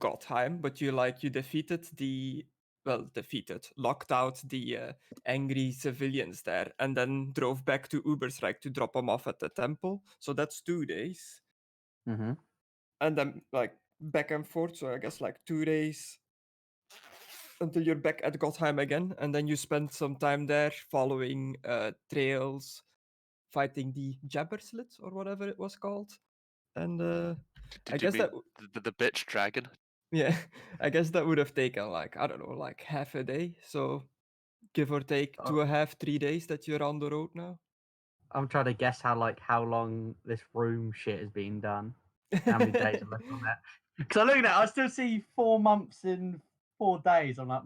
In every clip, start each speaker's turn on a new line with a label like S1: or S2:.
S1: Gottheim, but you locked out the angry civilians there, and then drove back to Ubersreich to drop them off at the temple. So that's 2 days,
S2: Mm-hmm.
S1: and then like back and forth. So I guess like 2 days until you're back at Gottheim again, and then you spend some time there following trails, fighting the Jabberslit or whatever it was called, and I
S3: Did you
S1: guess
S3: mean
S1: that
S3: the bitch dragon?
S1: yeah, I guess that would have taken like I don't know, like half a day. So give or take 2.5, 3 days that you're on the road now.
S2: I'm trying to guess how long this room shit has been done. How many days are left on that? Because I look at it, I still see 4 months in 4 days. I'm like,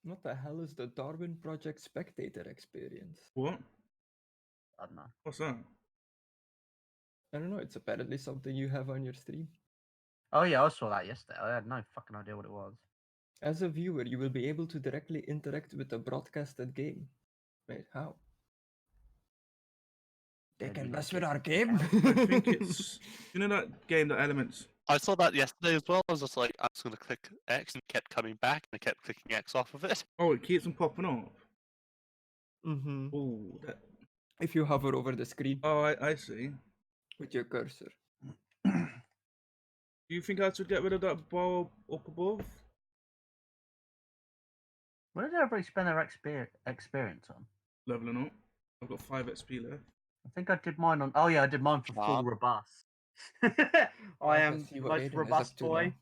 S1: What the hell is the Darwin Project spectator experience?
S4: What?
S2: I don't know.
S4: What's that?
S1: I don't know. It's apparently something you have on your stream.
S2: Oh yeah, I saw that yesterday. I had no fucking idea what it was.
S1: As a viewer, you will be able to directly interact with the broadcasted game. Wait, how? They
S2: Maybe
S1: can
S2: you
S1: mess
S2: get
S1: with our
S2: some
S1: game.
S4: I think it's that game, the Elements.
S3: I saw that yesterday as well. I was just like, I was going to click X and it kept coming back, and I kept clicking X off of it.
S4: Oh, it keeps them popping up.
S1: Mm-hmm.
S4: Oh, that...
S1: If you hover over the screen
S4: oh, I see.
S1: with your cursor.
S4: Do you think I should get rid of that bar up above?
S2: What did everybody spend their experience on?
S4: Leveling up. I've got 5 XP left.
S2: I think I did mine on. Oh yeah, I did mine for full robust. I am
S1: see
S2: the
S1: what
S2: most
S1: Aidan is
S2: robust
S1: up to
S2: boy.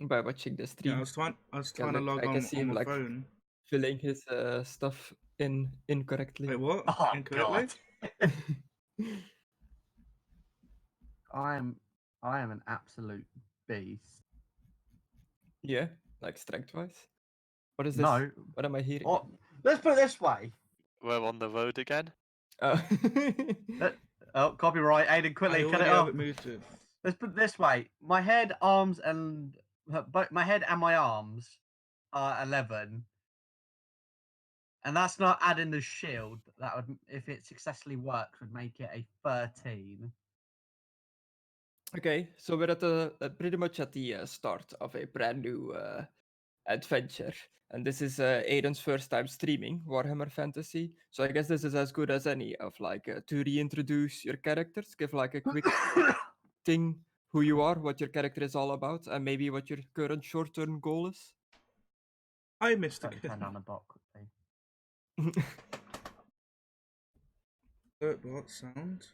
S1: By watching the stream.
S4: Yeah, I was trying
S1: Yeah,
S4: to
S1: look,
S4: log
S1: I can
S4: on
S1: see
S4: on
S1: him
S4: my
S1: like
S4: phone.
S1: filling his stuff in incorrectly.
S4: Wait, what?
S2: Oh
S4: Incorrectly?
S2: god. I am an absolute beast.
S1: Yeah, like strength wise. What is this?
S2: No.
S1: What am I hearing?
S2: What? Let's put it this way.
S3: We're on the road again.
S2: Oh, copyright. Aidan, quickly, cut it
S4: have
S2: off.
S4: it muted.
S2: Let's put it this way. My head, arms, and my head and my arms are 11. And that's not adding the shield. That would, if it successfully works, would make it a 13.
S1: Okay, so we're at the pretty much at the start of a brand new adventure, and this is Aidan's first time streaming Warhammer Fantasy. So I guess this is as good as any of like to reintroduce your characters, give like a quick thing who you are, what your character is all about, and maybe what your current short-term goal is.
S4: I missed it.
S2: Turn down the bot quickly.
S4: What sound?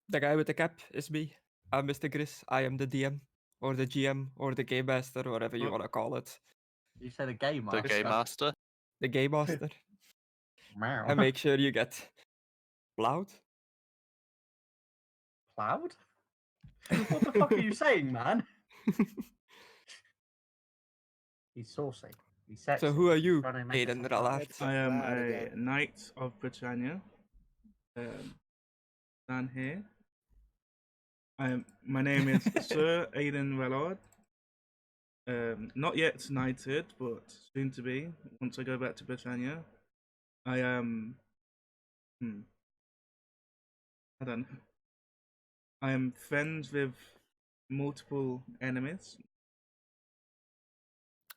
S1: The guy with the cap is me. I'm Mistergriss. I am the DM, or the GM, or the game master, whatever you want to call it.
S2: You said a game
S3: The
S2: master.
S3: game master.
S1: The game master.
S2: Meow.
S1: And make sure you get plowed.
S2: Plowed? What the fuck are you saying, man? He's saucy. He's sexy.
S1: So who are you,
S2: Trying to make
S1: Aidan
S2: us laugh.
S1: Rallart?
S4: I am a Knight of Britannia. Down here. My name is Sir Aidan Rallart. Not yet knighted, but soon to be. Once I go back to Britannia, I am. I don't know. I am friends with multiple enemies.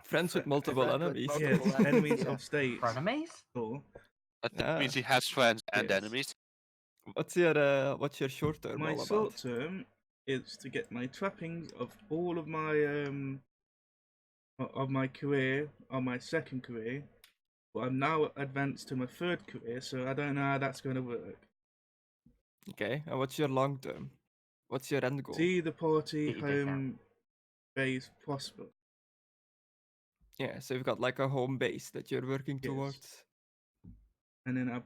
S1: Friends with multiple enemies.
S4: Yes, enemies of state.
S2: Frenemies?
S4: Cool.
S3: I think it means he has friends and
S4: Yes.
S3: enemies.
S1: What's your short term
S4: My
S1: all about?
S4: short term is to get my trappings of all of my career on my second career, but I'm now advanced to my third career, so I don't know how that's going to work.
S1: Okay, and what's your long term? What's your end goal?
S4: See the party
S2: Get your dick
S4: home base prosper.
S1: Yeah, so you've got like a home base that you're working
S4: Yes.
S1: towards.
S4: And then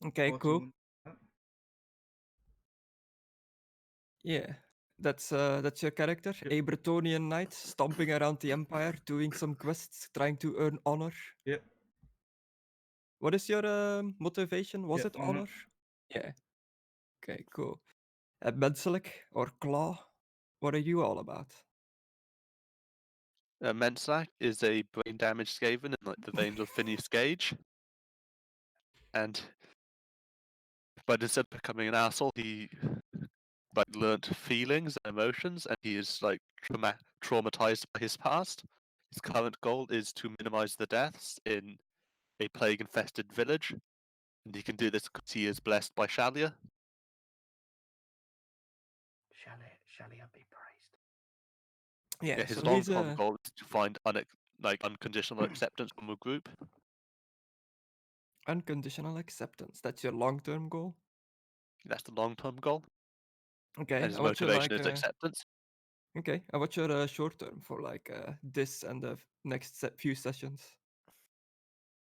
S1: Okay, cool. Yeah, that's your character,
S4: Yep.
S1: a Bretonian knight stomping around the empire, doing some quests, trying to earn honor.
S4: Yep.
S1: What is your motivation? Was
S4: Yep,
S1: it honor? Yeah. Okay, cool. Menselijk or Claw, what are you all about?
S3: Mensak is a brain damaged Skaven in like the veins of Phineas Gage. And But instead of becoming an asshole, he like learnt feelings and emotions, and he is like traumatized by his past. His current goal is to minimize the deaths in a plague-infested village, and he can do this because he is blessed by Shalia.
S2: Shall he be praised?
S1: Yeah,
S3: His
S1: so he's
S3: long-term goal is to find unconditional acceptance from a group.
S1: unconditional acceptance. That's your long-term goal.
S3: That's the long-term goal,
S1: Okay,
S3: and his
S1: and what's your
S3: motivation
S1: like?
S3: is acceptance.
S1: Okay, and what's your short-term for like this and the next few sessions?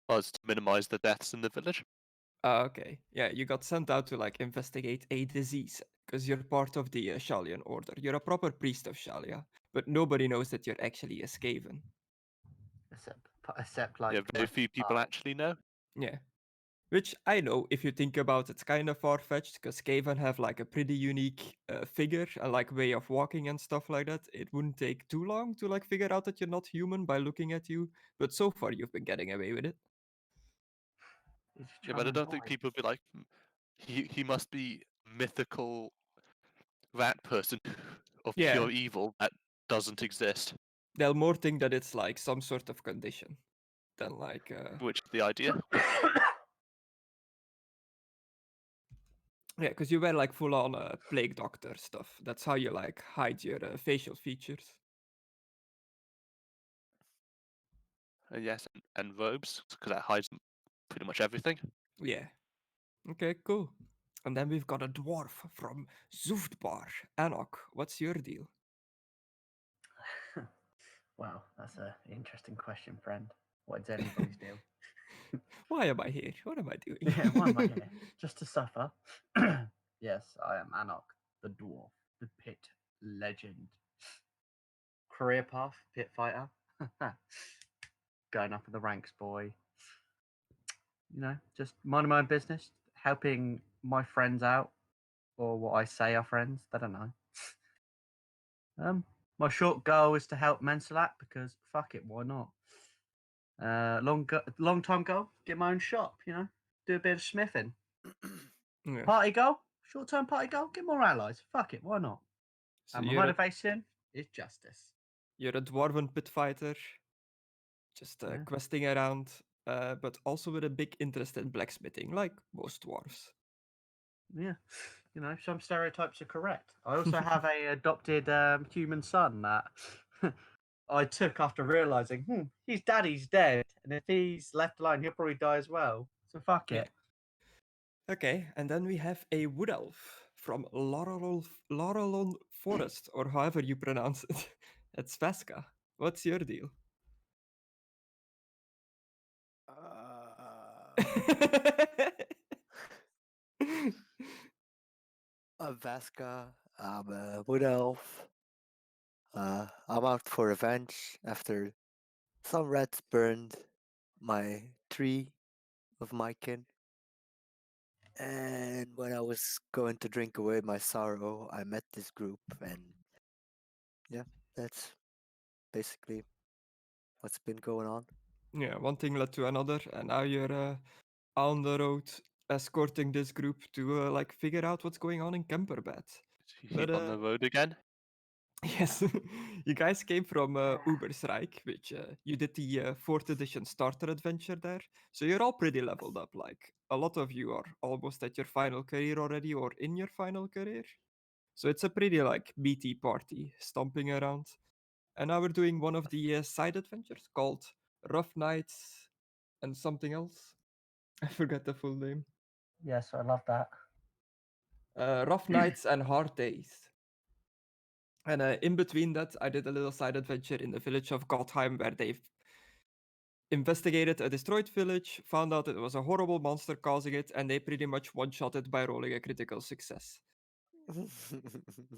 S3: Was to minimize the deaths in the village.
S1: Okay, yeah, you got sent out to like investigate a disease because you're part of the Shalian order. You're a proper priest of Shalia, but nobody knows that you're actually a Skaven.
S2: Except like
S3: Yeah, very
S2: my
S3: few people actually know.
S1: Yeah. Which I know, if you think about it's kind of far-fetched, because Skaven have like a pretty unique figure and like way of walking and stuff like that. It wouldn't take too long to like figure out that you're not human by looking at you, but so far you've been getting away with it.
S2: He's just
S3: Yeah,
S2: trying
S3: but I
S2: to
S3: don't think
S2: avoid.
S3: people would be like, he must be mythical rat person of
S1: Yeah.
S3: pure evil that doesn't exist,
S1: They'll more think that it's like some sort of condition than like
S3: which is the idea.
S1: yeah, because you wear like full-on plague doctor stuff. That's how you like hide your facial features.
S3: Yes, and robes, because that hides pretty much everything.
S1: Yeah. Okay, cool. And then we've got a dwarf from Zuftbar. Anok, what's your deal?
S2: Wow, that's an interesting question, friend. What is anybody's deal?
S1: Why am I here? What am I doing?
S2: Yeah, why am I here? Just to suffer? Yes, I am Anok, the dwarf, the pit legend. Career path, pit fighter. Going up in the ranks, boy. You know, just minding my own business, helping my friends out, or what I say are friends. They don't know. My short goal is to help Mensalat because fuck it, why not? Long time goal, get my own shop. You know, do a bit of smithing.
S1: Yeah.
S2: Party goal, short term party goal, get more allies. Fuck it, why not?
S1: So
S2: And my
S1: you're a,
S2: motivation is justice.
S1: you're a dwarven pit fighter, just
S2: Yeah.
S1: questing around, but also with a big interest in blacksmithing, like most dwarves.
S2: Yeah, you know, some stereotypes are correct. I also have a adopted human son that I took after realizing, his daddy's dead, and if he's left alone, he'll probably die as well. So fuck
S1: Yeah.
S2: it.
S1: Okay, and then we have a wood elf from Laurelon Forest, or however you pronounce it. It's Vesca. What's your deal?
S5: I'm Vasca. I'm a wood elf. I'm out for revenge after some rats burned my tree of my kin. And when I was going to drink away my sorrow, I met this group, and yeah, that's basically what's been going on.
S1: Yeah, one thing led to another, and now you're on the road escorting this group to like figure out what's going on in Kemperbed. But
S3: On the road again.
S1: yes, you guys came from Ubersreich, which you did the 4th edition starter adventure there. So you're all pretty leveled up. Like a lot of you are almost at your final career already or in your final career. So it's a pretty like BT party stomping around. And now we're doing one of the side adventures called Rough Nights and something else. I forget the full name.
S2: Yes, I love that.
S1: Rough Nights and Hard Days. And in between that, I did a little side adventure in the village of Gottheim where they've investigated a destroyed village, found out it was a horrible monster causing it, and they pretty much one-shot it by rolling a critical success.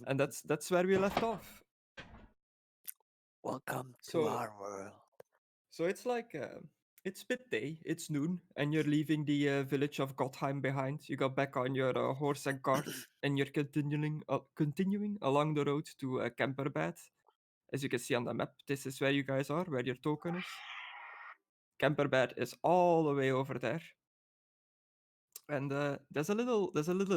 S1: And that's where we left off.
S5: Welcome to
S1: So
S5: our world.
S1: so it's like it's midday, it's noon, and you're leaving the village of Gottheim behind. You got back on your horse and cart, and you're continuing along the road to Kemperbed. As you can see on the map, this is where you guys are, where your token is. Kemperbed is all the way over there. And there's a little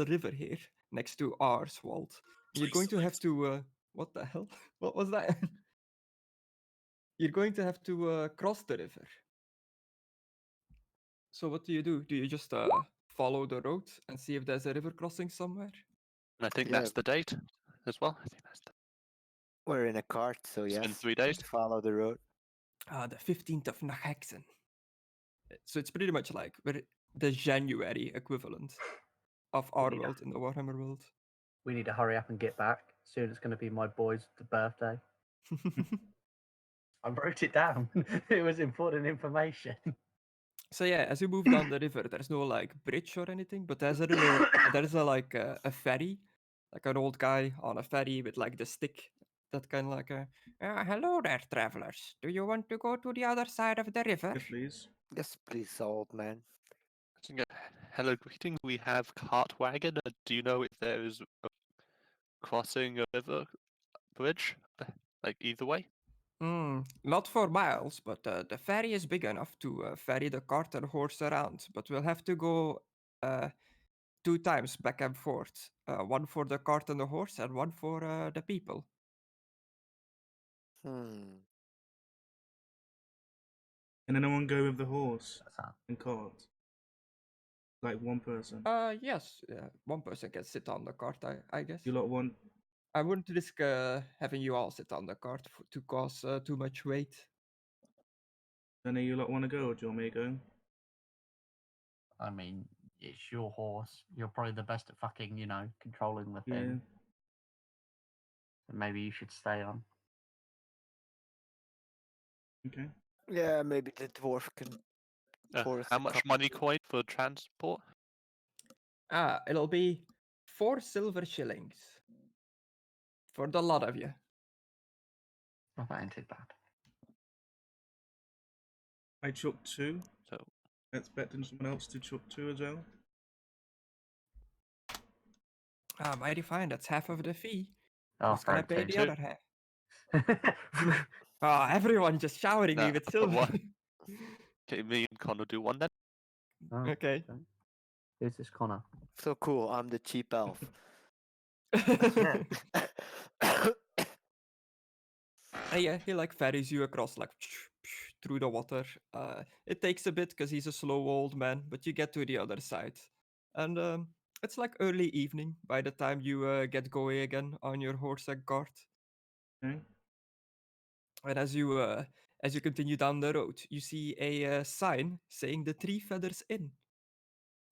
S1: river here next to Arswald. You're going to have to what the hell? What was that? You're going to have to cross the river. So what do? Do you just follow the road and see if there's a river crossing somewhere?
S3: And I think
S5: Yeah.
S3: that's the date as well. I think that's
S5: We're in a cart, so
S3: It's
S5: yes.
S3: been 3 days.
S5: Just follow the road.
S1: The 15th of Nahexen. So it's pretty much like the January equivalent of our
S2: Yeah.
S1: world in the Warhammer world.
S2: We need to hurry up and get back. Soon it's going to be my boy's birthday. I wrote it down. It was important information.
S1: So yeah, as you move down the river, there's no like bridge or anything, but there's a ferry, like an old guy on a ferry with like the stick, that kind of like a hello there, travelers. Do you want to go to the other side of the river?
S4: Yes, please.
S5: Yes, please, old man.
S3: Hello, greetings. We have cart wagon. Do you know if there is a crossing a river bridge, like either way?
S1: Not for miles, but the ferry is big enough to ferry the cart and horse around. But we'll have to go 2 times back and forth. One for the cart and the horse, and one for the people.
S5: Hmm.
S4: Can anyone go with the horse
S2: That's how-
S4: and cart? Like one person.
S1: Yes, one person can sit on the cart, I guess.
S4: You lot want?
S1: I wouldn't risk having you all sit on the cart to cause too much weight.
S4: Any you lot want to go, or do you want me to go?
S2: I mean, it's your horse. You're probably the best at fucking, controlling the
S4: Yeah.
S2: thing. So maybe you should stay on.
S4: Okay.
S5: Yeah, maybe the dwarf can pour us
S3: How
S5: a
S3: much
S5: cup.
S3: money coin for transport?
S1: It'll be 4 silver shillings for the lot of you.
S2: Oh, that ain't too bad.
S4: I chuck 2.
S3: So
S4: Expecting someone else to chuck 2 as well.
S1: Mighty fine, that's half of the fee.
S2: Oh,
S1: Who's gonna pay
S2: okay.
S1: the other half? Everyone just showering me
S3: Nah,
S1: with
S3: but
S1: silver.
S3: what? Okay, me and Connor do one then.
S2: Oh,
S1: Okay.
S2: who's this Connor?
S5: So cool, I'm the cheap elf.
S2: Yeah.
S1: Yeah, he like ferries you across like through the water. It takes a bit because he's a slow old man, but you get to the other side, and it's like early evening by the time you get going again on your horse and cart.
S4: Okay.
S1: And as you continue down the road, you see a sign saying the Three Feathers Inn,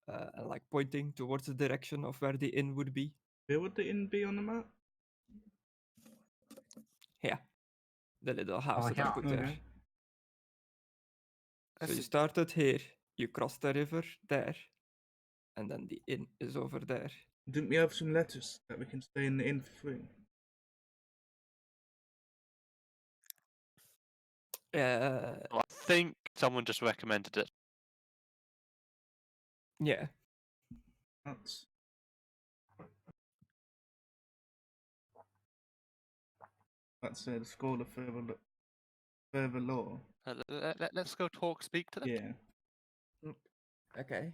S1: and like pointing towards the direction of where the inn would be.
S4: Where would the inn be on the map?
S1: Yeah, the little house
S2: Oh,
S1: that I
S2: yeah.
S1: put there.
S4: Okay.
S1: So you started here, you crossed the river there, and then the inn is over there.
S4: Didn't we have some letters that we can stay in the inn for free?
S3: I think someone just recommended it.
S1: Yeah.
S4: That's the School of Further Law.
S3: Let's go speak to them.
S4: Yeah.
S1: Okay.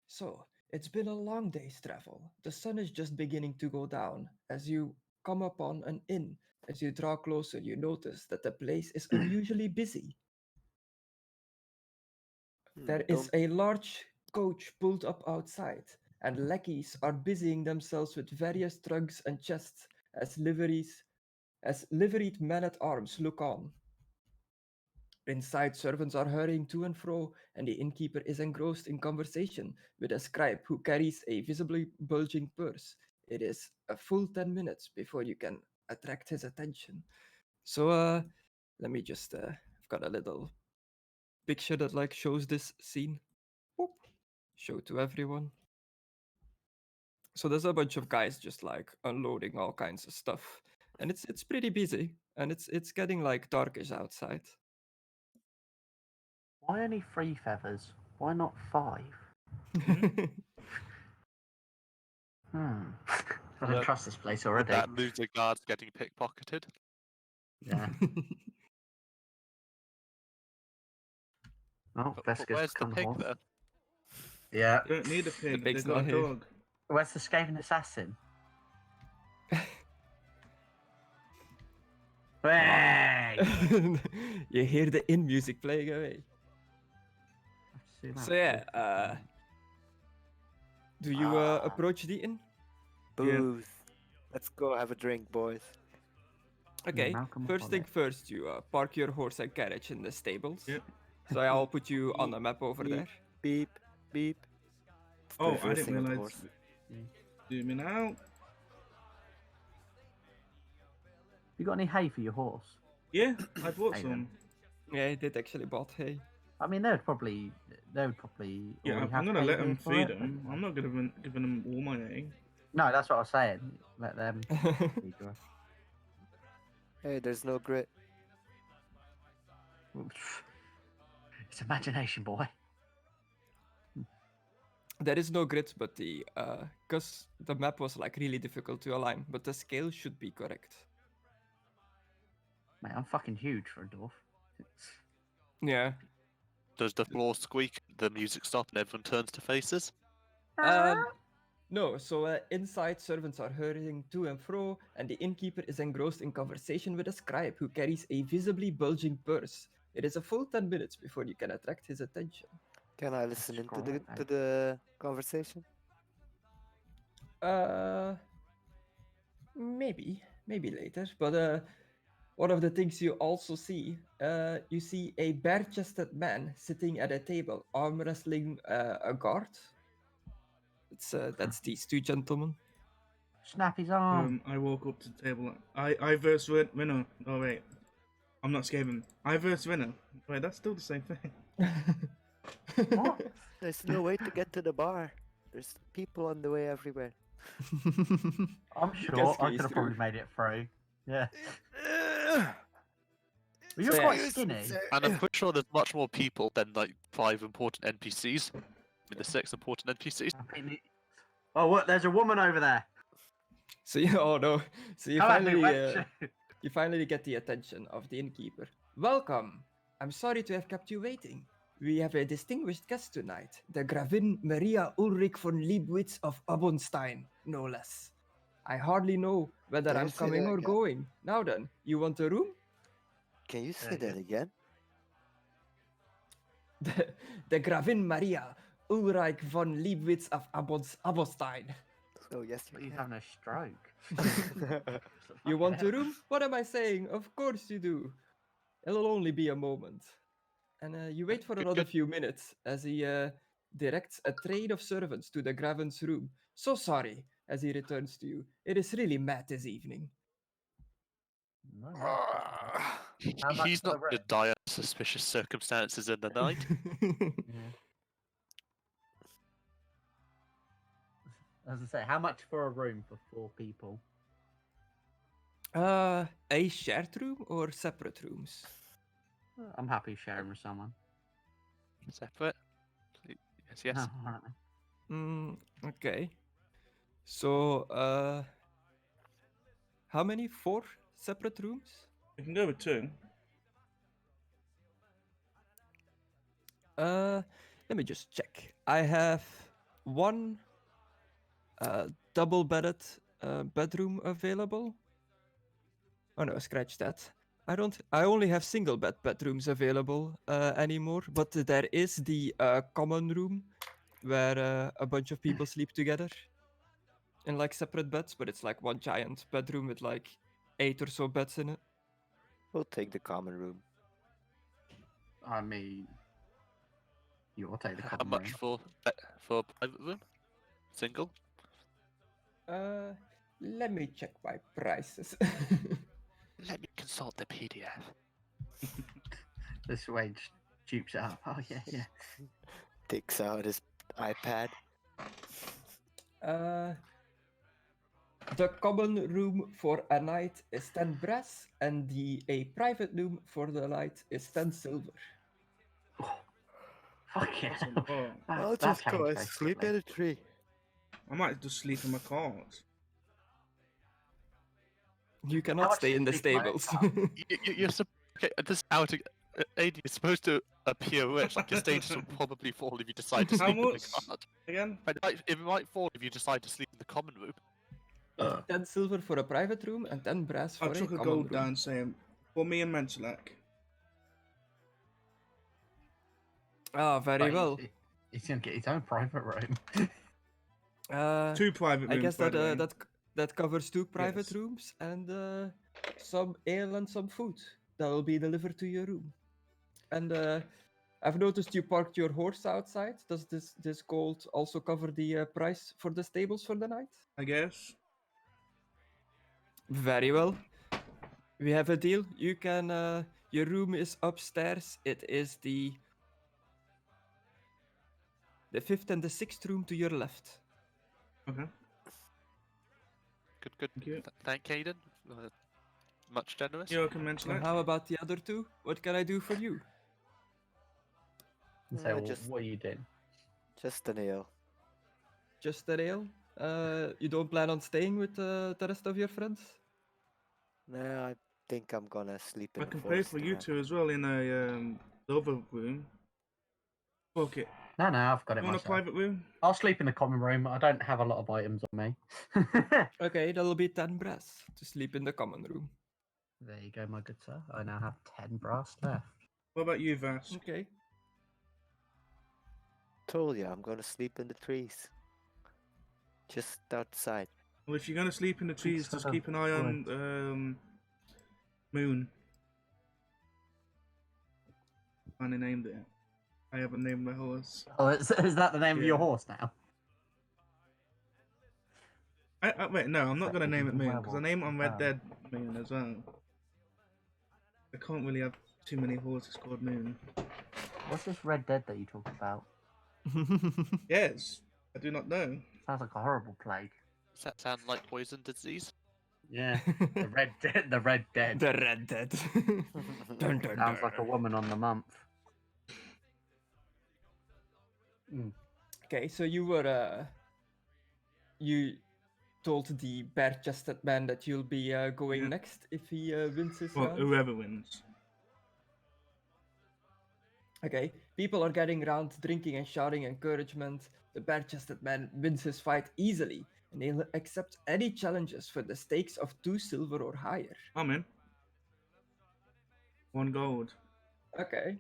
S1: So, it's been a long day's travel. The sun is just beginning to go down. As you come upon an inn, as you draw closer, you notice that the place is unusually busy. There is a large coach pulled up outside, and lackeys are busying themselves with various drugs and chests as liveried men-at-arms look on. Inside, servants are hurrying to and fro, and the innkeeper is engrossed in conversation with a scribe who carries a visibly bulging purse. It is a full 10 minutes before you can attract his attention. So, let me just, I've got a little picture that like shows this scene. Whoop. Show to everyone. So there's a bunch of guys just like unloading all kinds of stuff, and it's pretty busy, and it's getting like darkish outside.
S2: Why only 3 feathers? Why not 5? I don't trust this place
S3: Would
S2: already.
S3: that move the guards getting pickpocketed?
S2: Yeah. Oh,
S3: But
S2: Veska's
S3: where's the
S2: become the
S3: pig
S2: horse.
S3: though?
S2: Yeah.
S4: They don't need a pig.
S1: pig's
S4: They've got a
S1: not here.
S4: dog.
S2: Where's the Skaven assassin? Hey!
S1: You hear the in music playing away. So yeah, do you approach the inn?
S5: Booze. Let's go have a drink, boys.
S1: Okay,
S2: Malcolm
S1: first thing
S2: Apollo.
S1: first, you park your horse and carriage in the stables.
S4: Yep.
S1: So I'll put you on the map over
S5: Beep,
S1: there.
S5: beep, beep. It's the
S4: Oh, I didn't
S5: reversing of the
S4: realize.
S5: horse.
S4: Zooming out.
S2: You got any hay for your horse?
S4: Yeah, I bought
S2: Aidan.
S4: some.
S1: Yeah, I did actually bought hay.
S2: I mean, they would probably.
S4: Yeah,
S2: already
S4: I'm
S2: have
S4: gonna
S2: hay
S4: let
S2: here
S4: them
S2: for
S4: feed
S2: it.
S4: them. I'm not gonna give them all my egg.
S2: No, that's what I was saying. Let them. feed you.
S5: Hey, there's no grit.
S2: It's imagination, boy.
S1: There is no grid, but the because the map was like really difficult to align, but the scale should be correct.
S2: Mate, I'm fucking huge for a dwarf.
S1: Yeah.
S3: Does the floor squeak, the music stop, and everyone turns to faces?
S1: No, so inside servants are hurrying to and fro, and the innkeeper is engrossed in conversation with a scribe who carries a visibly bulging purse. It is a full 10 minutes before you can attract his attention.
S5: Can I listen into
S2: Scroll
S5: the
S2: up,
S5: to the conversation?
S1: Maybe later. But one of the things you also see, you see a bare-chested man sitting at a table, arm wrestling a guard. That's these two gentlemen.
S2: Snap his arm.
S4: I walk up to the table. I verse winner. Oh wait, I'm not Skaven. I verse winner. Wait, that's still the same thing.
S2: What?
S5: There's no way to get to the bar. There's people on the way everywhere.
S2: I'm
S1: You
S2: sure
S1: can
S2: I
S1: squeeze
S2: could have
S1: through.
S2: probably made it through. Yeah. Well, you're
S1: So, yeah.
S2: quite skinny.
S3: And I'm pretty sure there's much more people than like 5 important NPCs. I mean, the 6 important NPCs.
S2: Oh, what? There's a woman over there.
S1: So you, oh no! So you
S2: Come at me,
S1: finally,
S2: wench.
S1: you finally get the attention of the innkeeper. Welcome. I'm sorry to have kept you waiting. We have a distinguished guest tonight, the Gravin Maria Ulrich von Liebwitz of Abonstein, no less. I hardly know whether
S5: Can you
S1: I'm
S5: say
S1: coming
S5: that
S1: or
S5: again?
S1: going. Now then, you want a room?
S5: Can you say
S2: Yeah.
S5: that again?
S1: The Gravin Maria Ulrich von Liebwitz of Abonstein.
S5: Oh yes, you
S2: He's
S5: can.
S2: having a stroke.
S1: You want a room? What am I saying? Of course you do. It'll only be a moment. And you wait for another few minutes as he directs a train of servants to the Graven's room. So sorry, as he returns to you. It is really mad this evening.
S2: No, no. How much
S3: He's
S2: for the
S3: not going to
S2: rent?
S3: die under suspicious circumstances in the night.
S2: Yeah. As I say, how much for a room for 4 people?
S1: A shared room or separate rooms?
S2: I'm happy sharing with someone.
S3: Separate. Yes, yes.
S2: Oh, alright.
S1: Okay. So, how many? 4 separate rooms?
S4: We can go with 2.
S1: Let me just check. I have one double-bedded bedroom available. Oh no, scratch that. I only have single bedrooms available anymore, but there is the common room where a bunch of people sleep together in like separate beds, but it's like one giant bedroom with like 8 or so beds in it.
S5: We'll take the common room.
S2: I mean, you'll take the
S3: How
S2: common
S3: much
S2: room.
S3: for a private room? Single?
S1: Let me check my prices.
S3: Let me consult the PDF.
S2: This way just dupes it up. Oh, yeah, yeah.
S5: Takes out his iPad.
S1: The common room for a night is 10 brass, and a private room for the night is 10 silver.
S2: Fuck yeah.
S4: That's a lot.
S5: I'll
S2: That
S5: just go
S2: changed
S5: and
S2: very
S5: sleep
S2: quickly.
S5: in a tree.
S4: I might just sleep in my cart.
S1: You cannot
S2: much
S1: stay
S2: is
S1: in the
S2: sleep in my
S1: stables.
S2: car?
S3: You're okay, this is how to. Aidan, you're supposed to appear rich. Like your status will probably fall if you decide to
S4: How
S3: sleep in the
S4: much?
S3: card.
S4: Again?
S3: It might fall if you decide to sleep in the common room.
S1: 10 silver for a private room and 10 brass for
S4: I'll
S1: a
S4: chuck a
S1: common
S4: gold
S1: room.
S4: down saying, for me and Manchalak.
S1: Ah, very
S2: But
S1: well.
S2: He's gonna get his own private room.
S4: 2 private rooms,
S1: I guess
S4: by
S1: that
S4: the way.
S1: that covers 2 private
S4: Yes.
S1: rooms and some ale and some food that will be delivered to your room. And I've noticed you parked your horse outside. Does this gold also cover the price for the stables for the night?
S4: I guess.
S1: Very well. We have a deal. You can your room is upstairs. It is the 5th and the 6th room to your left.
S4: Okay.
S3: Good.
S4: Thank you.
S3: Thank Aidan. Much generous.
S4: You're welcome,
S1: And
S4: Manchalak.
S1: how about the other 2? What can I do for you?
S2: And
S5: Yeah,
S2: say, well,
S5: just-
S2: what are you doing?
S5: Just an ale.
S1: Just a ale? You don't plan on staying with the rest of your friends?
S5: No, I think I'm gonna sleep in
S4: I
S5: the
S4: can pay
S5: forest
S4: for you
S5: tonight.
S4: two as well in a the other room. Fuck it.
S2: No, I've got it
S4: You want a
S2: myself.
S4: private room?
S2: I'll sleep in the common room. I don't have a lot of items on me.
S1: Okay, that'll be 10 brass to sleep in the common room.
S2: There you go, my good sir. I now have 10 brass left.
S4: What about you, Vask?
S1: Okay.
S5: Told you, I'm gonna sleep in the trees. Just outside.
S4: Well, if you're gonna sleep in the trees,
S2: sort
S4: just
S2: of
S4: keep an eye on Moon. I named it. I haven't named my horse.
S2: Oh, is that the name of your
S4: Yeah.
S2: horse now?
S4: Wait, no, I'm not
S2: That
S4: gonna
S2: is
S4: name
S2: a
S4: it Moon because I
S2: werewolf
S4: name it on Red
S2: confirmed.
S4: Dead Moon as well. I can't really have too many horses called Moon.
S2: What's this Red Dead that you talk about?
S4: Yes, I do not know.
S2: Sounds like a horrible plague.
S3: Does that sound like poison disease?
S2: Yeah, the Red Dead. The Red Dead.
S1: The Red Dead. Dun, dun,
S2: Sounds like a
S1: dun.
S2: woman on the month.
S1: Okay, so you were you told the bare-chested man that you'll be going
S4: Yeah.
S1: next if he wins his
S4: Well,
S1: round.
S4: whoever wins.
S1: Okay, people are getting around drinking and shouting encouragement. The bare-chested man wins his fight easily, and he'll accept any challenges for the stakes of 2 silver or higher.
S4: I'm in. 1 gold.
S1: Okay.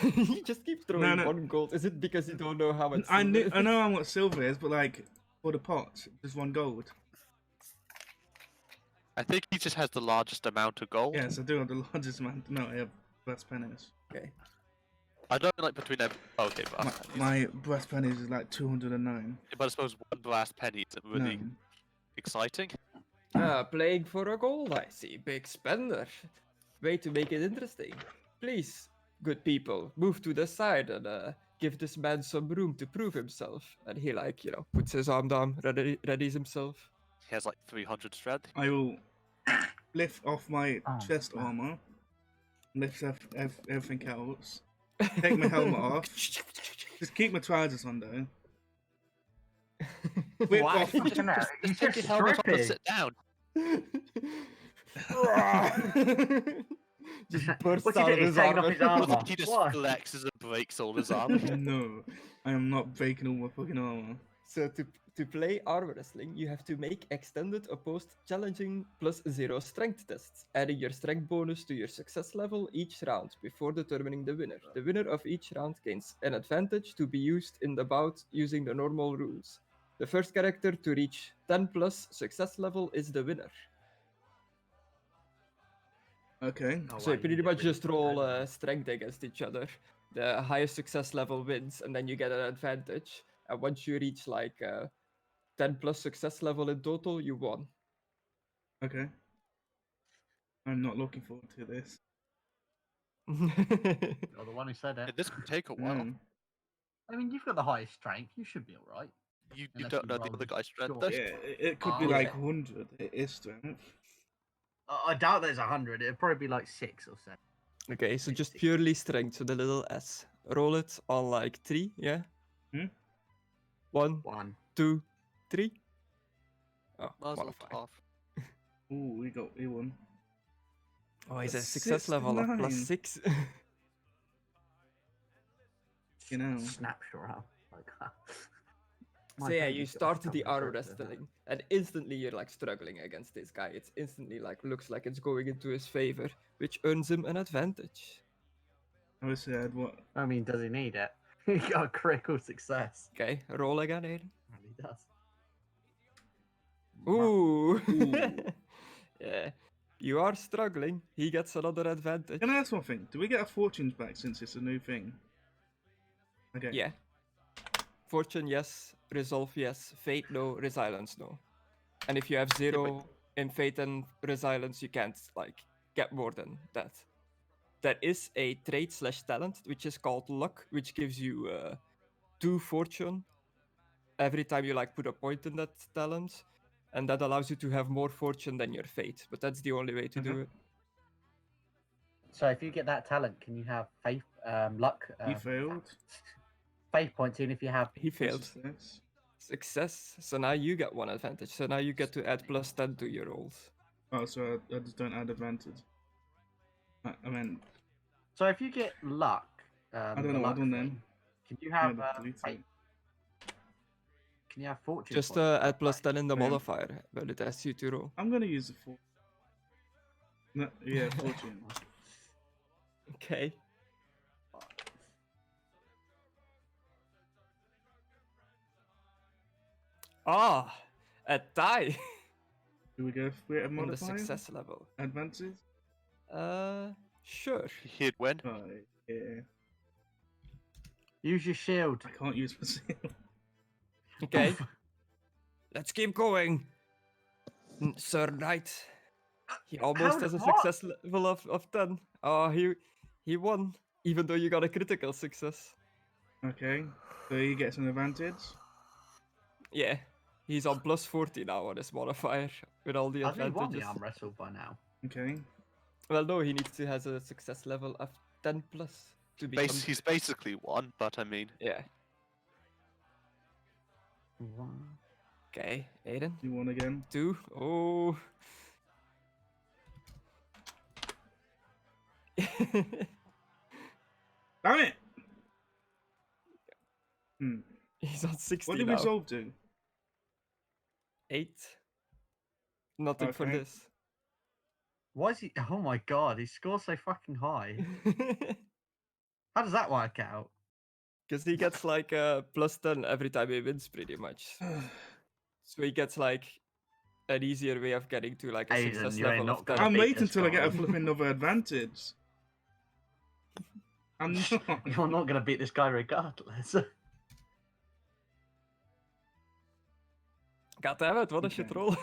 S1: You just keep throwing
S4: no.
S1: 1 gold. Is it because you don't know how much
S4: I
S1: silver
S4: know how much silver is, but like for the pot, there's 1 gold.
S3: I think he just has the largest amount of gold.
S4: Yes, I do have the largest amount. No, I have brass pennies.
S1: Okay.
S3: I don't like between every. Oh, okay, brass pennies.
S4: My brass pennies is like 209.
S3: But I suppose 1 brass penny isn't really
S4: No.
S3: exciting.
S1: Playing for a gold, I see. Big spender. Way to make it interesting. Please, good people, move to the side and give this man some room to prove himself. And he, puts his arm down, readies himself.
S3: He has like 300 strength.
S4: I will lift off my
S2: Oh,
S4: chest
S2: wow.
S4: armor, lift everything else, take my helmet off, just keep my trousers on though. Whip
S1: Why?
S4: off.
S2: Fucking hell, he's
S3: Take
S2: just
S3: your helmet off and
S2: stripping.
S3: sit down.
S1: Just bursts
S2: What's he
S1: out
S2: doing?
S1: of
S2: He's
S1: his
S2: taking off
S1: armor.
S2: his armor.
S3: He just
S2: Why?
S3: flexes and breaks all his armor.
S4: No, I am not breaking all my fucking armor.
S1: So to play armor wrestling, you have to make extended opposed challenging +0 strength tests, adding your strength bonus to your success level each round before determining the winner. The winner of each round gains an advantage to be used in the bout using the normal rules. The first character to reach 10+ success level is the winner.
S4: Okay.
S2: Oh,
S1: So
S2: wow,
S1: you pretty
S2: get
S1: much
S2: rid of
S1: just
S2: the
S1: roll
S2: red.
S1: strength against each other. The highest success level wins, and then you get an advantage. And once you reach 10+ success level in total, you won.
S4: Okay. I'm not looking forward to this.
S2: You're the one who said it.
S3: This could take a while.
S4: Mm.
S2: I mean, you've got the highest strength. You should be all right.
S3: You
S2: Unless
S3: don't
S2: you
S3: know the
S2: roll
S3: other guy's strength.
S2: short.
S3: though.
S4: Yeah, it could be
S2: Oh,
S4: like
S1: yeah.
S4: 100. It is strength.
S2: I doubt there's 100. It'd probably be like 6 or 7.
S1: Okay, so just
S2: 60.
S1: purely strength, so the little S. Roll it on 3, yeah?
S4: Hmm?
S1: 1,
S2: 1.
S1: 2, 3. Oh,
S3: Mazel
S1: modify.
S3: tov.
S4: Ooh, we won.
S1: Oh, he's a
S4: That's
S1: success
S4: 6 to
S1: level of
S4: 9.
S1: +6.
S4: You know.
S2: Snaps your arm. Like,
S1: So yeah, you start the arm wrestling, and instantly you're like struggling against this guy. It's instantly like looks like it's going into his favor, which earns him an advantage.
S4: Obviously, I had what?
S2: I mean, does he need it? He got a critical success.
S1: Okay, roll again, Aidan.
S2: And he does.
S1: Ooh.
S4: Ooh.
S1: Yeah. You are struggling. He gets another advantage.
S4: Can I ask one thing? Do we get our fortunes back since it's a new thing? Okay.
S1: Yeah. Fortune, yes. Resolve, yes. Fate, no. Resilience, no. And if you have 0 in Fate and Resilience, you can't like get more than that. There is a trait/talent which is called Luck, which gives you 2 Fortune every time you like put a point in that talent, and that allows you to have more Fortune than your Fate. But that's the only way to do it.
S2: So if you get that talent, can you have faith, luck?
S4: He failed.
S2: Faith points in if you have.
S1: He failed.
S4: Success.
S1: Success. So now you get 1 advantage. So now you get to add +10 to your rolls.
S4: Oh, so I just don't add advantage. I mean,
S2: So if you get luck,
S4: I don't know what I've done then.
S2: Can you have
S4: Yeah, delete
S2: faith?
S4: it.
S2: Can you have fortune?
S1: Just
S2: points
S1: add
S2: for faith?
S1: +10 in the
S4: Yeah.
S1: modifier when it asks you to roll.
S4: I'm gonna use the 4. No, yeah, fortune.
S1: Okay. Ah, a tie
S4: Do we go for a
S1: in the
S4: modifier?
S1: success level.
S4: Advances?
S1: Sure.
S3: He'd win.
S4: Oh, yeah.
S2: Use your shield.
S4: I can't use my seal.
S1: Okay. Let's keep going. Sir Knight. He almost has a
S2: what?
S1: success level of 10. Oh, he won, even though you got a critical success.
S4: Okay, so he gets an advantage.
S1: Yeah. He's on +40 now on his modifier with all the
S2: Has he won the
S1: advantages.
S2: arm wrestle by now?
S4: Okay.
S1: Well, no, he needs to has a success level of 10 plus to become.
S3: He's basically won, but I mean,
S1: Yeah.
S2: Wow.
S1: Okay, Aidan.
S4: You won again.
S1: 2. Oh.
S4: Damn it! Hmm.
S1: He's on 60
S4: What did
S1: now.
S4: resolve do?
S1: 8. Nothing for
S4: Okay.
S1: this.
S2: Why is he? Oh my god, he scores so fucking high. How does that work out?
S1: Because he gets like +10 every time he wins, pretty much. So he gets like an easier way of getting to like a
S2: Aidan,
S1: success
S2: you ain't
S1: level
S2: not
S1: of
S2: gonna
S1: 10.
S4: I'm
S2: beat
S4: waiting
S2: this
S4: until I get a
S2: guy.
S4: flipping another advantage. I'm not.
S2: You're not gonna beat this guy regardless.
S1: God damn it, what a shit
S4: Okay.
S1: roll.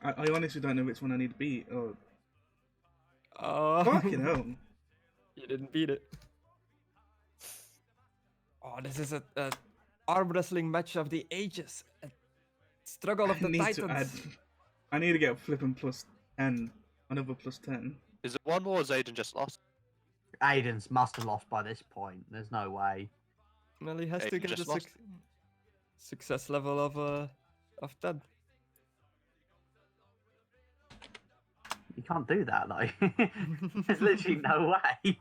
S4: I honestly don't know which one I need to beat. Oh,
S1: Oh,
S4: fucking hell.
S1: you didn't beat it. Oh, this is a arm wrestling match of the ages. A struggle of the
S4: I need to add.
S1: titans.
S4: I need to get a flipping +10. Another +10.
S3: is it one more or has Aidan just lost?
S2: Aiden's must have lost by this point. There's no way.
S1: Well, he has to
S3: Aidan
S1: get the
S3: just lost.
S1: success level of 10.
S2: You can't do that though. There's literally no way.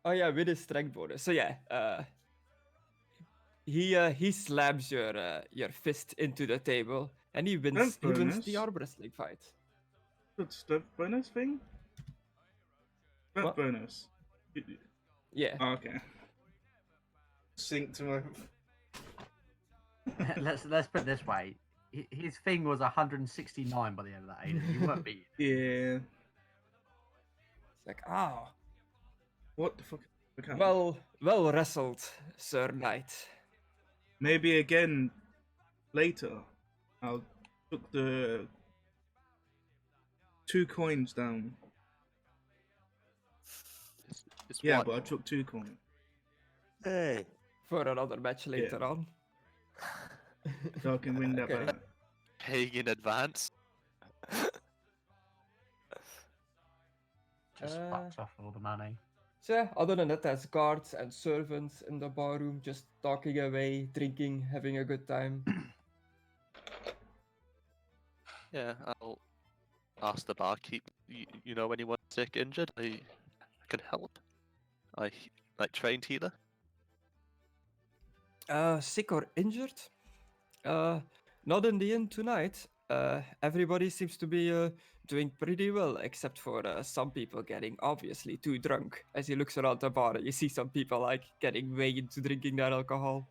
S1: Oh yeah, with his strength bonus. So yeah, he slams your fist into the table and he wins. He wins the
S4: bonus?
S1: arm wrestling fight.
S4: Good stuff bonus thing? That
S1: What?
S4: bonus.
S1: Yeah.
S4: Oh, okay. Sync to my.
S2: Let's put it this way. His thing was 169 by the end of that. Aiden. You weren't beating.
S4: Yeah.
S1: It's like, oh,
S4: What the fuck? Okay.
S1: well wrestled, Sir Knight.
S4: Maybe again later. I'll took the 2 coins down.
S3: It's
S4: Yeah,
S3: one.
S4: but I took 2 coins.
S5: Hey.
S1: For another match later on.
S4: So I can win that
S1: Okay.
S4: back.
S3: Paying in advance.
S2: Just
S1: Uh,
S2: fucks off all the money.
S1: So yeah, other than that, there's guards and servants in the barroom just talking away, drinking, having a good time.
S3: Yeah, I'll ask the barkeep, you know anyone sick, injured? I can help. Like trained healer.
S1: Sick or injured? Not in the inn tonight. Everybody seems to be doing pretty well, except for some people getting obviously too drunk. As he looks around the bar, you see some people like getting way into drinking their alcohol.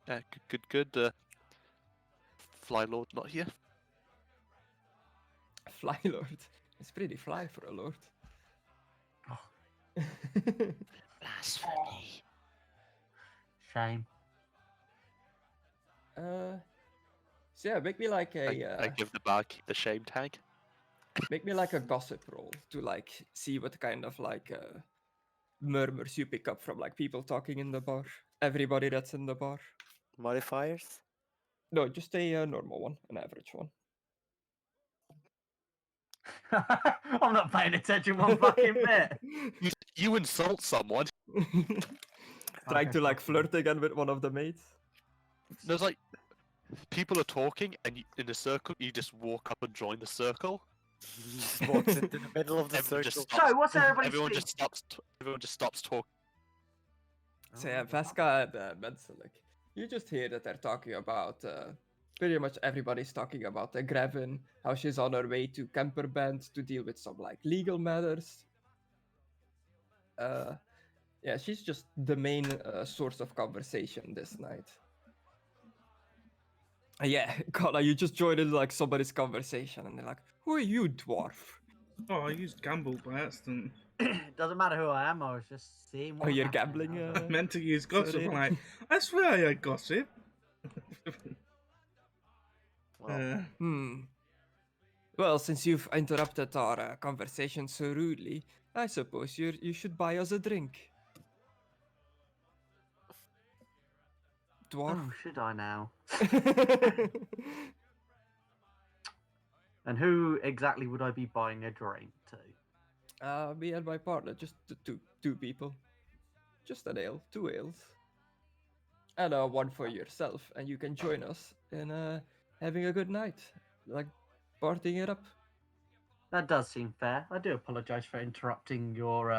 S3: Yeah, good. Fly Lord not here.
S1: Fly Lord. It's pretty fly for a lord.
S3: Blasphemy.
S2: Shame.
S1: So yeah, make me like
S3: I give the barkeep the shame tag.
S1: make me like a gossip roll to like see what kind of like murmurs you pick up from like people talking in the bar. Everybody that's in the bar.
S5: Modifiers?
S1: No, just a normal one, an average one.
S2: I'm not paying attention one fucking bit.
S3: You insult someone.
S1: Trying
S2: Okay,
S1: to like
S2: fuck you.
S1: flirt again with one of the maids.
S3: There's like people are talking, and in a circle, you just walk up and join the circle.
S5: He just walks into the middle of the
S3: Everyone
S5: circle.
S3: just stops.
S2: So, what's everybody
S3: Everyone
S2: speak?
S3: just stops. Everyone just stops talking.
S1: So yeah, Vasca and Menselic. You just hear that they're talking about pretty much everybody's talking about Grevin, how she's on her way to Camperband to deal with some like legal matters. Yeah, she's just the main source of conversation this night. Yeah, Connor, you just joined in like somebody's conversation and they're like, "Who are you, dwarf?"
S4: Oh, I used gamble by accident.
S2: Doesn't matter who I am. I was just seeing. What
S1: Oh,
S2: was
S1: you're
S2: happening.
S1: gambling.
S2: That was all.
S4: I meant to use gossip. I'm
S1: Sorry.
S4: like, I swear I had gossip.
S5: Well,
S1: Well, since you've interrupted our conversation so rudely, I suppose you should buy us a drink. Dwarf.
S2: Oh, should I now? And who exactly would I be buying a drink to?
S1: Me and my partner, just two people. Just an ale, 2 ales. And one for yourself, and you can join us in having a good night. Like, partying it up.
S2: That does seem fair. I do apologise for interrupting your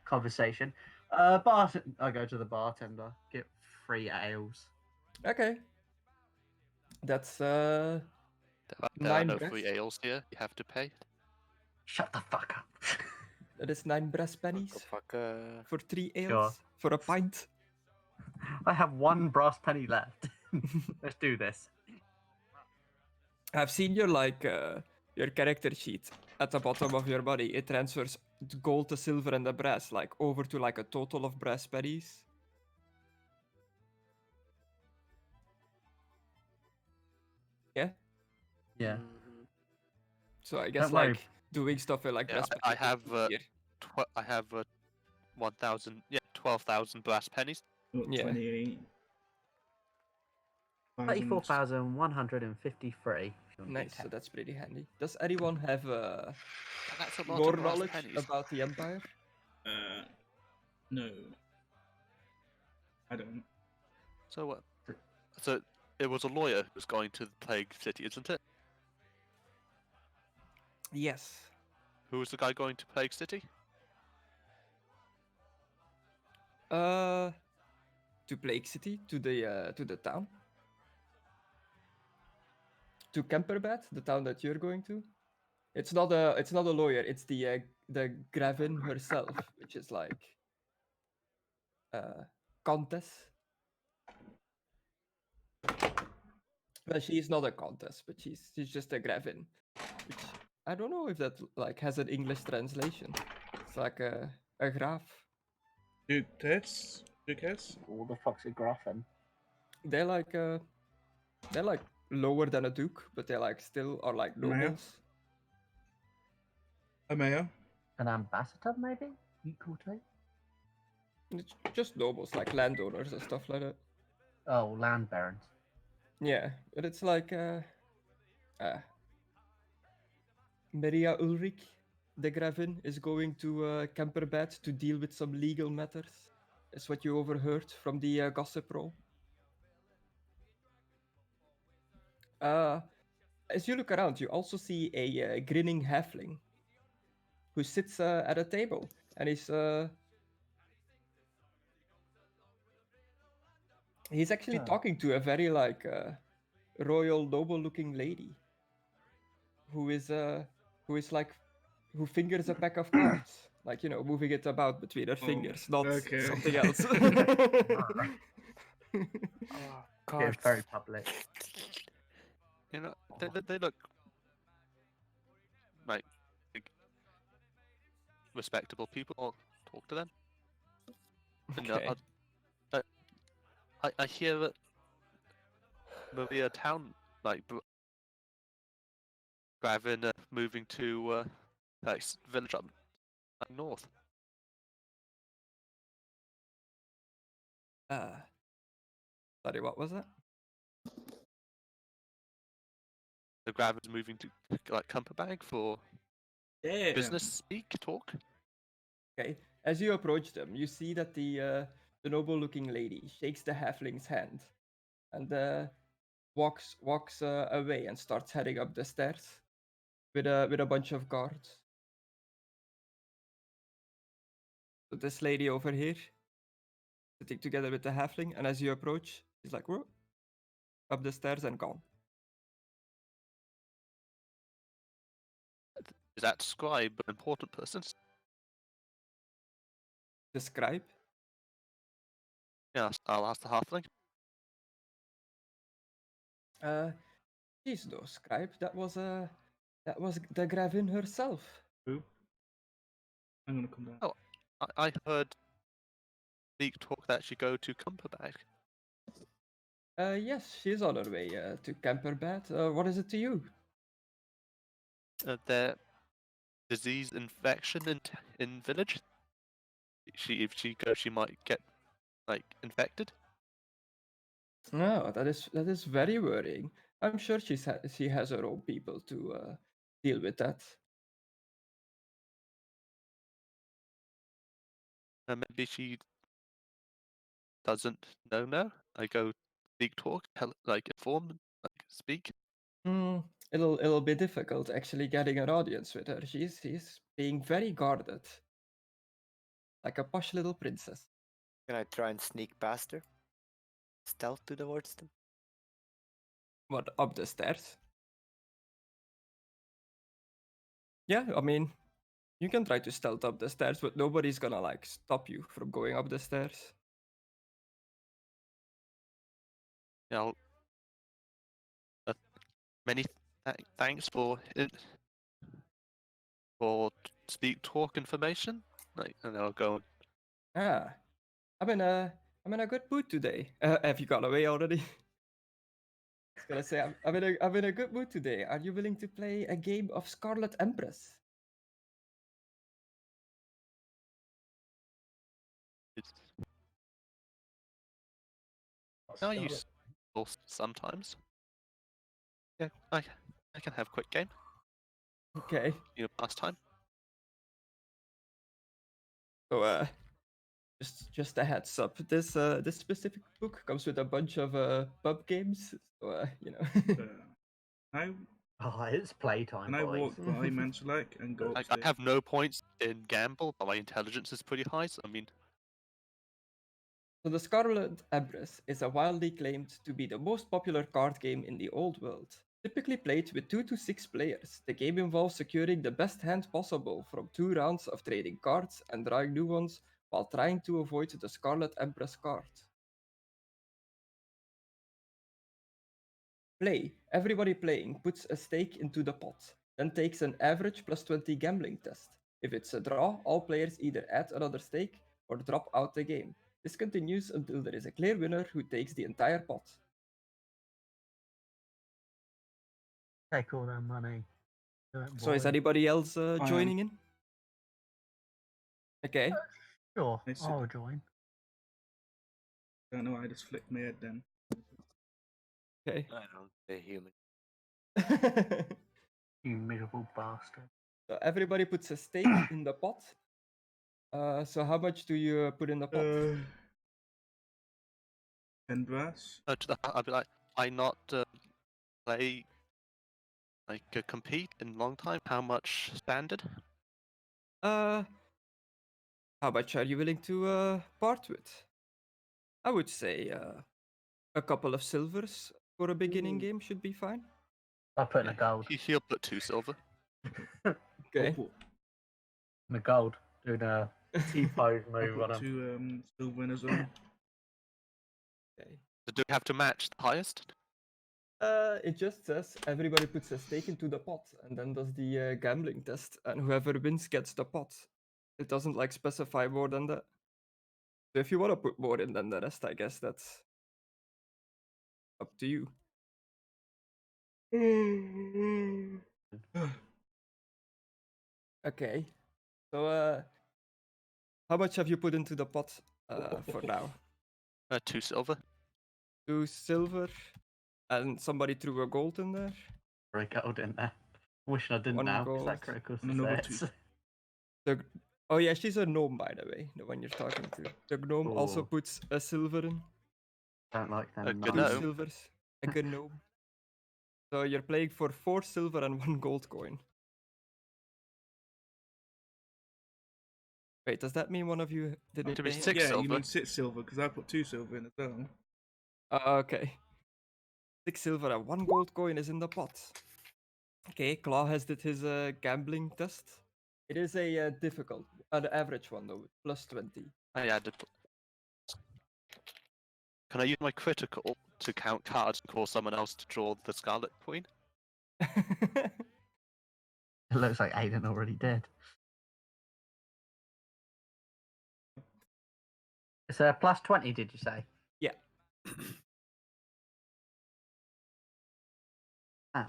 S2: conversation. I go to the bartender, get 3 ales.
S1: Okay. That's
S3: There are
S1: 9
S3: no
S1: breaths.
S3: free ales here. You have to pay.
S2: Shut the fuck up.
S1: That is 9 brass pennies
S5: fuck,
S1: for 3 ales.
S2: Sure.
S1: For a pint.
S2: I have 1 brass penny left. Let's do this.
S1: I've seen your like your character sheet at the bottom of your body. It transfers gold to silver and the brass, like over to like a total of brass pennies. Yeah.
S2: Yeah.
S5: mhm.
S1: So I guess
S2: Don't worry.
S1: like doing stuff with like
S3: Yeah,
S1: brass
S3: I
S1: pennies.
S3: have.
S1: is easier.
S3: I have 1,000. Yeah, 12,000 brass pennies.
S4: What,
S1: Yeah.
S4: 28?
S2: 34,153.
S1: Nice. So that's pretty handy. Does anyone have
S3: That's a lot
S1: more
S3: of brass
S1: knowledge
S3: pennies.
S1: about the Empire?
S4: No. I don't.
S3: So what? So it was a lawyer who was going to the Plague City, isn't it?
S1: Yes.
S3: Who was the guy going to Plague City?
S1: To Plague City, to the town. To Kemperbad, the town that you're going to. It's not a lawyer. It's the Gravin herself, which is like Countess. Well, she's not a countess, but she's just a Gravin. Which I don't know if that like has an English translation. It's like a graf.
S4: Duchess? Duchess?
S2: What the fuck's a graffin?
S1: They're like lower than a duke, but they like still are like
S4: Mayor?
S1: nobles.
S4: A mayor?
S2: An ambassador, maybe? Equal to?
S1: It's just nobles, like landowners and stuff like that.
S2: Oh, land barons.
S1: Yeah, but it's like Maria Ulrich, the Gravin, is going to Kemperbad to deal with some legal matters. Is what you overheard from the gossip roll. as you look around, you also see a grinning halfling who sits at a table, and he's actually
S2: Oh.
S1: talking to a very like royal noble-looking lady who is like who fingers a pack of cards, like moving it about between her fingers, not
S4: okay.
S1: something else.
S5: Oh,
S2: Yeah, it's
S5: cards.
S2: very public.
S3: You know, they look like big, respectable people. I'll talk to them. And,
S1: Okay.
S3: I hear that Maria Town, like Gravin, moving to like village up north.
S1: Sorry, what was that?
S3: The Gravin's moving to like Cumberbag for
S4: Yeah.
S3: business speak talk.
S1: Okay. As you approach them, you see that the noble-looking lady shakes the halfling's hand, and walks away and starts heading up the stairs with a bunch of guards. So this lady over here, sitting together with the halfling, and as you approach, she's like, whoa, up the stairs and gone.
S3: Is that scribe an important person?
S1: Describe.
S3: Yeah, I'll ask the halfling.
S1: She's no scribe. That was the Gravin herself.
S4: Who? I'm gonna come down.
S3: Oh, I heard speak talk that she go to Cumberbag.
S1: Yes, she's on her way to Camperbad. What is it to you?
S3: Their disease infection in village. If she goes, she might get like infected.
S1: No, that is very worrying. I'm sure she has her own people to deal with that.
S3: Maybe she doesn't know now. I go speak talk, like inform, like speak.
S1: It'll be difficult actually getting an audience with her. She's being very guarded, like a posh little princess.
S5: Can I try and sneak past her? Stealth towards them?
S1: What, up the stairs? Yeah, I mean, you can try to stealth up the stairs, but nobody's gonna like stop you from going up the stairs.
S3: You know, many thanks for speak talk information. Like, and I'll go.
S1: Ah, I'm in a good mood today. Have you gone away already? I was gonna say I'm in a good mood today. Are you willing to play a game of Scarlet Empress?
S3: I use sometimes. Yeah, I can have quick game.
S1: Okay.
S3: Pastime.
S1: So just a heads up. This specific book comes with a bunch of pub games. So
S4: I
S2: Oh, it's playtime,
S4: Can I
S2: boys.
S4: walk by Manchelac and go
S3: I
S4: upstairs?
S3: have no points in gamble, but my intelligence is pretty high. So I mean,
S1: So the Scarlet Empress is a widely claimed to be the most popular card game in the old world. Typically played with 2 to 6 players, the game involves securing the best hand possible from 2 rounds of trading cards and drawing new ones while trying to avoid the Scarlet Empress card. Play. Everybody playing puts a stake into the pot, then takes an average plus 20 gambling test. If it's a draw, all players either add another stake or drop out the game. This continues until there is a clear winner who takes the entire pot.
S2: Take all their money. Do it,
S1: So is
S2: boy.
S1: anybody else
S4: am.
S1: joining in? Okay.
S2: Sure,
S4: I see.
S2: I'll join.
S4: Don't know. I just flicked my head then.
S1: Okay.
S5: I don't say human.
S2: You miserable bastard.
S1: So everybody puts a stake in the pot. So how much do you put in the pot?
S4: 10 brass.
S3: I'd be like, I not play compete in long time? How much standard?
S1: How much are you willing to part with? I would say a couple of silvers for a beginning game should be fine.
S2: I'll put in a gold.
S3: He'll put 2 silver.
S1: Okay.
S2: In a gold. Doing a T-pose
S4: I
S2: move on
S4: put
S2: him.
S4: 2 silver in as well.
S1: Okay.
S3: So do we have to match the highest?
S1: It just says everybody puts a stake into the pot and then does the gambling test, and whoever wins gets the pot. It doesn't like specify more than that. So if you want to put more in than the rest, I guess that's up to you. Okay. So how much have you put into the pot for now?
S3: 2 silver.
S1: 2 silver, and somebody threw a gold in there.
S2: For a gold in there. Wishing I didn't
S1: 1
S2: now, because
S1: gold.
S2: that critical
S4: And another
S2: success.
S1: Oh yeah, she's a gnome, by the way, the one you're talking to. The gnome also
S2: Ooh.
S1: puts a silver in.
S2: Don't like them.
S3: A
S1: Two
S3: gnome.
S1: silvers. A gnome. So you're playing for 4 silver and 1 gold coin. Wait, does that mean one of you didn't
S3: To be
S1: pay?
S3: 6
S4: Yeah,
S3: silver.
S4: you mean 6 silver because I put 2 silver in as well.
S1: Okay. 6 silver and 1 gold coin is in the pot. Okay, Claw has did his gambling test. It is a difficult, an average one though, plus 20.
S3: I added. Can I use my critical to count cards and call someone else to draw the Scarlet Queen?
S2: It looks like Aidan already did. It's a plus 20, did you say?
S1: Yeah.
S2: Ah.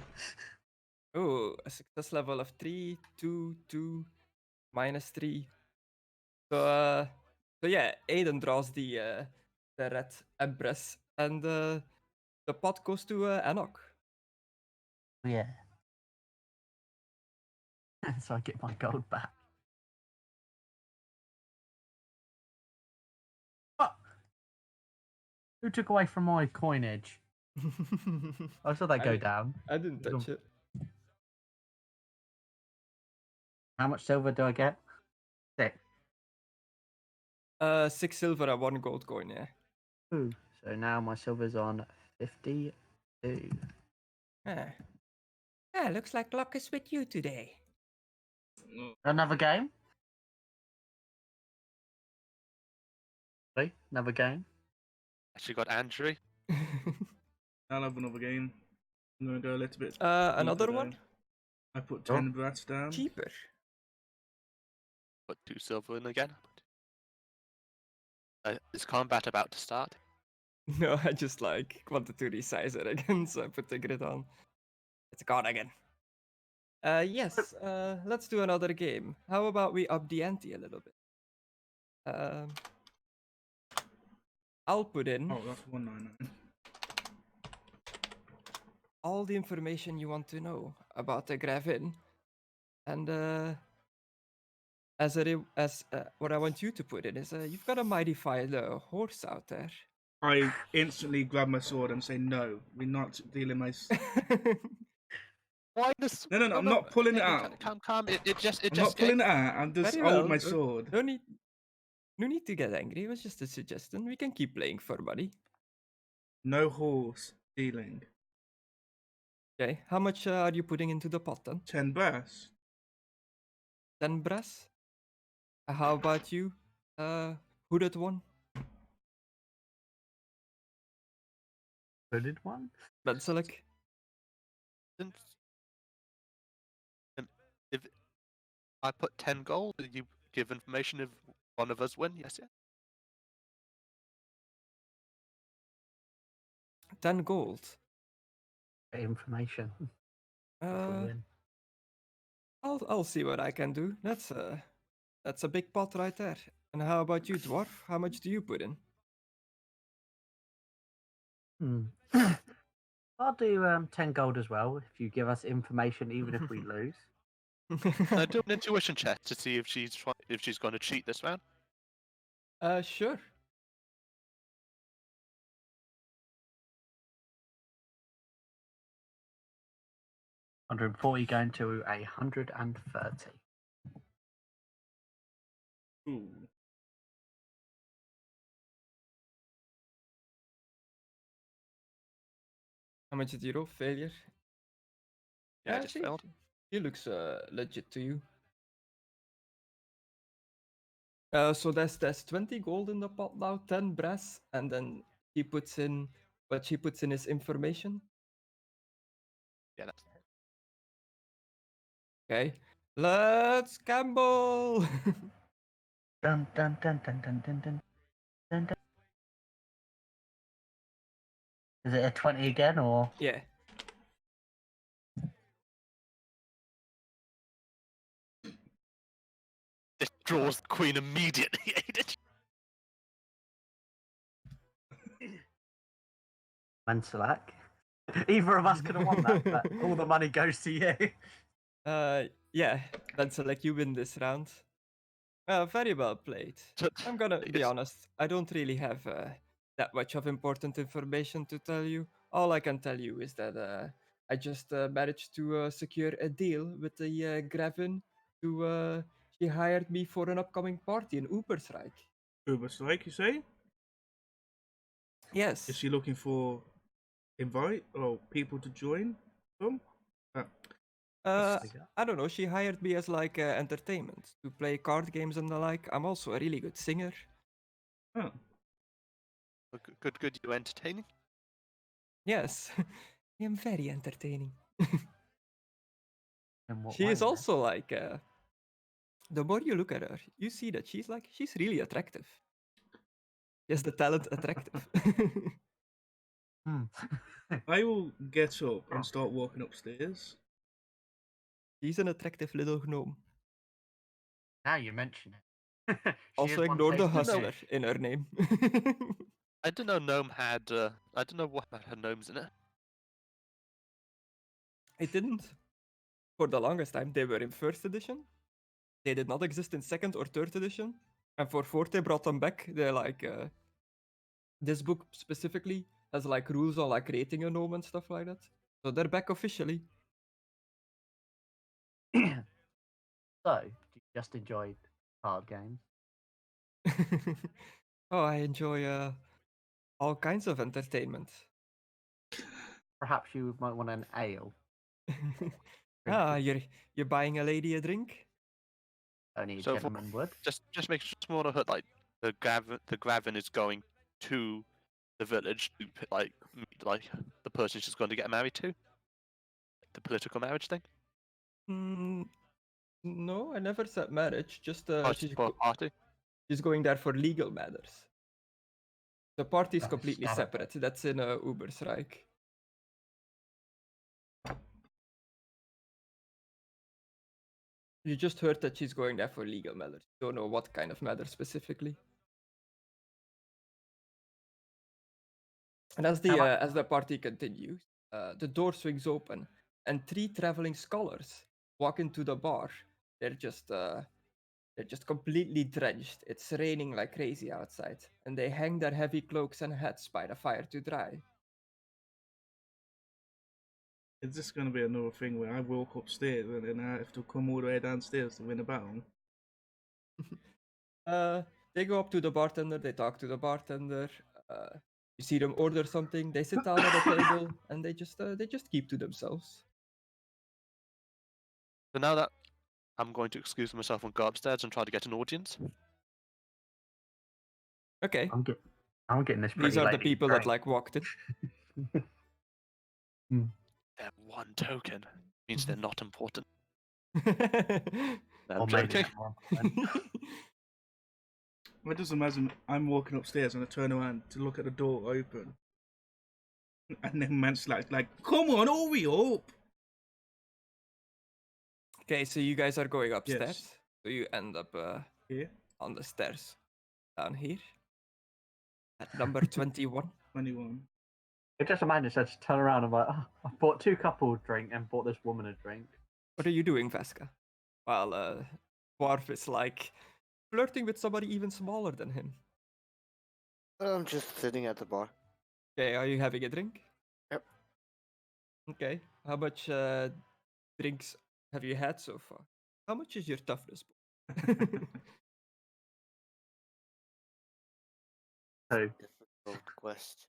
S1: Oh, a success level of 3, 2, 2, -3. So yeah, Aidan draws the red Empress, and the pot goes to Enoch.
S2: Yeah. So I get my gold back. What? Who took away from my coinage? I saw that go down.
S1: I didn't touch it.
S2: How much silver do I get? 6.
S1: 6 silver and 1 gold coin, yeah.
S2: Ooh. So now my silver's on 52.
S1: Looks like luck is with you today.
S2: Another game? Sorry, another game?
S3: Actually got Andrew.
S4: I'll have another game. I'm gonna go a little bit.
S1: Another
S4: deeper,
S1: one?
S4: though. I put
S2: Oh.
S4: 10 brats down.
S1: Cheaper.
S3: Put 2 silver in again. Is combat about to start?
S1: No, I just like wanted to resize it again, so I put the grid on. It's gone again. Yes, let's do another game. How about we up the ante a little bit? I'll put in
S4: Oh, that's 199.
S1: all the information you want to know about the Gravin, and what I want you to put in is you've got a mighty fine horse out there.
S4: I instantly grab my sword and say, "No, we're not dealing my."
S3: Why this?
S4: No, I'm not pulling it
S3: Aidan,
S4: out.
S3: Calm. It just.
S4: I'm not pulling it out. I'm just
S1: Very
S4: hold
S1: well.
S4: my sword.
S1: No need to get angry. It was just a suggestion. We can keep playing for money.
S4: No horse dealing.
S1: Okay, how much are you putting into the pot then?
S4: 10 brass.
S1: 10 brass? How about you, hooded one?
S2: Hooded one?
S1: Benselic?
S3: If I put 10 gold, you give information if one of us win. Yes, yeah.
S1: 10 gold.
S2: Information. If we
S1: Uh,
S2: win.
S1: I'll see what I can do. That's a big pot right there. And how about you, dwarf? How much do you put in?
S2: I'll do 10 gold as well if you give us information, even if we lose.
S3: Do an intuition check to see if she's going to cheat this round.
S1: Sure.
S2: 140 going to 130.
S4: Ooh.
S1: How much did you roll? Failure?
S3: Yeah, I just failed.
S1: He looks legit to you. So there's 20 gold in the pot now, 10 brass, and then he puts in what he puts in his information.
S3: Yeah, that's
S1: Okay, let's gamble.
S2: Dun, dun, dun, dun, dun, dun, dun, dun, dun. Is it a 20 again or?
S1: Yeah.
S3: this draws the queen immediately.
S2: Mansalak. Either of us could have won that, but all the money goes to you.
S1: Yeah. Then select you win this round. Very well played. I'm gonna be
S3: It's-
S1: honest. I don't really have that much of important information to tell you. All I can tell you is that I just managed to secure a deal with the Grevin. She hired me for an upcoming party in Ubersreich.
S4: Uberstrike, you say?
S1: Yes.
S4: Is she looking for invite or people to join them?
S1: Uh,
S2: There you go.
S1: I don't know. She hired me as like entertainment to play card games and the like. I'm also a really good singer.
S4: Oh,
S3: good. You entertaining?
S1: Yes, I am very entertaining.
S2: In what
S1: She
S2: way,
S1: is
S2: then?
S1: also like. The more you look at her, you see that she's really attractive. She has the talent attractive.
S2: Hmm.
S4: I will get up and start walking upstairs.
S1: She's an attractive little gnome.
S2: Now you mention it. She
S1: Also
S2: is one
S1: ignore the
S2: face to
S1: hustler
S2: dish.
S1: in her name.
S3: I didn't know gnome had. I didn't know what had gnomes in it.
S1: It didn't. For the longest time, they were in first edition. They did not exist in second or third edition. And for fourth, they brought them back. They're like, this book specifically has like rules on like creating a gnome and stuff like that. So they're back officially.
S2: So, you just enjoyed card games?
S1: Oh, I enjoy all kinds of entertainment.
S2: Perhaps you might want an ale.
S1: Ah, you're buying a lady a drink?
S2: Only a
S3: So for-
S2: gentleman would.
S3: Just make sure more of like the Gravin is going to the village to like meet like the person she's going to get married to. The political marriage thing.
S1: Mm, no, I never said marriage. Just
S3: Oh, it's for a party.
S1: she's going there for legal matters. The party is
S2: That's
S1: completely
S2: scattered.
S1: separate. That's in Ubersreich. You just heard that she's going there for legal matters. Don't know what kind of matter specifically. And as the party continues, the door swings open, and three traveling scholars walk into the bar. They're just completely drenched. It's raining like crazy outside, and they hang their heavy cloaks and hats by the fire to dry.
S4: Is this going to be another thing where I walk upstairs and then I have to come all the way downstairs to win a battle?
S1: They go up to the bartender. They talk to the bartender. You see them order something. They sit down at a table, and they just keep to themselves.
S3: So now that I'm going to excuse myself and go upstairs and try to get an audience.
S1: Okay,
S2: I'm getting this pretty
S1: these are the
S2: lady
S1: people that
S2: drink.
S1: like walked in.
S3: They're one token. Means they're not important. No,
S2: Or
S3: I'm
S2: maybe
S3: joking.
S2: they're more important.
S4: I just imagine I'm walking upstairs and I turn around to look at the door open. And then man's like, come on, hurry up!
S1: Okay, so you guys are going upstairs.
S4: Yes.
S1: So you end up
S4: Here,
S1: on the stairs down here at number 21.
S4: 21.
S2: I just imagine I just turn around and like, oh, I bought two couples drink and bought this woman a drink.
S1: What are you doing, Vesca? While Dwarf is like flirting with somebody even smaller than him.
S5: I'm just sitting at the bar.
S1: Okay, are you having a drink?
S5: Yep.
S1: Okay, how much drinks have you had so far? How much is your toughness?
S2: So
S5: Difficult question.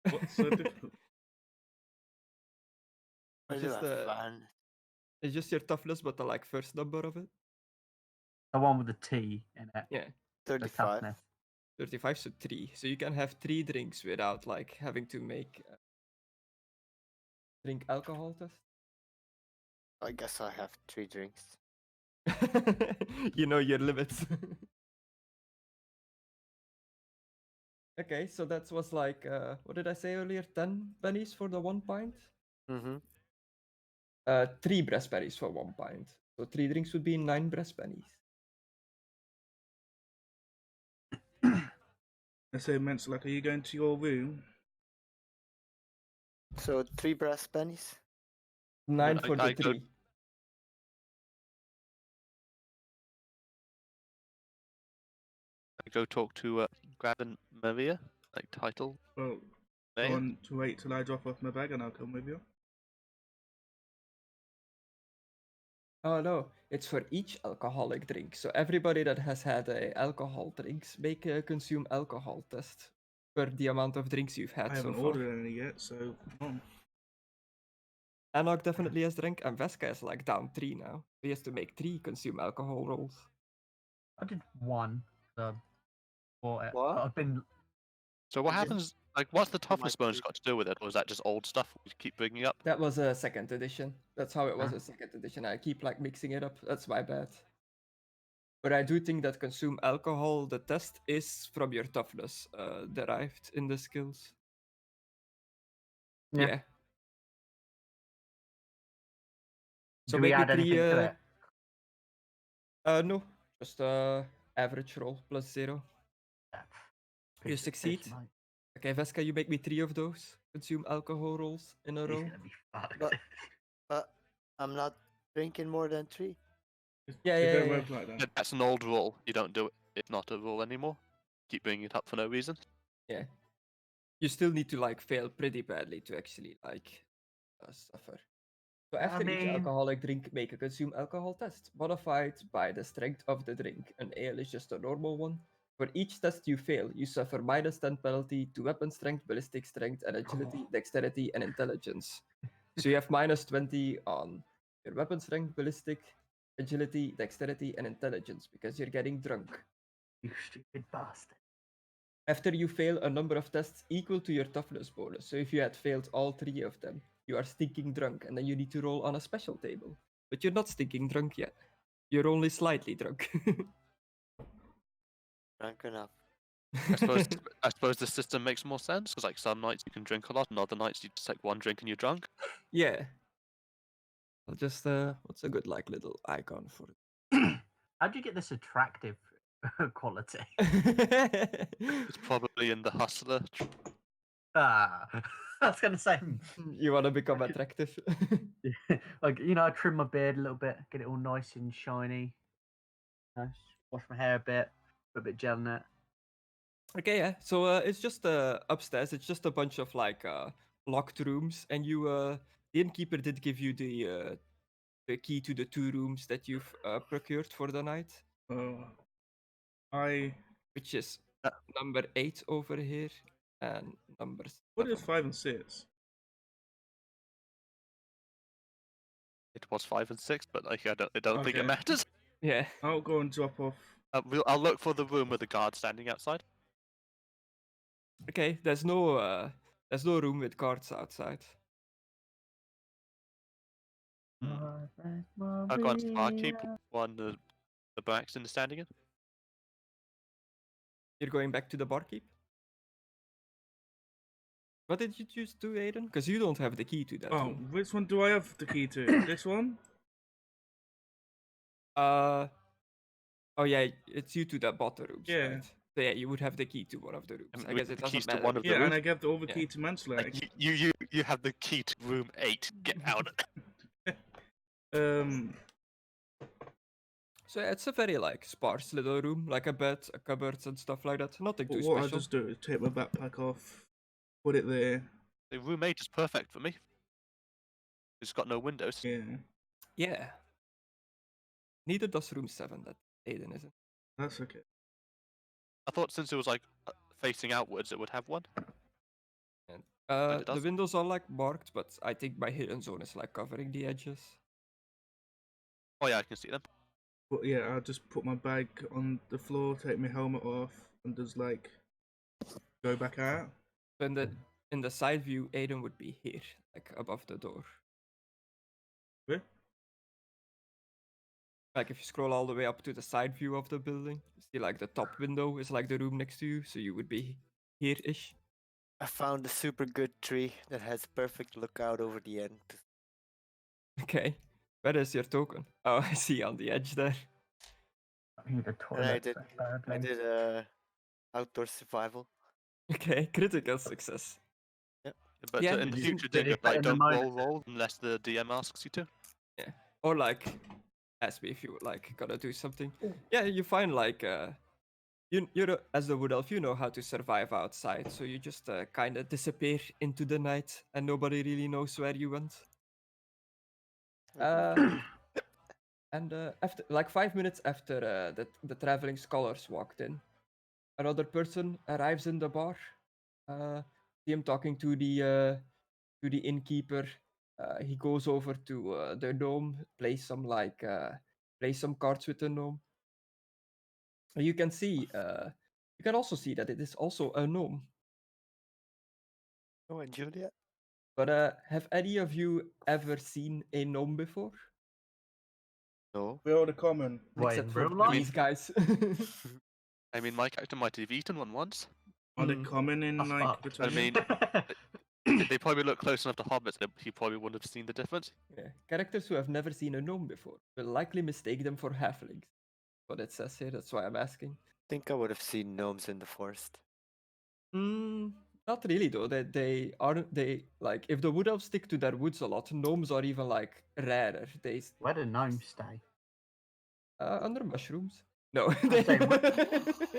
S4: What's so difficult?
S5: I
S1: It's
S5: do
S1: just,
S5: have fun.
S1: it's just your toughness, but the like first number of it.
S2: the one with the T in it.
S1: Yeah,
S2: The
S5: 35.
S2: toughness.
S1: 35, so 3. So you can have 3 drinks without like having to make drink alcohol test.
S5: I guess I have 3 drinks.
S1: You know your limits. Okay, so that was like, what did I say earlier? 10 pennies for the 1 pint?
S5: Mm-hmm.
S1: 3 breast pennies for 1 pint. So 3 drinks would be 9 breast pennies.
S4: I say, Menslack, are you going to your room?
S5: So 3 brass pennies.
S1: 9 for the
S3: I go-
S1: 3.
S3: I go talk to Graben Maria, like title.
S4: Well, go
S3: Mayor.
S4: on to wait till I drop off my bag and I'll come with you.
S1: Oh no, it's for each alcoholic drink. So everybody that has had a alcohol drinks make a consume alcohol test for the amount of drinks you've had
S4: I
S1: so
S4: haven't
S1: far.
S4: ordered any yet, so come on.
S1: Anok definitely has drink, and Veska is like down 3 now. He has to make 3 consume alcohol rolls.
S2: I did 1 for it.
S5: What?
S2: But I've been
S3: So what
S5: Is it-
S3: happens? Like, what's the
S5: might
S3: toughness bonus
S5: be-
S3: got to do with it, or is that just old stuff we keep bringing up?
S1: That was a 2nd edition. That's how it was
S2: Huh?
S1: a 2nd edition. I keep like mixing it up. That's my bad. But I do think that consume alcohol, the test is from your toughness derived in the skills.
S2: Yeah.
S1: Yeah. So
S2: do we
S1: make me
S2: add anything
S1: 3.
S2: to it?
S1: No, just average roll plus 0.
S2: Yeah.
S1: You
S2: Piece of
S1: succeed.
S2: fish, mate.
S1: Okay, Veska, you make me 3 of those. Consume alcohol rolls in a
S2: He's
S1: row.
S2: gonna be fucked.
S5: But- But I'm not drinking more than 3.
S1: Yeah,
S4: It
S1: yeah,
S4: don't
S1: yeah.
S4: work like that.
S3: That's an old rule. You don't do it. It's not a rule anymore. Keep bringing it up for no reason.
S1: Yeah. You still need to like fail pretty badly to actually like suffer. So
S2: I
S1: after each
S2: mean-
S1: alcoholic drink, make a consume alcohol test, modified by the strength of the drink. An ale is just a normal one. For each test you fail, you suffer minus 10 penalty to weapon strength, ballistic strength, and agility, dexterity, and intelligence. So you have minus 20 on your weapon strength, ballistic, agility, dexterity, and intelligence because you're getting drunk.
S2: You stupid bastard.
S1: After you fail a number of tests equal to your toughness bonus. So if you had failed all 3 of them, you are stinking drunk, and then you need to roll on a special table. But you're not stinking drunk yet. You're only slightly drunk.
S5: Drunk enough.
S3: I suppose the system makes more sense because, like, some nights you can drink a lot, and other nights you just take 1 drink and you're drunk.
S1: Yeah. I'll just what's a good like little icon for it?
S2: How'd you get this attractive quality?
S3: It's probably in the hustler.
S2: Ah, I was gonna say,
S1: You wanna become attractive?
S2: like I trim my beard a little bit, get it all nice and shiny. Nice. Wash my hair a bit, put a bit of gel in it.
S1: Okay, yeah. So it's just upstairs. It's just a bunch of like locked rooms, and the innkeeper did give you the key to the 2 rooms that you've procured for the night,
S4: I.
S1: which is
S3: Uh,
S1: number 8 over here and number 7.
S4: What is 5 and 6?
S3: It was 5 and 6, but like I don't think it
S4: Okay.
S3: matters.
S1: Yeah.
S4: I'll go and drop off.
S3: I'll look for the room with the guard standing outside.
S1: Okay. There's no room with guards outside.
S3: I'll go into the barkeep, one the Braxton is standing in.
S1: You're going back to the barkeep. What did you just do, Aidan? Because you don't have the key to that
S4: Oh,
S1: room.
S4: which one do I have the key to? This one?
S1: Oh yeah, it's you to the bottom rooms,
S4: Yeah.
S1: right? So yeah, you would have the key to one of the rooms. I
S3: with
S1: guess
S3: the
S1: it
S3: keys
S1: doesn't
S3: to
S1: matter.
S3: one of the
S4: Yeah, and
S3: rooms?
S4: I gave all the
S1: Yeah.
S4: key to Manslack.
S3: Like, you have the key to room 8. Get out.
S1: So yeah, it's a very like sparse little room, like a bed, a cupboard, and stuff like that. Nothing too
S4: What I
S1: special.
S4: just do is take my backpack off, put it there.
S3: The room 8 is perfect for me. It's got no windows.
S4: Yeah,
S1: Yeah. Neither does room 7 that Aidan isn't.
S4: that's okay.
S3: I thought since it was like facing outwards, it would have one.
S1: And,
S3: it
S1: the
S3: does.
S1: windows are like marked, but I think my hidden zone is like covering the edges.
S3: Oh yeah, I can see them.
S4: But yeah, I'll just put my bag on the floor, take my helmet off, and just like go back out.
S1: So in the side view, Aidan would be here, like above the door.
S4: Where?
S1: Like if you scroll all the way up to the side view of the building, you see like the top window is like the room next to you, so you would be here-ish.
S5: I found a super good tree that has perfect lookout over the end.
S1: Okay. Where is your token? Oh, I see on the edge there.
S2: I need a
S5: And I
S2: toilet
S5: did,
S2: so
S5: I
S2: badly.
S5: did outdoor survival.
S1: Okay, critical success.
S3: But
S1: Yeah,
S3: in the
S2: Did you-
S3: future,
S2: did you
S3: Jacob,
S2: put
S3: like
S2: in the
S3: don't
S2: minus
S3: roll unless the DM asks you to.
S1: Yeah. Or like ask me if you like gotta do something. Yeah, you find like you're as the wood elf, you know how to survive outside, so you just kind of disappear into the night and nobody really knows where you went. And after like 5 minutes after the traveling scholars walked in, another person arrives in the bar. See him talking to the innkeeper. He goes over to the gnome, plays some cards with the gnome. You can see, you can also see that it is also a gnome.
S5: Oh, and Julia?
S1: But have any of you ever seen a gnome before?
S5: No.
S4: We're all the common.
S2: What,
S1: Except
S2: in
S1: for
S2: real life?
S1: these guys.
S3: I mean, my character might have eaten one once.
S4: Are they
S1: Mm.
S4: common in
S2: That's
S4: like
S2: fucked.
S3: I
S4: Britannia?
S3: mean, they probably look close enough to hobbits that he probably wouldn't have seen the difference.
S1: Yeah. Characters who have never seen a gnome before will likely mistake them for halflings. What it says here, that's why I'm asking.
S5: Think I would have seen gnomes in the forest.
S1: Not really though. They aren't they like if the wood elves stick to their woods a lot, gnomes are even like rarer.
S2: Where do gnomes stay?
S1: Under mushrooms. No.
S2: I'm saying,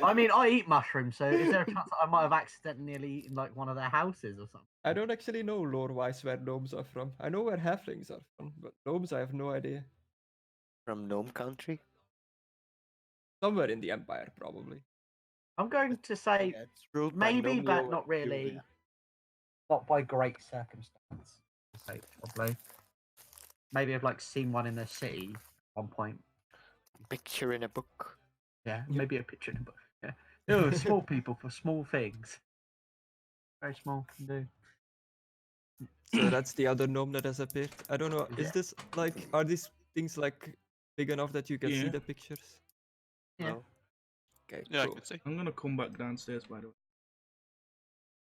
S2: I mean, I eat mushrooms, so is there a chance that I might have accidentally eaten like one of their houses or something?
S1: I don't actually know lore-wise where gnomes are from. I know where halflings are from, but gnomes I have no idea.
S5: From gnome country?
S1: Somewhere in the Empire, probably.
S2: I'm going to say
S5: Yeah, it's ruled by
S2: maybe,
S5: Nomio
S2: but
S5: and
S2: not really.
S5: Julia.
S2: Not by great circumstance. Okay, probably. Maybe I've like seen one in the city at one point.
S5: Picture in a book.
S2: Yeah,
S1: Yep.
S2: maybe a picture in a book. Yeah. Oh, small people for small things. Very small can do.
S1: So that's the other gnome that has appeared. I don't know.
S2: Yeah.
S1: Is this like? Are these things like big enough that you can see
S4: Yeah.
S1: the pictures?
S2: Yeah.
S5: No.
S1: Okay,
S3: Yeah,
S1: cool.
S3: I can see.
S4: I'm gonna come back downstairs by the way.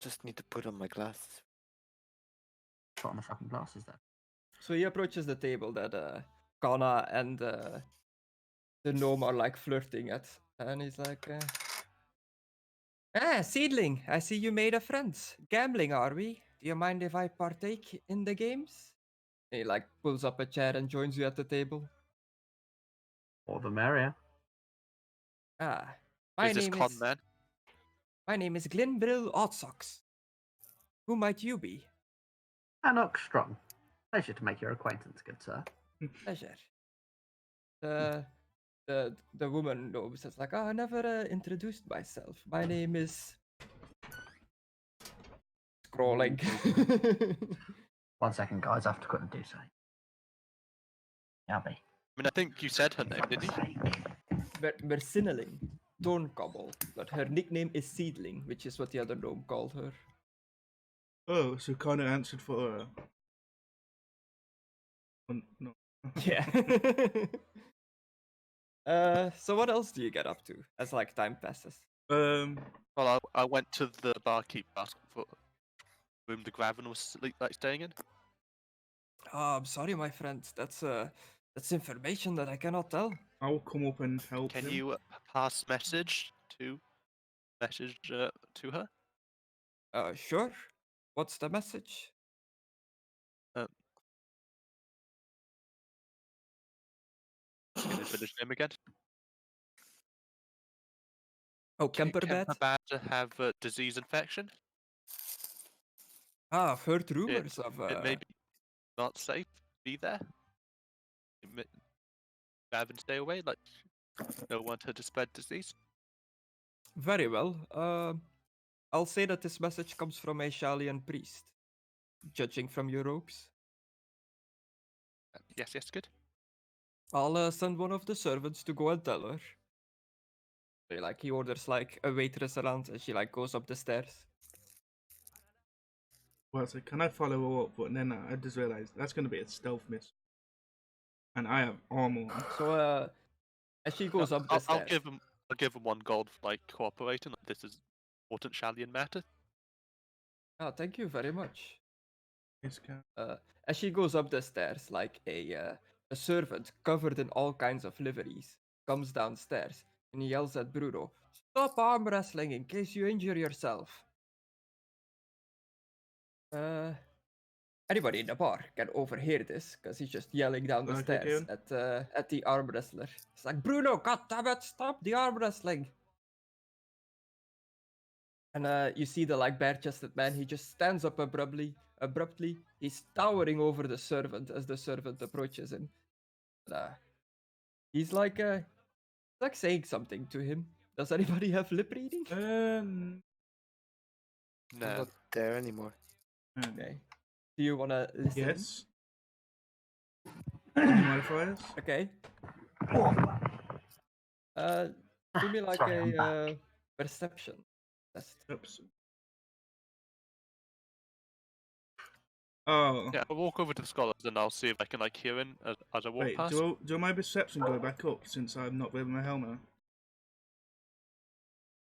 S5: Just need to put on my glasses.
S2: Put on the fucking glasses there.
S1: So he approaches the table that Kana and the gnome are like flirting at, and he's like, "Ah, seedling, I see you made a friend. Gambling, are we? Do you mind if I partake in the games?" And he like pulls up a chair and joins you at the table.
S2: Or the merrier.
S1: Ah,
S3: Is this con man?
S1: my name is Glenbrill Oddsocks. Who might you be?
S2: Anok Strong. Pleasure to make your acquaintance, good sir.
S1: Pleasure. The woman gnome says like, "Oh, I never introduced myself. My name is." Scrolling.
S2: 1 second, guys. I have to quickly do something. Yabby.
S3: I mean, I think you said her name, didn't you?
S1: Mercinaling, Thorncobble, but her nickname is Seedling, which is what the other gnome called her.
S4: Oh, so kind of answered for her. No.
S1: Yeah. So what else do you get up to as like time passes?
S3: Well, I went to the barkeep asked for room the Graven was staying in.
S1: Oh, I'm sorry, my friend. That's information that I cannot tell.
S4: I'll come up and help
S3: Can
S4: him.
S3: you pass message to her?
S1: Sure. What's the message?
S3: Can I finish name again?
S1: Oh, Kemperbad.
S3: Kemperbad to have a disease infection.
S1: Ah, I've heard rumors of.
S3: It may be not safe, be there. Have and stay away, like no one to spread disease.
S1: Very well. I'll say that this message comes from a Shalian priest, judging from your robes.
S3: Yes, good.
S1: I'll send one of the servants to go and tell her. Like he orders like a waitress around, and she like goes up the stairs.
S4: Well, so can I follow her up? But then I just realized that's going to be a stealth miss. And I have armor on.
S1: So as she goes up the
S3: I'll
S1: stairs,
S3: give him 1 gold for like cooperating. Like, this is important Shalian matter.
S1: oh, thank you very much.
S4: Yes, can.
S1: As she goes up the stairs, like a servant covered in all kinds of liveries comes downstairs and he yells at Bruno, "Stop arm wrestling in case you injure yourself." Anybody in the bar can overhear this because he's just yelling down the
S4: Okay,
S1: stairs at the arm wrestler. It's like, "Bruno, goddammit, stop the arm wrestling!" And you see the like bare-chested man. He just stands up abruptly. He's towering over the servant as the servant approaches him. He's like saying something to him. Does anybody have lip reading?
S5: I'm
S3: No.
S5: not there anymore.
S1: Okay. Do you wanna listen?
S4: Yes. Any modifiers?
S1: Okay. Do me like
S2: Sorry, I'm
S1: a perception test.
S4: Oops. Oh.
S3: Yeah, I'll walk over to the scholars and I'll see if I can like hear him as I walk
S4: Wait,
S3: past.
S4: do my perception go back up since I'm not wearing my helmet?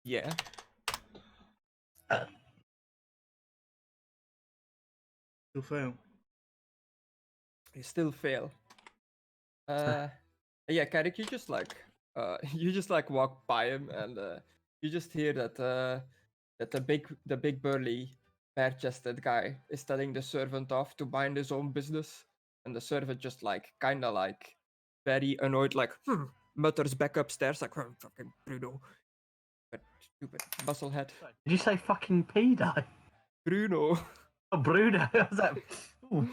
S1: Yeah.
S4: Still fail.
S1: You still fail. Yeah, Carrick, you just like walk by him and you just hear that that the big burly bare-chested guy is telling the servant off to mind his own business, and the servant just like kinda like very annoyed, like mutters back upstairs like, "Oh, fucking Bruno, but stupid musclehead,
S2: Did you say fucking pedo?
S1: Bruno."
S2: Oh, Bruno. I was like, ooh.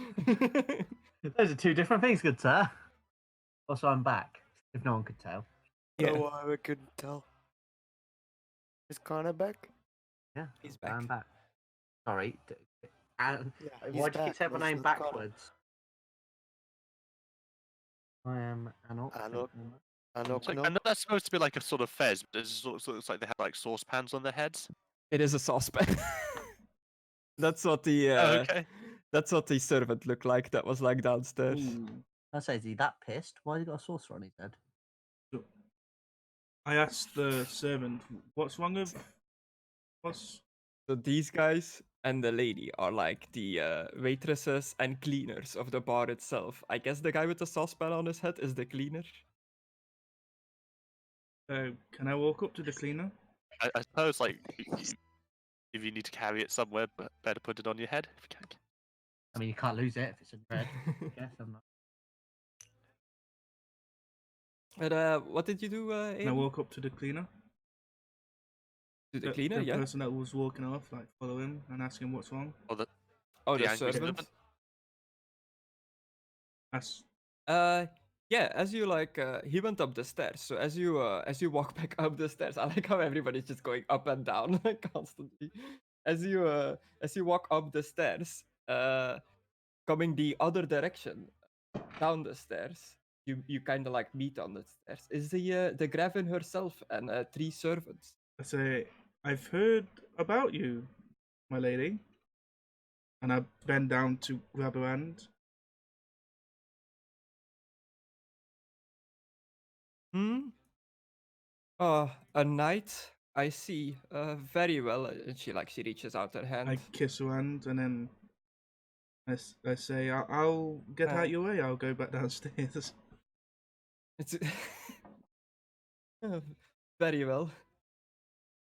S2: Those are 2 different things, good sir. Also, I'm back, if no one could tell.
S1: Yeah.
S5: Oh, I couldn't tell. Is Connor back?
S2: Yeah,
S1: He's
S2: I'm
S1: back.
S2: back. Sorry. And
S5: Yeah,
S2: why do you keep saying my
S5: This
S2: name
S5: is Connor.
S2: backwards? I am Anok.
S5: Anok.
S3: It's like,
S5: No.
S3: I know that's supposed to be like a sort of fez, but it sort of looks like they have like saucepans on their heads.
S1: It is a saucepan. That's what the
S3: Okay.
S1: that's what the servant looked like. That was like downstairs.
S4: Ooh.
S2: I say, is he that pissed? Why has he got a saucer on his head?
S4: I asked the servant, what's wrong with... What's...
S1: So these guys and the lady are like the waitresses and cleaners of the bar itself. I guess the guy with the saucepan on his head is the cleaner.
S4: Can I walk up to the cleaner?
S3: I suppose like if you need to carry it somewhere, but better put it on your head if you can.
S2: I mean, you can't lose it if it's in red. Yes, I'm not.
S1: But what did you do,
S4: Can I
S1: Aidan?
S4: walk up to the cleaner?
S1: To the cleaner,
S4: the
S1: yeah.
S4: person that was walking off, like follow him and ask him what's wrong.
S3: Or the
S1: Oh,
S3: the
S1: the
S3: angry
S1: servant.
S3: servant?
S4: Ask...
S1: Yeah. As you like, he went up the stairs. So as you walk back up the stairs, I like how everybody's just going up and down constantly. As you walk up the stairs, coming the other direction, down the stairs, you kind of like meet on the stairs. Is the Gravin herself and 3 servants.
S4: I say, I've heard about you, my lady. And I bend down to grab her hand.
S1: A knight. I see. Very well. And she reaches out her hand.
S4: I kiss her hand and then I say, I'll get out your way. I'll go back downstairs.
S1: It's very well.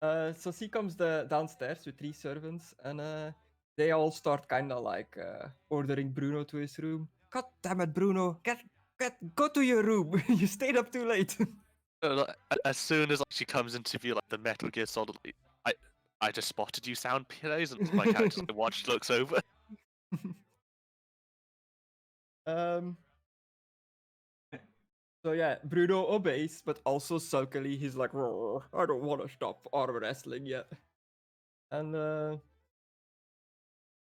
S1: So she comes downstairs with 3 servants, and they all start kind of like ordering Bruno to his room. God damn it, Bruno! Go to your room. You stayed up too late.
S3: As soon as like, she comes into view, like the Metal Gear Solid, I just spotted you sound plays, and my character watch looks over.
S1: Um. So yeah, Bruno obeys, but also sulkily he's like, "Roar, I don't want to stop arm wrestling yet." And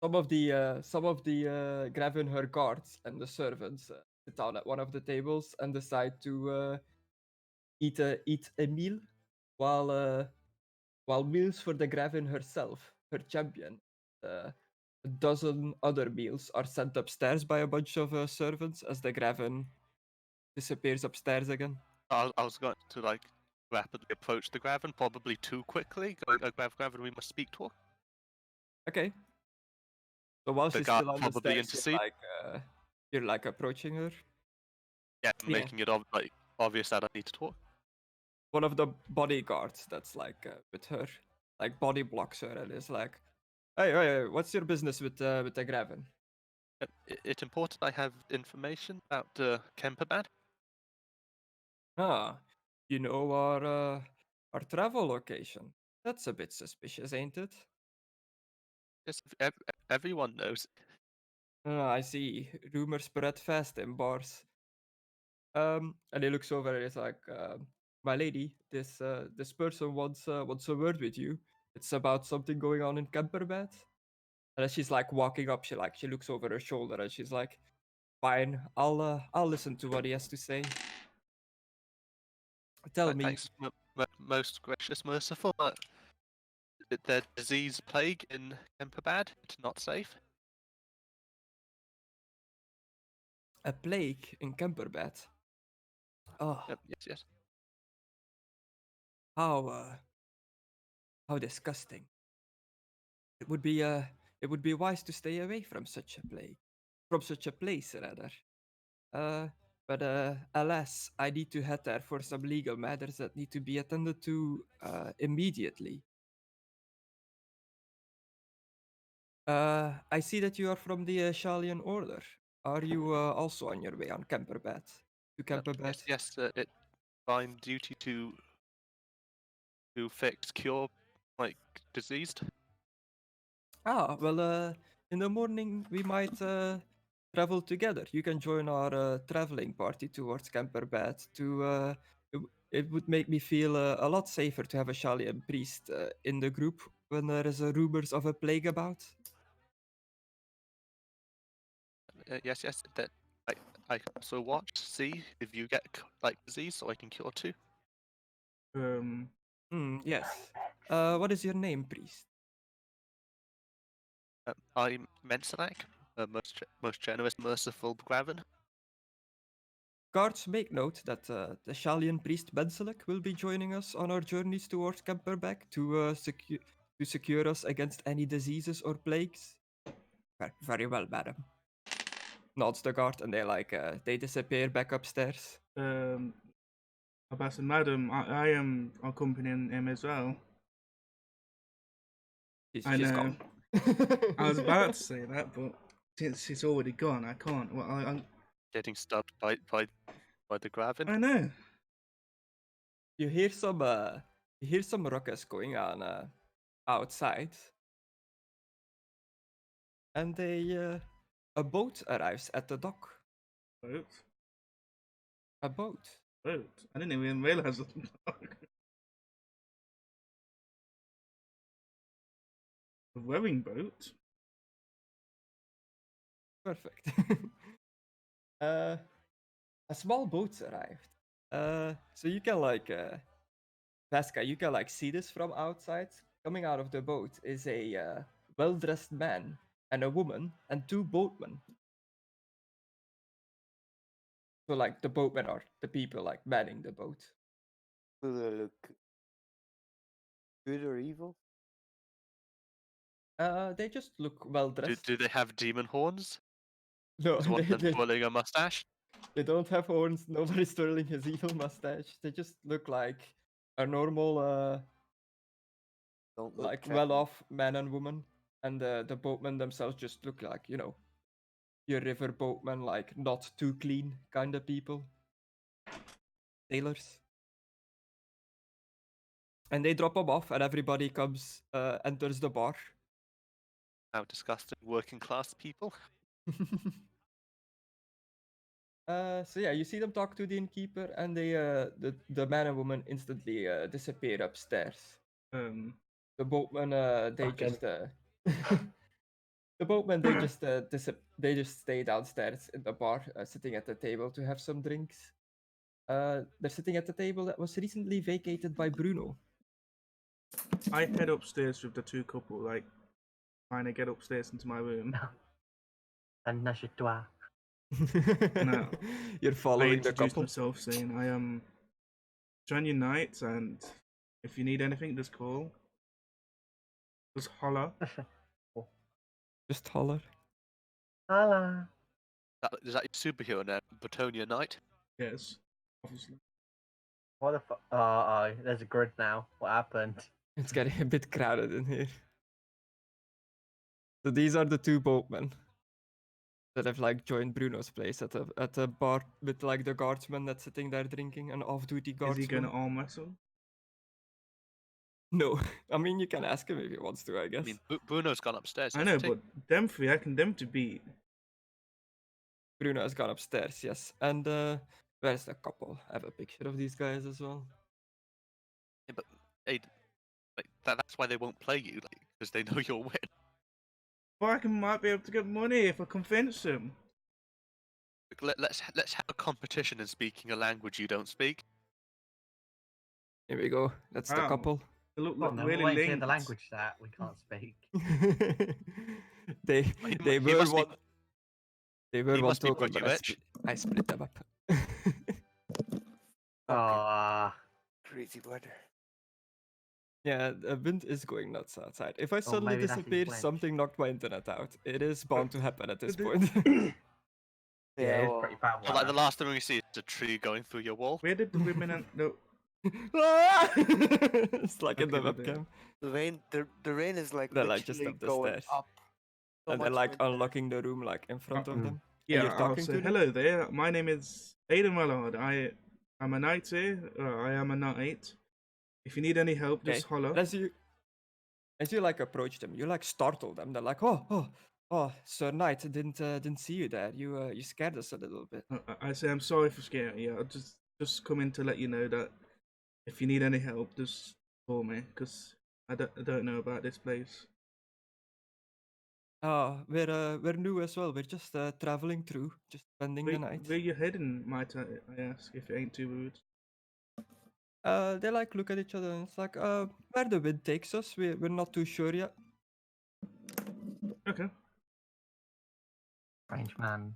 S1: some of the Gravenher guards and the servants sit down at one of the tables and decide to eat a meal, while meals for the Graven herself, her champion, a dozen other meals are sent upstairs by a bunch of servants as the Graven disappears upstairs again.
S3: I was going to like rapidly approach the Graven, probably too quickly. Graven, we must speak to her.
S1: Okay. So while
S3: The
S1: she's
S3: guard
S1: still on the
S3: probably
S1: stairs,
S3: intercede.
S1: you're like approaching her.
S3: Yeah,
S1: Yeah.
S3: making it like obvious that I need to talk.
S1: One of the bodyguards that's like with her, like body blocks her and is like, "Hey, what's your business with the Graven?"
S3: It's important I have information about Kemperbad.
S1: Ah, you know our travel location. That's a bit suspicious, ain't it?
S3: Yes, everyone knows.
S1: Ah, I see. Rumors spread fast in bars. And he looks over and he's like, "My lady, this person wants a word with you. It's about something going on in Camperbed." And as she's like walking up, she looks over her shoulder and she's like, "Fine, I'll listen to what he has to say. Tell me."
S3: Thanks, most gracious, merciful. The disease plague in Kemperbad. It's not safe.
S1: A plague in Camperbed. Oh,
S3: Yes.
S1: how disgusting. It would be wise to stay away from such a plague, from such a place rather. But alas, I need to head there for some legal matters that need to be attended to immediately. I see that you are from the Shalian Order. Are you also on your way on Camperbed? To Camperbed?
S3: Yes. It's fine duty to fix, cure, like diseased.
S1: Ah, well, in the morning we might travel together. You can join our traveling party towards Camperbed. It would make me feel a lot safer to have a Shalian priest in the group when there is rumors of a plague about.
S3: Yes. That I can also watch, see if you get like disease, so I can cure too.
S1: Yes. What is your name, priest?
S3: I'm Mensanak, most generous, merciful Graven.
S1: Guards, make note that the Shalian priest Benselek will be joining us on our journeys towards Camperback to secure us against any diseases or plagues. Very well, madam. Nods the guard, and they disappear back upstairs.
S4: Abbas and Madam, I am accompanying him as well.
S1: She's gone.
S4: I was about to say that, but since she's already gone, I can't. Well, I'm
S3: Getting stabbed by the Graven.
S4: I know.
S1: You hear some ruckus going on outside, and a boat arrives at the dock.
S4: Boat.
S1: A boat.
S4: Boat. I didn't even realize it. A rowing boat.
S1: Perfect. A small boat's arrived. So you can Vasca, you can see this from outside. Coming out of the boat is a well-dressed man and a woman and two boatmen. So the boatmen are the people manning the boat.
S5: Do they look good or evil?
S1: They just look well dressed.
S3: Do they have demon horns?
S1: No,
S3: Is one of them
S1: they,
S3: twirling a mustache?
S1: they don't have horns. Nobody's twirling his evil mustache. They just look like a normal,
S5: Don't look threatening.
S1: well-off man and woman. And the boatmen themselves just look like, your river boatmen, not too clean kind of people. Sailors. And they drop them off, and everybody enters the bar.
S3: How disgusting, working class people.
S1: So yeah, you see them talk to the innkeeper, and the man and woman instantly disappear upstairs. The boatmen, they
S2: Fucking-
S1: just the boatmen, they just they just stay downstairs in the bar, sitting at the table to have some drinks. They're sitting at the table that was recently vacated by Bruno.
S4: I head upstairs with the two couple, like trying to get upstairs into my room.
S2: And that's your toi.
S4: No.
S1: You're
S4: I
S1: following the
S4: introduce
S1: couple.
S4: myself saying I am Johnny Knight, and if you need anything, just call. Just holler.
S1: Just holler.
S2: Hello.
S3: Is that your superhero name, Bretonia Knight?
S4: Yes, obviously.
S2: What the fuck? Oh, there's a grid now. What happened?
S1: It's getting a bit crowded in here. So these are the two boatmen that have like joined Bruno's place at a bar with like the guardsman that's sitting there drinking, an off-duty
S4: Is
S1: guardsman.
S4: he gonna arm wrestle?
S1: No, I mean you can ask him if he wants to. I guess.
S3: I mean, Bruno's gone upstairs.
S4: I know,
S3: hasn't he?
S4: but them three, I can them to beat.
S1: Bruno has gone upstairs, yes. And where's the couple? I have a picture of these guys as well.
S3: Yeah, but Aidan, like, that's why they won't play you, like, because they know you'll win.
S4: But might be able to get money if I convince them.
S3: Like, let's have a competition in speaking a language you don't speak.
S1: Here we go. That's the
S4: Wow.
S1: couple.
S4: They look
S2: Well,
S4: like
S2: no,
S4: really
S2: wait to hear
S4: linked.
S2: the language that we can't speak.
S1: they
S3: He
S1: they
S3: mu- he
S1: were
S3: must be-
S1: one. They were
S3: he
S1: one
S3: must be
S1: token,
S3: pretty
S1: but
S3: rich.
S1: I split them up.
S2: Oh,
S5: Crazy weather.
S1: Yeah, the wind is going nuts outside. If I
S2: Oh,
S1: suddenly
S2: maybe that's his
S1: disappear,
S2: wench.
S1: something knocked my internet out. It is bound to happen at this point.
S2: yeah,
S5: Yeah,
S2: it's
S5: well,
S2: pretty bad.
S3: But, like, the
S2: weather.
S3: last thing we see is a tree going through your wall.
S4: Where did the women and no?
S1: Ah! It's like in the
S4: Okay, they're there.
S1: webcam.
S5: the rain is like
S1: They're, like, just
S5: literally
S1: up the
S5: going
S1: stairs.
S5: up. So
S1: And they're
S5: much
S1: like
S5: wind there.
S1: unlocking the room like in front of
S4: Uh-uh.
S1: them.
S4: Yeah,
S1: you're
S4: I'll
S1: talking
S4: say
S1: to them?
S4: hello there. My name is Aidan Rallart. I am a knight here. I am a knight. If you need any help, just
S1: Okay.
S4: holler.
S1: And as you like approach them, you like startle them. They're like, oh, Sir Knight, didn't see you there. You scared us a little bit.
S4: I say I'm sorry for scaring you. I just come in to let you know that if you need any help, just call me, because I don't know about this place.
S1: Oh, we're new as well. We're just traveling through, just spending the night.
S4: Where you heading, might I ask, if it ain't too rude?
S1: They like look at each other and it's like, where the wind takes us, we're not too sure yet.
S4: Okay.
S2: Strange man.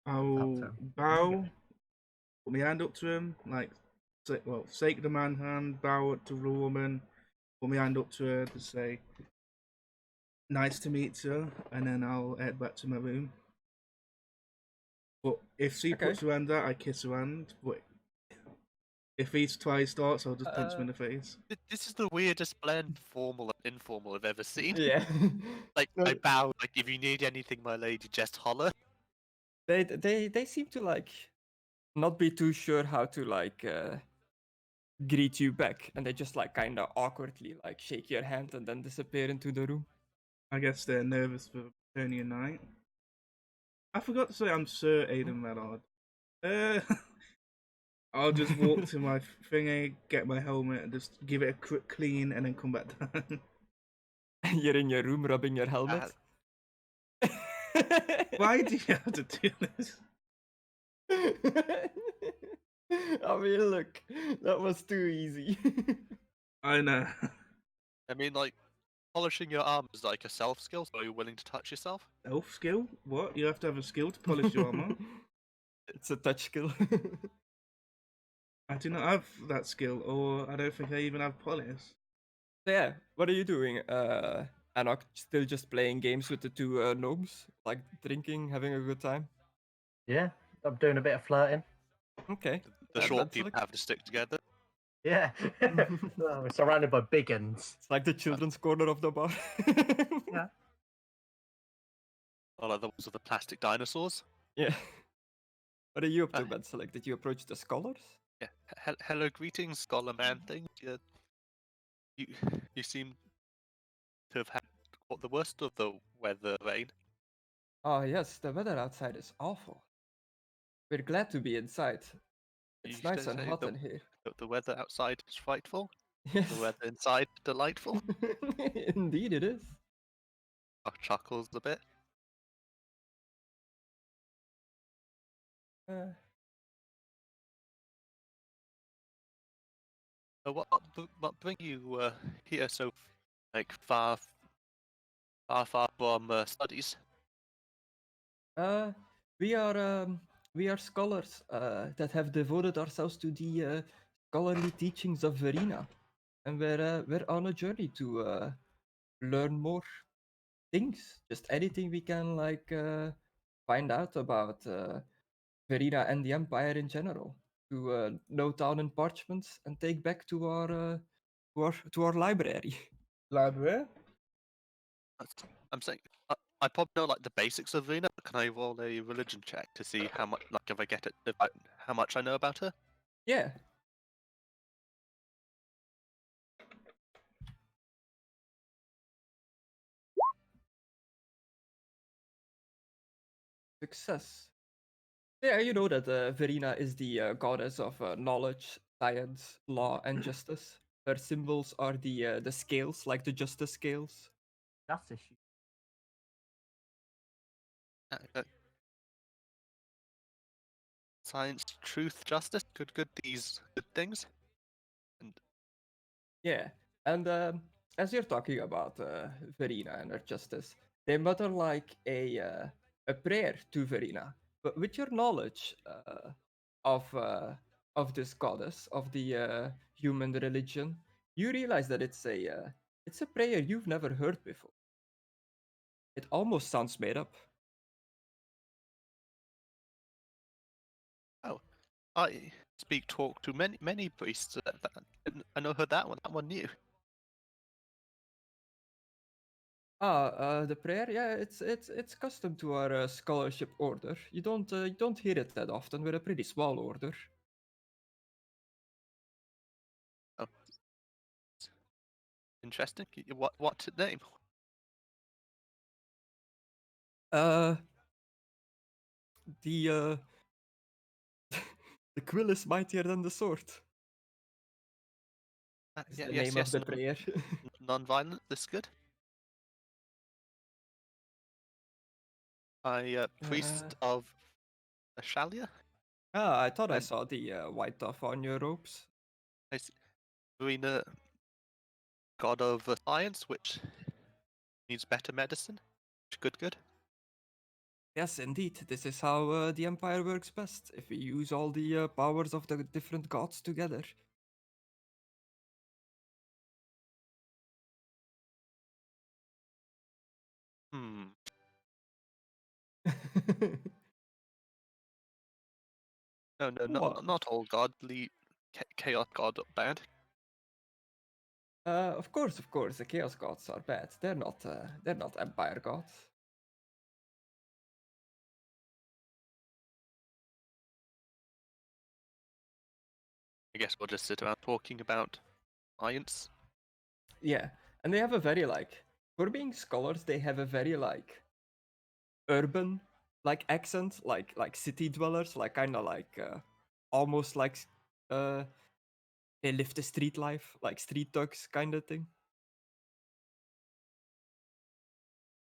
S4: I'll
S2: to him.
S4: bow, put my hand up to him, like, shake the man hand, bow to the woman, put my hand up to her to say, nice to meet you, and then I'll head back to my room. But if she
S1: Okay.
S4: puts her hand out, I kiss her hand, but if he starts, I'll just punch him in the face.
S3: This is the weirdest blend, formal and informal, I've ever seen.
S1: Yeah.
S3: Like,
S1: No,
S3: I bow, like, if you need anything, my lady, just holler.
S1: they seem to like not be too sure how to like greet you back, and they just like kind of awkwardly like shake your hand and then disappear into the room.
S4: I guess they're nervous for Tony and Night. I forgot to say I'm Sir Aidan Rallart. I'll just walk to my thingy, get my helmet, and just give it a quick clean, and then come back down.
S1: You're in your room rubbing your helmet.
S4: Why do you have to do this?
S1: I mean, look, that was too easy.
S4: I know.
S3: I mean, like, polishing your arm is like a self skill, so are you willing to touch yourself?
S4: Elf skill? What? You have to have a skill to polish your armor?
S1: It's a touch skill.
S4: I do not have that skill, or I don't think I even have polish.
S1: So yeah, what are you doing? Anok, still just playing games with the two gnomes, like drinking, having a good time.
S2: Yeah, I'm doing a bit of flirting.
S1: Okay.
S3: The
S1: that-
S3: short
S1: that's
S3: people
S1: like-
S3: have to stick together.
S2: Yeah. Oh, we're surrounded by big uns.
S1: It's like the children's corner of the bar.
S2: Yeah.
S3: Or like the ones with the plastic dinosaurs.
S1: Yeah. What are you up to,
S3: Uh,
S1: Ben? Select? Did you approach the scholars?
S3: Yeah. Hello, greetings, scholar man thing. Yeah. You seem to have had what the worst of the weather rain.
S1: Oh yes, the weather outside is awful. We're glad to be inside. It's
S3: You
S1: nice and
S3: say
S1: hot in here.
S3: the weather outside is frightful.
S1: Yes.
S3: The weather inside delightful.
S1: Indeed, it is.
S3: Chuckles a bit.
S1: Uh,
S3: What bring you here so like far from studies?
S1: Uh, we are scholars that have devoted ourselves to the scholarly teachings of Verena, and we're on a journey to learn more things, just anything we can find out about Verena and the Empire in general, to note down in parchments and take back to our library.
S4: Library.
S3: I'm saying I probably know like the basics of Lena, but can I roll a religion check to see how much, like if I get it, how much I know about her?
S1: Yeah. Success. Yeah, you know that Verena is the goddess of knowledge, science, law, and justice. Her symbols are the scales, like the justice scales.
S2: Justice.
S3: Uh, Science, truth, justice, good these good things. And
S1: Yeah, and as you're talking about Verena and her justice, they mutter like a prayer to Verena. But with your knowledge of this goddess of the human religion, you realize that it's a prayer you've never heard before. It almost sounds made up.
S3: oh, I talk to many priests. I know heard that one new.
S1: The prayer, yeah, it's custom to our scholarship order. You don't hear it that often. We're a pretty small order.
S3: Oh, interesting. What's its name?
S1: Uh, the the quill is mightier than the sword. Is the name of the prayer.
S3: Non-violent. This good. Priest of Ashalia.
S1: I thought I
S3: And-
S1: saw the white dove on your robes.
S3: I see. Verena, god of science, which needs better medicine. Good.
S1: Yes, indeed. This is how the Empire works best. If we use all the powers of the different gods together.
S3: Hmm. No,
S1: What?
S3: not all godly chaos god bad.
S1: Of course, the Chaos Gods are bad. They're not Empire gods.
S3: I guess we'll just sit around talking about science.
S1: Yeah, and they have a very for being scholars, they have a very urban accent, like city dwellers, kind of almost uh they live the street life, like street thugs kind of thing.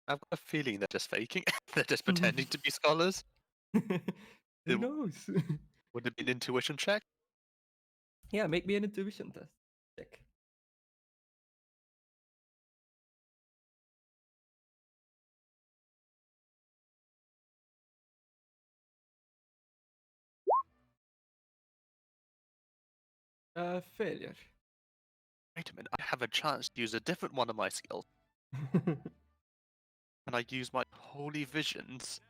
S3: I've got a feeling they're just faking. They're just pretending to be scholars.
S1: Who knows?
S3: Would it be an intuition check?
S1: Yeah, make me an intuition test. Check. Failure.
S3: Wait a minute, I have a chance to use a different one of my skills. And I use my holy visions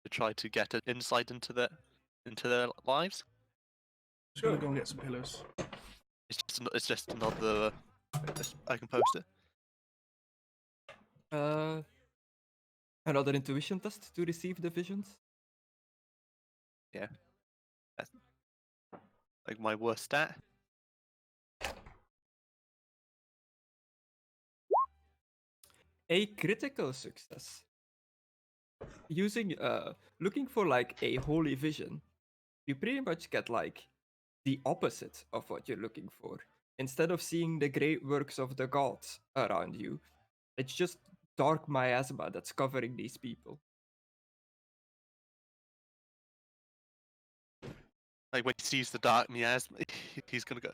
S3: to try to get an insight into their lives.
S4: Just gonna go and get some pillows.
S3: It's just another. I can post it.
S1: Another intuition test to receive the visions.
S3: Yeah. That's like my worst stat.
S1: A critical success. Using looking for a holy vision, you pretty much get like the opposite of what you're looking for. Instead of seeing the great works of the gods around you, it's just dark miasma that's covering these people.
S3: Like when he sees the dark miasma, he's gonna go,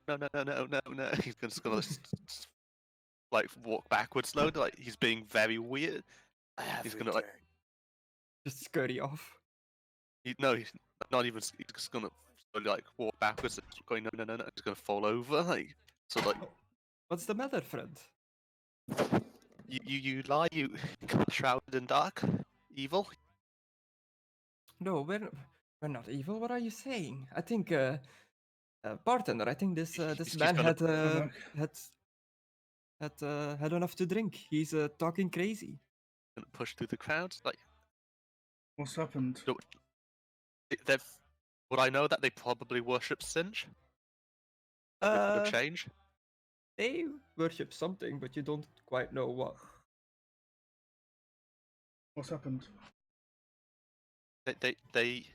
S3: no, no, no, no, no, no. He's just gonna like walk backwards slowly, like he's being very weird.
S5: I have
S3: He's gonna like,
S5: returned.
S1: Just scurry off.
S3: no, he's not even. He's just gonna slowly, like walk backwards, and going no, no, no, no. He's gonna fall over, like so, like
S1: What's the matter, friend?
S3: you lie, you shrouded in dark, evil.
S1: No, we're not evil. What are you saying? I think, bartender. I think this
S3: He's
S1: man
S3: gonna-
S1: had enough to drink. He's talking crazy.
S3: Gonna push through the crowd, like
S4: What's happened?
S3: they've. Would I know that they probably worship Singe? That they could have changed.
S1: They worship something, but you don't quite know what.
S4: What's happened?
S3: They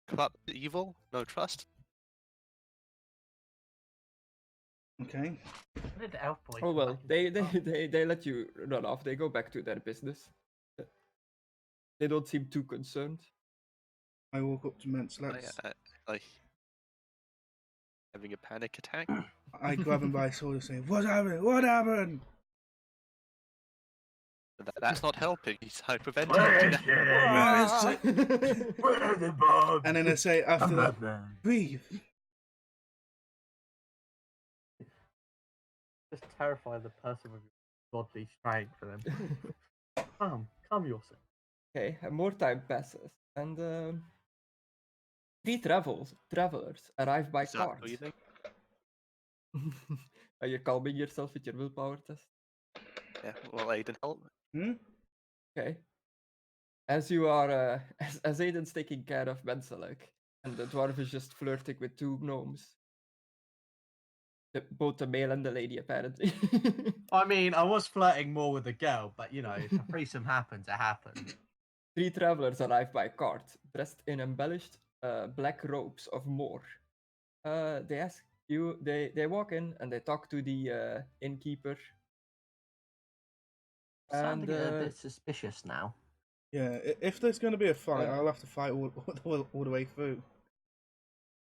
S3: corrupt the evil, no trust.
S4: Okay.
S2: Where did the elf boy
S1: Oh
S2: come
S1: well,
S2: back into
S1: they
S2: the bar?
S1: they let you run off. They go back to their business. They don't seem too concerned.
S4: I walk up to Mence. Let's.
S3: Like having a panic attack.
S4: I grab him by his shoulder, saying, "What happened? What happened?"
S3: That's not helping. He's hyperventilating.
S4: Where is it?
S2: Where the bug?
S4: And then I say after that, breathe.
S2: Just terrify the person with your godly strength for them. Calm yourself.
S1: Okay, and more time passes, and three travelers arrive by
S3: Is that
S1: cart.
S3: breathing?
S1: Are you calming yourself with your willpower test?
S3: Yeah. Well, Aidan, help.
S1: Okay. As you are, as Aidan's taking care of Menselek, and the dwarf is just flirting with two gnomes. Both the male and the lady, apparently.
S2: I mean, I was flirting more with the girl, but you know, if a threesome happens, it happens.
S1: Three travelers arrive by cart, dressed in embellished black robes of Moor. They ask you. They walk in and they talk to the innkeeper.
S2: Sounding a
S1: And
S2: bit suspicious now.
S4: Yeah, if there's going to be a fight,
S1: Yeah.
S4: I'll have to fight all the way through.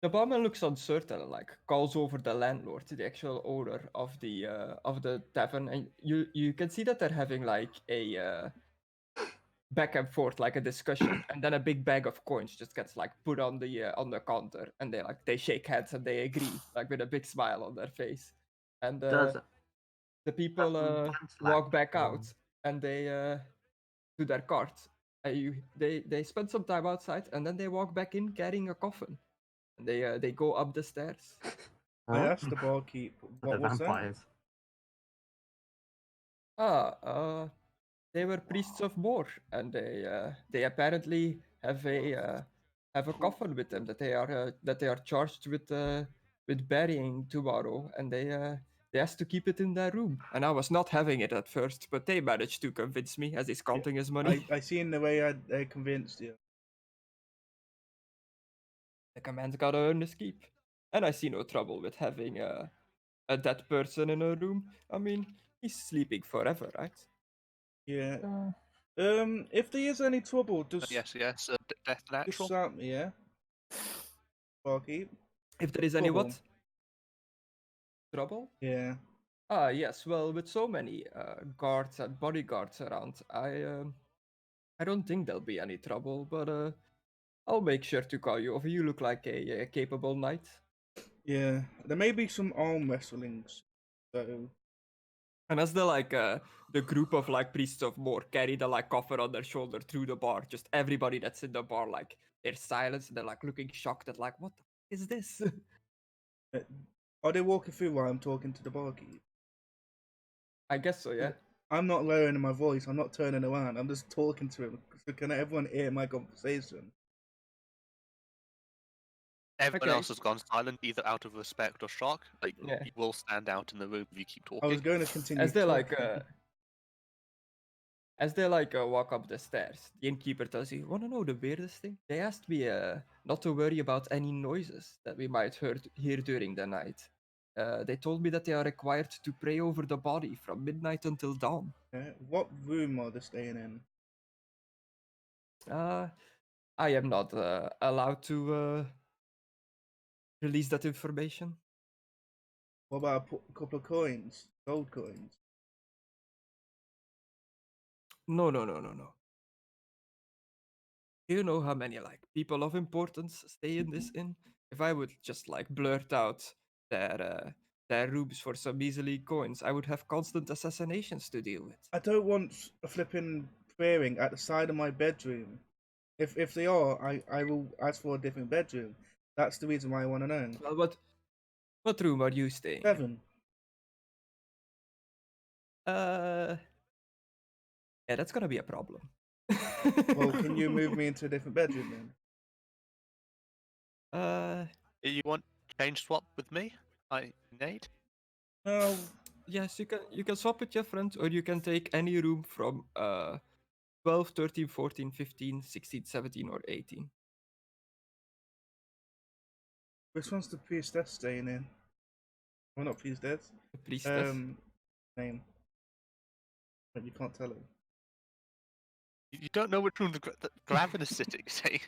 S1: the barman looks uncertain and like calls over the landlord, the actual owner of the tavern, and you can see that they're having like a back and forth, like a discussion, and then a big bag of coins just gets like put on the counter, and they shake hands and they agree, like with a big smile on their face, and
S2: Does
S1: the people walk back out and they to their cart. They spend some time outside and then they walk back in carrying a coffin. And they go up the stairs.
S4: I asked the barkeep, what was that?
S2: vampires.
S1: They were priests of Moor, and they apparently have a coffin with them that they are charged with burying tomorrow, and they asked to keep it in their room. And I was not having it at first, but they managed to convince me as he's counting his money.
S4: I see in the way I convinced you.
S1: The command's gotta earn his keep, and I see no trouble with having a dead person in a room. I mean, he's sleeping forever, right?
S4: Yeah. If there is any trouble, just
S3: Yes. Death natural.
S4: stop me, yeah? Barkeep?
S1: If there is any
S4: Trouble.
S1: what? Trouble?
S4: Yeah.
S1: Yes. Well, with so many guards and bodyguards around, I don't think there'll be any trouble. But I'll make sure to call you over. You look like a capable knight.
S4: Yeah. There may be some arm wrestlings. So
S1: And as the group of like priests of Moor carry the like coffin on their shoulder through the bar, just everybody that's in the bar, like they're silent, they're like looking shocked at like, what the f- is this?
S4: are they walking through while I'm talking to the barkeep?
S1: I guess so, yeah.
S4: I'm not lowering my voice, I'm not turning around, I'm just talking to him. So can everyone hear my conversation?
S3: Everyone
S1: Okay.
S3: else has gone silent, either out of respect or shock. Like
S1: Yeah.
S3: you will stand out in the room if you keep
S4: I
S3: talking.
S4: was going to continue
S1: As they're
S4: talking.
S1: like As they like walk up the stairs, the innkeeper tells you, "Want to know the weirdest thing? They asked me not to worry about any noises that we might hear during the night. They told me that they are required to pray over the body from midnight until dawn."
S4: What room are they staying in?
S1: I am not allowed to release that information.
S4: What about a couple of coins? Gold coins?
S1: No. Do you know how many like people of importance stay in this inn? If I would just like blurt out their rooms for some measly coins, I would have constant assassinations to deal with.
S4: I don't want a flipping praying at the side of my bedroom. If they are, I will ask for a different bedroom. That's the reason why I want to know.
S1: Well, what room are you staying?
S4: 7.
S1: Yeah, that's gonna be a problem.
S4: Well, can you move me into a different bedroom then?
S3: You want change swap with me? Nate?
S4: No,
S1: Yes, you can swap with your friend, or you can take any room from 12, 13, 14, 15, 16, 17, or 18.
S4: which one's the priestess staying in? Well, not priestess.
S1: The priestess.
S4: Name. But you can't tell him.
S3: You don't know which room the Glavin is sitting, saying.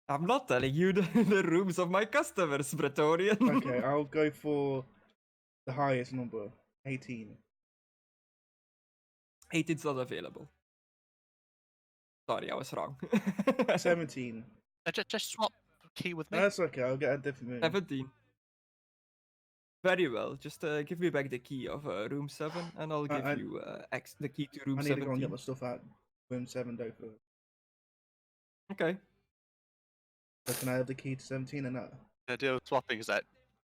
S1: I'm not telling you the rooms of my customers, Praetorian.
S4: Okay, I'll go for the highest number, 18.
S1: 18's not available. Sorry, I was wrong.
S4: 17.
S3: Just swap key with me.
S4: No, that's okay, I'll get a different room.
S1: 17. Very well. Just give me back the key of room 7, and I'll give you the key to room
S4: I need
S1: 17.
S4: to go and get my stuff out room 7 though first.
S1: Okay.
S4: So can I have the key to 17 and that?
S3: The idea of swapping is that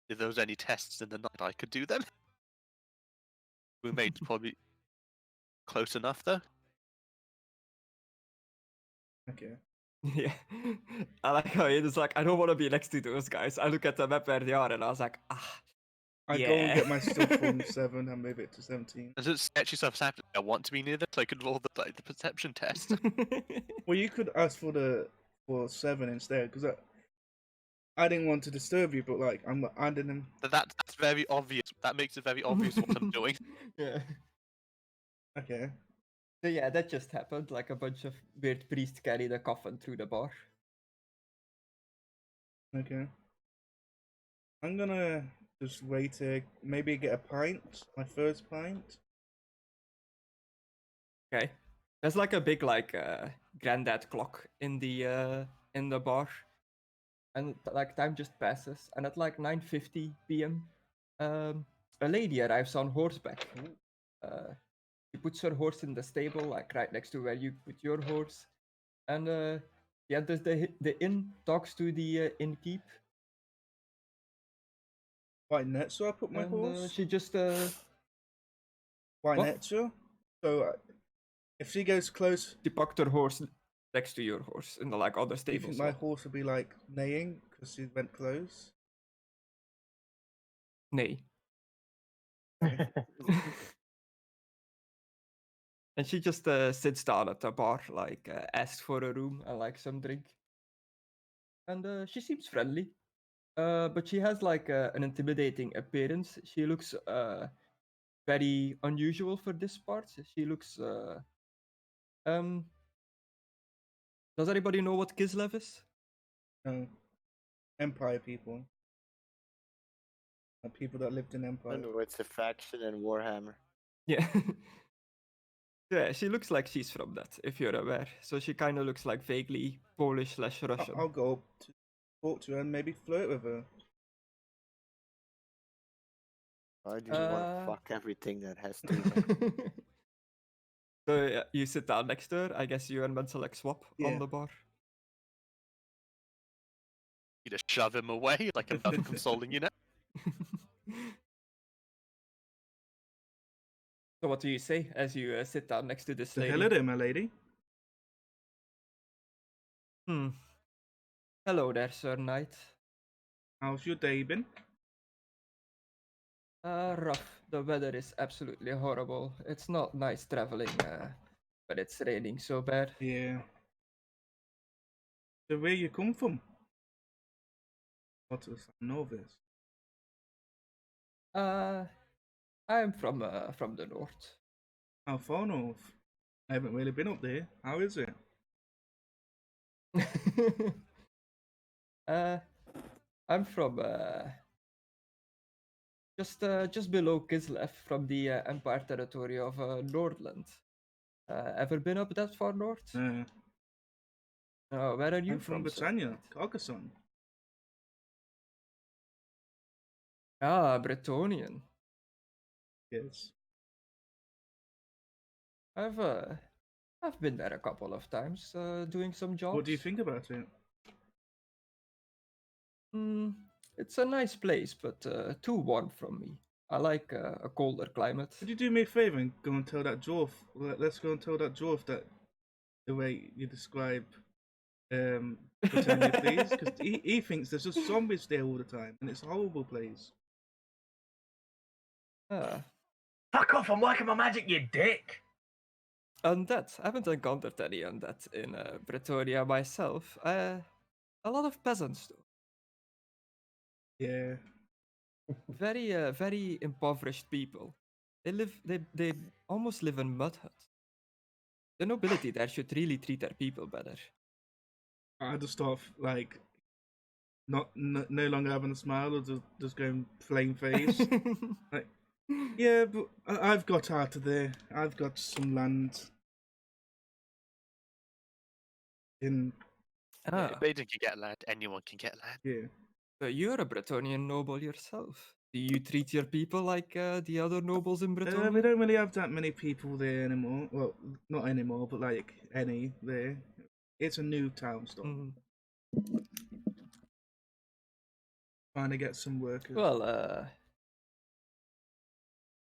S3: if there was any tests in the night, I could do them. Roommate's probably close enough, though.
S4: Okay.
S1: Yeah. I like how it's like, I don't want to be next to those guys. I look at the map where they are, and I was like,
S4: I go and get my stuff from 7 and move it to 17.
S3: Does it sketchy stuff happen? I want to be near this, so I could roll the perception test.
S4: Well, you could ask for 7 instead, because I didn't want to disturb you, but like I'm adding them.
S3: That's very obvious. That makes it very obvious what I'm doing.
S1: Yeah.
S4: Okay.
S1: So yeah, that just happened. Like a bunch of weird priests carried a coffin through the bar.
S4: Okay. I'm gonna just wait to maybe get a pint, my first pint.
S1: Okay. There's like a big like granddad clock in the bar, and like time just passes. And at like 9:50 p.m., a lady arrives on horseback. She puts her horse in the stable, like right next to where you put your horse, and she enters the inn, talks to the innkeep.
S4: Right next to I put my
S1: And
S4: horse.
S1: she just
S4: Right
S1: what?
S4: next to her. So if she goes close,
S1: She parked her horse next to your horse in the like other
S4: do you
S1: stable.
S4: think my horse will be like neighing because she went close?
S1: Nay. And she just sits down at the bar, like asks for a room and like some drink. And she seems friendly, but she has like an intimidating appearance. She looks very unusual for this part. She looks does anybody know what Kislev is?
S4: No. Empire people. People that lived in Empire.
S5: I know it's a faction in Warhammer.
S1: Yeah. Yeah, she looks like she's from that, if you're aware. So she kind of looks like vaguely Polish/Russian.
S4: I'll go up to talk to her and maybe flirt with her.
S5: I just want to fuck everything that has to.
S1: So you sit down next to her. I guess you and Menselek swap on
S4: Yeah.
S1: the bar.
S3: You just shove him away like I'm not consoling you now.
S1: So what do you say as you sit down next to this
S4: The
S1: lady?
S4: hell it, my lady.
S1: Hello there, Sir Knight.
S4: How's your day been?
S1: Rough. The weather is absolutely horrible. It's not nice traveling but it's raining so bad.
S4: Yeah. So where you come from? What is novice?
S1: I'm from the north.
S4: How far north? I haven't really been up there. How is it?
S1: I'm from just below Kislev, from the Empire territory of Nordland. Ever been up that far north? Where are you
S4: I'm from
S1: sir?
S4: Britannia, Carcassonne.
S1: Ah, Bretonian.
S4: Yes.
S1: I've been there a couple of times, doing some jobs.
S4: What do you think about it?
S1: It's a nice place, but too warm from me. I like a colder climate.
S4: Could you do me a favour and go and tell that dwarf? Let's go and tell that dwarf that the way you describe Britannia, please, because he thinks there's just zombies there all the time, and it's a horrible place.
S2: Fuck off! I'm working my magic, you dick.
S1: Undead. I haven't encountered any undead in Pretoria myself. A lot of peasants, though.
S4: Yeah.
S1: Very impoverished people. They almost live in mud huts. The nobility there should really treat their people better.
S4: I just start like no longer having a smile, or just going plain face. Like, yeah, but I've got out of there. I've got some land in.
S3: If Aidan can get land, anyone can get land.
S4: Yeah.
S1: So you're a Bretonian noble yourself. Do you treat your people like the other nobles in Bretonia?
S4: We don't really have that many people there anymore. Well, not anymore, but like any there. It's a new town stop. Trying to get some workers.
S1: Well,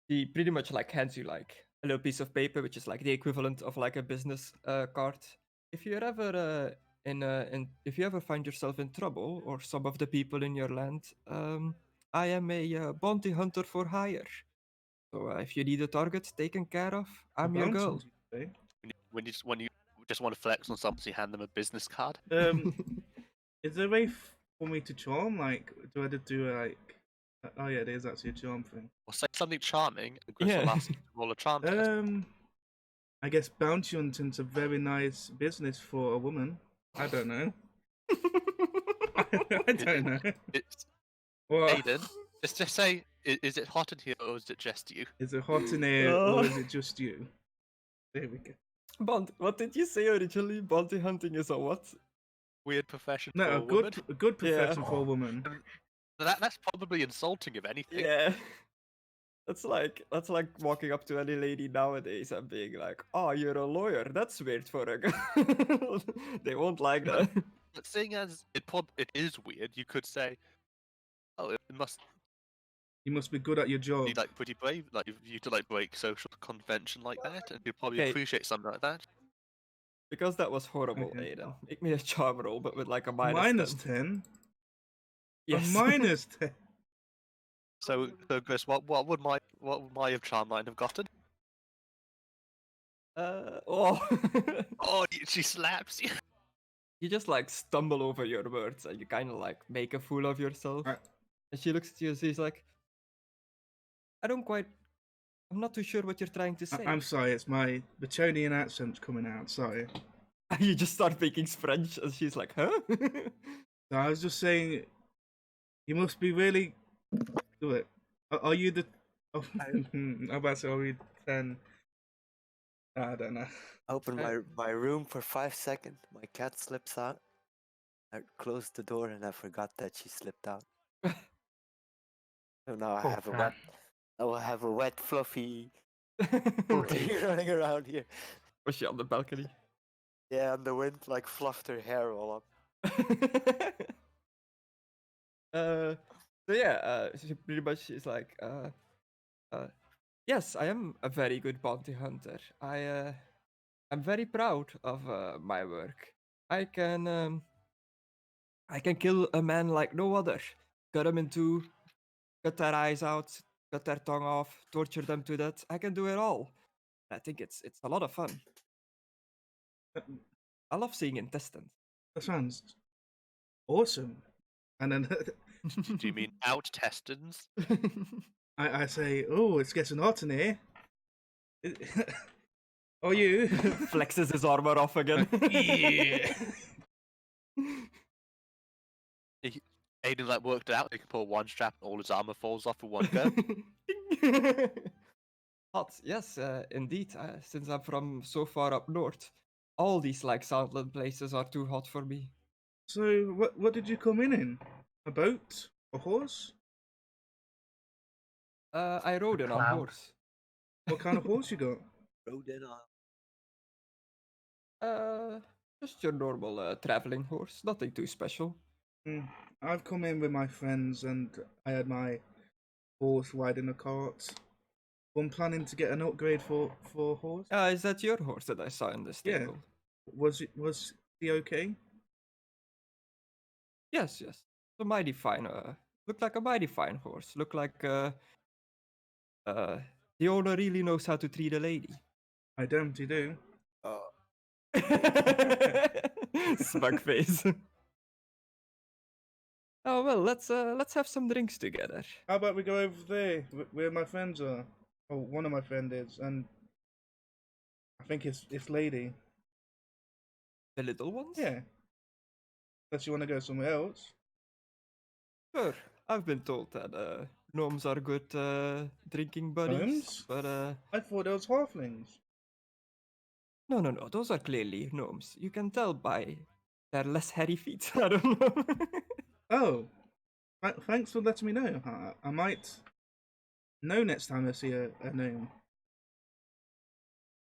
S1: he pretty much like hands you like a little piece of paper, which is like the equivalent of like a business card. If you're ever if you ever find yourself in trouble, or some of the people in your land, I am a bounty hunter for hire. So if you need a target taken care of, I'm your girl.
S3: When you just want to flex on something, you hand them a business card.
S4: Is there a way for me to charm? Like, do I just do like? Oh yeah, there's actually a charm thing.
S3: Or say something charming, and Chris will ask you to roll a charm test.
S4: I guess bounty hunting's a very nice business for a woman. I don't know. I don't know.
S3: It's
S4: What?
S3: Aidan. Just say, is it hot in here, or is it just you?
S4: Is it hot in here, or is it just you? There we go.
S1: What did you say originally? Bounty hunting is a what?
S3: Weird profession
S4: No,
S3: for
S4: a good profession for a woman.
S3: That's probably insulting, if anything.
S1: Yeah. That's like walking up to any lady nowadays and being like, "Oh, you're a lawyer. That's weird for a girl." They won't like that.
S3: But seeing as it is weird, you could say, "Oh,
S4: You must be good at your job."
S3: be like pretty brave, like you to like break social convention like that, and you'd probably
S1: Okay.
S3: appreciate something like that."
S1: Because that was horrible,
S4: Okay.
S1: Aidan. Make me a charm roll, but with like a
S4: Minus
S1: 10.
S4: 10?
S1: Yes.
S4: A minus 10?
S3: So Chris, what would my charm line have gotten?
S1: Oh.
S3: Oh, she slaps you.
S1: You just like stumble over your words and you kind of like make a fool of yourself. And she looks at you and she's like, I'm not too sure what you're trying to say.
S4: I'm sorry, it's my Bretonian accent's coming out, sorry.
S1: You just start speaking French and she's like, huh?
S4: So I was just saying, you must be really good. Are you the... Oh, I'm about to say, are you 10? I don't know.
S5: Open my room for 5 seconds. My cat slips out. I closed the door and I forgot that she slipped out. So now I will have a wet, fluffy running around here.
S1: Was she on the balcony?
S5: Yeah, and the wind like fluffed her hair all up.
S1: So yeah, she pretty much is like, yes, I am a very good bounty hunter. I'm very proud of my work. I can kill a man like no other. Cut him in two, cut their eyes out, cut their tongue off, torture them to death. I can do it all. I think it's a lot of fun. I love seeing intestines.
S4: That sounds awesome. And then
S3: Do you mean out testins?
S4: I say, oh, it's getting hot in here. Are you?
S1: Flexes his armor off again.
S4: Yeah.
S3: Aidan like worked it out. He can pull one strap, all his armor falls off in one go.
S1: Hot, yes, indeed. Since I'm from so far up north, all these like Southland places are too hot for me.
S4: So what did you come in? A boat? A horse?
S1: I rode in on
S2: cloud.
S1: horse.
S4: What kind of horse you got?
S5: Rode in on.
S1: Just your normal traveling horse. Nothing too special.
S4: I've come in with my friends and I had my horse riding a cart. I'm planning to get an upgrade for a horse.
S1: Is that your horse that I saw in the
S4: Yeah.
S1: stable?
S4: Was he okay?
S1: Yes, yes. A mighty fine. Looked like a mighty fine horse. Looked like the owner really knows how to treat a lady.
S4: I don't, you do.
S1: Smug face. Oh well, let's have some drinks together.
S4: How about we go over there where my friends are? Oh, one of my friends is, and I think it's lady.
S1: The little ones?
S4: Yeah. Unless you want to go somewhere else.
S1: Sure. I've been told that gnomes are good drinking buddies.
S4: Gnomes?
S1: But
S4: I thought those halflings.
S1: no, those are clearly gnomes. You can tell by their less hairy feet. I don't know.
S4: Oh, thanks for letting me know. I might know next time I see a gnome.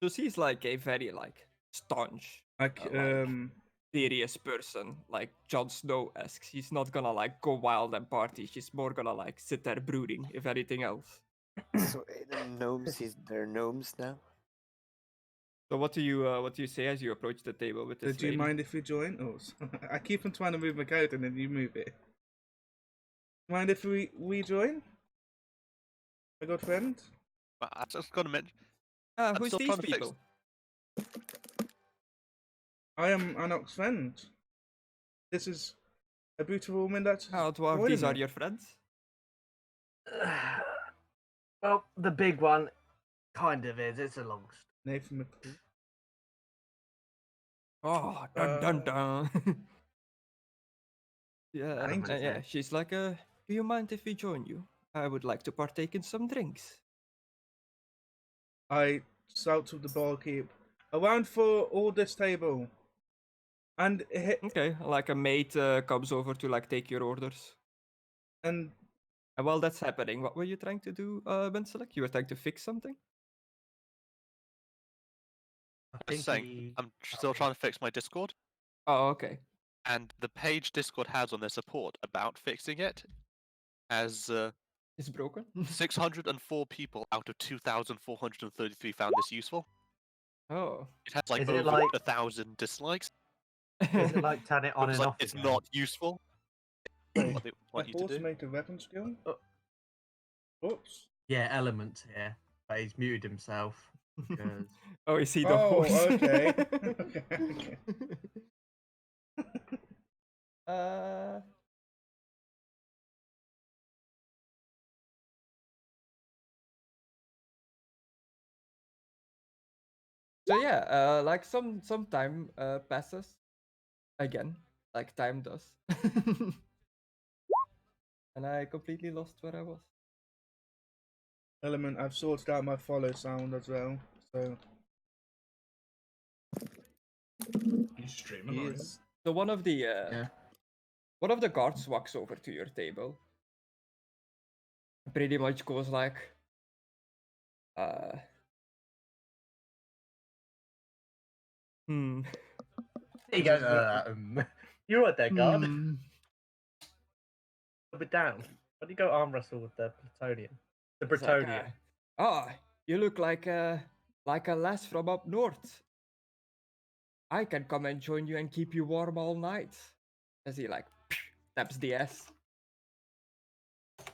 S1: So she's like a very like staunch,
S4: Like,
S1: serious person, like Jon Snow-esque. She's not gonna like go wild and party. She's more gonna like sit there brooding, if anything else.
S5: So Aidan gnomes, they're gnomes now.
S1: So what do you say as you approach the table with this
S4: do you
S1: lady?
S4: mind if we join? Oh, I keep on trying to move my character and then you move it. Mind if we join? My good friend?
S3: I just got to mention.
S1: Who's
S3: still
S1: these
S3: trying to fix-
S1: people?
S4: I am Anok's friend. This is a beautiful woman that's
S1: Oh, dwarf,
S4: joining
S1: these are
S4: me.
S1: your friends?
S2: Well, the big one kind of is. It's a long story.
S4: Nathan McCool.
S1: Oh, dun dun dun. Yeah,
S4: Thank you.
S1: yeah. She's like, do you mind if we join you? I would like to partake in some drinks.
S4: I shout to the barkeep. Around for all this table. And
S1: Okay, like a maid comes over to like take your orders.
S4: and
S1: And while that's happening, what were you trying to do, Benselek? You were trying to fix something?
S2: I
S3: I was
S2: think
S3: saying,
S2: he...
S3: I'm still trying to fix my Discord,
S1: Oh, okay.
S3: and the page Discord has on their support about fixing it has
S1: It's broken.
S3: 604 people out of 2,433 found this useful.
S1: Oh.
S3: It has like
S2: Is it
S3: over
S2: like-
S3: 1,000 dislikes.
S2: Is it like turn it on
S3: Looks
S2: and
S3: like
S2: off
S3: it's
S2: again?
S3: not useful.
S4: Wait,
S3: What they want you to do.
S4: automate a weapon skill? Oops.
S2: Yeah, Elements here. But he's muted himself. Because...
S1: Oh, is he the
S4: Oh,
S1: horse?
S4: okay. Okay.
S1: uh. So yeah, like some time passes again, like time does, and I completely lost where I was.
S4: Element, I've sorted out my follow sound as well. So
S6: You streaming, are you?
S4: yes.
S1: So one of the
S2: Yeah.
S1: one of the guards walks over to your table. Pretty much goes like, hmm.
S2: There you go. You're right there, guard.
S1: hmm.
S2: A bit down. Why do you go arm wrestle with the Plutonian? The
S1: It's like,
S2: Bretonian.
S1: You look like a lass from up north. I can come and join you and keep you warm all night. As he like taps the ass.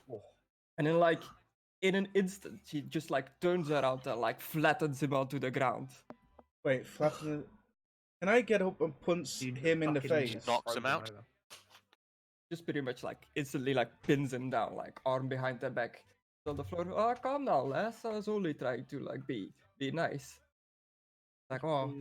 S2: Oh.
S1: And then like in an instant, he just like turns around and like flattens him onto the ground.
S4: Wait, flatten. Can I get up and punch
S2: You'd
S4: him in the
S2: fucking
S4: face?
S3: knocks him
S2: throw
S3: out.
S2: over.
S1: Just pretty much like instantly like pins him down, like arm behind the back on the floor. Oh, come now, lass. I was only trying to like be nice. Like, oh,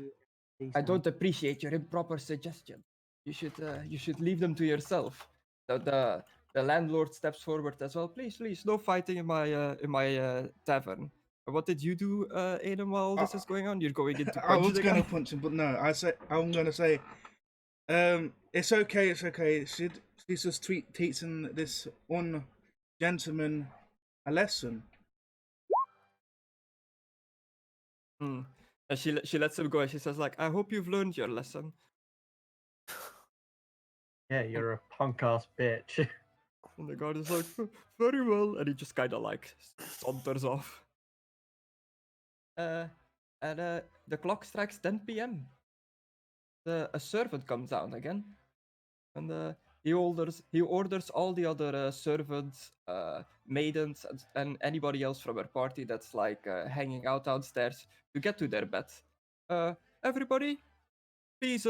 S1: I don't appreciate your improper suggestion. You should leave them to yourself. The landlord steps forward as well. Please, no fighting in my tavern. What did you do, Aidan, while this is going on? You're going into
S4: I
S1: punch
S4: was
S1: the
S4: gonna
S1: guy?
S4: punch him, but no. I'm gonna say, it's okay. She's just teaching this one gentleman a lesson.
S1: Hmm. And she lets him go and she says like, I hope you've learned your lesson.
S2: Yeah, you're a punk ass bitch.
S1: And the guard is like, very well, and he just kind of like saunters off. And the clock strikes 10 p.m. A servant comes down again, and he orders all the other servants, maidens, and anybody else from her party that's like hanging out downstairs to get to their bed. Everybody, please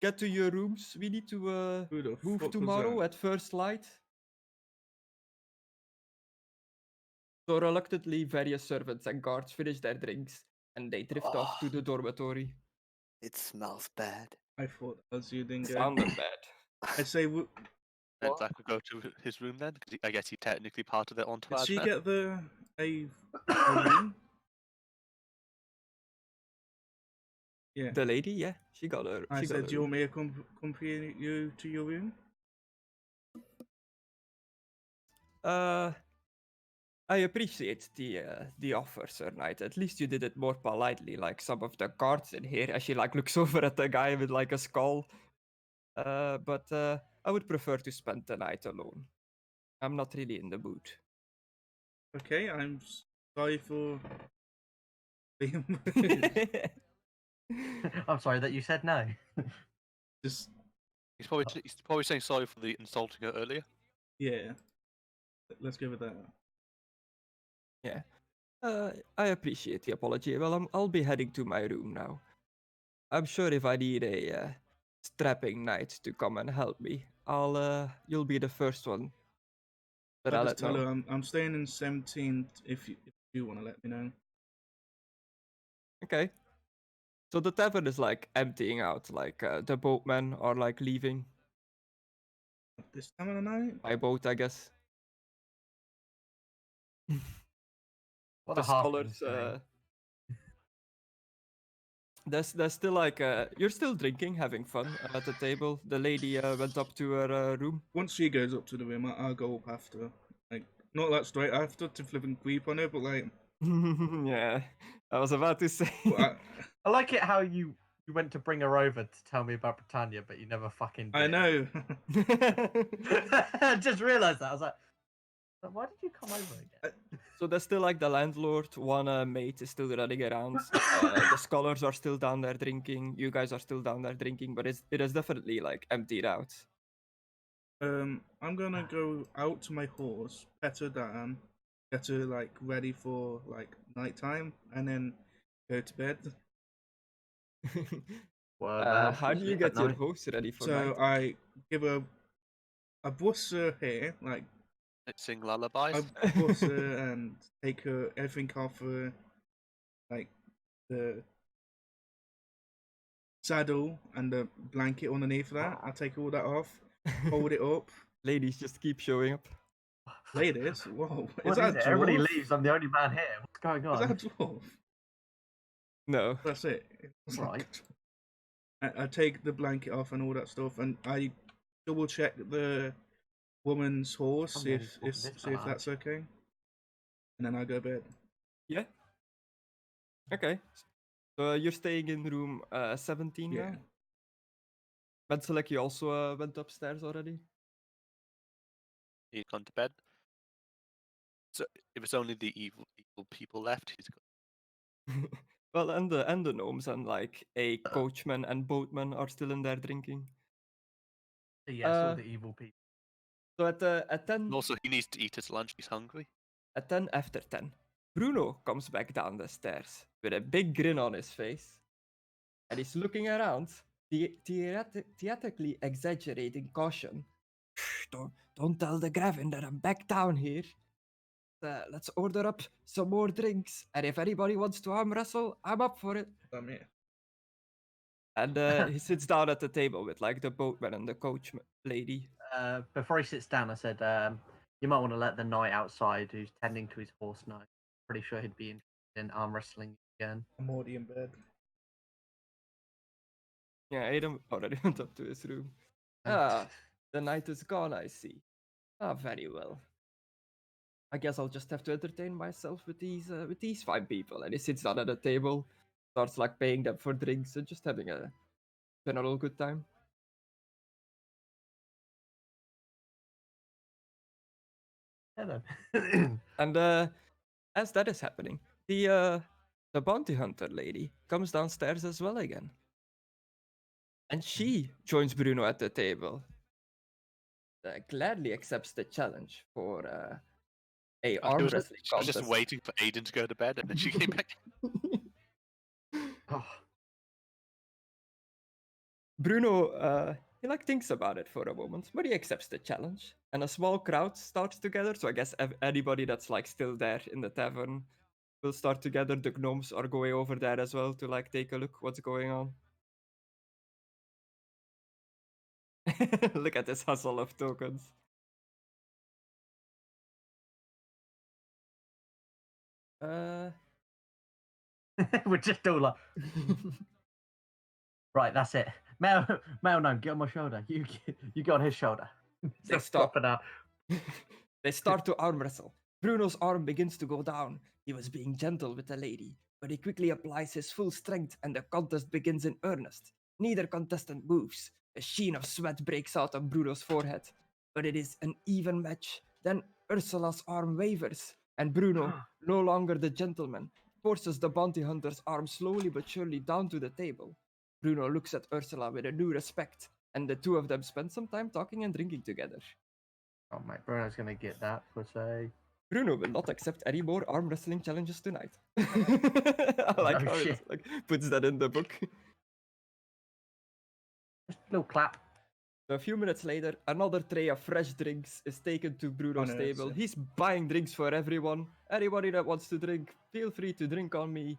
S1: get to your rooms. We need to
S4: Who the
S1: move
S4: fuck was
S1: tomorrow
S4: that?
S1: at first light. So reluctantly, various servants and guards finish their drinks and they drift off to the dormitory.
S5: It smells bad.
S4: I thought that was you, Dingo.
S1: Sounded bad.
S4: I say,
S3: And
S5: What?
S3: Zach could go to his room then, because I guess he's technically part of the
S4: did
S3: entourage.
S4: she
S3: then.
S4: get a room? Yeah.
S1: The lady, yeah, she got her.
S4: I
S1: She got
S4: said,
S1: her
S4: do you
S1: room.
S4: want me to accompany you to your room?
S1: I appreciate the offer, Sir Knight. At least you did it more politely, like some of the guards in here. As she like looks over at the guy with like a skull. But I would prefer to spend the night alone. I'm not really in the mood.
S4: Okay, I'm sorry for being rude.
S2: I'm sorry that you said no.
S4: Just,
S3: He's probably saying sorry for the insulting her earlier.
S4: yeah. Let's go with that.
S1: Yeah. I appreciate the apology. Well, I'll be heading to my room now. I'm sure if I need a strapping knight to come and help me, you'll be the first one that
S4: I'll
S1: I'll
S4: just
S1: let
S4: tell
S1: know.
S4: her I'm staying in 17th if you want to let me know.
S1: Okay. So the tavern is like emptying out, like the boatmen are like leaving
S4: At this time of the night?
S1: by boat, I guess.
S2: What
S1: The
S2: a halfling
S1: scholars,
S2: saying.
S1: there's still like you're still drinking, having fun at the table. The lady went up to her room.
S4: Once she goes up to the room, I'll go up after. Like, not that straight after to flip and creep on her, but like,
S1: Yeah, I was about to say.
S4: but
S2: I like it how you went to bring her over to tell me about Britannia, but you never fucking did.
S4: I know.
S2: I just realised that. I was like, why did you come over again?
S1: So there's still like the landlord, one mate is still running around. The scholars are still down there drinking. You guys are still down there drinking, but it is definitely like emptied out.
S4: I'm gonna go out to my horse, pet her down, get her like ready for like nighttime, and then go to bed.
S2: Well,
S1: How do you get your horse ready for
S4: So
S1: night?
S4: I give her, I brush her hair, like
S3: Sing lullabies.
S4: I brush her and take her everything off her, like the saddle and the blanket underneath that. I take all that off, hold it up.
S1: Ladies just keep showing up.
S4: Ladies, whoa,
S2: What
S4: is that
S2: is
S4: a
S2: it? Everybody
S4: dwarf?
S2: leaves. I'm the only man here. What's going
S4: Is that a
S2: on?
S4: dwarf?
S1: No.
S4: That's it. It's
S2: Right.
S4: I take the blanket off and all that stuff, and I double check the woman's horse,
S2: I'm
S4: see
S2: ready
S4: if
S2: for this
S4: see if that's okay, and then I go to bed.
S1: Yeah. Okay. So you're staying in room 17
S4: Yeah.
S1: now. Benselek, you also went upstairs already.
S3: He's gone to bed. So if it's only the evil people left, he's gone.
S1: Well, and the gnomes and like a coachman and boatman are still in there drinking.
S2: Yes, all the evil people.
S1: So at 10
S3: And also, he needs to eat his lunch. He's hungry.
S1: at 10 after 10, Bruno comes back down the stairs with a big grin on his face. and he's looking around, theatrically exaggerating caution. Don't tell the Gravin that I'm back down here. Let's order up some more drinks, and if anybody wants to arm wrestle, I'm up for it.
S4: I'm here.
S1: And he sits down at the table with like the boatman and the coach lady.
S2: Before he sits down, I said, you might want to let the knight outside who's tending to his horse know. Pretty sure he'd be interested in arm wrestling again.
S4: I'm already in bed.
S1: Yeah, Aidan already went up to his room.
S2: And-
S1: Ah, the night is gone, I see. Ah, very well. I guess I'll just have to entertain myself with these fine people. And he sits down at a table, starts like paying them for drinks and just having a general good time.
S2: Hello.
S1: And as that is happening, the bounty hunter lady comes downstairs as well again. And she joins Bruno at the table. Gladly accepts the challenge for a arm wrestling
S3: She was just
S1: contest.
S3: waiting for Aidan to go to bed, and then she came back.
S2: Oh,
S1: Bruno, he like thinks about it for a moment, but he accepts the challenge. And a small crowd starts together. So I guess anybody that's like still there in the tavern will start together. The gnomes are going over there as well to like take a look what's going on. Look at this hustle of tokens.
S2: we're just all like, right, that's it. Male, no, get on my shoulder. You get on his shoulder.
S1: They
S2: Stop
S1: stop.
S2: flopping out.
S1: They start to arm wrestle. Bruno's arm begins to go down. He was being gentle with the lady, but he quickly applies his full strength and the contest begins in earnest. Neither contestant moves. A sheen of sweat breaks out on Bruno's forehead, but it is an even match. Then Ursula's arm wavers, and Bruno, no longer the gentleman, forces the bounty hunter's arm slowly but surely down to the table. Bruno looks at Ursula with a new respect, and the two of them spend some time talking and drinking together.
S2: Oh, mate, Bruno's gonna get that for say.
S1: Bruno will not accept any more arm wrestling challenges tonight. I like
S2: No
S1: how
S2: shit.
S1: it like puts that in the book.
S2: Just a little clap.
S1: So a few minutes later, another tray of fresh drinks is taken to Bruno's
S4: no,
S1: table.
S4: it's,
S1: He's buying drinks for everyone. Anybody that wants to drink, feel free to drink on me.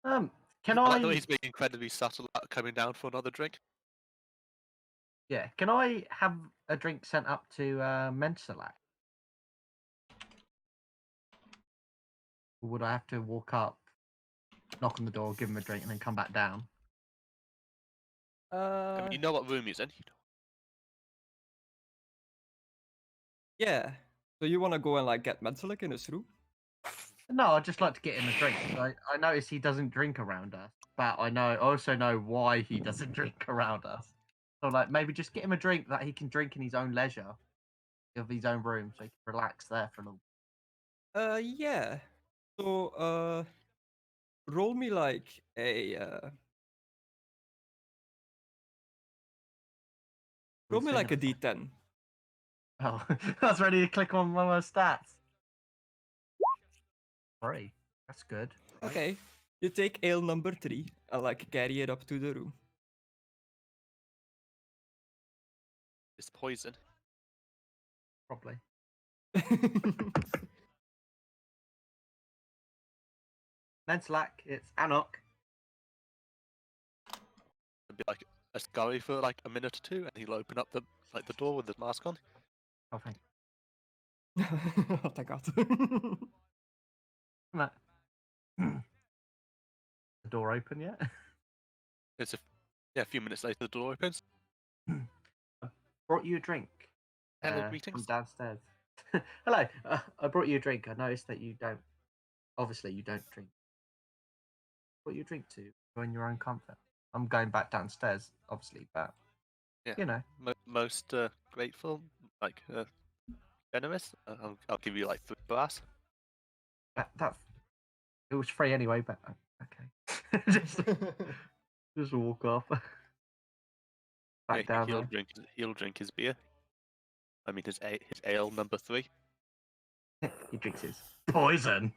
S2: Can
S3: I like the way
S2: I?
S3: he's being incredibly subtle about coming down for another drink.
S2: Yeah, can I have a drink sent up to Mensalak? Or would I have to walk up, knock on the door, give him a drink, and then come back down?
S3: I mean, you know what room he's in.
S1: Yeah. So you want to go and like get Mentalik in his room?
S2: No, I'd just like to get him a drink. I notice he doesn't drink around us, but I also know why he doesn't drink around us. So like maybe just get him a drink that he can drink in his own leisure, of his own room, so he can relax there for a little.
S1: Yeah. So roll me like a roll me like a D10.
S2: Oh, I was ready to click on one of my stats. 3. That's good. right?
S1: Okay. You take ale number 3 and like carry it up to the room.
S3: It's poison.
S2: Probably. Mensalak, it's Anok.
S3: It'd be like a scurry for like a minute or two, and he'll open up the door with his mask on.
S2: Oh, thank
S1: Oh, thank God.
S2: you. The door open yet?
S3: It's a few minutes later the door opens.
S2: Brought you a drink.
S3: Hello,
S2: From
S3: greetings.
S2: downstairs. Hello. I brought you a drink. I noticed that you don't. Obviously, you don't drink. Brought you a drink to join your own comfort. I'm going back downstairs, obviously, but
S3: Yeah.
S2: you know.
S3: Most grateful, like generous. I'll give you like 3 brass.
S2: That it was free anyway, but okay. just walk off. Back
S3: Yeah,
S2: down there.
S3: he'll drink his beer. I mean his ale number 3.
S2: He drinks his poison.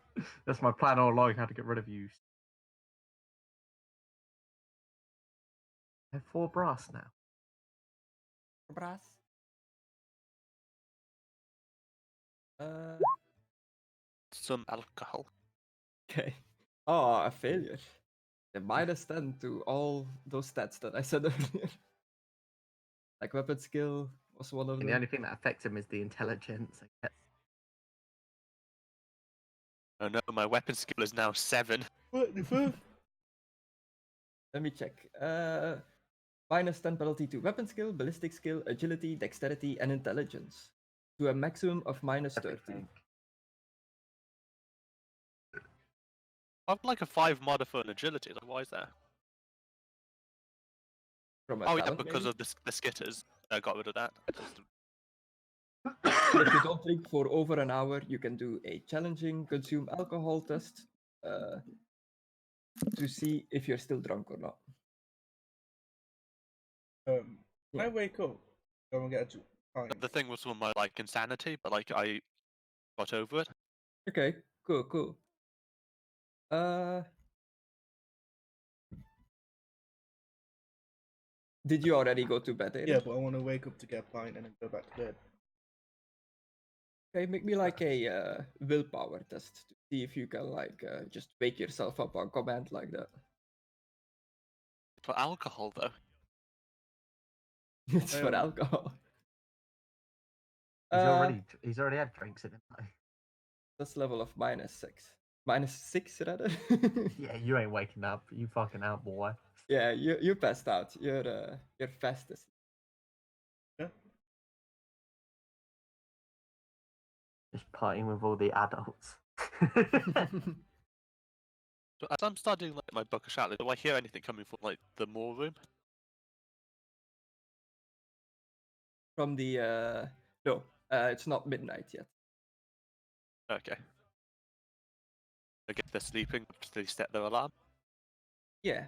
S2: That's my plan all along, how to get rid of you. I have 4 brass now.
S1: Brass.
S3: Some alcohol.
S1: Okay. Oh, a failure. A -10 to all those stats that I said earlier. Like weapon skill was one of
S2: And
S1: them.
S2: the only thing that affects him is the intelligence, I guess.
S3: Oh no, my weapon skill is now 7.
S4: What the fuck?
S1: Let me check. -10 penalty to weapon skill, ballistic skill, agility, dexterity, and intelligence. To a maximum of -30.
S2: Everything.
S3: I've like a 5 mod for an agility. Like, why is that?
S1: From a
S3: Oh yeah,
S1: talent,
S3: because
S1: maybe?
S3: of the skitters. I got rid of that. I just...
S1: If you don't drink for over an hour, you can do a challenging consume alcohol test to see if you're still drunk or not.
S4: When
S1: Yeah.
S4: I wake up, go and get a pint.
S3: The thing was from my like insanity, but like I got over it.
S1: Okay, cool. Did you already go to bed, Aidan?
S4: Yeah, but I want to wake up to get a pint and then go back to bed.
S1: Okay, make me like a willpower test to see if you can like just wake yourself up on command like that.
S3: For alcohol though.
S1: It's for
S4: Um,
S1: alcohol.
S2: He's already had drinks in him.
S1: That's level of -6. -6 rather.
S2: Yeah, you ain't waking up. You fucking out, boy.
S1: Yeah, you passed out. You're fast asleep.
S2: Just partying with all the adults.
S3: So as I'm studying like my book of Shadow, do I hear anything coming from like the Moor room?
S1: From the no, it's not midnight yet.
S3: Okay. I guess they're sleeping. They set their alarm.
S1: Yeah.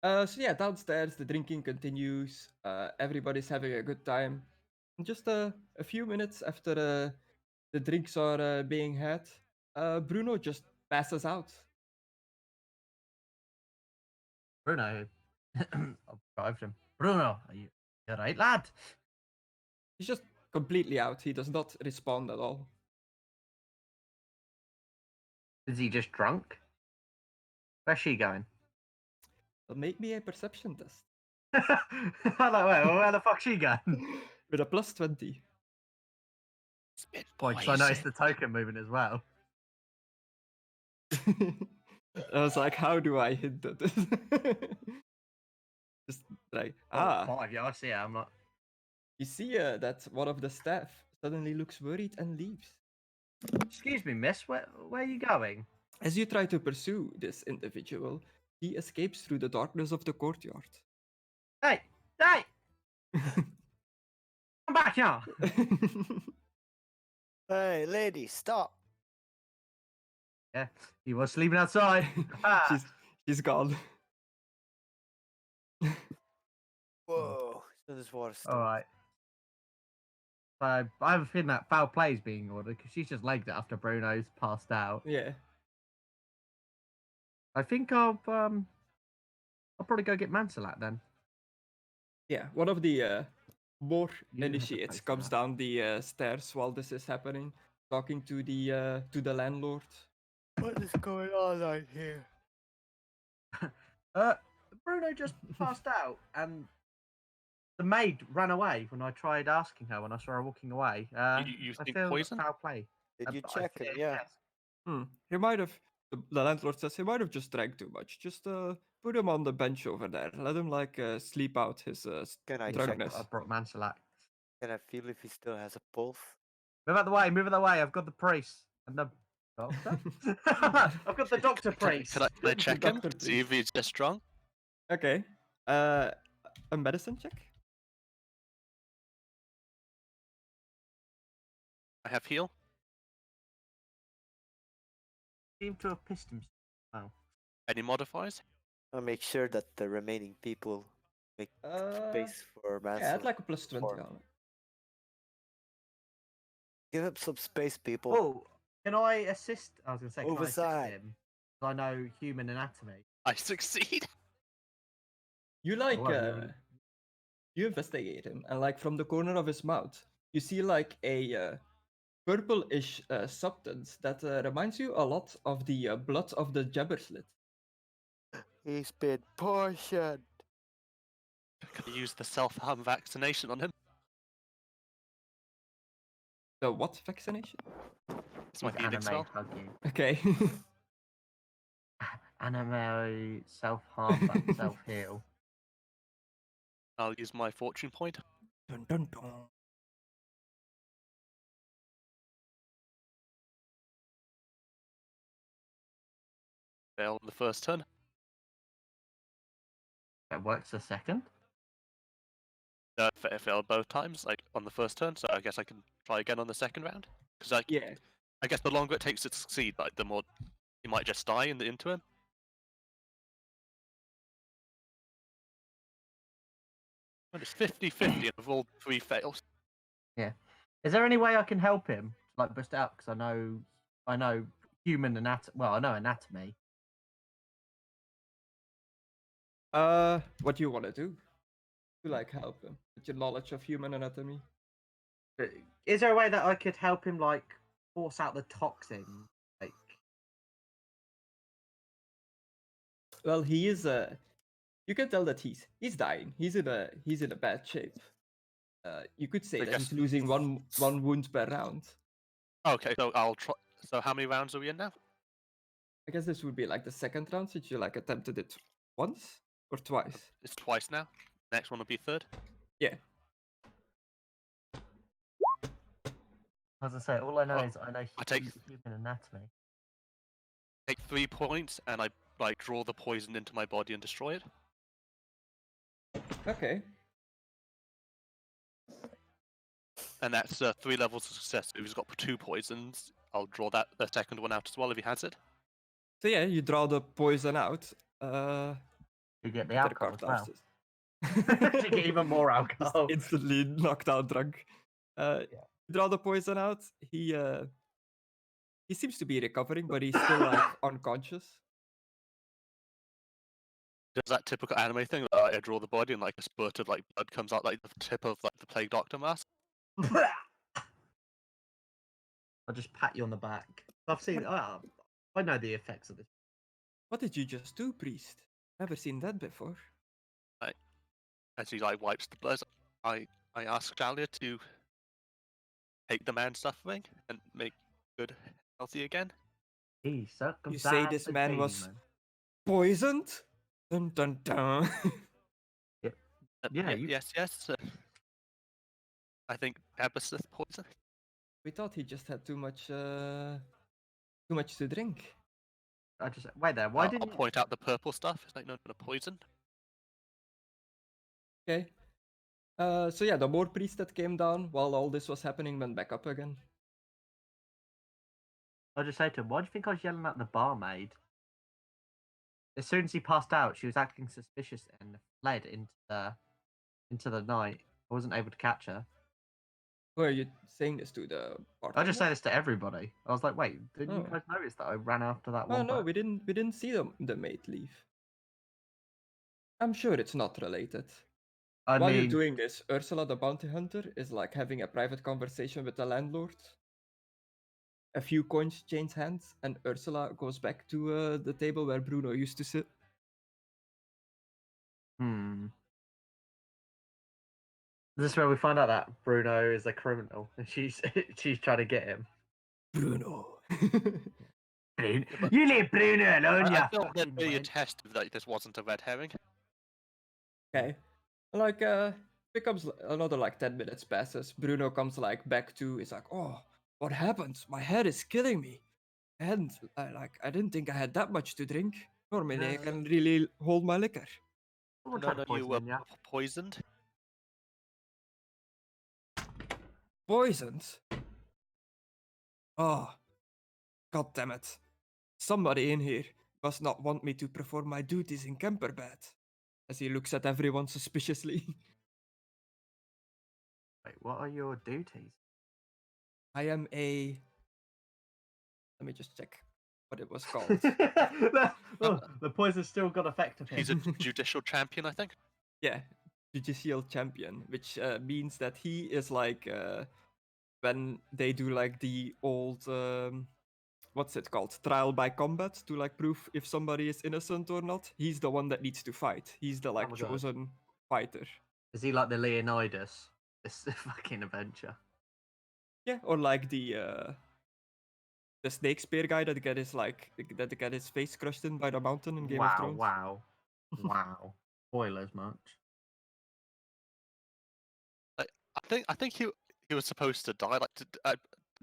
S1: So yeah, downstairs the drinking continues. Everybody's having a good time. And just a few minutes after the drinks are being had, Bruno just passes out.
S2: Bruno, I've drived him. Bruno, are you right, lad?
S1: He's just completely out. He does not respond at all.
S2: Is he just drunk? Where's she going?
S1: So make me a perception test
S2: Where the fuck's she going?
S1: with a +20.
S3: It's been
S2: Boy, because I noticed the token moving as well.
S1: I was like, how do I hint at this? Just like,
S2: Oh, 5, yeah, I see it. I'm not.
S1: You see that one of the staff suddenly looks worried and leaves.
S2: Excuse me, miss, where are you going?
S1: As you try to pursue this individual, he escapes through the darkness of the courtyard.
S2: Hey! Come back here!
S5: Hey, lady, stop!
S2: Yeah, he was sleeping outside. Ah.
S1: she's gone.
S5: Whoa, so this water still.
S2: Alright. I have a feeling that foul play is being ordered because she's just legged it after Bruno's passed out.
S1: Yeah.
S2: I think I'll probably go get Mansalat then.
S1: Yeah, one of the more
S2: You have the
S1: initiates
S2: place
S1: comes
S2: now.
S1: down the stairs while this is happening, talking to the landlord.
S5: What is going on out here?
S2: Bruno just passed out and the maid ran away when I tried asking her when I saw her walking away.
S3: You
S2: I
S3: think
S2: feel
S3: poison?
S2: foul play.
S5: Did you
S2: I
S5: check him?
S2: think,
S5: Yeah.
S2: yes.
S1: He might have. The landlord says he might have just drank too much. Just put him on the bench over there. Let him like sleep out his
S5: Can I check?
S1: drunkenness.
S2: I brought Mansalat.
S5: Can I feel if he still has a pulse?
S2: Move out the way, move out the way. I've got the priest and the doctor. I've got the doctor priest.
S3: Can I check him?
S1: Doctor
S3: See if he's just strong?
S1: Okay. A medicine check.
S3: I have heal.
S2: Seem to have pissed himself. Oh.
S3: Any modifiers?
S5: I'll make sure that the remaining people make space for
S1: Yeah,
S5: Manson.
S1: I'd like a +20
S5: Or-
S1: on it.
S5: Give up some space, people.
S2: Oh, can I assist? I was going to say, can
S5: Move
S2: I assist
S5: aside.
S2: him? 'Cause I know human anatomy.
S3: I succeed.
S1: You like
S2: what do you mean?
S1: you investigate him, and like from the corner of his mouth, you see like a purple-ish substance that reminds you a lot of the blood of the Jabberslit.
S5: He's been poisoned.
S3: Can you use the self-harm vaccination on him?
S1: The what vaccination?
S3: It's my
S2: He's
S3: healing
S2: anime
S3: spell.
S2: hugging.
S1: Okay.
S2: Anime self-harm but self-heal.
S3: I'll use my fortune point.
S1: Dun, dun, dun.
S3: Fail on the first turn.
S2: That works the second.
S3: It failed both times, like on the first turn. So I guess I can try again on the second round. Because like,
S1: Yeah.
S3: I guess the longer it takes to succeed, like the more he might just die in the interim. But it's 50-50 and of all 3 fails.
S2: Is there any way I can help him, like bust out? Because I know human anatomy. Well, I know anatomy.
S1: What do you want to do? To like help him with your knowledge of human anatomy?
S2: Is there a way that I could help him, like force out the toxin? Like,
S1: Well, he is you can tell that he's dying. He's in a bad shape. You could say
S3: I
S1: that
S3: guess-
S1: he's losing one wound per round.
S3: Okay, so I'll try. So how many rounds are we in now?
S1: I guess this would be like the second round since you like attempted it once or twice.
S3: It's twice now. Next one will be third.
S1: Yeah.
S2: as I say, all I know
S3: Oh,
S2: is I know
S3: I take-
S2: human anatomy.
S3: Take 3 points and I like draw the poison into my body and destroy it.
S1: Okay.
S3: And that's 3 levels of success. If he's got 2 poisons, I'll draw the second one out as well if he has it.
S1: So yeah, you draw the poison out.
S2: You get the
S1: Get
S2: alcohol
S1: card
S2: as well.
S1: downstairs.
S2: To get even more
S1: Just
S2: alcohol.
S1: instantly knocked out drunk. You draw the poison out. He seems to be recovering, but he's still like unconscious.
S3: Does that typical anime thing that I draw the body and like a spurt of like blood comes out like the tip of like the plague doctor mask?
S2: I'll just pat you on the back. I've seen. I know the effects of this.
S1: What did you just do, priest? Never seen that before.
S3: As he like wipes the blood, I ask Jalia to take the man's suffering and make good healthy again.
S2: He
S1: You say this man was poisoned? Dun dun dun.
S2: Yeah, you-
S3: Yes. I think Abyssith poison.
S1: We thought he just had too much to drink.
S2: I just wait there. Why
S3: I'll
S2: didn't you?
S3: point out the purple stuff. It's like no poison.
S1: Okay. So yeah, the more priest that came down while all this was happening went back up again.
S2: I just say to him, why do you think I was yelling at the barmaid? As soon as he passed out, she was acting suspicious and fled into the night. I wasn't able to catch her.
S1: Who are you saying this to? The
S2: I just say
S1: bartender?
S2: this to everybody. I was like, wait, didn't you
S1: Oh.
S2: guys notice that I ran after that
S1: Oh
S2: one?
S1: no,
S2: person?
S1: we didn't see the maid leave. I'm sure it's not related.
S2: I
S1: While you're
S2: mean,
S1: doing this, Ursula the bounty hunter is like having a private conversation with the landlord. A few coins change hands, and Ursula goes back to the table where Bruno used to sit.
S2: This is where we find out that Bruno is a criminal, and she's trying to get him.
S1: Bruno.
S2: Bruno,
S3: but-
S2: you leave Bruno alone,
S3: I
S2: you
S3: feel there'd
S2: fucking
S3: be a
S2: wench.
S3: test if like this wasn't a red herring.
S1: Okay. Like becomes another like 10 minutes passes. Bruno comes like back to is like, oh, what happened? My head is killing me. And I didn't think I had that much to drink. Normally I can really hold my liquor.
S2: Someone
S3: No,
S2: tried to
S3: you
S2: poison
S3: were
S2: him, yeah?
S3: poisoned.
S1: Poisoned? Oh, god damn it. Somebody in here must not want me to perform my duties in Kemperbad. As he looks at everyone suspiciously.
S2: Wait, what are your duties?
S1: I am a... Let me just check what it was called.
S2: The poison still got effect of him.
S3: He's a judicial champion, I think.
S1: Yeah, judicial champion, which means that he is like when they do like the old what's it called, trial by combat, to like prove if somebody is innocent or not. He's the one that needs to fight. He's the like
S2: my God.
S1: chosen fighter.
S2: Is he like the Leonidas? This fucking adventure.
S1: Yeah, or like the snake spear guy that got his face crushed in by the mountain in Game of Thrones.
S2: Wow. Spoilers much.
S3: I think he was supposed to die. Like, did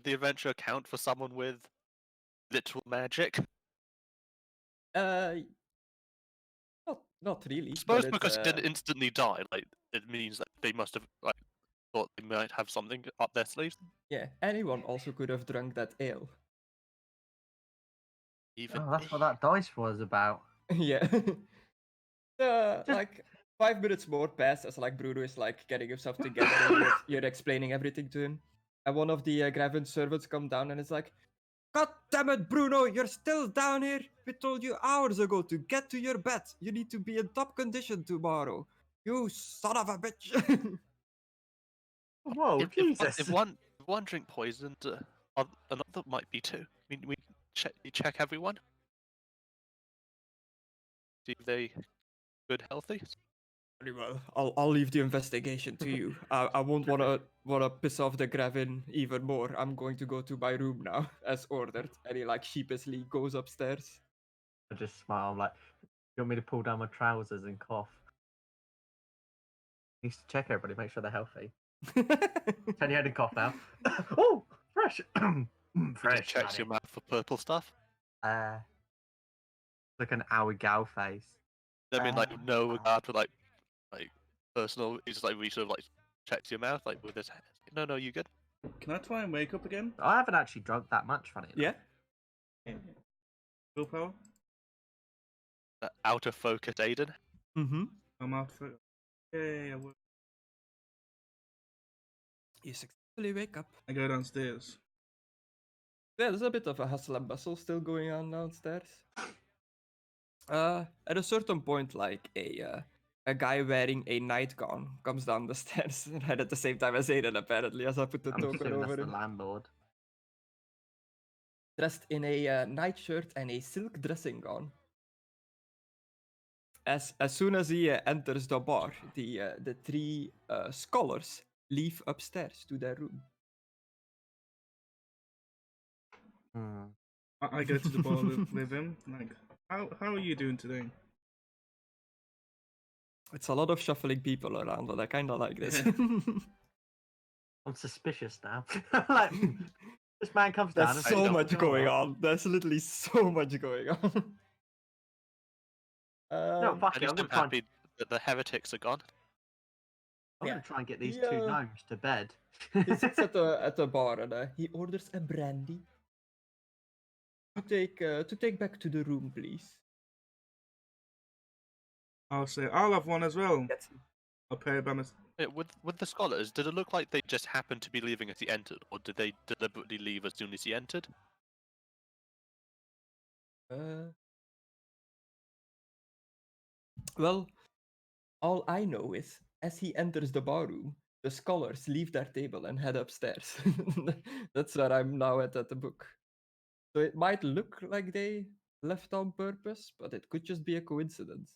S3: the adventure count for someone with literal magic?
S1: Not really.
S3: I suppose
S1: but
S3: because
S1: it's,
S3: he didn't instantly die, like it means that they must have like thought they might have something up their sleeves.
S1: yeah, anyone also could have drunk that ale.
S3: Even
S2: Oh, that's what that dice was about.
S1: Yeah. Like 5 minutes more pass as like Bruno is like getting himself together and you're explaining everything to him. And one of the Graven servants come down and it's like, God damn it, Bruno, you're still down here. We told you hours ago to get to your bed. You need to be in top condition tomorrow. You son of a bitch.
S2: Whoa, Jesus.
S3: If one drink poisoned, another might be too. I mean, we check everyone. See if they good, healthy.
S1: Very well. I'll leave the investigation to you. I won't wanna piss off the Graven even more. I'm going to go to my room now, as ordered. And he like sheepishly goes upstairs.
S2: I just smile. I'm like, you want me to pull down my trousers and cough? Needs to check everybody, make sure they're healthy. Turn your head and cough now. Oh, fresh.
S3: Fresh. Just checks your mouth for purple stuff.
S2: Like an owie gal face.
S3: I mean, like no regard for like personal. He just like sort of like checks your mouth like with his head. No, you good?
S4: Can I try and wake up again?
S2: I haven't actually drunk that much, funny enough.
S1: Yeah.
S4: Willpower?
S3: Out of focus, Aidan.
S1: Mm-hmm.
S4: I'm out for. Yeah.
S1: You successfully wake up.
S4: I go downstairs.
S1: Yeah, there's a bit of a hustle and bustle still going on downstairs. At a certain point, like a guy wearing a nightgown comes down the stairs right at the same time as Aidan, apparently, as I put the
S2: I'm
S1: token
S2: assuming
S1: over
S2: that's the
S1: him.
S2: landlord.
S1: Dressed in a nightshirt and a silk dressing gown. As soon as he enters the bar, the three scholars leave upstairs to their room.
S4: I go to the bar with him. Like, how are you doing today?
S1: It's a lot of shuffling people around, but I kind of like this.
S2: I'm suspicious now. Like, this man comes down.
S1: There's
S2: and
S1: so
S2: says,
S1: much
S2: "You know
S1: going
S2: what?
S1: on. There's literally so much going on.
S2: No, fuck
S3: At
S2: it.
S3: least I'm happy that the heretics are gone.
S2: I'm
S1: Yeah,
S2: gonna try and get these
S1: he,
S2: two gnomes to bed.
S1: he sits at the bar and he orders a brandy. To take back to the room, please.
S4: I'll say I'll have one as well.
S1: Yes.
S4: I'll pay by my.
S3: With the scholars, did it look like they just happened to be leaving as he entered, or did they deliberately leave as soon as he entered?
S1: Well, all I know is, as he enters the barroom, the scholars leave their table and head upstairs. That's where I'm now at the book. So it might look like they left on purpose, but it could just be a coincidence.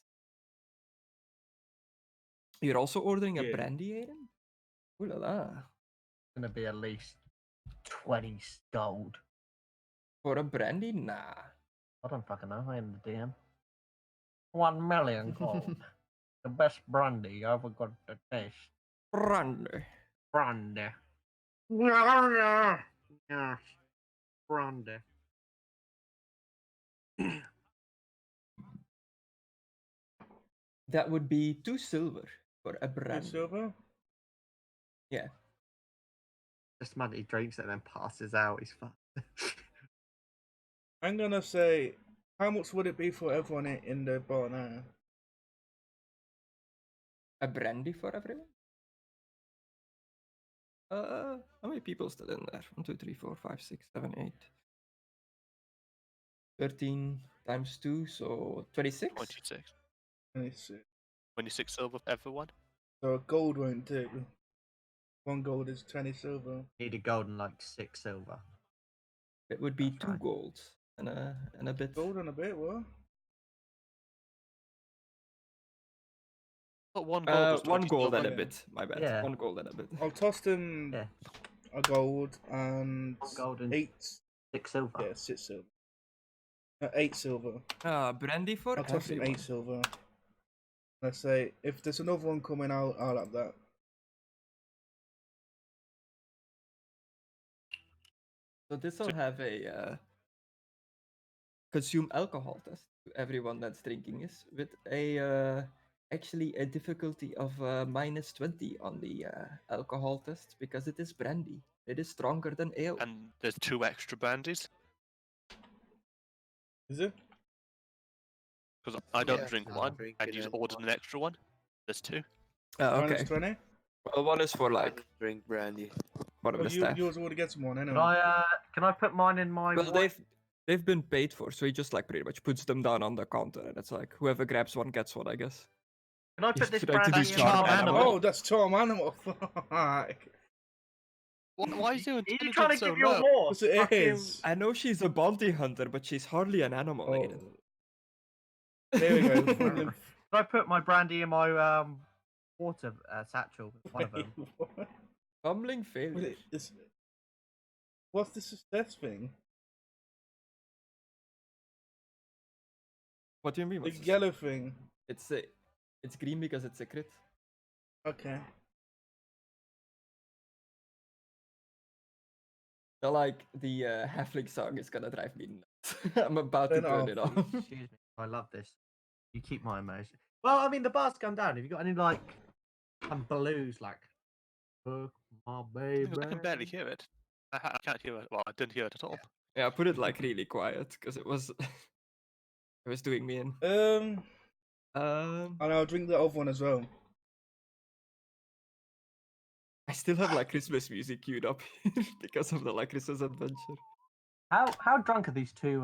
S1: You're also ordering a
S4: Yeah.
S1: brandy, Aidan? Ooh la la.
S2: Gonna be at least 20 gold.
S1: For a brandy? Nah.
S2: I don't fucking know. I am the DM. 1 million gold. The best brandy you ever got to taste.
S1: Brandy.
S2: Brandy. Yes. Brandy.
S1: That would be 2 silver for a brandy.
S4: Silver?
S1: Yeah.
S2: This man, he drinks it and then passes out. He's fucked.
S4: I'm gonna say, how much would it be for everyone in the bar now?
S1: A brandy for everyone? How many people still in there? 1, 2, 3, 4, 5, 6, 7, 8. 13 times 2, so 26?
S3: 26.
S4: Let me see.
S3: 26 silver for everyone.
S4: So gold won't do. 1 gold is 20 silver.
S2: Need a gold and like 6 silver.
S1: It would be
S2: That's
S1: 2
S2: right.
S1: gold and a bit.
S4: Gold and a bit, what?
S3: But 1 gold was
S1: 1
S3: 20
S1: gold and
S3: silver.
S1: a bit. My bad.
S2: Yeah.
S1: 1 gold and a bit.
S4: I'll toss them
S2: Yeah.
S4: a gold and
S2: 1 gold and
S4: 8.
S2: 6 silver.
S4: Yeah, 6 silver. 8 silver.
S1: Brandy for
S4: I'll toss them
S1: everyone.
S4: 8 silver. Let's say if there's another one coming out, I'll have that.
S1: So this will have a consume alcohol test to everyone that's drinking is with a actually a difficulty of -20 on the alcohol test because it is brandy. It is stronger than ale.
S3: And there's 2 extra brandies.
S4: Is it?
S3: Because I don't
S5: Yeah,
S3: drink
S5: I'm
S3: one,
S5: drinking
S3: and you
S5: it.
S3: ordered an extra one. There's 2.
S1: Okay.
S4: -20?
S1: Well, one is for
S5: I
S1: like
S5: don't drink brandy.
S1: one of
S4: Oh,
S1: the staff.
S4: yours already gets one,
S2: Can
S4: anyway.
S2: I put mine in my
S1: Well, they've been paid for, so he just like pretty much puts them down on the counter, and it's like whoever grabs one gets one, I guess.
S2: Can I
S1: He's
S2: put this
S1: trying to
S2: brandy
S1: do
S2: in
S1: charm
S2: my
S1: animal.
S4: Oh, that's Tom Animal. Fuck.
S3: Why is your
S2: Are you
S3: intelligence
S2: trying to
S3: so
S2: give your
S3: low?
S2: horse?
S4: Yes, it
S2: fucking-
S4: is.
S1: I know she's a bounty hunter, but she's hardly an animal, Aidan.
S4: Oh. There we go.
S2: Can I put my brandy in my water satchel? One of them.
S1: Fumbling failure.
S4: What's the success thing?
S1: What do you mean?
S4: The
S1: what's this?
S4: yellow thing.
S1: It's green because it's a crit.
S4: Okay.
S2: Oh,
S1: The halfling song is gonna drive me nuts. I'm about to
S4: Turn it
S1: turn it
S4: off.
S1: off.
S2: Excuse me. I love this. You keep my emotion. Well, I mean, the bar's gone down. Have you got any like some blues like? Hook my baby.
S3: I can barely hear it. I can't hear it. Well, I didn't hear it at all.
S1: Yeah, I put it like really quiet because it was it was doing me in.
S4: And I'll drink the other one as well.
S1: I still have like Christmas music queued up because of the like Christmas adventure.
S2: How drunk are these two?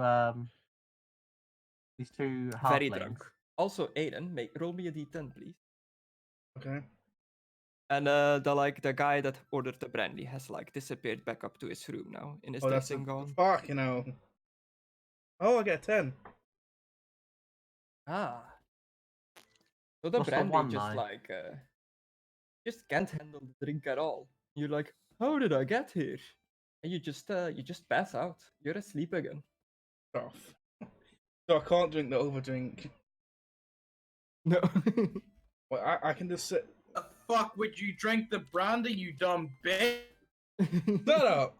S2: These two halflings?
S1: Very drunk. Also, Aidan, roll me a d10, please.
S4: Okay.
S1: And the guy that ordered the brandy has like disappeared back up to his room now in his
S4: Oh, that's a
S1: dressing gown.
S4: fucking hell. Oh, I get a 10.
S1: Ah. So the
S2: What's the
S1: brandy
S2: one,
S1: just
S2: though?
S1: like just can't handle the drink at all. You're like, how did I get here? And you just pass out. You're asleep again.
S4: Oh. So I can't drink the other drink.
S1: No.
S4: Well, I can just sit.
S6: The fuck would you drink the brandy, you dumb bitch?
S4: Shut up.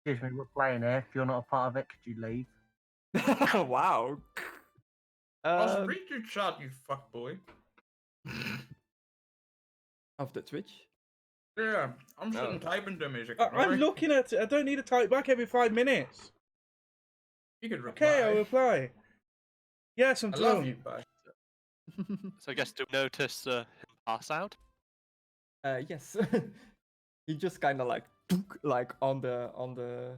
S2: Excuse me, we're playing here. If you're not a part of it, could you leave?
S1: Wow.
S6: I'll read your chat, you fuckboy.
S1: Of the Twitch.
S6: Yeah, I'm sitting
S1: Oh.
S6: typing to music.
S4: I'm looking at it. I don't need to type back every 5 minutes.
S6: You could reply.
S4: Okay, I'll reply. Yes, I'm
S6: I love
S4: drunk.
S6: you, but
S3: So I guess do you notice him pass out?
S1: Yes. He just kind of like on the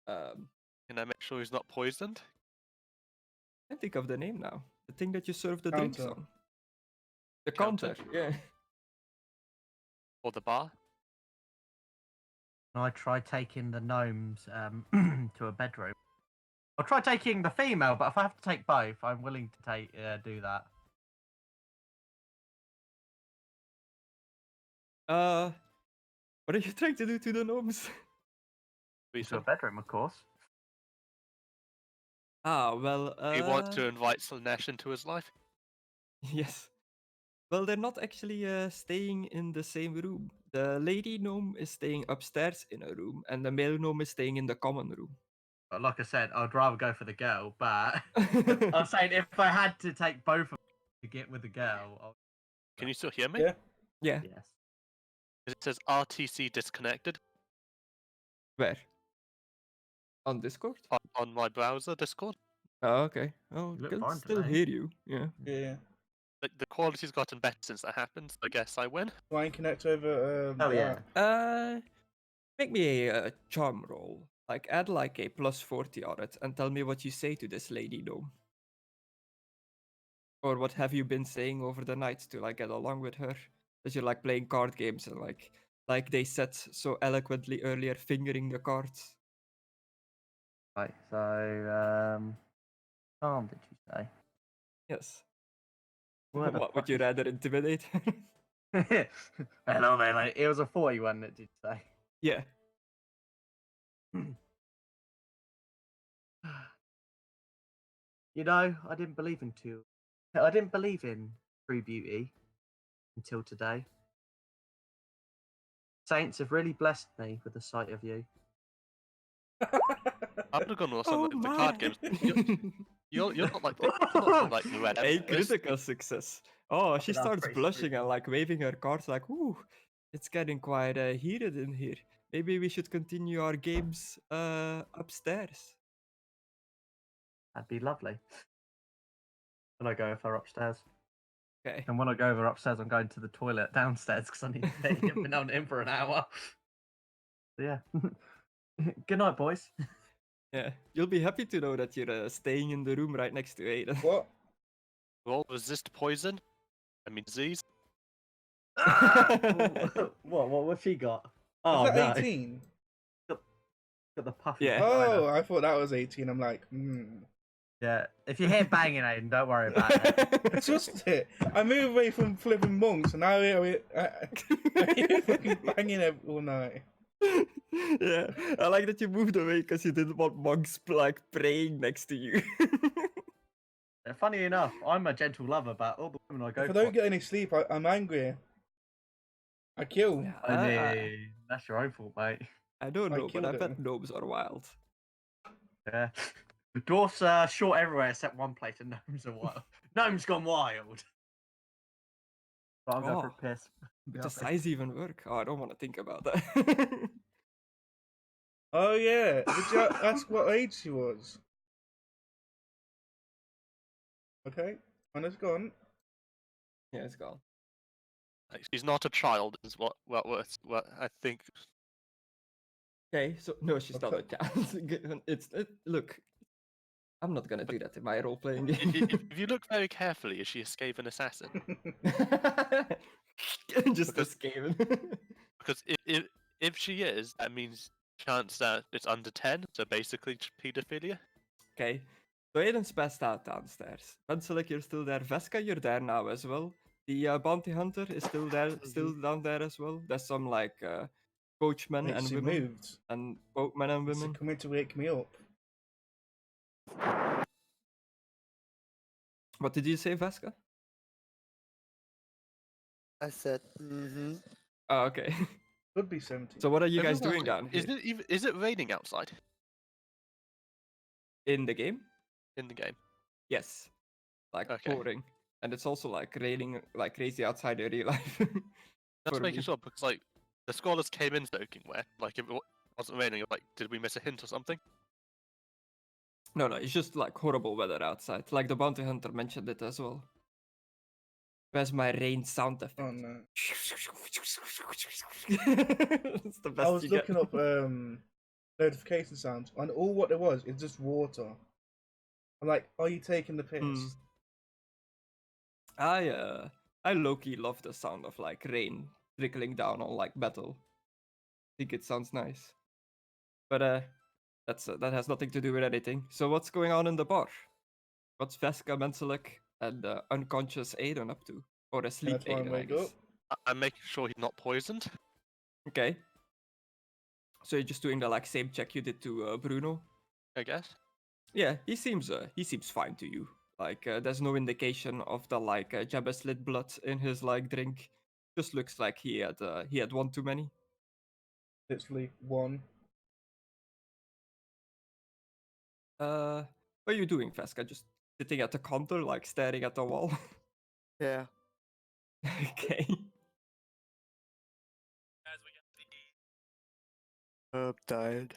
S3: Can I make sure he's not poisoned?
S1: I can't think of the name now. The thing that you serve the drinks
S4: Counter.
S1: on. The
S3: Counter.
S1: counter. Yeah.
S3: Or the bar?
S2: Can I try taking the gnomes to a bedroom? I'll try taking the female, but if I have to take both, I'm willing to do that.
S1: What are you trying to do to the gnomes?
S2: To a
S3: Reason?
S2: bedroom, of course.
S1: Well.
S3: He wants to invite Slanesh into his life.
S1: Yes. Well, they're not actually staying in the same room. The lady gnome is staying upstairs in a room, and the male gnome is staying in the common room.
S2: But like I said, I'd rather go for the girl. But I'm saying if I had to take both of them to get with the girl,
S3: Can you still hear me?
S4: Yeah.
S1: Yeah.
S2: yes.
S3: It says RTC disconnected
S1: Where? On Discord?
S3: on my browser Discord.
S1: Oh, okay. Oh,
S2: You look
S1: can
S2: fine
S1: still
S2: today.
S1: hear you. Yeah.
S4: Yeah.
S3: The quality's gotten better since that happened. So I guess I win.
S4: Try and connect over.
S2: Oh yeah.
S1: Make me a charm roll. Like add like a +40 on it, and tell me what you say to this lady gnome. Or what have you been saying over the night to like get along with her? That you're like playing card games and like they said so eloquently earlier, fingering the cards.
S2: Right, so calm, did you say?
S1: Yes.
S2: Where the
S1: What would
S2: fuck
S1: you
S2: is-
S1: rather intimidate her?
S2: Hello there, mate. It was a 41, did you say?
S1: Yeah.
S2: You know, I didn't believe in true beauty until today. Saints have really blessed me with the sight of you.
S3: I would have gone with some
S1: Oh
S3: of the
S1: my!
S3: card games. You're not like the red
S1: A
S3: Empress.
S1: critical success. Oh, she
S2: that was
S1: starts
S2: pretty
S1: blushing
S2: spooky.
S1: and like waving her cards like, ooh, it's getting quite heated in here. Maybe we should continue our games upstairs.
S2: That'd be lovely. When I go with her upstairs.
S1: Okay.
S2: And when I go over upstairs, I'm going to the toilet downstairs because I need to pee. I've been on in for an hour. So, yeah. Good night, boys.
S1: Yeah. You'll be happy to know that you're staying in the room right next to Aidan.
S4: What?
S3: Well, resist poison. I mean disease.
S2: What's she got?
S4: Is
S2: Oh,
S4: that
S2: no.
S4: 18?
S2: Got the puffy
S1: Yeah.
S2: vagina.
S4: Oh, I thought that was 18. I'm like,
S2: Yeah. If you hear banging, Aidan, don't worry about it.
S4: Just it. I move away from flipping monks, and now I hear fucking banging all night.
S1: Yeah, I like that you moved away because you didn't want monks like praying next to you.
S2: Funny enough, I'm a gentle lover, but all the women I go
S4: If I
S2: for.
S4: don't get any sleep, I'm angry. I kill.
S1: Yeah,
S2: I mean, that's your own fault, mate.
S1: I don't
S4: I
S1: know, but I
S4: killed
S1: bet
S4: him.
S1: gnomes are wild.
S2: Yeah. Dwarfs are short everywhere except one place, and gnomes are wild. Gnomes gone wild. But I'll go for a
S1: Oh.
S2: piss.
S1: But
S2: Yeah,
S1: does
S2: okay.
S1: size even work? Oh, I don't want to think about that.
S4: Oh yeah. Did you ask what age she was? Okay. Anna's gone.
S1: Yeah, it's gone.
S3: Like, she's not a child, is what I think.
S1: Okay, so no, she's not a
S4: Okay.
S1: child. Look. I'm not gonna do that in my role-playing
S3: If
S1: game.
S3: you look very carefully, is she escape an assassin?
S1: Just
S3: Because-
S1: escaping.
S3: Because if she is, that means chance that it's under 10, so basically paedophilia.
S1: Okay. So Aiden's passed out downstairs. Pencilek, you're still there. Vesca, you're there now as well. The bounty hunter is still there, still down there as well. There's some like coachmen
S4: Wait,
S1: and
S4: she
S1: women
S4: moved.
S1: and boatmen and
S4: Is she
S1: women.
S4: coming to wake me up?
S1: What did you say, Vesca?
S5: I said, mm-hmm.
S1: Oh, okay.
S4: Could be 17.
S1: So what are you guys
S3: Everyone-
S1: doing down here?
S3: Is it raining outside
S1: In the game?
S3: in the game?
S1: Yes. Like
S3: Okay.
S1: pouring. And it's also like raining like crazy outside in real life.
S3: Just
S1: For
S3: making
S1: me.
S3: sure because like the scholars came in soaking wet. Like if it wasn't raining, like did we miss a hint or something?
S1: No, it's just like horrible weather outside. Like the bounty hunter mentioned it as well. Where's my rain sound effect?
S4: Oh no.
S1: It's the best
S4: I was
S1: you
S4: looking
S1: get.
S4: up notification sounds, and all what there was is just water. I'm like, are you taking the piss?
S1: Hmm. I low-key love the sound of like rain trickling down on like metal. I think it sounds nice. But that has nothing to do with anything. So what's going on in the bar? What's Vesca, Menselek, and unconscious Aidan up to? Or asleep
S4: That's why I
S1: Aidan, I
S4: wake
S1: guess.
S4: up.
S3: I'm making sure he's not poisoned.
S1: Okay. So you're just doing the like same check you did to Bruno.
S3: I guess.
S1: Yeah, he seems fine to you. Like there's no indication of the like Jabba slit blood in his like drink. Just looks like he had one too many.
S4: Literally one.
S1: What are you doing, Vesca? Just sitting at the counter, like staring at the wall.
S5: Yeah.
S1: Okay.
S5: I'm tired.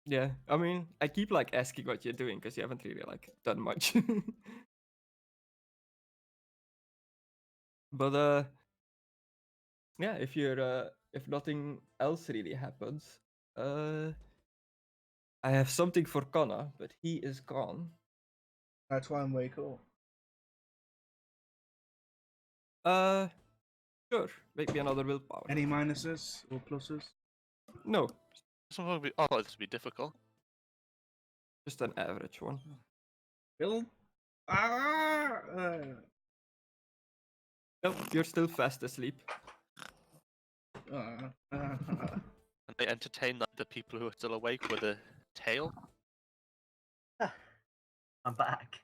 S1: Yeah, I mean, I keep like asking what you're doing because you haven't really like done much. But yeah, if nothing else really happens, I have something for Connor, but he is gone.
S4: That's why I wake up.
S1: Sure. Make me another willpower.
S4: Any minuses or pluses?
S1: No,
S3: This one will be. I thought this would be difficult.
S1: just an average one.
S4: Bill? Ah!
S1: Nope, you're still fast asleep.
S4: Uh,
S3: And they entertain like the people who are still awake with a tail.
S2: I'm back.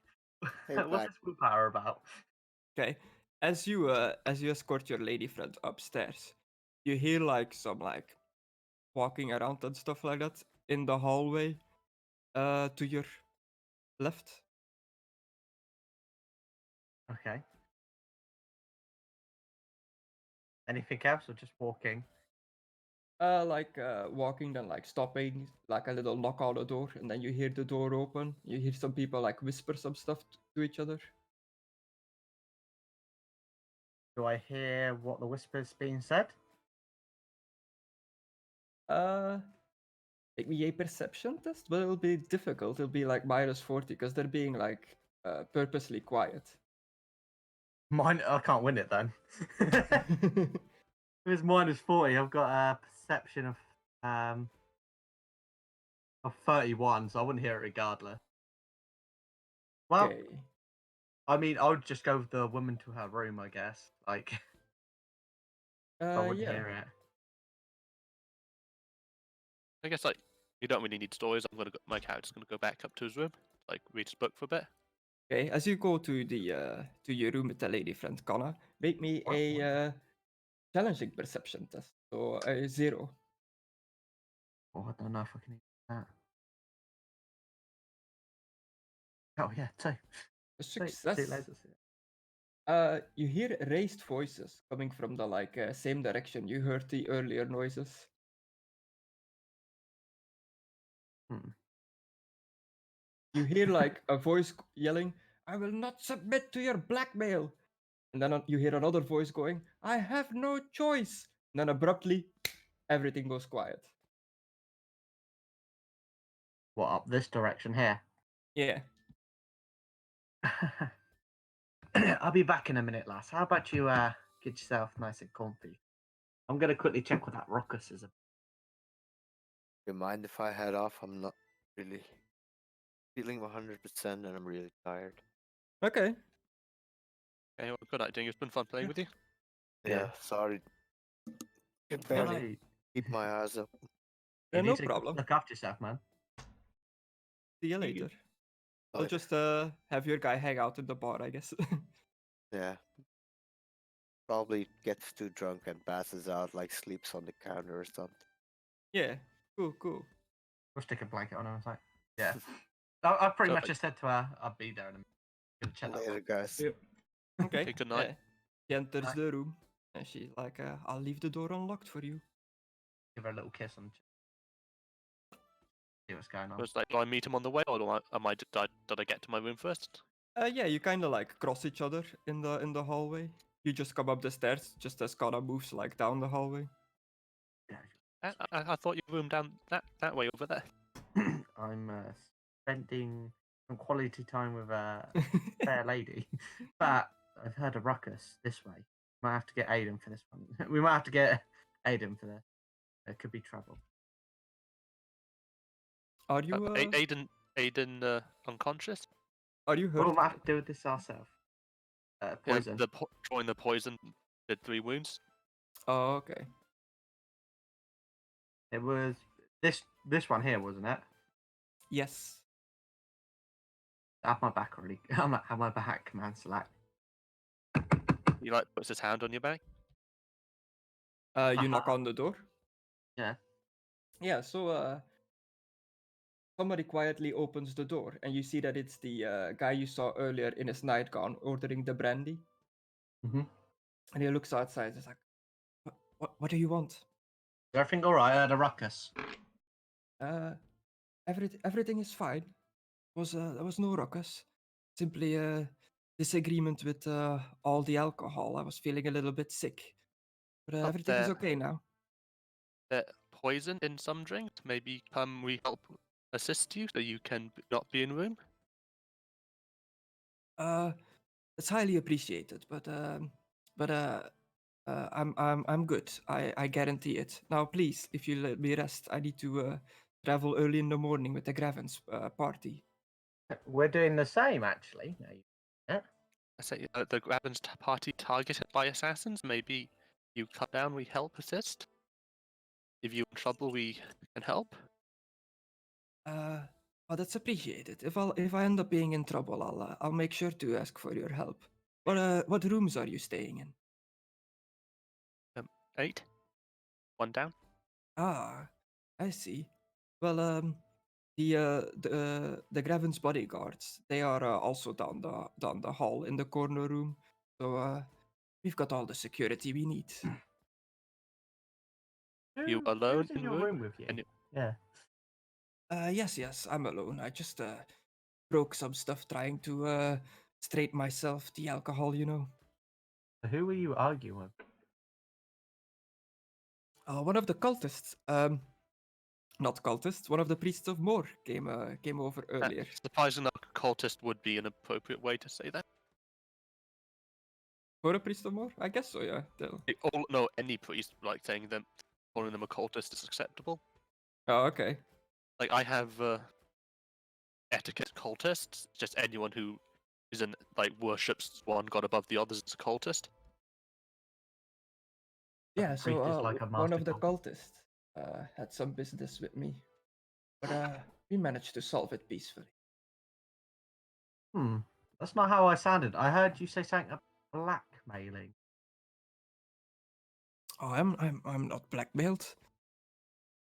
S5: Hey,
S2: What's
S5: back.
S2: this willpower about?
S1: Okay. As you escort your lady friend upstairs, you hear like some like walking around and stuff like that in the hallway to your left.
S2: Okay. Anything else or just walking?
S1: Walking, then like stopping, like a little knock on the door, and then you hear the door open. You hear some people like whisper some stuff to each other.
S2: Do I hear what the whispers being said?
S1: Make me a perception test, but it'll be difficult. It'll be like -40 because they're being like purposely quiet.
S2: Mine, I can't win it then. If it's -40, I've got a perception of 31, so I wouldn't hear it regardless. Well,
S1: Okay.
S2: I mean, I would just go with the woman to her room, I guess. Like, I wouldn't
S1: Yeah.
S2: hear it.
S3: I guess like you don't really need stories. I'm gonna go, my character's gonna go back up to his room, like read his book for a bit.
S1: Okay. As you go to the to your room with the lady friend Connor, make me
S2: What?
S1: a challenging perception test. So a 0.
S2: Oh, I don't know if I can do that. Oh yeah, two.
S1: A
S2: Two
S1: success.
S2: lasers.
S1: You hear raised voices coming from the like same direction you heard the earlier noises. You hear like a voice yelling, "I will not submit to your blackmail." And then you hear another voice going, "I have no choice." And then abruptly, everything goes quiet.
S2: What, up this direction here?
S1: Yeah.
S2: I'll be back in a minute, lass. How about you get yourself nice and comfy? I'm gonna quickly check what that ruckus is.
S5: Do you mind if I head off? I'm not really feeling 100% and I'm really tired.
S1: Okay.
S3: Okay, well, good night, Ding. It's been fun playing with you.
S5: Yeah, sorry. Can
S2: Yeah,
S5: barely
S2: no,
S5: keep my eyes up.
S1: Yeah,
S2: you
S1: no
S2: need to
S1: problem.
S2: Look after yourself, man.
S1: See you later. I'll
S5: Later.
S1: just have your guy hang out in the bar, I guess.
S5: Yeah. Probably gets too drunk and passes out, like sleeps on the counter or something.
S1: Yeah. Cool.
S2: We'll stick a blanket on her. I was like, yeah. I pretty
S3: So,
S2: much just said to her, I'll be there in a minute. Gonna check that
S5: Later,
S2: ruckus.
S5: guys.
S4: Yep.
S1: Okay.
S3: Okay, good night.
S1: She enters
S2: Night.
S1: the room and she's like, "I'll leave the door unlocked for you."
S2: Give her a little kiss on the cheek. See what's going on.
S3: So it's like, do I meet him on the way, or did I get to my room first?
S1: Yeah, you kind of like cross each other in the hallway. You just come up the stairs just as Kana moves like down the hallway.
S3: I thought your room down that way over there.
S2: I'm spending some quality time with a fair lady, but I've heard a ruckus this way. Might have to get Aidan for this one. We might have to get Aidan for this. There could be trouble.
S1: Are you
S3: Aidan unconscious?
S1: are you
S2: What do
S1: hurt?
S2: we have to do with this ourselves? Poison.
S3: Yeah, drawing the poison did 3 wounds.
S1: Oh, okay.
S2: It was this one here, wasn't it?
S1: Yes.
S2: I have my back already. I might have my back command select.
S3: He like puts his hand on your back.
S1: You knock on the door.
S2: Yeah.
S1: Yeah. So somebody quietly opens the door, and you see that it's the guy you saw earlier in his nightgown ordering the brandy.
S2: Mm-hmm.
S1: And he looks outside. He's like, "What do you want?"
S2: Is everything all right? I had a ruckus.
S1: Everything is fine. There was no ruckus. Simply a disagreement with all the alcohol. I was feeling a little bit sick, but
S3: Oh,
S1: everything is okay now.
S3: Poison in some drinks. Maybe we help assist you so you can not be in room.
S1: It's highly appreciated, but but I'm good. I guarantee it. Now, please, if you let me rest, I need to travel early in the morning with the Gravens party.
S2: We're doing the same, actually. Yeah.
S3: I say the Graben's party targeted by assassins. Maybe you cut down, we help assist. If you're in trouble, we can help.
S1: Oh, that's appreciated. If I end up being in trouble, I'll make sure to ask for your help. What rooms are you staying in?
S3: 8. 1 down.
S1: Ah, I see. Well, the Graven's bodyguards, they are also down the hall in the corner room. So we've got all the security we need.
S3: You alone
S2: Who's in
S3: in
S2: your room with you?
S3: And
S2: Yeah.
S1: Yes, I'm alone. I just broke some stuff trying to straighten myself the alcohol, you know.
S2: Who were you arguing with?
S1: One of the cultists, not cultists, one of the priests of Moor came over earlier.
S3: surprising that cultist would be an appropriate way to say that.
S1: For a priest of Moor? I guess so, yeah.
S3: No, any priest, like saying them, calling them a cultist is acceptable.
S1: Oh, okay.
S3: Like I have etiquette cultists, just anyone who isn't like worships one god above the others is a cultist.
S1: Yeah,
S2: Priest is like a
S1: one
S2: master
S1: of the
S2: cult.
S1: cultists had some business with me, but we managed to solve it peacefully.
S2: That's not how I sounded. I heard you say something about blackmailing.
S1: Oh, I'm not blackmailed.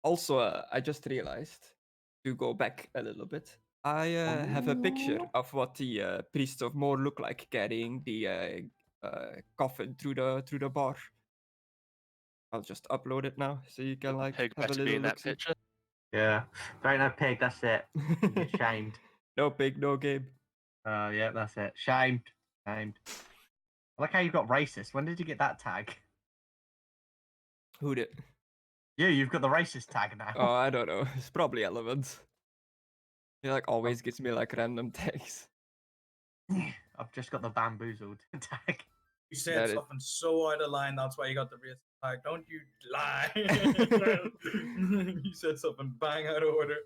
S1: Also, I just realized, to go back a little bit, I have a picture of what the priests of Moor look like carrying the coffin through the bar. I'll just upload it now so you can like
S3: Pig
S1: have a
S3: better be
S1: little
S3: in that
S1: look.
S3: picture.
S2: Yeah. Don't know pig, that's it. You get shamed.
S1: No pig, no game.
S2: Yeah, that's it. Shamed. Shamed. I like how you got racist. When did you get that tag?
S1: Who did?
S2: You've got the racist tag now.
S1: Oh, I don't know. It's probably Element. He like always gives me like random tags.
S2: I've just got the bamboozled tag.
S6: You said
S1: That
S6: something so out of line. That's why you got the race tag. Don't you lie. You said something bang out of order.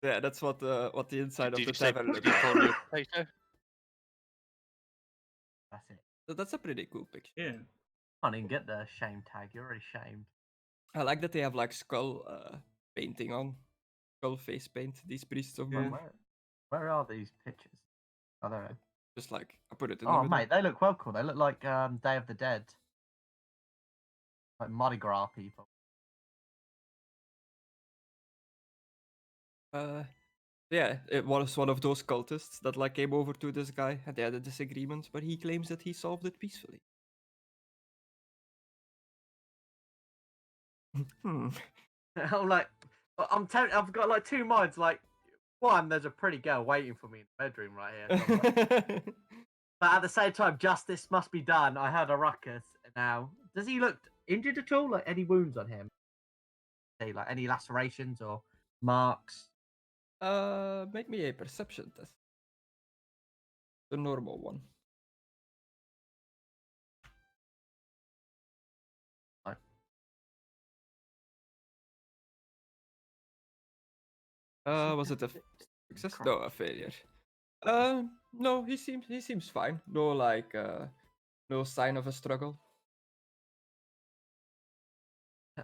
S1: Yeah, that's what the inside of
S3: Did
S1: the
S3: you say
S1: tavern
S3: did
S1: looks
S3: he
S1: like.
S3: call you a potato?
S2: That's it.
S1: So that's a pretty cool picture.
S4: Yeah.
S2: Can't even get the shame tag. You're already shamed.
S1: I like that they have like skull painting on. Skull face paint, these priests of Moor.
S2: Where are these pictures? Oh, there.
S1: Just like, I put it in the
S2: Oh,
S1: middle.
S2: mate, they look well cool. They look like Day of the Dead. Like Mardi Gras people.
S1: Yeah, it was one of those cultists that like came over to this guy and they had a disagreement, but he claims that he solved it peacefully. Hmm.
S2: I'm like, I've got like two minds. Like, one, there's a pretty girl waiting for me in the bedroom right here. So I'm like, but at the same time, justice must be done. I heard a ruckus. Now, does he look injured at all? Like any wounds on him? Say, like any lacerations or marks?
S1: Make me a perception test. The normal one. Was it a success? No, a failure. No, he seems fine. No like no sign of a struggle.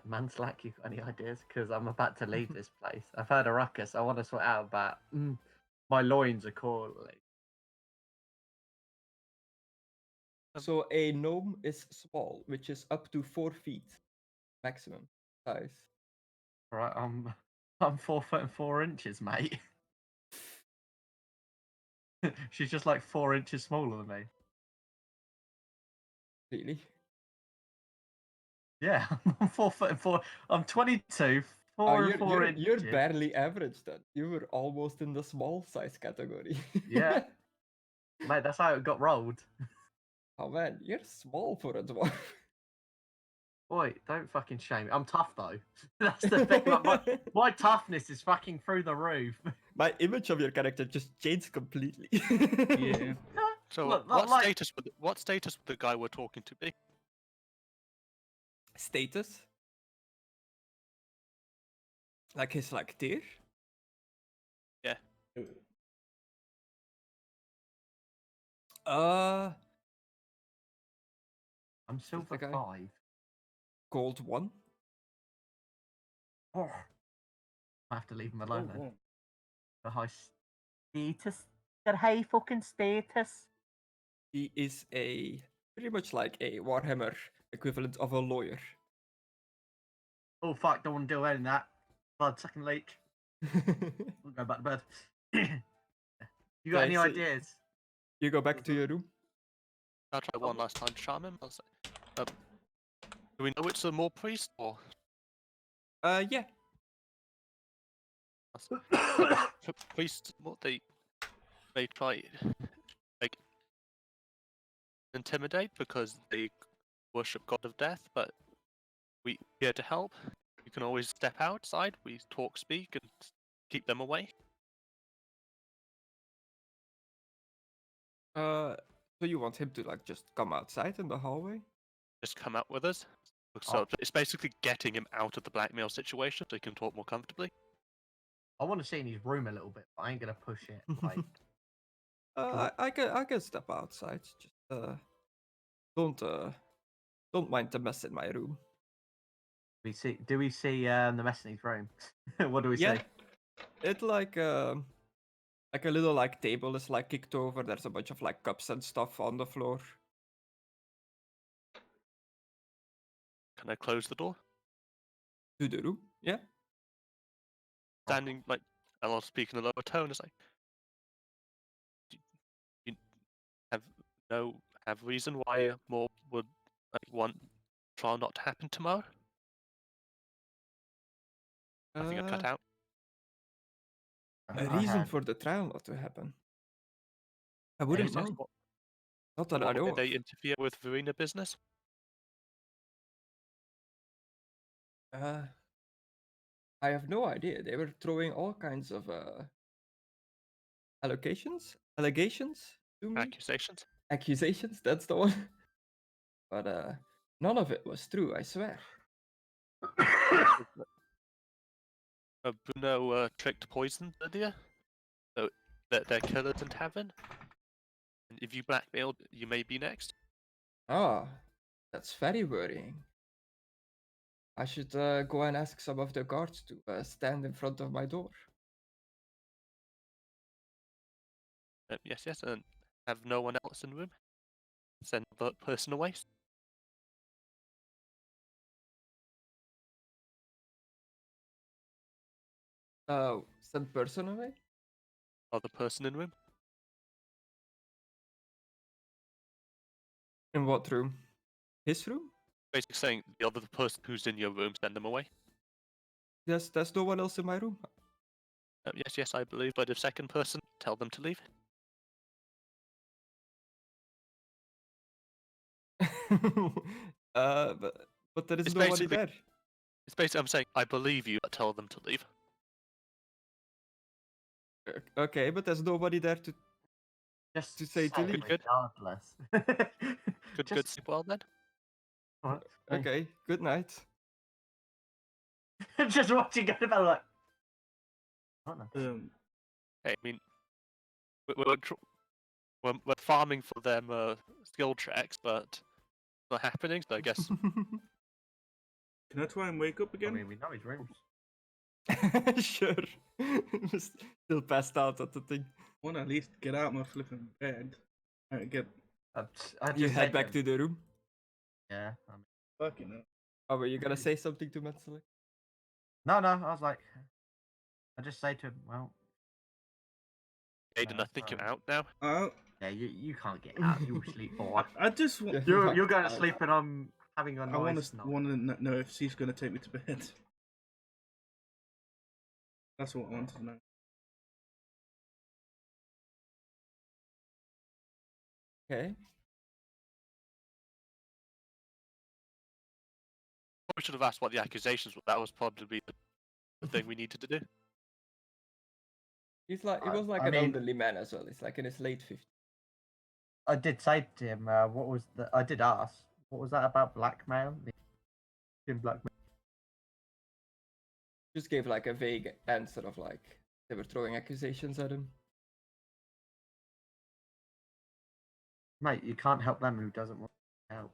S2: Man, Slack, you got any ideas? Because I'm about to leave this place. I've heard a ruckus. I want to sort out about my loins are calling.
S1: So a gnome is small, which is up to 4 feet maximum size.
S2: Right, I'm 4 foot and 4 inches, mate. She's just like 4 inches smaller than me.
S1: Really?
S2: Yeah, I'm 4 foot and 4. I'm 22.
S1: You're barely average then. You were almost in the small size category.
S2: Yeah. Mate, that's how it got rolled.
S1: Oh man, you're small for a dwarf.
S2: Boy, don't fucking shame me. I'm tough though. That's the thing. Like, my toughness is fucking through the roof.
S1: My image of your character just changed completely.
S4: Yeah.
S3: So
S2: Look,
S3: what
S2: like-
S3: status would the guy we're talking to be?
S1: Status? Like his tier? Uh,
S2: I'm silver
S1: guy?
S2: 5.
S1: gold 1.
S2: Oh. I have to leave him alone then.
S4: Oh,
S2: The high status. That high fucking status.
S1: He is pretty much like a Warhammer equivalent of a lawyer.
S2: Oh fuck, don't want to do any of that. Blood sucking leech. We'll go back to bed. You got
S1: Okay,
S2: any
S1: so-
S2: ideas?
S1: You go back to your room.
S3: I'll try one last time to charm him. Do we know it's a more priest or?
S1: Yeah.
S3: Priests, what they try like intimidate because they worship god of death, but we here to help. You can always step outside. We talk, speak, and keep them away.
S1: So you want him to just come outside in the hallway?
S3: Just come out with us. So it's basically getting him out of the blackmail situation so he can talk more comfortably.
S2: I want to see in his room a little bit, but I ain't gonna push it. Like,
S1: I can step outside. Just don't mind the mess in my room.
S2: do we see the mess in his room? What do we
S1: Yeah.
S2: see?
S1: It like a little table is kicked over. There's a bunch of cups and stuff on the floor.
S3: Can I close the door?
S1: To the room? Yeah.
S3: Standing and I'll speak in a lower tone. It's like you have reason why more would want trial not to happen tomorrow. Nothing got cut out.
S1: A reason for the trial not to happen. I wouldn't know. Not that I know.
S3: Did they interfere with Verena business?
S1: I have no idea. They were throwing all kinds of allegations to me.
S3: Accusations?
S1: Accusations, that's the one. But none of it was true, I swear.
S3: Bruno tricked poison Lydia, so that they're killers in tavern. And if you blackmailed, you may be next.
S1: Ah, that's very worrying. I should go and ask some of the guards to stand in front of my door.
S3: Yes, and have no one else in the room. Send the person away.
S1: Send person away?
S3: Other person in room.
S1: In what room? His room?
S3: Basically saying the other person who's in your room, send them away.
S1: There's no one else in my room.
S3: Yes, I believe. But if second person, tell them to leave.
S1: But there is
S3: It's
S1: nobody
S3: basically-
S1: there.
S3: It's basically I'm saying I believe you, but tell them to leave.
S1: Okay, but there's nobody there to.
S2: Just
S1: To say to leave.
S3: Good.
S2: regardless.
S3: Good,
S2: Just-
S3: sleep well then.
S2: What?
S1: Okay, good night.
S2: Just watching go to bed like. I don't know.
S3: Hey, I mean, we're farming for them skill checks, but it's not happening. So I guess
S4: Can I try and wake up
S2: I
S4: again?
S2: mean, we know his rooms.
S1: Sure. Just still passed out at the thing.
S4: I want to at least get out my flipping bed. Get
S2: I
S1: You
S2: just
S1: head
S2: said
S1: back to the room.
S2: Yeah.
S4: fucking up.
S1: Oh, were you gonna say something to Metzler?
S2: No, I was like, I just say to him, well,
S3: Aidan, I think you're out now.
S2: yeah, you can't get out. You sleep boy.
S4: I just want.
S1: Yeah.
S2: You're going to sleep and I'm having a
S4: I want
S2: nice
S4: to
S2: night.
S4: know if she's going to take me to bed. That's what I wanted to know.
S1: Okay.
S3: Probably should have asked what the accusations were. That was probably the thing we needed to do.
S1: He was like
S2: I
S1: an
S2: mean-
S1: elderly man as well. He's in his late 50s.
S2: I did say to him, what was the? I did ask, what was that about blackmail? In blackmail.
S1: Just gave like a vague answer of like they were throwing accusations at him.
S2: Mate, you can't help them who doesn't want to help.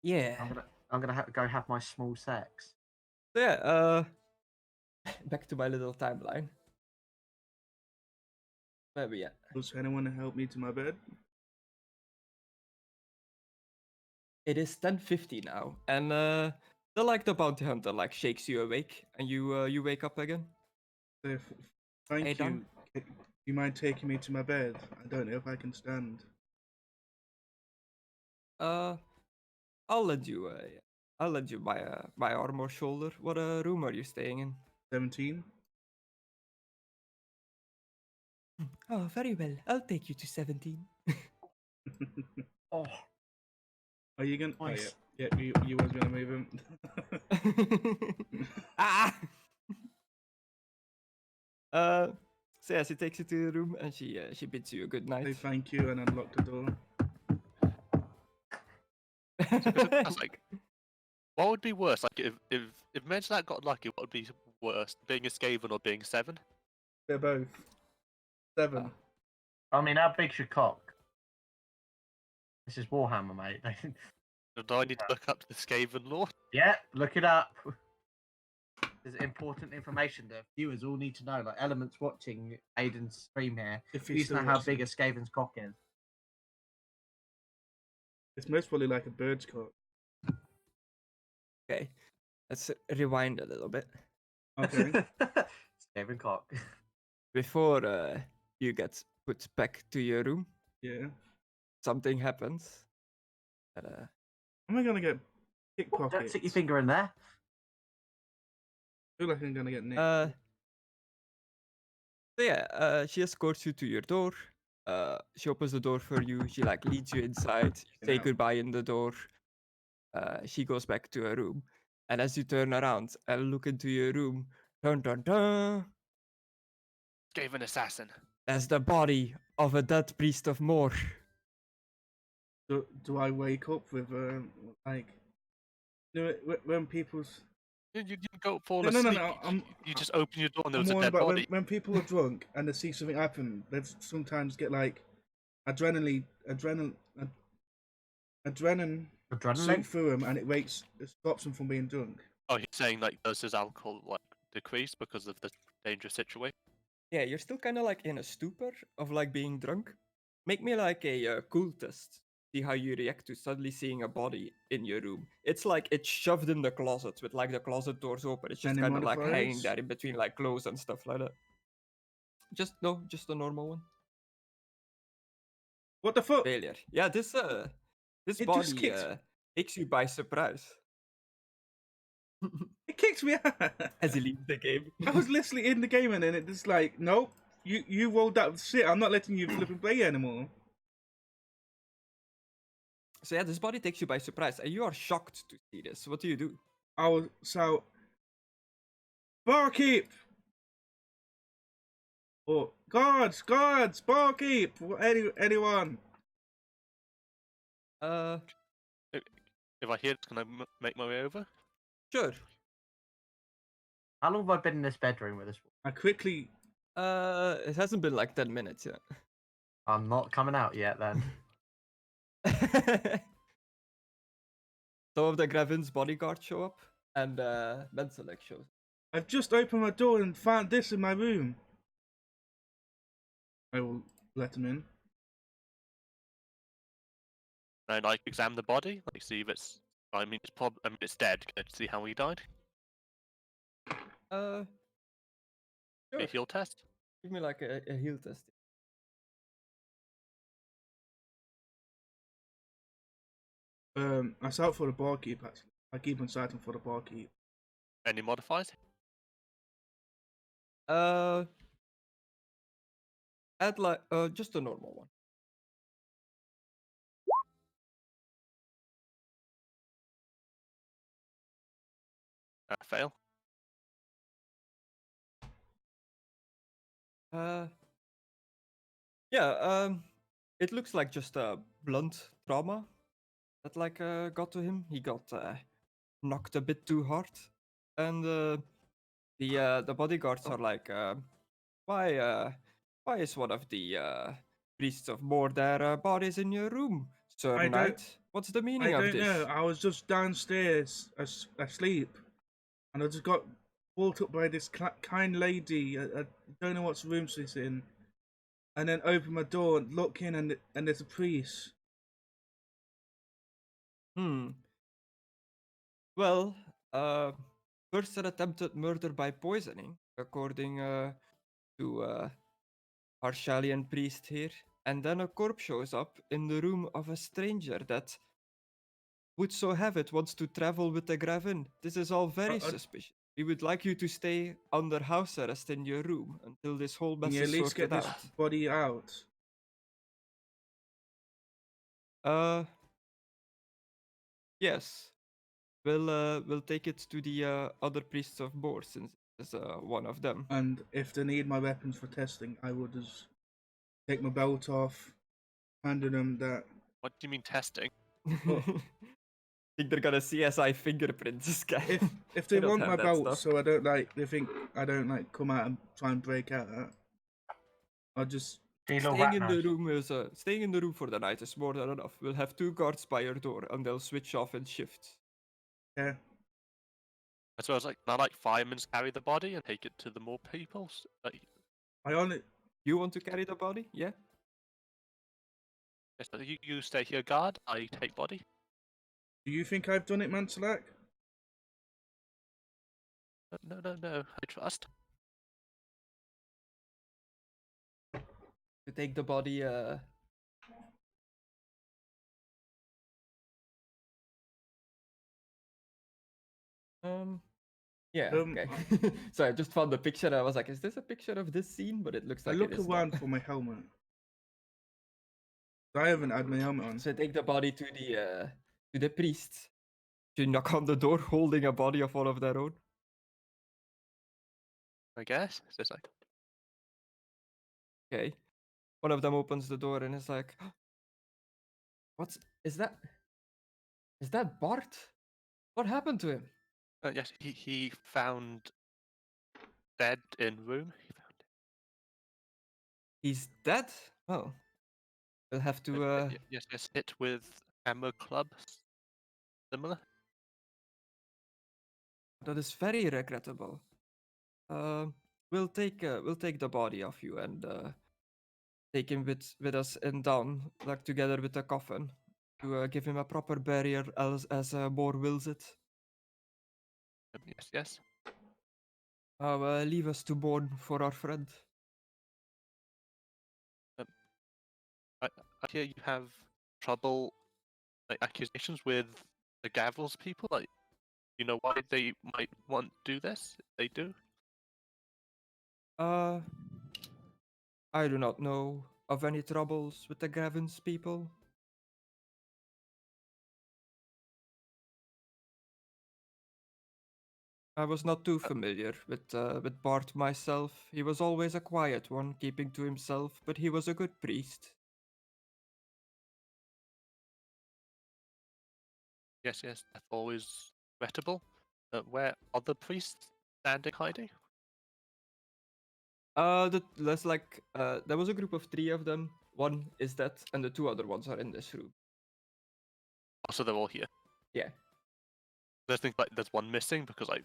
S1: Yeah.
S2: I'm gonna go have my small sex.
S1: So yeah, back to my little timeline. Where we at?
S4: Does anyone help me to my bed?
S1: It is 10:50 now, and the bounty hunter like shakes you awake, and you wake up again.
S4: Thank
S1: Aidan?
S4: you. Do you mind taking me to my bed? I don't know if I can stand.
S1: I'll lend you my armor shoulder. What room are you staying in?
S4: 17.
S1: Oh, very well. I'll take you to 17.
S2: Oh,
S4: Are you gonna?
S2: nice.
S4: Oh, yeah. You was gonna move him.
S1: Ah! So yeah, she takes you to your room and she bids you a good
S4: Say
S1: night.
S4: thank you and unlock the door.
S3: I was like, what would be worse? Like if Mentionat got lucky, what would be worse? Being a Skaven or being 7?
S4: They're both 7.
S1: Oh.
S2: I mean, how big's your cock? This is Warhammer, mate.
S3: Do I need to look up the Skaven lore?
S2: Yeah, look it up. There's important information that viewers all need to know. Like Elements watching Aidan's stream here,
S4: If
S2: he
S4: he's
S2: needs to know
S4: still
S2: how big
S4: watching.
S2: a Skaven's cock is.
S4: It's most probably like a bird's cock.
S1: Okay, let's rewind a little bit.
S4: Okay.
S2: Skaven cock.
S1: Before you get put back to your room,
S4: Yeah.
S1: something happens. That,
S4: Am I gonna get
S2: Don't
S4: pickpockets?
S2: stick your finger in there.
S4: I feel like I'm gonna get nicked.
S1: So yeah, she escorts you to your door. She opens the door for you. She like leads you inside. You say
S4: Yeah.
S1: goodbye in the door. She goes back to her room, and as you turn around and look into your room, dun dun dun,
S3: Skaven assassin.
S1: there's the body of a dead priest of Moor.
S4: Do I wake up with like when people's
S3: You go fall
S4: No,
S3: asleep.
S4: no,
S3: you just open your door and there
S4: I'm
S3: was a
S4: worried
S3: dead
S4: about
S3: body.
S4: when people are drunk and they see something happen. They sometimes get like adrenaline shoot through them, and it stops them from being drunk.
S3: Oh, he's saying like does his alcohol like decrease because of the dangerous situation?
S1: Yeah, you're still kind of like in a stupor of like being drunk. Make me like a cool test. See how you react to suddenly seeing a body in your room. It's like it's shoved in the closet with like the closet doors open. It's just
S4: Any
S1: kind of like hanging
S4: modifiers?
S1: there in between like clothes and stuff like that. Just a normal one.
S4: What the fuck?
S1: Failure. Yeah, this
S4: It just
S1: body
S4: kicked.
S1: takes you by surprise.
S4: It kicked me out.
S1: As he leaves the game.
S4: I was literally in the game and then it just like, nope, you rolled that shit. I'm not letting you flip and play anymore.
S1: So yeah, this body takes you by surprise, and you are shocked to see this. What do you do?
S4: I was so barkeep. Oh, guards, barkeep. Anyone?
S3: If I hear it, can I make my way over?
S1: Sure.
S2: How long have I been in this bedroom with this?
S4: I quickly.
S1: It hasn't been like 10 minutes yet.
S2: I'm not coming out yet then.
S1: Some of the Gravin's bodyguards show up, and Menselek shows.
S4: I've just opened my door and found this in my room. I will let him in.
S3: And I like examine the body, like see if it's. I mean, it's dead. Can I see how he died?
S1: Sure.
S3: A heal test.
S1: Give me like a heal test.
S4: I shout for the barkeep. Actually, I keep on shouting for the barkeep.
S3: Any modifiers?
S1: Add like just a normal one.
S3: Fail.
S1: Yeah. it looks like just a blunt trauma that like got to him. He got knocked a bit too hard, and the bodyguards are like, why is one of the priests of Moor there bodies in your room, Sir
S4: I don't-
S1: Knight? What's the meaning
S4: I
S1: of
S4: don't
S1: this?
S4: know. I was just downstairs asleep, and I just got walked up by this kind lady. I don't know what room she's in, and then open my door and look in, and there's a priest.
S1: Well, first an attempted murder by poisoning, according to our Shalian priest here, and then a corpse shows up in the room of a stranger that would so have it wants to travel with the Gravin. This is all very suspicious. We would like you to stay under house arrest in your room until this whole
S4: Can
S1: mess
S4: you at
S1: is
S4: least get
S1: sorted
S4: this
S1: out.
S4: body out?
S1: Yes. We'll take it to the other priests of Bor since it's one of them.
S4: And if they need my weapons for testing, I will just take my belt off, handing them that.
S3: What do you mean testing?
S4: Well,
S1: Think they're gonna CSI fingerprint this guy.
S4: if they
S1: don't
S4: want
S1: have
S4: my
S1: that
S4: belt,
S1: stuff.
S4: so they think I don't like come out and try and break out. I'll just
S1: Staying in the room is staying in the room for the night is more than enough. We'll have 2 guards by your door, and they'll switch off in shifts.
S4: yeah.
S3: I suppose like firemen carry the body and take it to the more people. Like,
S4: I only
S1: You want to carry the body? Yeah.
S3: yes, you stay here, guard. I take body.
S4: Do you think I've done it, Mantelak?
S3: No. I trust.
S1: To take the body. Yeah. Okay. So I just found the picture. I was like, is this a picture of this scene? But it looks
S4: I
S1: like
S4: look
S1: it is
S4: around
S1: not.
S4: for my helmet. I haven't had my helmet on.
S1: So take the body to the priests. You knock on the door, holding a body of one of their own.
S3: I guess. It's just like,
S1: Okay. One of them opens the door and is like, "What's is that? Is that Bart? What happened to him?
S3: yes, he found dead in room. He found it.
S1: He's dead? Oh, we'll have to.
S3: Yes, hit with hammer clubs. Similar.
S1: That is very regrettable. We'll take the body of you and take him with us in down, like together with the coffin, to give him a proper burial as Boar wills it.
S3: Yes.
S1: Leave us to mourn for our friend.
S3: I hear you have trouble, like accusations with the Gavels people. Like, you know why they might want to do this? They do.
S1: I do not know of any troubles with the Gavins people. I was not too familiar with Bart myself. He was always a quiet one, keeping to himself, but he was a good priest.
S3: Yes, that's always regrettable. Where are the priests standing hiding?
S1: There's like there was a group of 3 of them. One is dead, and the 2 other ones are in this room.
S3: Oh, so they're all here.
S1: Yeah.
S3: I think like there's one missing because I.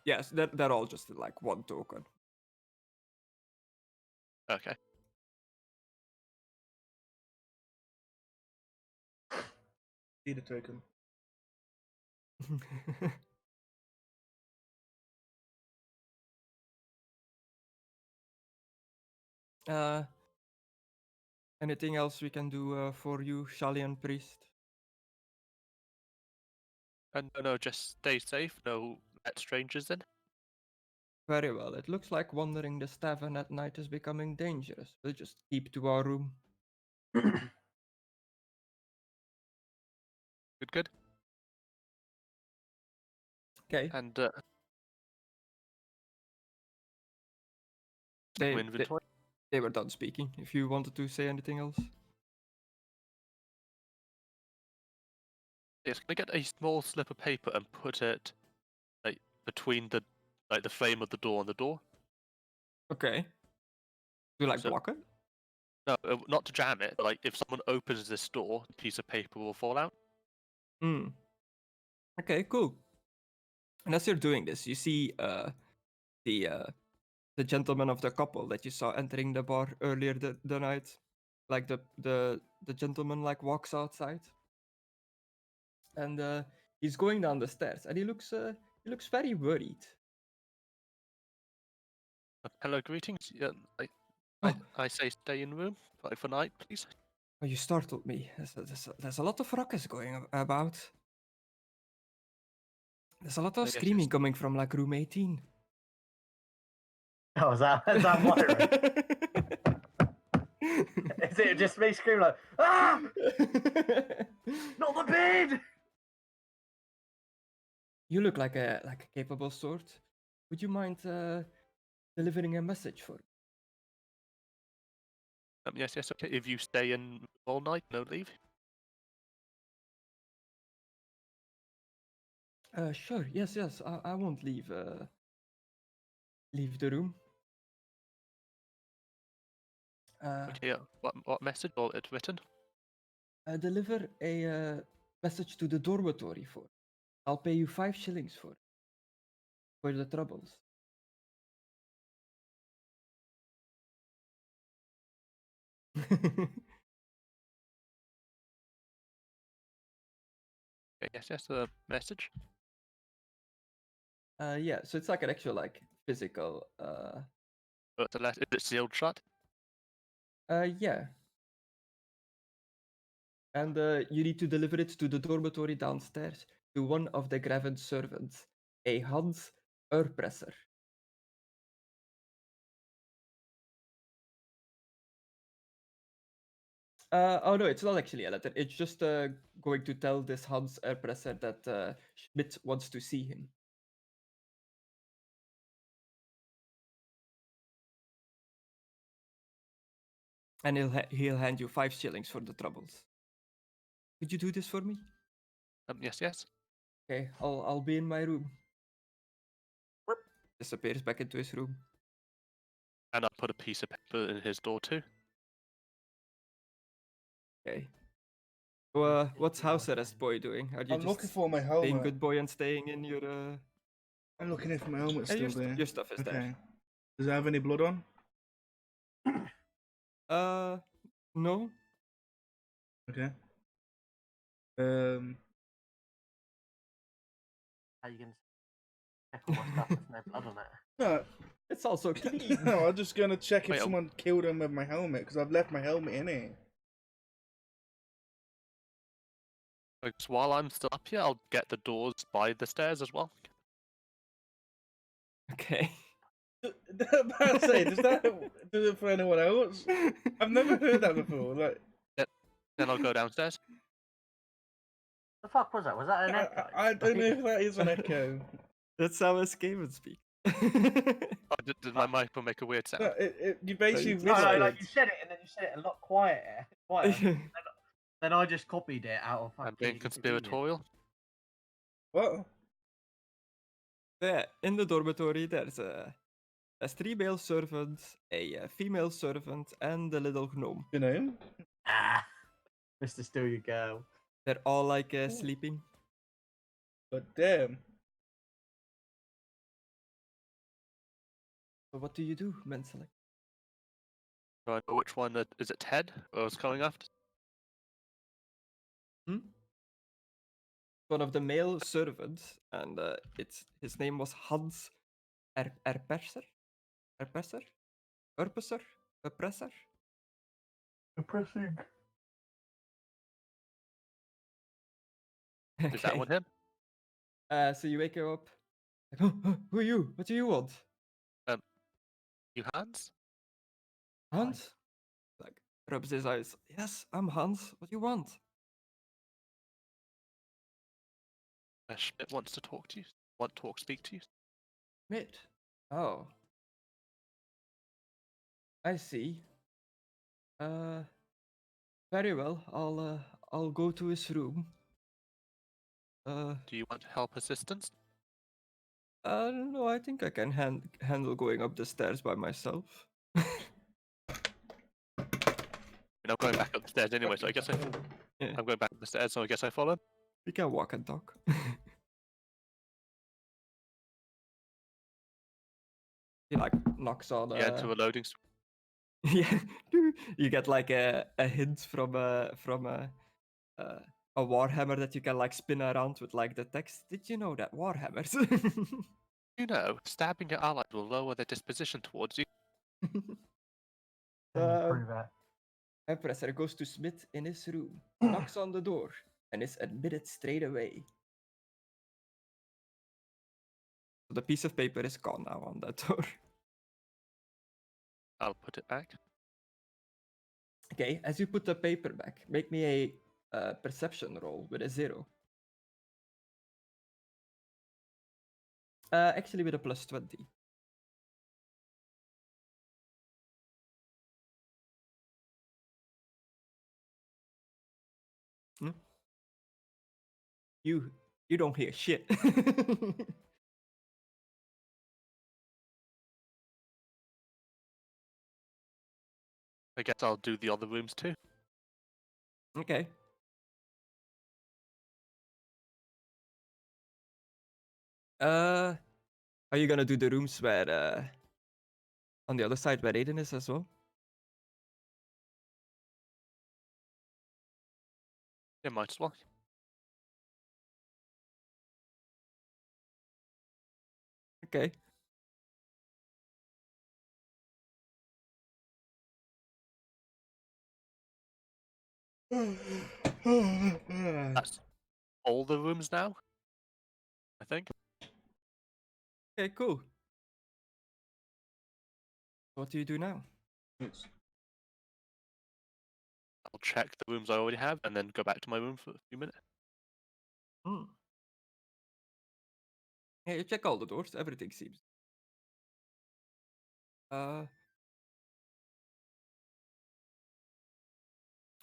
S1: Yes, they're all just like one token.
S3: Okay.
S4: Need a token.
S1: uh, anything else we can do for you, Shalian priest?
S3: And no, just stay safe. No let strangers in.
S1: Very well. It looks like wandering this tavern at night is becoming dangerous. We'll just keep to our room.
S3: Good.
S1: Okay.
S3: And
S1: They, they
S3: inventory.
S1: they were done speaking. If you wanted to say anything else.
S3: Yes, can I get a small slip of paper and put it like between the frame of the door and the door?
S1: Okay. Do you like
S3: So-
S1: block it?
S3: No, not to jam it. Like if someone opens this door, a piece of paper will fall out.
S1: Hmm. Okay, cool. And as you're doing this, you see the gentleman of the couple that you saw entering the bar earlier the night. Like the gentleman like walks outside. And he's going down the stairs and he looks very worried.
S3: Hello, greetings. Yeah,
S1: Oh.
S3: I say stay in room for night, please.
S1: Oh, you startled me. There's a lot of ruckus going about. There's a lot of
S3: Yes, yes.
S1: screaming coming from like room 18.
S2: Oh, is that Myra? Is it just me screaming like, ah, not the bed?
S1: You look like a capable sort. Would you mind delivering a message for me?
S3: Yes, yes, okay. If you stay in all night, no leave.
S1: Sure. Yes. I won't leave the room.
S3: Okay, yeah. What message? All it written?
S1: Deliver a message to the dormitory for. I'll pay you 5 shillings for the troubles.
S3: Okay, yes, yes. The message.
S1: Yeah. So it's like an actual like physical.
S3: But is it sealed shut?
S1: Yeah. And you need to deliver it to the dormitory downstairs to one of the Graven servants, a Hans Urpresser. Oh no, it's not actually a letter. It's just going to tell this Hans Urpresser that Schmidt wants to see him. And he'll hand you 5 shillings for the troubles. Could you do this for me?
S3: Yes, yes.
S1: Okay, I'll be in my room. Disappears back into his room.
S3: And I'll put a piece of paper in his door too.
S1: Okay. So, what's house arrest boy doing? Are you
S4: I'm looking
S1: just
S4: for my
S1: being
S4: helmet.
S1: good boy and staying in your
S4: I'm looking if my helmet's
S1: Yeah,
S4: still there.
S1: your stuff is
S4: Okay.
S1: there.
S4: Does it have any blood on?
S1: No.
S4: Okay.
S2: How you gonna check all my stuff? There's no blood on it.
S4: No,
S1: It's also clean.
S4: no. I'm just gonna check if
S3: Wait,
S4: someone killed him with my helmet because I've left my helmet in it.
S3: Like, so while I'm still up here, I'll get the doors by the stairs as well.
S1: Okay.
S4: But say, does that do it for anyone else? I've never heard that before. Like,
S3: Then I'll go downstairs.
S2: The fuck was that? Was that an echo?
S4: I don't know if that is an echo.
S1: That's how a Skaven speak.
S3: Oh, did my mic make a weird sound?
S4: No, you basically
S1: it's
S2: No,
S1: not
S2: no,
S4: whispered.
S2: like you said it and then you said it a lot quieter. Then I just copied it out of
S3: I'm
S2: fucking
S3: being
S2: convenience.
S3: conspiratorial.
S4: What?
S1: Yeah, in the dormitory, there's a 3 male servants, a female servant, and a little gnome.
S4: You know?
S2: Ah, Mr. Still Your Girl.
S1: They're all like sleeping.
S4: But damn.
S1: So what do you do, mentally?
S3: Do I know which one is it? Ted I was coming after?
S1: One of the male servants, and his name was Hans Erpresser? Erpresser? Erpresser? Erpresser?
S2: Depressing.
S3: Is that one him?
S1: So you wake her up. Like, oh, who are you? What do you want?
S3: You Hans?
S1: Hans? Like, rubs his eyes. Yes, I'm Hans. What do you want?
S3: Schmidt wants to talk to you. Speak to you.
S1: Schmidt. Oh. I see. Very well. I'll go to his room.
S3: Do you want help assistance?
S1: No, I think I can handle going up the stairs by myself.
S3: I'm going back up the stairs anyway, so I guess
S1: Yeah,
S3: I'm going back up the stairs, so I guess I follow.
S1: we can walk and talk. He like knocks on.
S3: You enter a loading screen.
S1: Yeah, you get like a hint from a Warhammer that you can like spin around with like the text. Did you know that Warhammers?
S3: You know, stabbing your allies will lower their disposition towards you.
S2: Can you prove it?
S1: Empressor goes to Smith in his room, knocks on the door, and is admitted straight away. The piece of paper is gone now on that door.
S3: I'll put it back.
S1: Okay, as you put the paper back, make me a perception roll with a 0. Actually, with a plus 20. You don't hear shit.
S3: I guess I'll do the other rooms too.
S1: Okay. Are you gonna do the rooms where on the other side where Aidan is as well?
S3: Yeah, might as well.
S1: Okay.
S3: That's all the rooms now, I think.
S1: Okay, cool. What do you do now?
S4: It's
S3: I'll check the rooms I already have and then go back to my room for a few minutes.
S1: Yeah, you check all the doors. Everything seems.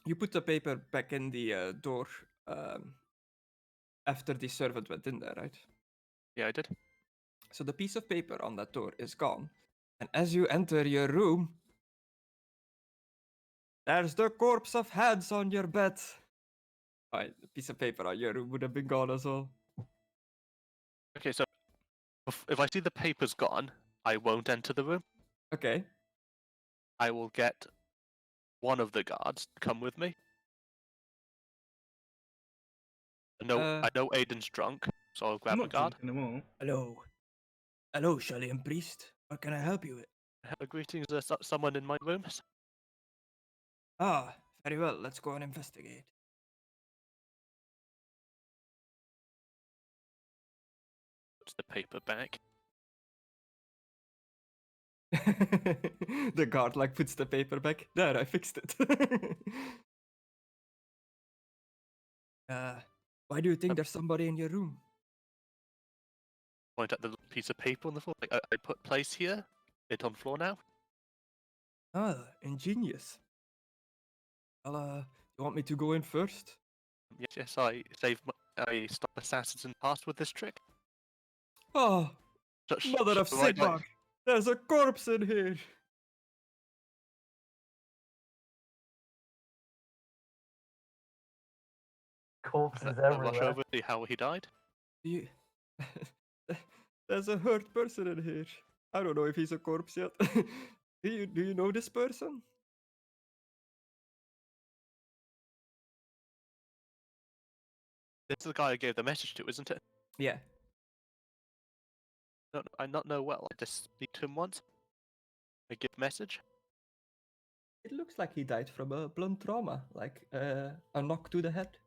S1: You put the paper back in the door after the servant went in there, right?
S3: Yeah, I did.
S1: So the piece of paper on that door is gone. And as you enter your room, there's the corpse of Hans on your bed. Right, the piece of paper on your room would have been gone as well.
S3: Okay, so if I see the paper's gone, I won't enter the room.
S1: Okay.
S3: I will get one of the guards to come with me. I know Aidan's drunk, so I'll
S4: I'm
S3: grab a
S4: not
S3: guard.
S4: drunk anymore.
S1: Hello, Shelly Priest. What can I help you with?
S3: Greetings, there's someone in my room.
S1: Ah, very well. Let's go and investigate.
S3: Puts the paper back.
S1: The guard like puts the paper back. There, I fixed it. Why do you think there's somebody in your room?
S3: Point at the piece of paper on the floor. Like, I put place here. It's on floor now.
S1: Ah, ingenious. Well, you want me to go in first?
S3: Yes, I stop assassins and pass with this trick.
S1: Oh, mother of
S3: Shall I,
S1: Sigmar! There's a corpse in here!
S2: Corpses
S3: I rush
S2: everywhere.
S3: over, see how he died.
S1: You... There's a hurt person in here. I don't know if he's a corpse yet. Do you know this person?
S3: This is the guy I gave the message to, isn't it?
S1: Yeah.
S3: No, I not know well. I just speak to him once. I give message.
S1: It looks like he died from a blunt trauma, like a knock to the head.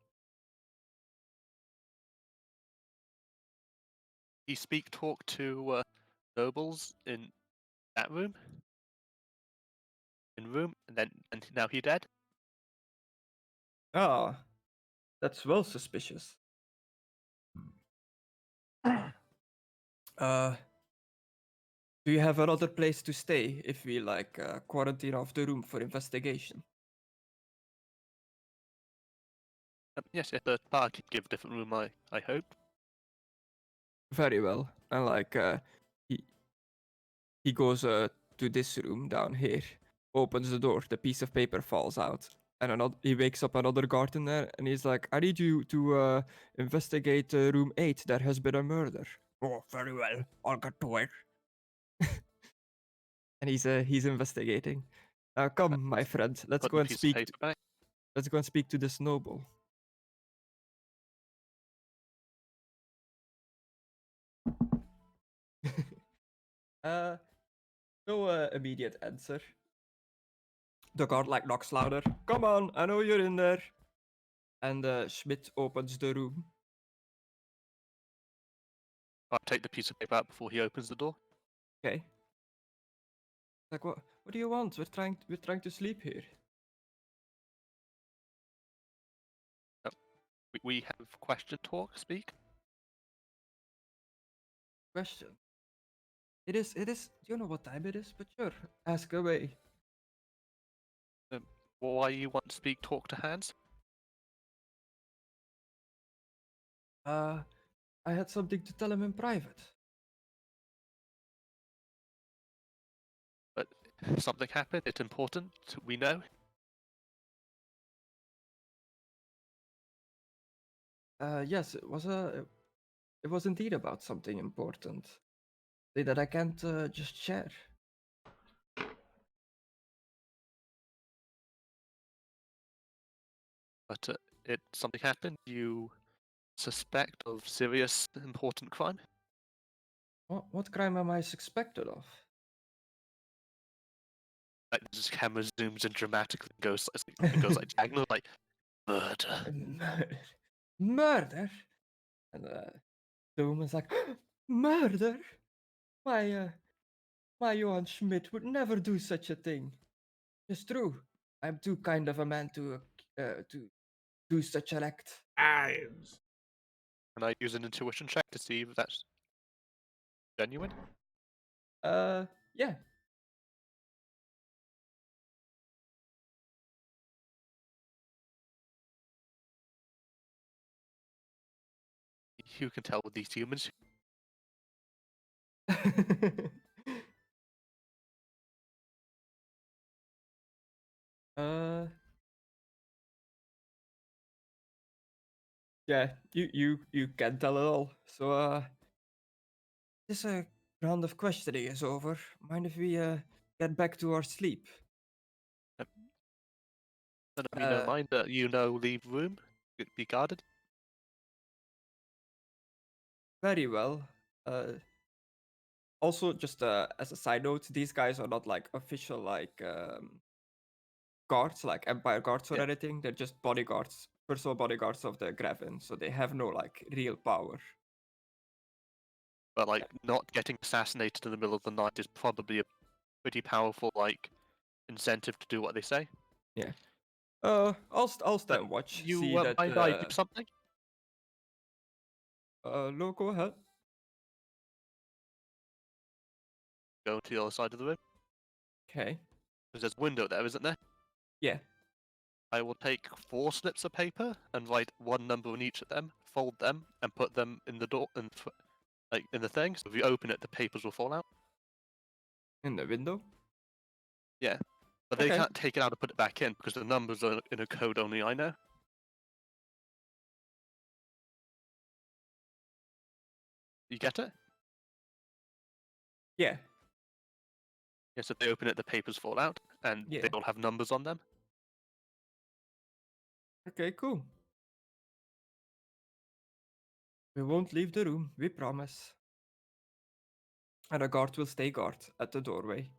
S3: He talk to nobles in that room. And now he dead.
S1: Ah, that's well suspicious. Do you have another place to stay if we like quarantine off the room for investigation?
S3: Yes, if the bar can give a different room, I hope.
S1: Very well. And like he goes to this room down here, opens the door, the piece of paper falls out, and he wakes up another guard in there, and he's like, "I need you to investigate room 8. There has been a murder." Oh, very well. I'll get to it. And he's investigating. Come, my friend. Let's
S3: Put
S1: go
S3: the
S1: and
S3: piece of
S1: speak.
S3: paper back.
S1: Let's go and speak to this noble. uh, no immediate answer. The guard like knocks louder. Come on, I know you're in there. And Schmidt opens the room.
S3: I take the piece of paper out before he opens the door.
S1: Okay. Like what? What do you want? We're trying to sleep here.
S3: We have question talk. Speak.
S1: Question. It is. Do you know what time it is? But sure, ask away.
S3: Why you want to speak talk to hands?
S1: I had something to tell him in private.
S3: But something happened. It's important. We know.
S1: Yes, it was indeed about something important. Say that I can't just share.
S3: But something happened. You suspect of serious, important crime.
S1: What crime am I suspected of?
S3: Like this camera zooms in dramatically and goes like diagonal, like murder.
S1: Murder. Murder? And the woman's like, murder? My Johann Schmidt would never do such a thing. It's true. I'm too kind of a man to do such an act.
S4: Eyes.
S3: Can I use an intuition check to see if that's genuine?
S1: Yeah.
S3: You can tell with these humans.
S1: uh. Yeah, you can tell it all. So this round of questioning is over. Mind if we get back to our sleep?
S3: None of me don't mind that leave room. Be guarded.
S1: Very well. Also, just as a side note, these guys are not like official like guards, like Empire guards or
S3: Yeah.
S1: anything. They're just bodyguards, personal bodyguards of the Graven. So they have no like real power.
S3: But like not getting assassinated in the middle of the night is probably a pretty powerful like incentive to do what they say.
S1: Yeah. I'll stand watch.
S3: You
S1: See that.
S3: mind I do something?
S1: No, go ahead.
S3: Go to the other side of the room.
S1: Okay.
S3: Because there's a window there, isn't there?
S1: Yeah.
S3: I will take 4 slips of paper and write one number on each of them, fold them, and put them in the door and like in the thing. So if you open it, the papers will fall out.
S1: In the window.
S3: Yeah, but they
S1: Okay.
S3: can't take it out and put it back in because the numbers are in a code only I know. You get it?
S1: Yeah.
S3: Yes, if they open it, the papers fall out, and
S1: Yeah.
S3: they all have numbers on them.
S1: Okay, cool. We won't leave the room, we promise. And a guard will stay guard at the doorway.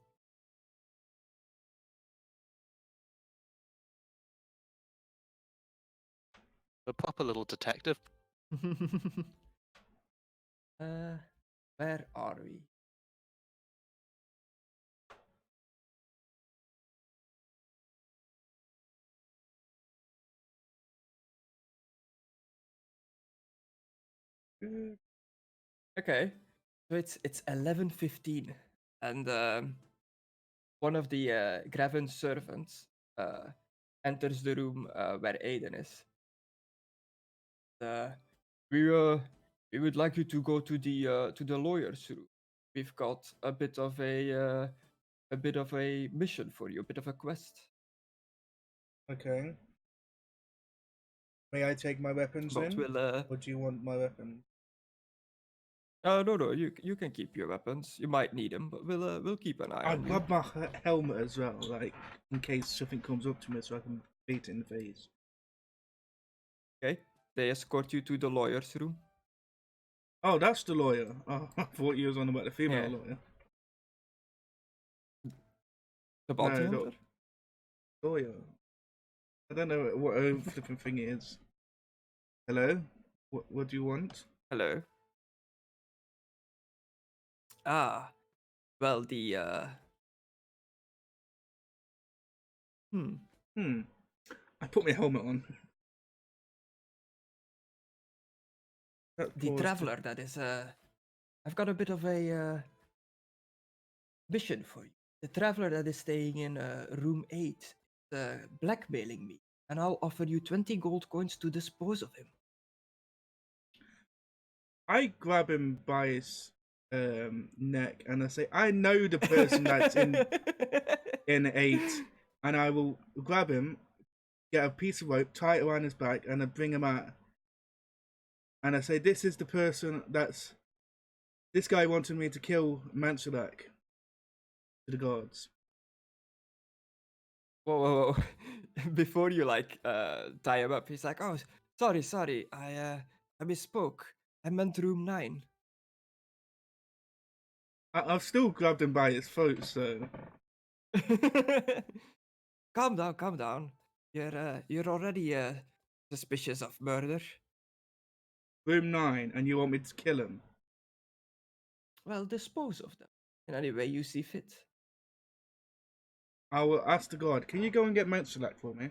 S3: A proper little detective.
S1: Where are we? Okay, so it's 11:15 and one of the Graven servants enters the room where Aidan is. We would like you to go to the lawyer's room. We've got a bit of a mission for you, a bit of a quest.
S4: Okay. May I take my weapons
S1: But
S4: in?
S1: we'll
S4: Or do you want my weapons?
S1: no, you can keep your weapons. You might need them, but we'll keep an eye
S4: I'll
S1: on you.
S4: grab my helmet as well, like in case something comes up to me, so I can beat it in the face.
S1: Okay. They escort you to the lawyer's room.
S4: Oh, that's the lawyer. Oh, I thought you was on about the female
S1: Yeah.
S4: lawyer.
S1: The bounty
S4: No, the-
S1: hunter.
S4: Lawyer. I don't know what her flipping thing is. Hello? What do you want?
S1: Hello. Ah, well, the
S4: I put my helmet on. That
S1: the
S4: paused.
S1: traveler that is I've got a bit of a mission for you. The traveler that is staying in room 8 is blackmailing me, and I'll offer you 20 gold coins to dispose of him.
S4: I grab him by his neck and I say, I know the person that's in 8, and I will grab him, get a piece of rope, tie it around his back, and I bring him out. And I say, this is the person that's... This guy wanted me to kill Mansalak to the gods.
S1: Whoa. Before you like tie him up, he's like, oh, sorry, I misspoke. I meant room 9.
S4: I've still grabbed him by his throat, so...
S1: Calm down. You're already suspicious of murder.
S4: Room 9, and you want me to kill him?
S1: Well, dispose of them in any way you see fit.
S4: I will ask the god, can you go and get Mansalak for me?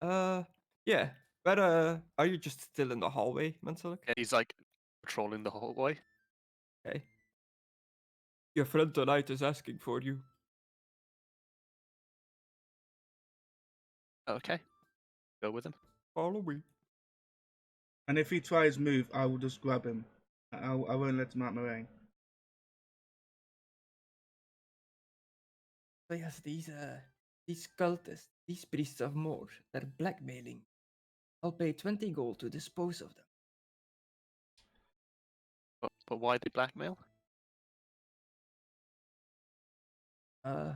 S1: Yeah. But are you just still in the hallway, Mansalak?
S3: Yeah, he's like patrolling the hallway.
S1: Okay. Your friend tonight is asking for you.
S3: Okay, go with him.
S1: Follow me.
S4: And if he tries move, I will just grab him. I won't let him out my way.
S1: So yes, these cultists, these priests of Moor, they're blackmailing. I'll pay 20 gold to dispose of them.
S3: But why the blackmail?
S1: A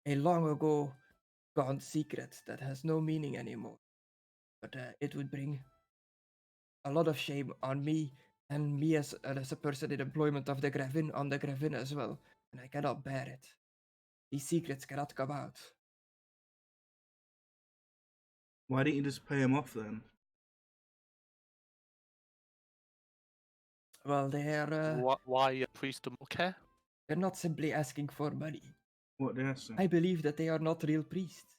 S1: long ago gone secret that has no meaning anymore. But it would bring a lot of shame on me and me as a person in employment of the Gravin on the Gravin as well, and I cannot bear it. These secrets cannot come out.
S4: Why didn't you just pay him off then?
S1: Well,
S3: Why a priest of care?
S1: they're not simply asking for money.
S4: What did I say?
S1: I believe that they are not real priests.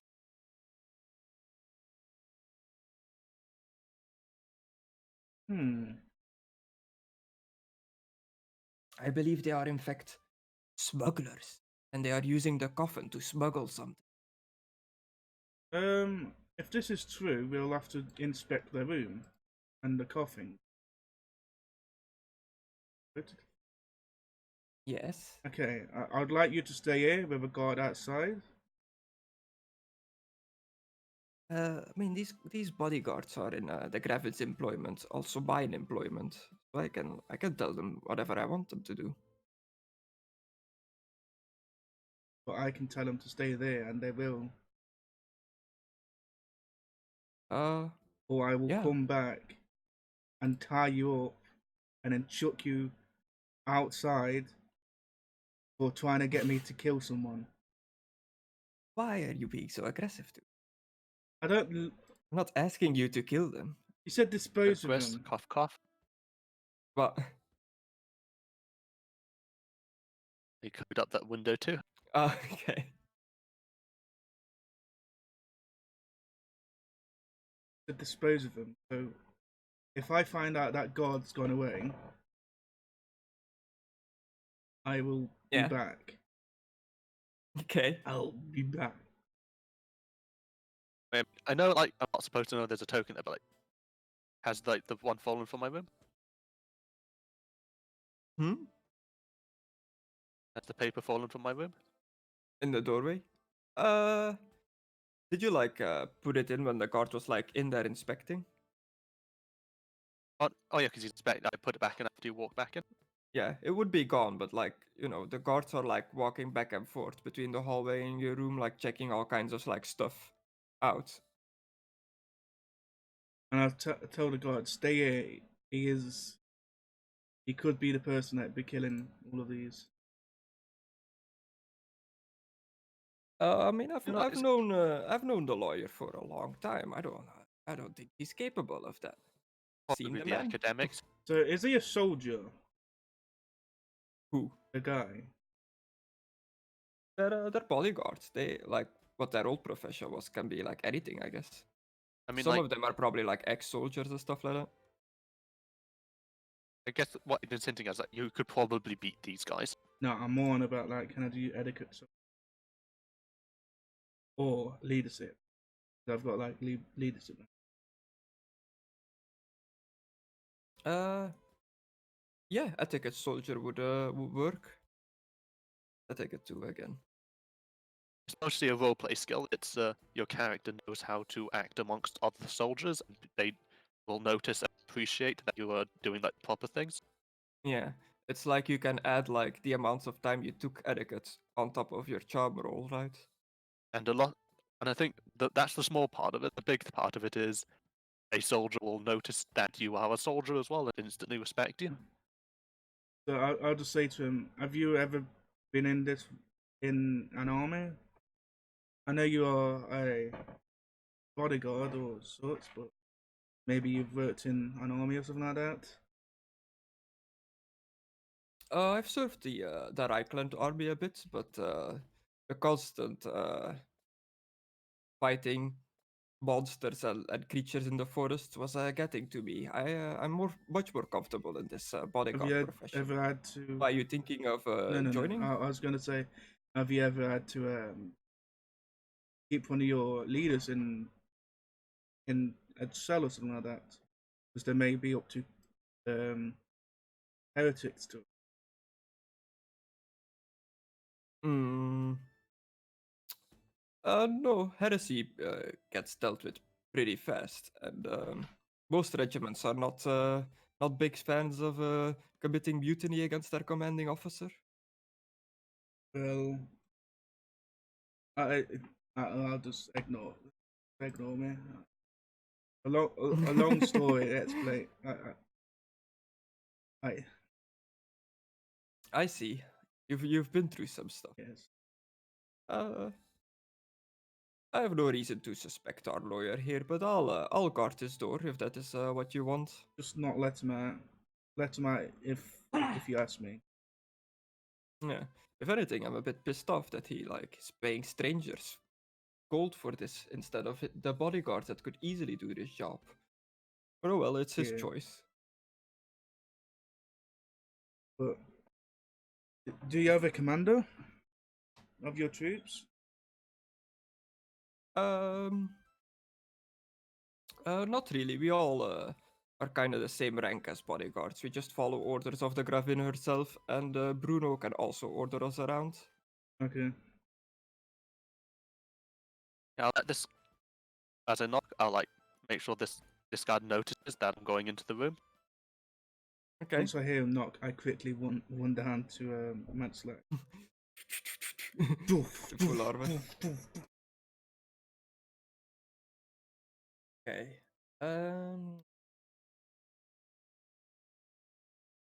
S1: I believe they are in fact smugglers, and they are using the coffin to smuggle something.
S4: If this is true, we'll have to inspect their room and the coffin.
S1: Yes.
S4: Okay, I'd like you to stay here with a guard outside.
S1: I mean, these bodyguards are in the Gravid's employment, also mine employment. So I can tell them whatever I want them to do.
S4: But I can tell them to stay there, and they will. Or I will
S1: yeah.
S4: come back and tie you up and then chuck you outside for trying to get me to kill someone.
S1: Why are you being so aggressive?
S4: I don't.
S1: I'm not asking you to kill them.
S4: You said dispose of
S3: Chris,
S4: them.
S3: cough.
S1: What?
S3: He covered up that window too.
S1: Okay.
S4: To dispose of them. So if I find out that God's gone away, I will be
S1: Yeah.
S4: back.
S1: Okay.
S4: I'll be back.
S3: I know, like, I'm not supposed to know there's a token there, but like, has like the one fallen from my room?
S1: Hmm?
S3: Has the paper fallen from my room?
S1: In the doorway? Did you like put it in when the guard was like in there inspecting?
S3: Oh yeah, because I put it back in after you walk back in.
S1: Yeah, it would be gone, but like, the guards are like walking back and forth between the hallway and your room, like checking all kinds of like stuff out.
S4: And I've told the God, stay here. He could be the person that'd be killing all of these.
S1: I mean, I've known the lawyer for a long time. I don't think he's capable of that. Seen
S3: Possibly
S1: the
S3: the
S1: man?
S3: academics.
S4: So is he a soldier?
S1: Who?
S4: The guy?
S1: They're bodyguards. They like what their old profession was can be like anything, I guess.
S3: I mean,
S1: Some
S3: like,
S1: of them are probably like ex-soldiers and stuff like that.
S3: I guess what it's hinting at is that you could probably beat these guys.
S4: No, I'm more on about like, can I do etiquette or leadership? I've got like leadership.
S1: Yeah, I think a soldier would work. I take it too again.
S3: It's mostly a roleplay skill. It's your character knows how to act amongst other soldiers, and they will notice and appreciate that you are doing like proper things.
S1: Yeah, it's like you can add like the amounts of time you took etiquette on top of your charm roll, right?
S3: And and I think that's the small part of it. The big part of it is a soldier will notice that you are a soldier as well and instantly respect you.
S4: So I'll just say to him, have you ever been in an army? I know you are a bodyguard or sorts, but maybe you've worked in an army or something like that.
S1: I've served the Reichland army a bit, but the constant fighting monsters and creatures in the forest was getting to me. I'm much more comfortable in this
S4: Have
S1: bodyguard
S4: you
S1: profession.
S4: ever had to?
S1: Why are you thinking of
S4: No.
S1: joining?
S4: I was gonna say, have you ever had to keep one of your leaders in a cell or something like that? Because they may be up to heretics too.
S1: Mm, no, heresy gets dealt with pretty fast, and most regiments are not big fans of committing mutiny against their commanding officer.
S4: Well, I I'll just ignore me. A long story. Let's play. I
S1: I see. You've been through some stuff.
S4: yes.
S1: Uh, I have no reason to suspect our lawyer here, but I'll guard his door if that is what you want.
S4: Just not let him out. Let him out if you ask me.
S1: Yeah. If anything, I'm a bit pissed off that he like is paying strangers gold for this instead of the bodyguards that could easily do this job. But oh well, it's his
S4: Yeah.
S1: choice.
S4: But do you have a commander of your troops?
S1: Not really. We all are kind of the same rank as bodyguards. We just follow orders of the Gravin herself, and Bruno can also order us around.
S4: Okay.
S3: Yeah, I'll let this as I knock. I'll like make sure this guard notices that I'm going into the room.
S1: Okay.
S4: Once I hear him knock, I quickly run down to Manslack.
S1: Full armor. Okay.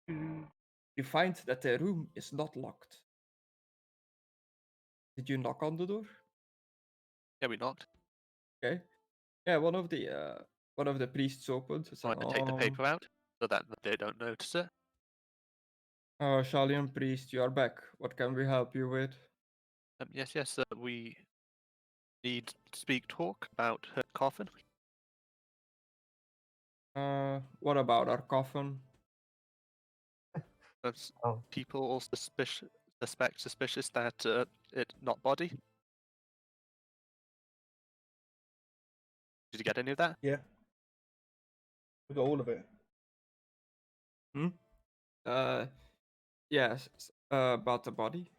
S1: You find that the room is not locked. Did you knock on the door?
S3: Yeah, we knocked.
S1: Okay. Yeah, one of the priests opened. It's
S3: So
S1: like,
S3: I take the paper out so that they don't notice it.
S1: oh, Shalian priest, you are back. What can we help you with?
S3: Yes. We need to talk about her coffin.
S1: What about our coffin?
S2: Oh.
S3: People also suspicious that it not body. Did you get any of that?
S4: Yeah. We got all of it.
S1: Yes. About the body.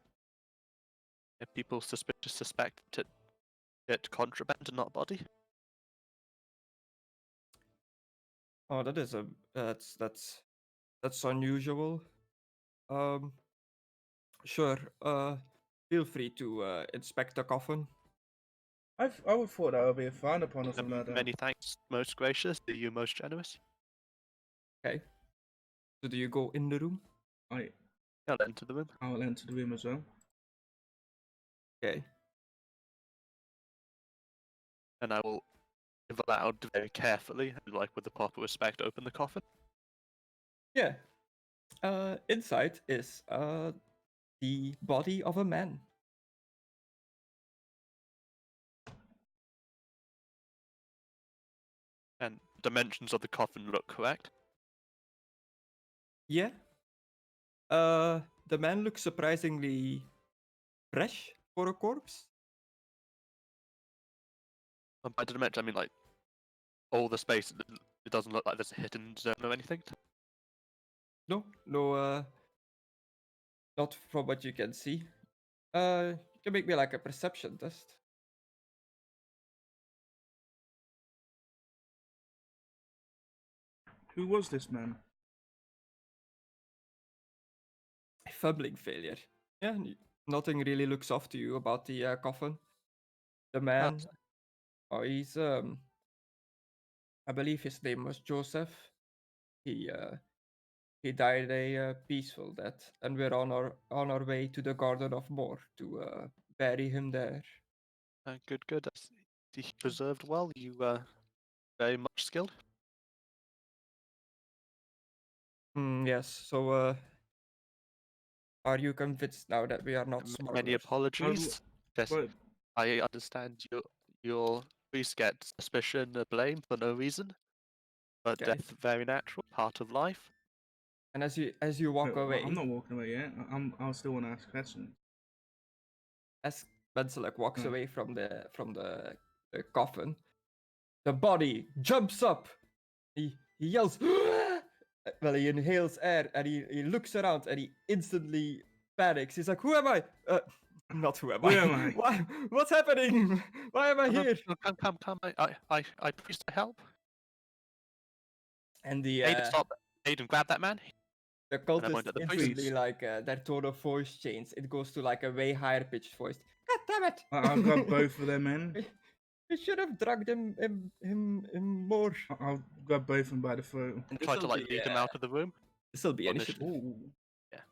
S3: If people suspect it contraband and not body.
S1: Oh, that is that's unusual. Sure. Feel free to inspect the coffin.
S4: I would thought that would be a frowned upon or something like that.
S3: Many thanks, most gracious. Are you most generous?
S1: Okay. So do you go in the room?
S3: I'll enter the room.
S4: I'll enter the room as well.
S1: Okay.
S3: And I will, if allowed, very carefully and like with the proper respect, open the coffin.
S1: Yeah. Inside is the body of a man.
S3: And dimensions of the coffin look correct.
S1: Yeah. The man looks surprisingly fresh for a corpse.
S3: And by dimension, I mean like all the space. It doesn't look like there's a hidden zone or anything.
S1: No, not from what you can see. You can make me like a perception test.
S4: Who was this man?
S1: Fumbling failure. Yeah, nothing really looks off to you about the coffin. The man, he's I believe his name was Joseph. He died a peaceful death, and we're on our way to the Garden of Moor to bury him there.
S3: Good. He preserved well. You very much skilled.
S1: Yes. So, are you convinced now that we are not smugglers?
S3: Many apologies. Yes,
S4: Right.
S3: I understand your priest get suspicion or blame for no reason, but
S1: Okay.
S3: death very natural, part of life.
S1: And as you walk
S4: No,
S1: away,
S4: I'm not walking away yet. I still want to ask questions.
S1: as Benselek walks
S4: Right.
S1: away from the coffin, the body jumps up. He yells. Well, he inhales air and he looks around and he instantly panics. He's like, "Who am I? Not who am
S4: Who
S1: I?
S4: am I?
S1: Why? What's happening? Why am I
S3: No,
S1: here?"
S3: no, come. I priest, I help.
S1: And the
S3: Aidan, stop. Aidan, grab that man.
S1: the
S3: I point
S1: cultist
S3: at the
S1: instantly
S4: priest.
S1: like their tone of voice changes. It goes to like a way higher pitched voice. God damn it!
S4: I'll grab both of them in.
S1: We should have dragged him more.
S4: I'll grab both of them by the throat.
S1: And
S3: Try to like lead him out of the room.
S1: This will be
S3: Or
S1: initiative.
S4: Ooh.
S3: Yeah.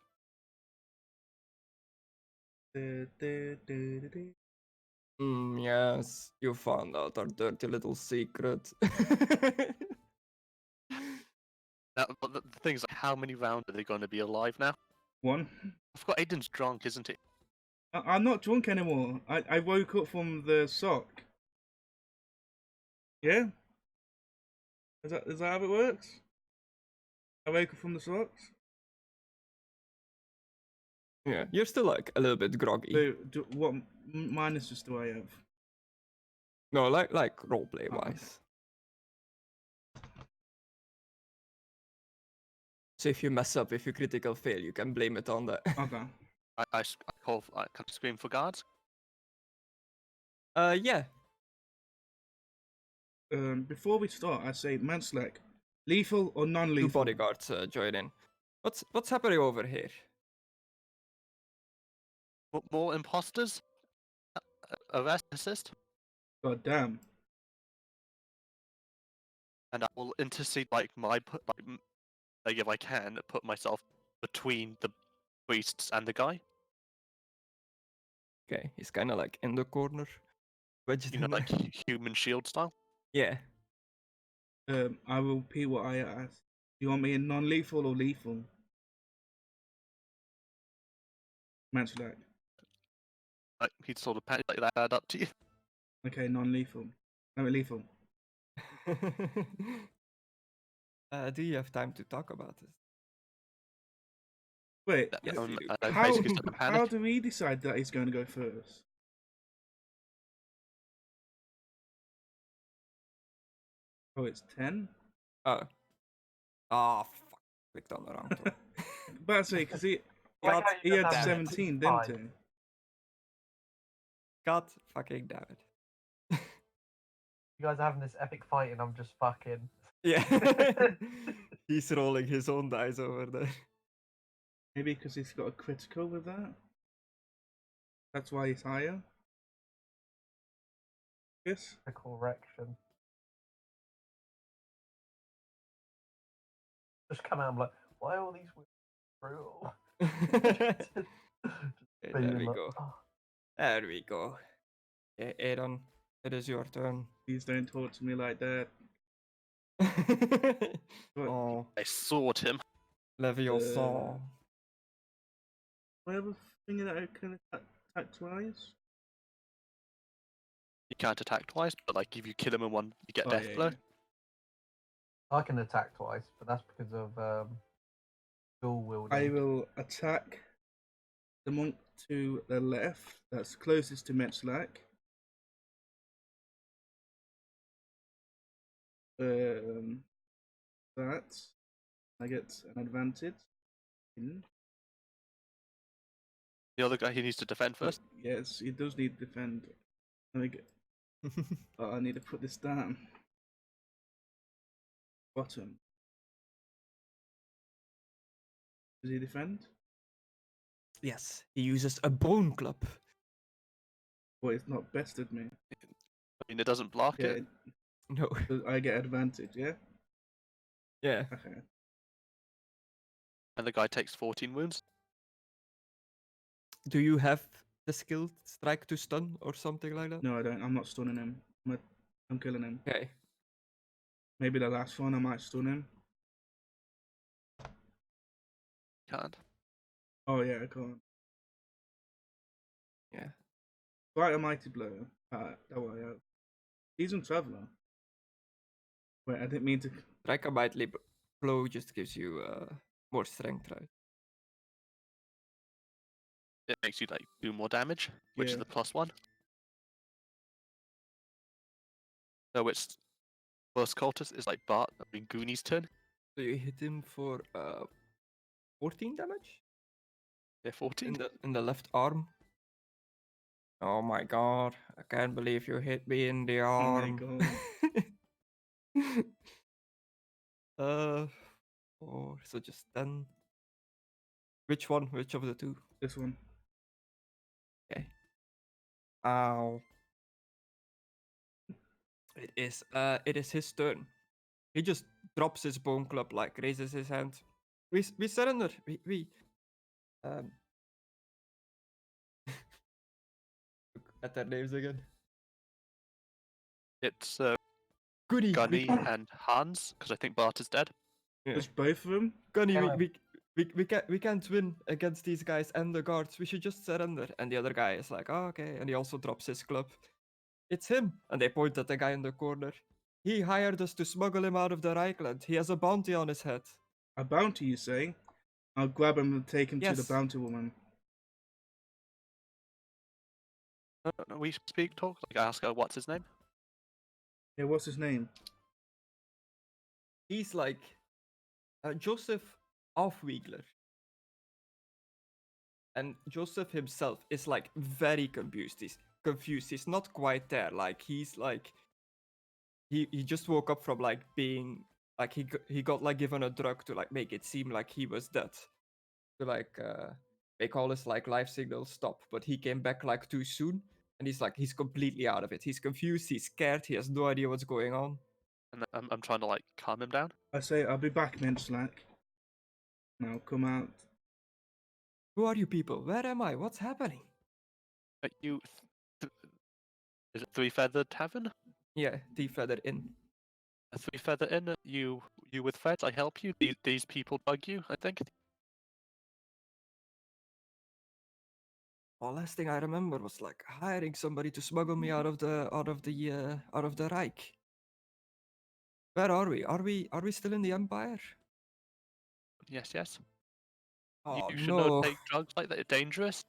S1: Yes, you found out our dirty little secret.
S3: Now, but the thing is, like, how many rounds are they going to be alive now?
S4: One.
S3: I forgot Aidan's drunk, isn't he?
S4: I'm not drunk anymore. I woke up from the sock. Yeah? Is that how it works? I wake up from the socks?
S1: Yeah, you're still like a little bit groggy.
S4: So, what minuses do I have?
S1: No, like roleplay
S4: Oh, okay.
S1: wise. So if you mess up, if you critical fail, you can blame it on that.
S4: Okay.
S3: I call. I can scream for guards.
S1: Yeah.
S4: Before we start, I say Manslack, lethal or
S1: Two
S4: non-lethal?
S1: bodyguards join in. What's happening over here?
S3: More imposters. Arrest, assist,
S4: God damn.
S3: and I will intercede like if I can put myself between the priests and the guy.
S1: Okay, he's kind of like in the corner, wedged
S3: You know,
S1: in
S3: like
S1: there.
S3: human shield style.
S1: Yeah.
S4: I will repeat what I asked. You want me in non-lethal or lethal? Manslack.
S3: Like he'd sort of panic like that up to you.
S4: Okay, non-lethal. No, lethal.
S1: Do you have time to talk about this?
S4: Wait,
S1: Yes, you do.
S3: I
S4: how,
S3: basically start to
S4: how
S3: panic.
S4: do we decide that he's going to go first? Oh, it's 10?
S1: Oh. Ah, fuck. Clicked on the wrong tool.
S4: But I say, because he
S2: Like how you
S4: had
S2: just have
S1: damn it.
S4: 17,
S2: Fine.
S4: didn't he?
S1: God fucking damn it.
S2: You guys are having this epic fight, and I'm just fucking.
S1: Yeah. He's rolling his own dice over there.
S4: Maybe because he's got a critical with that. That's why he's higher. Yes.
S2: A correction. Just come out and be like, why are all these brutal?
S1: Okay, there we go.
S2: Oh.
S1: There we go. Okay, Aidan, it is your turn.
S4: Please don't talk to me like that. What?
S1: Oh,
S3: I sword him.
S1: Leviosa.
S4: Do I have a thing that I can attack twice?
S3: You can't attack twice, but like if you kill him in one, you get
S4: Oh,
S3: death
S4: yeah,
S3: blow.
S4: yeah.
S2: I can attack twice, but that's because of dual wielding.
S4: I will attack the monk to the left, that's closest to Metzlack. That I get an advantage.
S3: The other guy he needs to defend first.
S4: Yes, he does need to defend. Let me get. Oh, I need to put this down. Bottom. Does he defend?
S1: Yes, he uses a bone club.
S4: Well, it's not bested me.
S3: I mean, it doesn't block
S4: Yeah,
S3: it.
S1: No.
S4: I get advantage. Yeah.
S1: Yeah.
S4: Okay.
S3: And the guy takes 14 wounds.
S1: Do you have the skill strike to stun or something like that?
S4: No, I don't. I'm not stunning him. I'm killing him.
S1: Okay.
S4: Maybe the last one I might stun him.
S3: Can't.
S4: Oh yeah, I can't.
S1: Yeah.
S4: Quite a mighty blow. That way out. Seasoned traveler. Wait, I didn't mean to.
S1: Strike a mighty blow just gives you more strength, right?
S3: It makes you like do more damage, which is
S4: Yeah.
S3: the +1. So it's first cultist is like Bart, I mean Goonies' turn.
S1: So you hit him for 14 damage
S3: Yeah, 14.
S1: in the left arm. Oh my god! I can't believe you hit me in the
S4: Oh my
S1: arm.
S4: god.
S1: 4, so just 10. Which one? Which of the two?
S4: This one.
S1: Okay. Ow. It is his turn. He just drops his bone club, like raises his hand. We surrender. We look at their names again.
S3: It's
S1: Goody.
S3: Gunny and Hans, because I think Bart is dead.
S1: Yeah.
S4: Just both of them.
S1: Gunny,
S2: Hello.
S1: we can't win against these guys and the guards. We should just surrender. And the other guy is like, oh, okay. And he also drops his club. It's him. And they point at the guy in the corner. He hired us to smuggle him out of the Reichland. He has a bounty on his head.
S4: A bounty, you say? I'll grab him and take him to
S1: Yes.
S4: the bounty woman.
S3: No, we talk. Like I ask her what's his name.
S4: Yeah, what's his name?
S1: He's like Joseph Aufwiegler. And Joseph himself is like very confused. He's not quite there. Like he's like he just woke up from like being like he got like given a drug to like make it seem like he was dead. To like make all his like life signals stop. But he came back like too soon. And he's completely out of it. He's confused, he's scared, he has no idea what's going on.
S3: And I'm trying to like calm him down.
S4: I say, I'll be back, Minslack. Now, come out.
S1: Who are you people? Where am I? What's happening?
S3: You, is it Three Feathered Tavern?
S1: Yeah, the feather in.
S3: A Three Feather Inn. You with Feds? I help you. These people bug you. I think.
S1: Well, last thing I remember was like hiring somebody to smuggle me out of the Reich. Where are we? Are we still in the Empire?
S3: Yes, yes.
S1: Oh
S3: You should know
S1: no.
S3: take drugs like that are dangerous.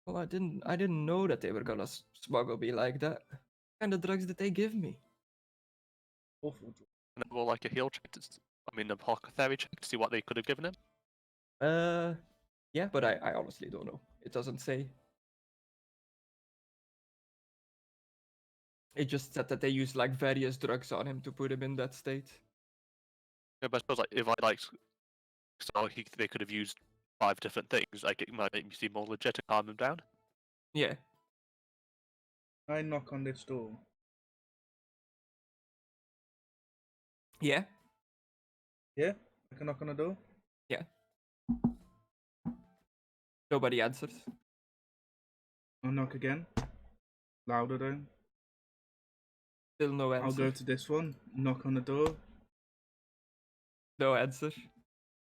S1: Well, I didn't know that they were gonna smuggle me like that. What kind of drugs did they give me?
S4: Awful.
S3: And it will like a heal check. I mean, a apothecary check to see what they could have given him.
S1: Yeah, but I honestly don't know. It doesn't say. It just said that they used like various drugs on him to put him in that state.
S3: Yeah, but I suppose like if I like, so they could have used 5 different things. Like it might make me seem more legit and calm them down.
S1: Yeah.
S4: I knock on this door.
S1: Yeah.
S4: Yeah, I can knock on the door.
S1: Yeah. Nobody answers.
S4: I'll knock again. Louder though.
S1: Still no answer.
S4: I'll go to this one. Knock on the door.
S1: No answer.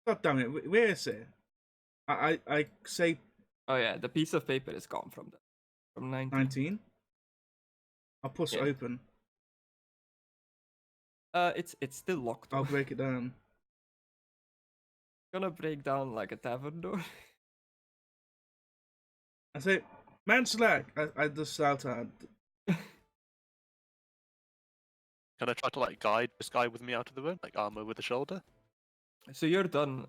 S4: God damn it! Where is it? I say
S1: Oh yeah, the piece of paper is gone from 19.
S4: 19. I'll push
S1: Yeah.
S4: it open.
S1: It's still locked.
S4: I'll
S1: though.
S4: break it down.
S1: Gonna break down like a tavern door.
S4: I say, man, slack. I just shout out.
S3: Can I try to like guide this guy with me out of the room, like arm over the shoulder?
S1: So you're done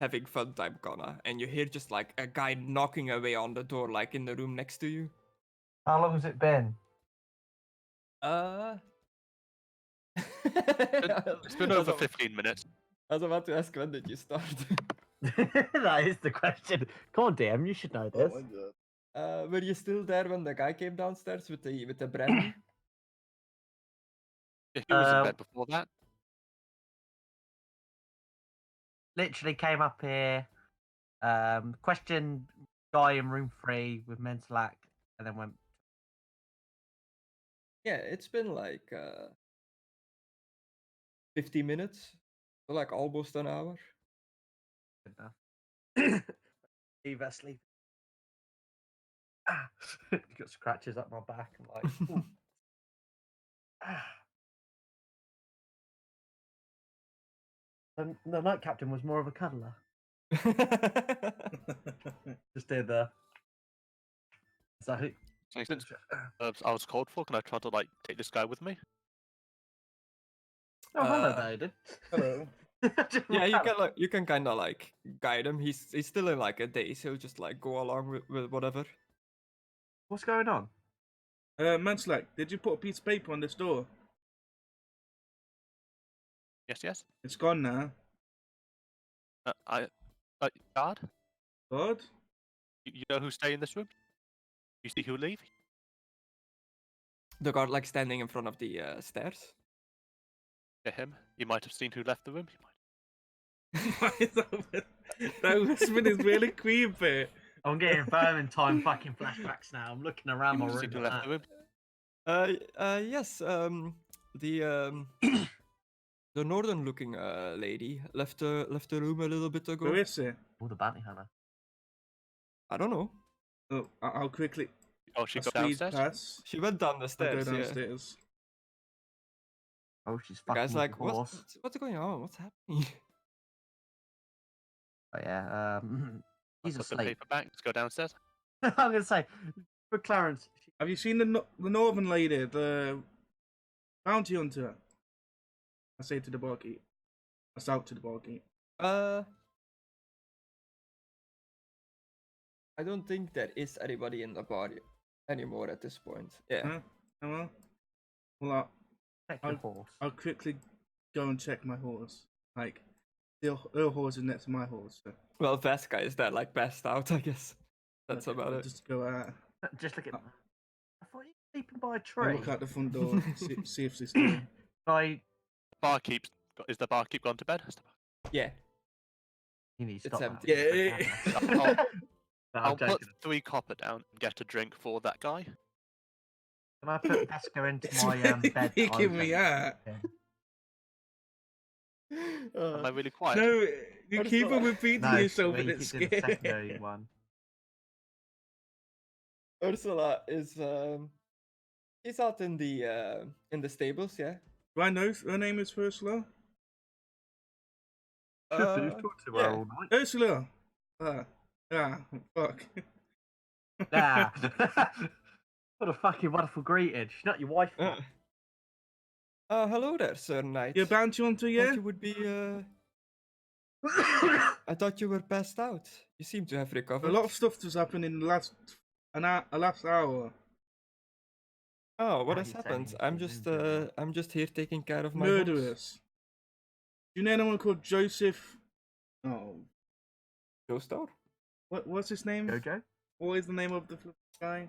S1: having fun time, Connor, and you hear just like a guy knocking away on the door, like in the room next to you.
S2: How long has it been?
S3: It's been over 15 minutes.
S1: I was about to ask, when did you start?
S2: That is the question. Come on, DM, you should know this.
S4: God.
S1: Were you still there when the guy came downstairs with the brandy?
S3: Yeah, he was in bed before that.
S2: Literally came up here, questioned guy in room 3 with mental act, and then went.
S1: Yeah, it's been like 50 minutes, so like almost an hour.
S2: Leave her sleep. Got scratches up my back. I'm like, ooh. The night captain was more of a cuddler. Just did the. So,
S3: Since I was called for, can I try to like take this guy with me?
S2: oh, hello,
S1: Uh,
S2: Aidan.
S4: Hello.
S1: Yeah, you can kind of like guide him. He's still in like a daze. He'll just like go along with whatever.
S2: What's going on?
S4: Man, slack. Did you put a piece of paper on this door?
S3: Yes, yes.
S4: It's gone now.
S3: Guard,
S4: God.
S3: you know who stay in this room? You see who leave?
S1: The guard like standing in front of the stairs.
S3: Yeah, him. You might have seen who left the room.
S4: That whisper is really creepy.
S2: I'm getting Vermintide fucking flashbacks now. I'm looking around my
S3: You might have
S2: room.
S3: seen who left the room.
S1: Yes. The northern-looking lady left the room a little bit ago.
S4: Where is it?
S2: Oh, the bounty hunter.
S1: I don't know.
S4: Oh, I'll quickly.
S3: Oh, she
S4: I'll
S3: got
S4: speed
S3: downstairs.
S4: pass.
S1: She went down the
S4: I'll
S1: stairs.
S4: go
S1: Yeah.
S4: downstairs.
S2: Oh, she's
S1: The
S2: fucking
S1: guy's
S2: with
S1: like,
S2: the horse.
S1: what's going on? What's happening?
S2: Oh, yeah. He's
S3: Put the
S2: asleep.
S3: paper back. Let's go downstairs.
S2: I'm gonna say, for Clarence.
S4: Have you seen the northern lady, the bounty hunter? I say to the barkeep. I shout to the barkeep.
S1: I don't think there is anybody in the bar anymore at this point. Yeah.
S4: Huh? Hello? Well,
S2: Check your horse.
S4: I'll quickly go and check my horse. Like, her horse is next to my horse. So
S1: Well, Vasca is there, like passed out, I guess. That's
S4: okay,
S1: about
S4: I'll
S1: it.
S4: just go out.
S2: Just look at. I thought you were sleeping by a
S4: I'll
S2: tree.
S4: look out the front door, see if she's still.
S2: I.
S3: Is the barkeep gone to bed?
S1: Yeah.
S2: You need to
S1: It's
S2: stop
S1: empty.
S2: that.
S4: Yeah.
S2: No,
S3: I'll
S2: I'm
S3: put
S2: joking.
S3: 3 copper down and get a drink for that guy.
S2: Can I put Pesco into
S4: It's
S2: my
S4: really
S2: bed? that I
S4: freaking
S2: was
S4: me
S2: in?
S4: out.
S3: Am I really quiet?
S4: No, you
S1: What is
S4: keep
S1: that?
S4: on repeating
S2: No,
S4: yourself
S2: we
S4: and it's
S2: did the secondary
S4: scary.
S2: one.
S1: Ursula is he's out in the stables, yeah.
S4: Do I know her name is Ursula?
S2: You've talked to her
S1: yeah.
S2: all night.
S4: Ursula! Fuck.
S2: Ah. What a fucking wonderful greeting. She's not your wife.
S1: Uh, hello there, Sir Knight.
S4: You a bounty hunter,
S1: I
S4: yeah?
S1: thought you would be, I thought you were passed out. You seem to have
S4: A
S1: recovered.
S4: lot of stuff has happened in the last hour.
S1: Oh, what
S2: Ah,
S1: has
S2: you said
S1: happened?
S2: you
S1: I'm
S2: did,
S1: just,
S2: didn't you?
S1: I'm just here taking care of my horse.
S4: Murderers. Do you know anyone called Joseph? Oh,
S1: Joestar?
S4: what's his name?
S2: Jojo?
S4: What is the name of the guy?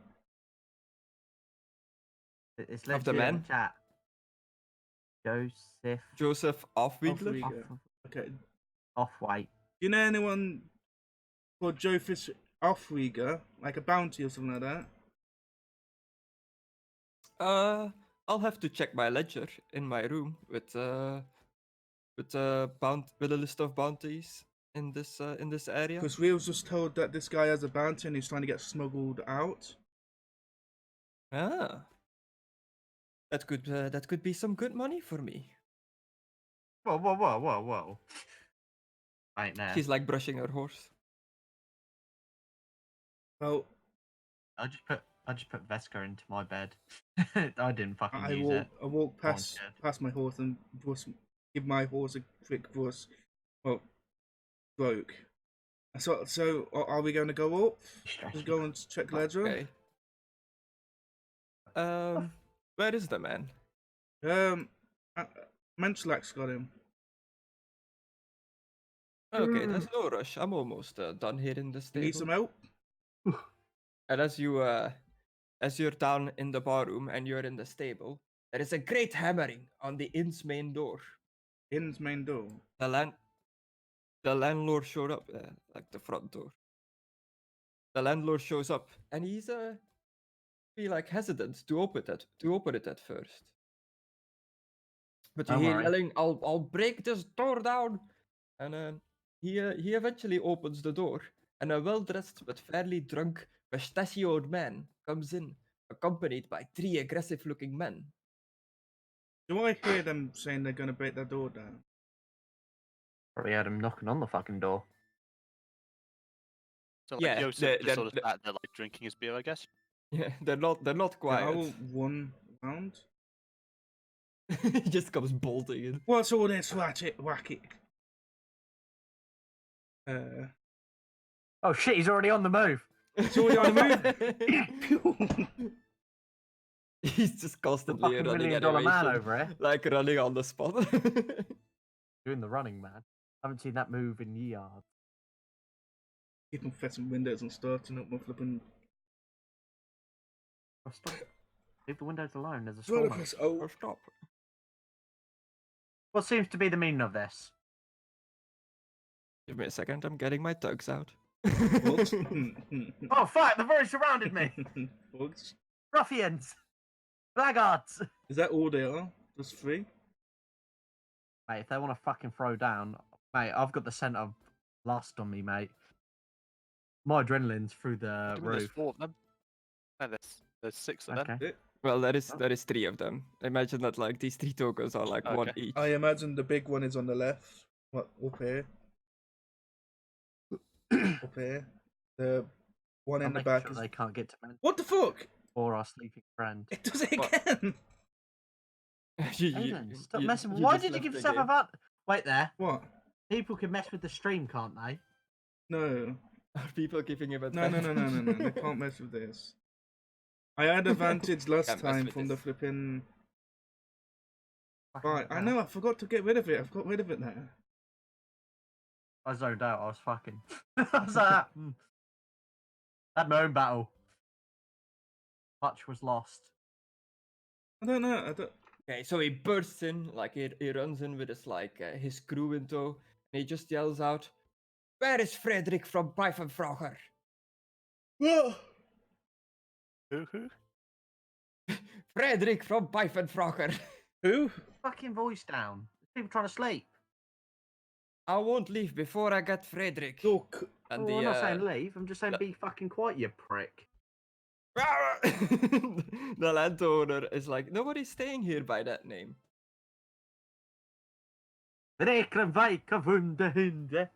S2: It's
S1: Of the
S2: legit in
S1: man?
S2: chat. Joseph
S1: Joseph Offwiegler?
S4: Offwiegler. Okay. Do
S2: Off-White.
S4: you know anyone called Joseph Offwiegler, like a bounty or something like that?
S1: I'll have to check my ledger in my room with a list of bounties in this area.
S4: Because we was just told that this guy has a bounty and he's trying to get smuggled out.
S1: Ah, that could be some good money for me.
S2: Whoa. Right now.
S1: She's like brushing her horse.
S4: Well,
S2: I just put Veska into my bed. I didn't fucking use it.
S4: I walk
S2: Go on,
S4: past
S2: kid.
S4: my horse and give my horse a quick brush. Well, stroke. So are we going to go up? Just go and check ledger.
S1: Okay. Where is the man?
S4: Menchlak's got him.
S1: Okay, there's no rush. I'm almost done here in the
S4: You
S1: stable.
S4: need some help?
S1: And as you're down in the barroom and you're in the stable, there is a great hammering on the inn's main door.
S4: Inn's main door.
S1: The landlord showed up, like the front door. The landlord shows up, and he's be like hesitant to open it at first. But you
S2: Don't
S1: hear
S2: worry.
S1: yelling, "I'll break this door down!" And he eventually opens the door, and a well-dressed but fairly drunk, mustachioed man comes in, accompanied by 3 aggressive-looking men.
S4: Do I hear them saying they're going to break that door down?
S2: Probably had him knocking on the fucking door.
S3: So like
S1: Yeah,
S3: Joseph just sort of sat there like drinking his beer, I guess.
S1: Yeah, they're not
S4: Yeah,
S1: quiet.
S4: I will one round.
S1: He just comes bolting in.
S4: What's all this whack it?
S2: Oh shit, he's already on the move.
S4: It's already on the move.
S1: He's just constantly
S2: Fucking
S1: running
S2: $1 million man
S1: animation,
S2: over here.
S1: like running on the spot.
S2: Doing the running man. Haven't seen that move in years.
S4: Keep on fessing windows and starting up my flipping.
S2: Oh, stop. Leave the windows alone. There's a storm.
S1: Oh, stop.
S2: What seems to be the meaning of this?
S1: Give me a second, I'm getting my tugs out.
S4: Bugs.
S2: Oh fuck! They've already surrounded me.
S4: Bugs.
S2: Ruffians, blackguards.
S4: Is that all they are? Just 3?
S2: Mate, if they want to fucking throw down, mate, I've got the scent of lust on me, mate. My adrenaline's through the
S3: There's
S2: roof.
S3: 4 of them. No, there's 6 of them.
S2: Okay.
S1: Well, there is 3 of them. Imagine that like these 3 tokens are like 1
S3: Okay.
S1: each.
S4: I imagine the big one is on the left. What, up here? Up here. The one in
S2: I'm
S4: the
S2: making
S4: back
S2: sure
S4: is.
S2: they can't get to me
S4: What the fuck?
S2: or our sleeping friend.
S4: It does it
S1: What?
S4: again.
S2: Aidan, stop messing. Why did you give yourself a van? Wait there.
S4: What?
S2: People can mess with the stream, can't they?
S4: No.
S1: Are people giving him
S4: No. They can't mess with this. I had advantage last
S1: Can't mess
S4: time
S1: with
S4: from the
S1: this.
S4: flipping.
S2: Fucking
S4: Right, I
S2: hell.
S4: know. I forgot to get rid of it. I've got rid of it now.
S2: I zoned out. I was fucking. I was like, had my own battle. Much was lost.
S4: I don't know. I don't.
S1: Okay, so he bursts in, like he runs in with his crew in tow, and he just yells out, "Where is Frederick from Pfeifenfracher?
S4: Whoa!
S3: Who?
S1: Frederick from Pfeifenfracher!
S4: Who?
S2: Fucking voice down. People trying to sleep.
S1: I won't leave before I get Frederick."
S4: Look.
S1: And
S2: Oh, I'm not saying leave. I'm just saying be fucking quiet, you prick.
S1: the landowner is like, "Nobody's staying here by that name."
S2: Hunde.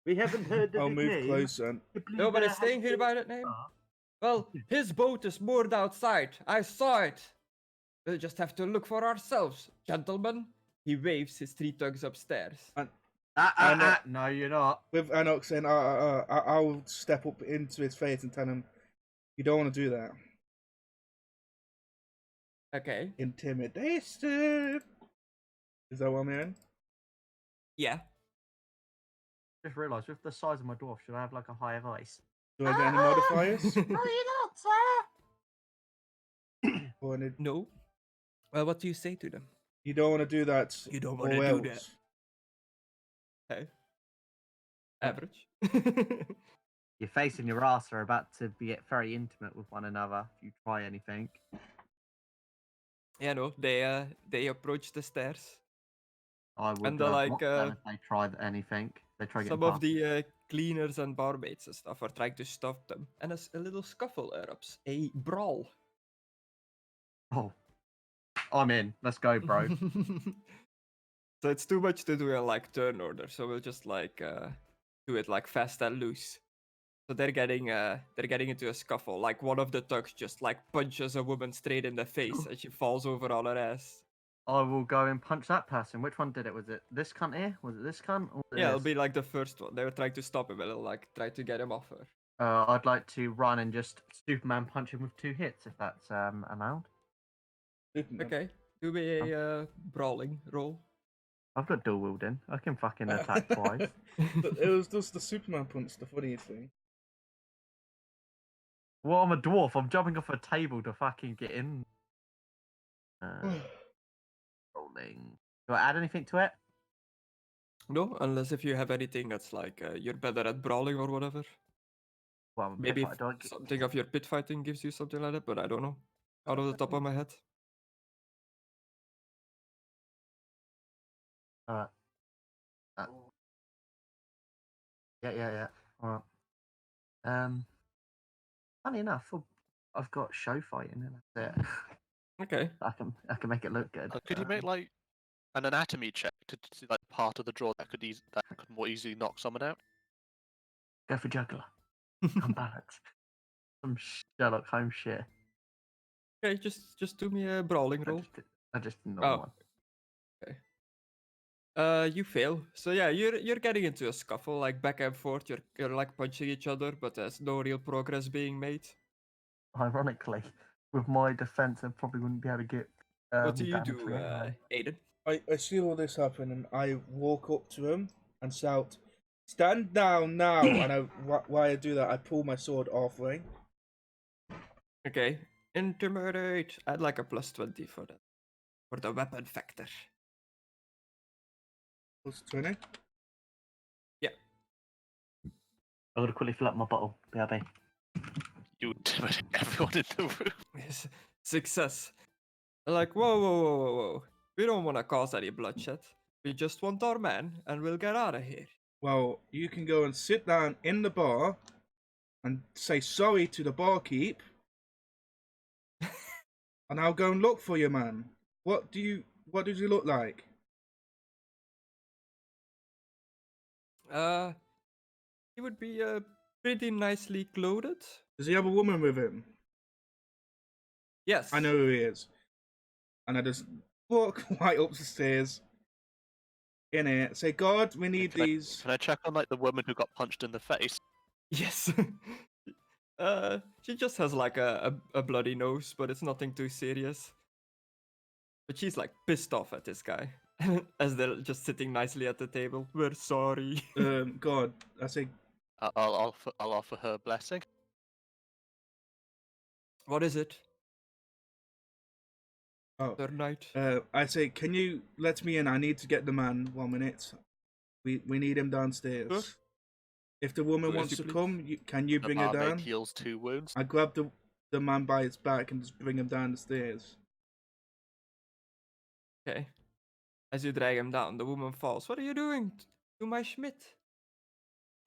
S2: We haven't heard
S4: I'll
S2: of his
S4: move
S2: name.
S4: closer.
S1: Nobody's staying here by that name? Well, his boat is moored outside. I saw it. We'll just have to look for ourselves, gentlemen. He waves his 3 tugs upstairs.
S2: No, you're not.
S4: With Anok saying, I'll step up into his face and tell him, you don't want to do that.
S1: Okay.
S4: Intimidation. Is that what I'm hearing?
S1: Yeah.
S2: Just realised, with the size of my dwarf, should I have like a higher voice?
S4: Do I get any modifiers?
S2: No, you don't, sir.
S4: Or any...
S1: No. Well, what do you say to them?
S4: You don't want to do that.
S1: You don't
S4: or
S1: wanna do
S4: else.
S1: that. Okay. Average.
S2: Your face and your ass are about to get very intimate with one another if you try anything.
S1: Yeah, no, they approach the stairs.
S2: I would
S1: And they're like,
S2: block them if they try anything. They try getting
S1: Some of
S2: past.
S1: the cleaners and barmaids and stuff are trying to stop them. And a little scuffle erupts. A brawl.
S2: Oh, I'm in. Let's go, bro.
S1: So it's too much to do in like turn order, so we'll just like do it like fast and loose. So they're getting into a scuffle. Like one of the thugs just like punches a woman straight in the face and she falls over on her ass.
S2: I will go and punch that person. Which one did it? Was it this cunt here? Was it this cunt? Or
S1: Yeah, it'll
S2: this?
S1: be like the first one. They were trying to stop him, and it'll like try to get him off her.
S2: I'd like to run and just Superman punch him with 2 hits, if that's allowed.
S4: Superman.
S1: Okay, do me a brawling roll.
S2: I've got dual wielding. I can fucking attack twice.
S4: It was just the Superman punch, the funniest thing.
S2: Well, I'm a dwarf. I'm jumping off a table to fucking get in. Rolling. Do I add anything to it?
S1: No, unless if you have anything that's like you're better at brawling or whatever.
S2: Well, I'm a
S1: Maybe
S2: pit fighter.
S1: something of your pit fighting gives you something like that, but I don't know. Out of the top of my head.
S2: Alright. Yeah. Alright. Funny enough, I've got show fighting and that's it.
S1: Okay.
S2: I can make it look good.
S3: Could you make like an anatomy check to see like part of the draw that could more easily knock someone out?
S2: Go for juggler. Unbalanced. Some Sherlock Holmes shit.
S1: Okay, just do me a brawling roll.
S2: I just did normal one.
S1: You fail. So yeah, you're getting into a scuffle, like back and forth. You're like punching each other, but there's no real progress being made.
S2: Ironically, with my defense, I probably wouldn't be able to get.
S1: What do you
S2: damage
S1: do,
S2: to it anyway.
S1: Aidan?
S4: I see all this happen and I walk up to him and shout, "Stand down now!" And while I do that, I pull my sword halfway.
S1: Okay, intimidate. I'd like a +20 for that, for the weapon factor.
S4: Plus 20.
S2: I'm gonna quickly fill up my bottle. BRB.
S3: You intimidate everyone in the room.
S1: Yes, success. Like, whoa. We don't want to cause any bloodshed. We just want our man, and we'll get out of here.
S4: Well, you can go and sit down in the bar and say sorry to the barkeep. And I'll go and look for you, man. What does he look like?
S1: He would be pretty nicely clothed.
S4: Does he have a woman with him?
S1: Yes.
S4: I know who he is. And I just walk right up the stairs. In it, say, God, we need these.
S3: Can I check on like the woman who got punched in the face?
S1: Yes. She just has like a bloody nose, but it's nothing too serious. But she's like pissed off at this guy. As they're just sitting nicely at the table. We're sorry.
S4: God, I say,
S3: I'll offer her a blessing.
S1: What is it?
S4: oh,
S1: Third night.
S4: I say, can you let me in? I need to get the man. 1 minute. We need him downstairs.
S1: Sure.
S4: If the woman
S1: Who is
S4: wants
S1: he,
S4: to
S1: please?
S4: come, can you
S3: The
S4: bring her
S3: barmaid
S4: down?
S3: heals 2 wounds.
S4: I grab the man by his back and just bring him down the stairs.
S1: Okay. As you drag him down, the woman falls. What are you doing to my Schmidt?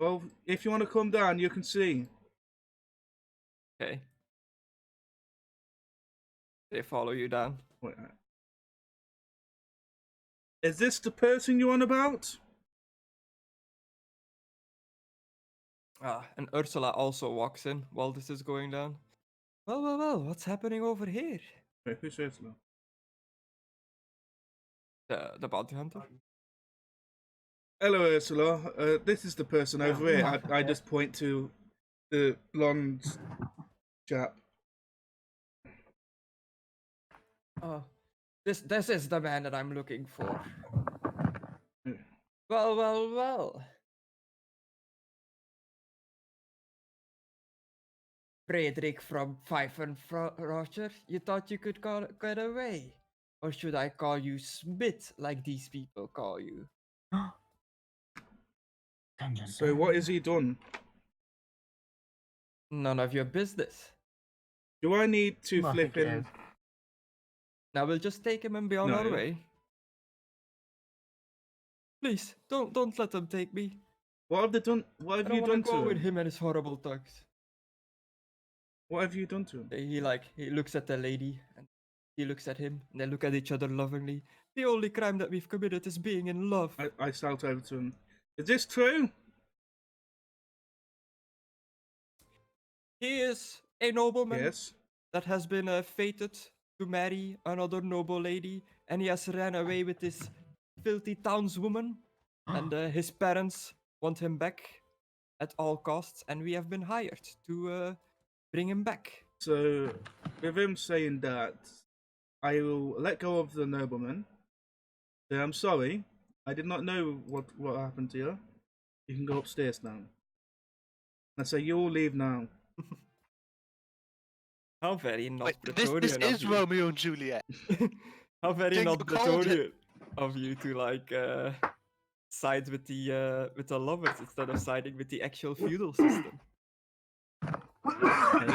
S4: Well, if you want to come down, you can see.
S1: Okay. They follow you down.
S4: Wait, Is this the person you're on about?
S1: And Ursula also walks in while this is going down. Well, what's happening over here?
S4: Wait, who's Ursula?
S1: The bounty hunter?
S4: Hello, Ursula. This is the person over here. I just point to the blonde chap.
S1: Oh, this is the man that I'm looking for.
S4: Hmm.
S1: Well. Frederick from Roger, you thought you could get away? Or should I call you Smith like these people call you?
S4: So what has he done?
S1: None of your business.
S4: Do I need to
S2: I
S4: flip
S2: think it
S4: him?
S2: is.
S1: Now we'll just take him and be on our
S4: No.
S1: way. Please, don't let them take me.
S4: What have they done? What
S1: I
S4: have
S1: don't
S4: you
S1: want to
S4: done
S1: go
S4: to
S1: with
S4: him?
S1: him and his horrible thugs.
S4: What have you done to him?
S1: He looks at the lady and he looks at him and they look at each other lovingly. The only crime that we've committed is being in love.
S4: I shout over to him. Is this true?
S1: He is a nobleman
S4: Yes.
S1: that has been fated to marry another noble lady, and he has ran away with this filthy townswoman, and his parents want him back at all costs, and we have been hired to bring him back.
S4: So, with him saying that, I will let go of the nobleman. Say, I'm sorry. I did not know what happened to you. You can go upstairs now. I say, you all leave now.
S1: How very not
S3: Wait, this
S1: Praetorian of
S3: is
S1: you.
S3: Romeo and Juliet.
S1: How very
S3: Jingle
S1: not
S3: called
S1: Praetorian of you to side with the lovers instead of siding with the actual feudal system.
S4: Okay.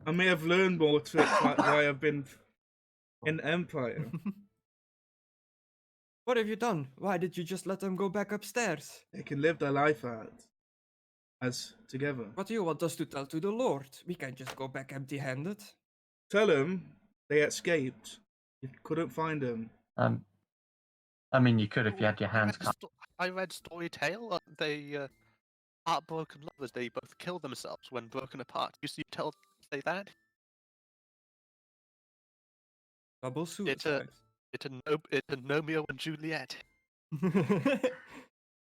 S4: I may have learned more tricks like why I've been in Empire.
S1: What have you done? Why did you just let them go back upstairs?
S4: They can live their life out as together.
S1: What do you want us to tell to the Lord? We can't just go back empty-handed.
S4: Tell them they escaped. You couldn't find them.
S2: I mean, you could if you had your hands cut.
S3: I read Storytale. They heartbroken lovers. They both kill themselves when broken apart. You say that?
S1: Double suicide.
S3: It's a Romeo and Juliet.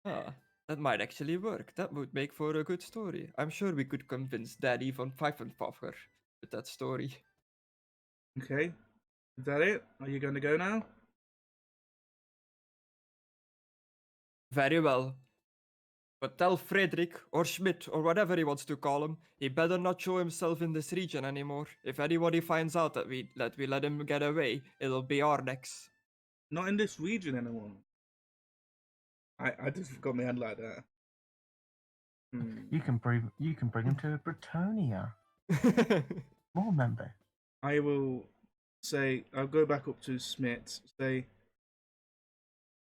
S1: That might actually work. That would make for a good story. I'm sure we could convince Daddy von Pfeifenpfeffer with that story.
S4: Okay. Is that it? Are you going to go now?
S1: Very well. But tell Frederick, or Schmidt, or whatever he wants to call him, he better not show himself in this region anymore. If anybody finds out that we let him get away, it'll be our necks.
S4: Not in this region anymore. I just got my hand like that.
S7: You can bring him to Bretonia. More member.
S4: I will say, I'll go back up to Smith. Say,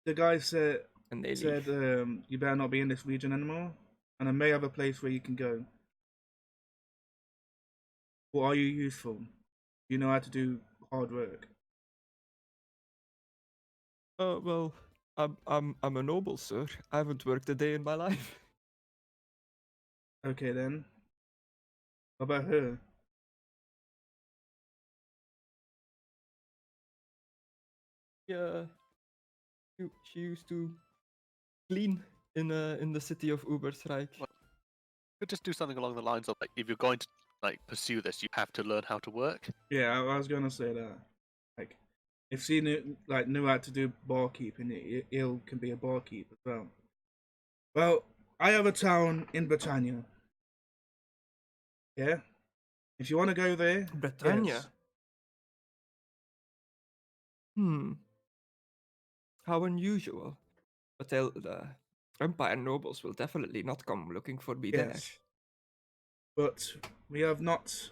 S4: the guy said
S1: And they
S4: said
S1: leave.
S4: you better not be in this region anymore, and I may have a place where you can go. What are you useful? You know how to do hard work.
S1: Well, I'm a noble, sir. I haven't worked a day in my life.
S4: Okay then. How about her?
S1: Yeah, she used to clean in the city of Ubersreich.
S3: Well, could just do something along the lines of like, if you're going to pursue this, you have to learn how to work.
S4: Yeah, I was gonna say that. Like, if she knew how to do barkeeping, Il can be a barkeep as well. Well, I have a town in Britannia. Yeah, if you want to go there,
S1: Britannia.
S4: yes.
S1: How unusual. But the Empire nobles will definitely not come looking for me
S4: Yes. But we have not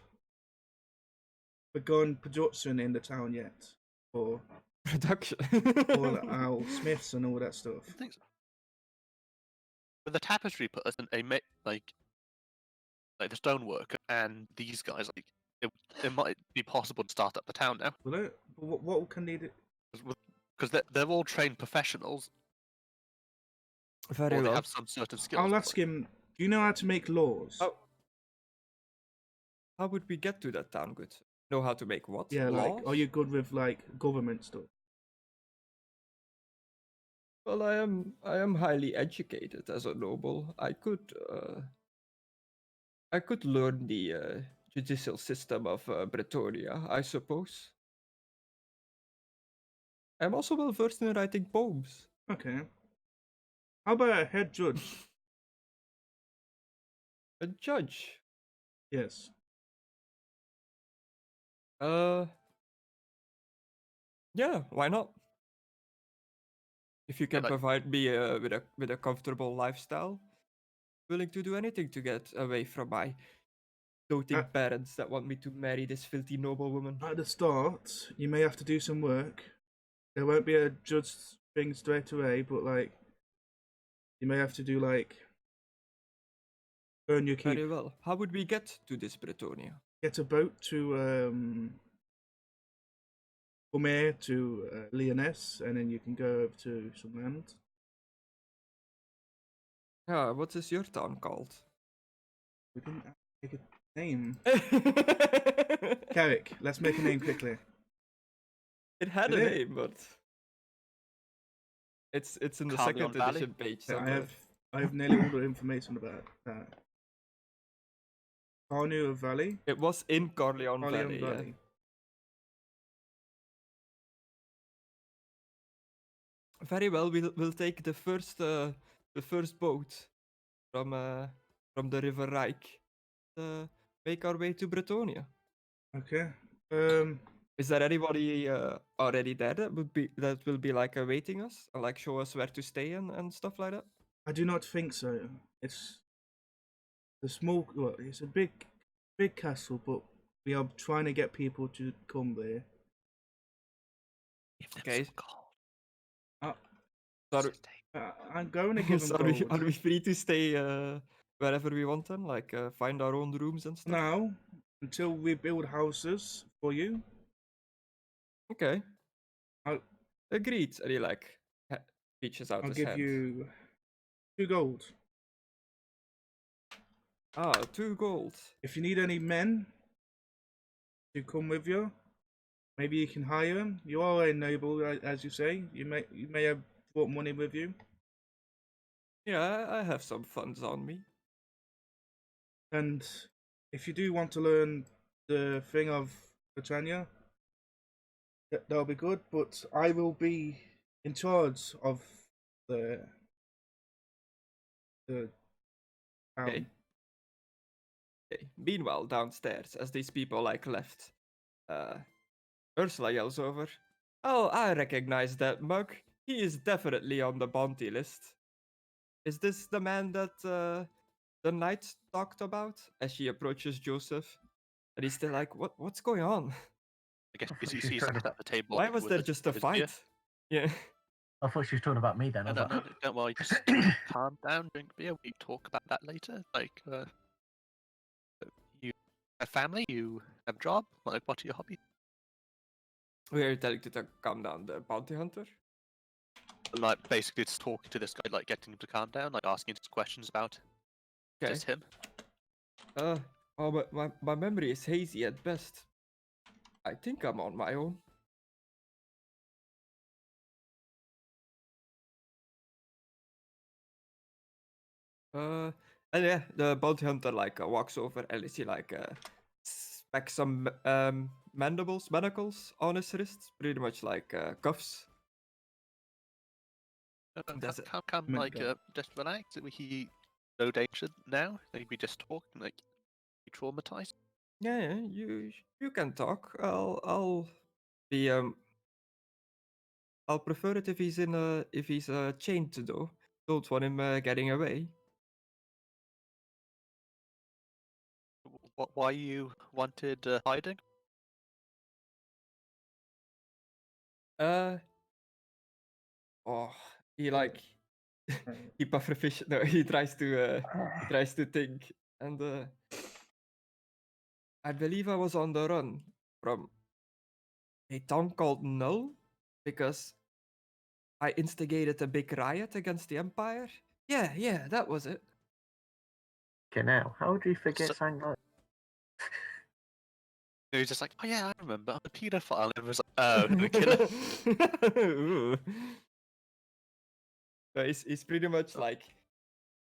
S4: begun production in the town yet, or
S1: there. Production.
S4: our smiths and all that stuff.
S3: I think so. With the tapestry person, they make like the stoneworker and these guys, it might be possible to start up the town now.
S4: Will it? What can they do?
S3: 'Cause with because they're all trained professionals,
S1: Very
S3: or they
S1: well.
S3: have some certain skills.
S4: I'll
S3: but,
S4: ask him. Do you know how to make laws?
S1: How would we get to that town? Good. Know how to make what?
S4: Yeah,
S1: Laws?
S4: like, are you good with like government stuff?
S1: Well, I am highly educated as a noble. I could learn the judicial system of Bretonia, I suppose. I'm also well versed in writing poems.
S4: Okay. How about a head judge?
S1: A judge.
S4: Yes.
S1: Yeah, why not? If you can
S3: like-
S1: provide me with a comfortable lifestyle, willing to do anything to get away from my doting parents that want me to marry this filthy noblewoman.
S4: At the start, you may have to do some work. There won't be a judge thing straight away, but like, you may have to do like earn your keep.
S1: Very well. How would we get to this Bretonia?
S4: Get a boat to come here to Lyonesse, and then you can go over to some land.
S1: What is your town called?
S4: We didn't make a name. Carrick. Let's make a name quickly.
S1: It had
S4: Did
S1: a
S4: it?
S1: name, but it's in the
S3: Carleon
S1: second
S3: Valley?
S1: edition page.
S4: I
S1: Somewhere.
S4: have nearly all the information about that. Carnew Valley.
S1: It was in Carleon
S4: Carleon
S1: Valley. Yeah.
S4: Valley.
S1: Very well. We'll take the first boat from the River Reich. Make our way to Bretonia.
S4: Okay.
S1: Is there anybody already there that will be like awaiting us, or like show us where to stay and stuff like that?
S4: I do not think so. It's a small. Well, it's a big castle, but we are trying to get people to come there.
S1: Okay.
S4: Uh,
S1: Sorry.
S4: I'm going to give them
S1: Are we
S4: gold.
S1: free to stay wherever we want then? Like find our own rooms and stuff?
S4: Now, until we build houses for you.
S1: Okay.
S4: I'll-
S1: Agreed. And he like reaches out
S4: I'll
S1: his
S4: give
S1: hand.
S4: you 2 gold.
S1: 2 gold.
S4: If you need any men to come with you, maybe you can hire them. You are a noble, as you say. You may have brought money with you.
S1: Yeah, I have some funds on me.
S4: And if you do want to learn the thing of Britannia, that'll be good. But I will be in charge of the town.
S1: Okay. Okay. Meanwhile, downstairs, as these people like left, Ursula yells over, "Oh, I recognize that mug. He is definitely on the bounty list. Is this the man that the knight talked about?" As she approaches Joseph, and he's still like, "What's going on?
S3: I guess
S7: I
S3: he's,
S7: thought
S3: he's
S7: she
S3: sat
S7: started-
S3: at the table.
S1: Why was
S3: with
S1: there
S3: his-
S1: just a
S3: with his beer.
S1: fight?" Yeah.
S7: I thought she was talking about me then. I
S3: No,
S7: was
S3: no,
S7: like,
S3: no, don't worry. Just calm down, drink beer. We talk about that later. Like, you have family, you have a job. Like, what are your hobbies?
S1: We are telling you to calm down, the bounty hunter.
S3: And, like, basically, just talking to this guy, like, getting him to calm down, like, asking just questions about
S1: Okay.
S3: just him.
S1: Oh, but my memory is hazy at best. I think I'm on my own. And yeah, the bounty hunter like walks over and he like smacks some manacles on his wrists, pretty much like cuffs. Does it?
S3: Come,
S4: My
S3: like,
S4: God.
S3: just relax. He no danger now. Like, we just talk, like, be traumatized.
S1: Yeah, you can talk. I'll be I'll prefer it if he's chained though. Don't want him getting away.
S3: Why you wanted hiding?
S1: Oh, he like he pufferfish. No, he tries to think, and I believe I was on the run from a town called Null because I instigated a big riot against the Empire. Yeah, that was it.
S7: Okay, now, how would you forget
S3: So-
S7: something like
S3: He was just like, oh yeah, I remember. I'm a paedophile. And it was like, oh, the killer.
S1: Ooh. So he's pretty much
S3: Oh.
S1: like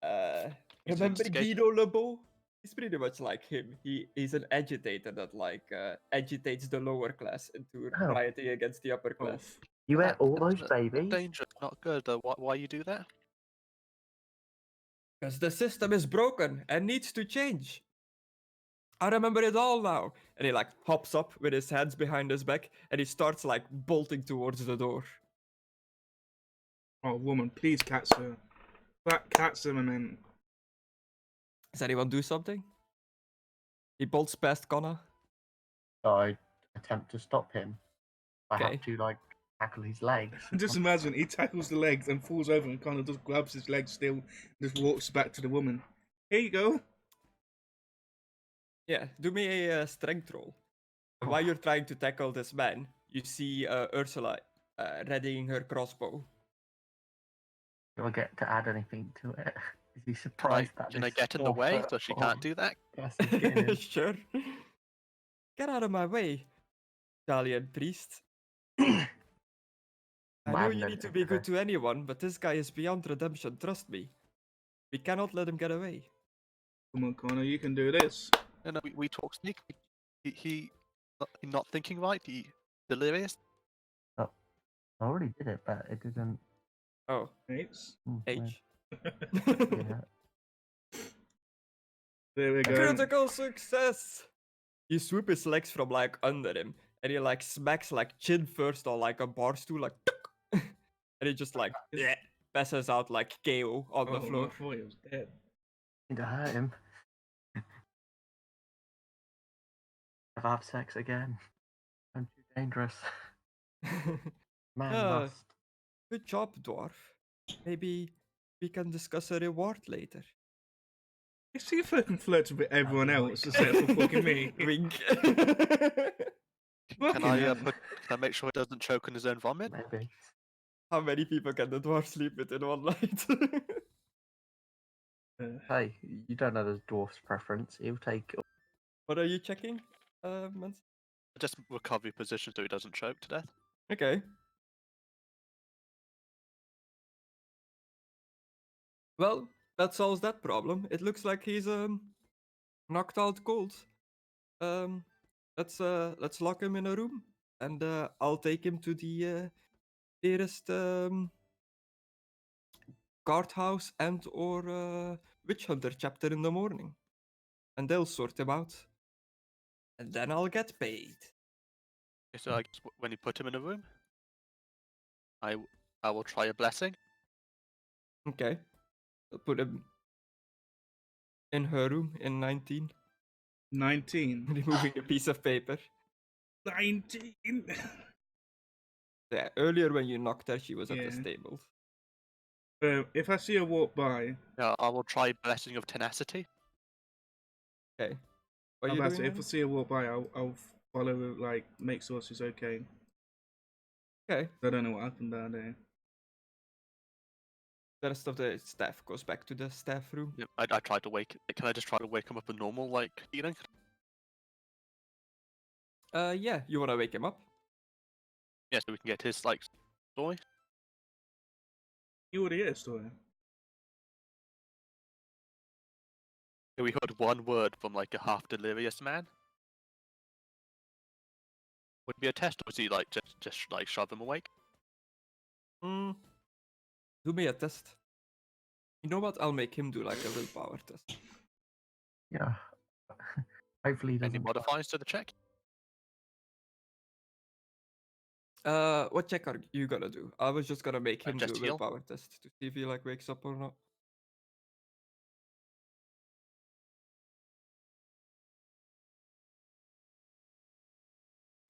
S3: He's an
S1: remember
S3: instigator.
S1: Guido Lebeau? He's pretty much like him. He's an agitator that like agitates the lower class into
S7: Oh.
S1: rioting against the upper
S4: Oh,
S1: class.
S7: you
S3: Yeah,
S7: ate all those
S3: that's
S7: babies?
S3: dangerous, not good. Why you do that?
S1: Because the system is broken and needs to change. I remember it all now. And he like hops up with his hands behind his back and he starts like bolting towards the door.
S4: oh, woman, please catch her. Catch him and then.
S1: Does anyone do something? He bolts past Connor.
S7: I attempt to stop him. I
S1: Okay.
S7: have to like tackle his legs.
S4: Just imagine he tackles the legs and falls over and kind of just grabs his legs still, and just walks back to the woman. Here you go.
S1: Yeah, do me a strength roll. And while you're trying to tackle this man, you see Ursula readying her crossbow.
S7: Do I get to add anything to it? Is he surprised that
S3: Can I
S7: this
S3: get in the way
S7: 4
S3: so she
S7: foot
S3: can't do that?
S7: person's getting in?
S1: Sure. Get out of my way, Italian priest.
S7: Am
S1: I
S7: I
S1: know
S7: adding
S1: you need to
S7: anything
S1: be
S7: to
S1: good
S7: this?
S1: to anyone, but this guy is beyond redemption, trust me. We cannot let him get away.
S4: Come on, Connor, you can do this.
S3: No, we talk sneak. He not thinking right. He delirious.
S7: I already did it, but it didn't.
S1: Oh,
S4: Thanks.
S7: Weird.
S1: H.
S7: Yeah.
S4: There we go.
S1: Critical success! You swoop his legs from like under him, and he like smacks like chin first on like a bar stool, like and he just like passes out like KO on the
S4: Oh,
S1: floor.
S4: I thought he was dead.
S7: Need to hurt him. Have I have sex again? I'm too dangerous. Man
S1: Ah,
S7: must.
S1: Good job, dwarf. Maybe we can discuss a reward later.
S4: You see if I can flirt with everyone else except for fucking me.
S1: Wink.
S3: Can
S4: Fucking
S3: I
S4: hell.
S3: Can I make sure he doesn't choke on his own vomit?
S7: Maybe.
S1: How many people can the dwarf sleep with in one night?
S7: Hey, you don't know the dwarf's preference. He'll take.
S1: What are you checking, Mans?
S3: Just recovery position so he doesn't choke to death.
S1: Okay. Well, that solves that problem. It looks like he's knocked out cold. Let's lock him in a room, and I'll take him to the nearest guardhouse and or witch hunter chapter in the morning, and they'll sort him out, and then I'll get paid.
S3: Okay, so I guess when you put him in a room, I will try a blessing.
S1: Okay, I'll put him in her room in 19,
S4: 19.
S1: removing a piece of paper.
S4: 19.
S1: Yeah, earlier when you knocked her, she was at the
S4: Yeah.
S1: stables.
S4: If I see her walk by,
S3: Yeah, I will try blessing of tenacity.
S1: Okay. What are
S4: I'm
S1: you
S4: about to
S1: doing?
S4: say, if I see her walk by, I'll follow her, like, make sure she's okay.
S1: Okay.
S4: I don't know what happened down there.
S1: The rest of the staff goes back to the staff room.
S3: Yeah, I tried to wake. Can I just try to wake him up a normal like healing?
S1: Yeah, you wanna wake him up?
S3: Yeah, so we can get his like story.
S4: You already get a story.
S3: Yeah, we heard one word from like a half delirious man. Would it be a test, or is he like just like shove him awake?
S1: Mm. Do me a test. You know what? I'll make him do like a willpower test.
S7: Yeah. Hopefully he
S3: Any
S7: doesn't.
S3: modifiers to the check?
S1: What check are you gonna do? I was just gonna make him do
S3: Just
S1: a
S3: heal.
S1: willpower test to see if he like wakes up or not.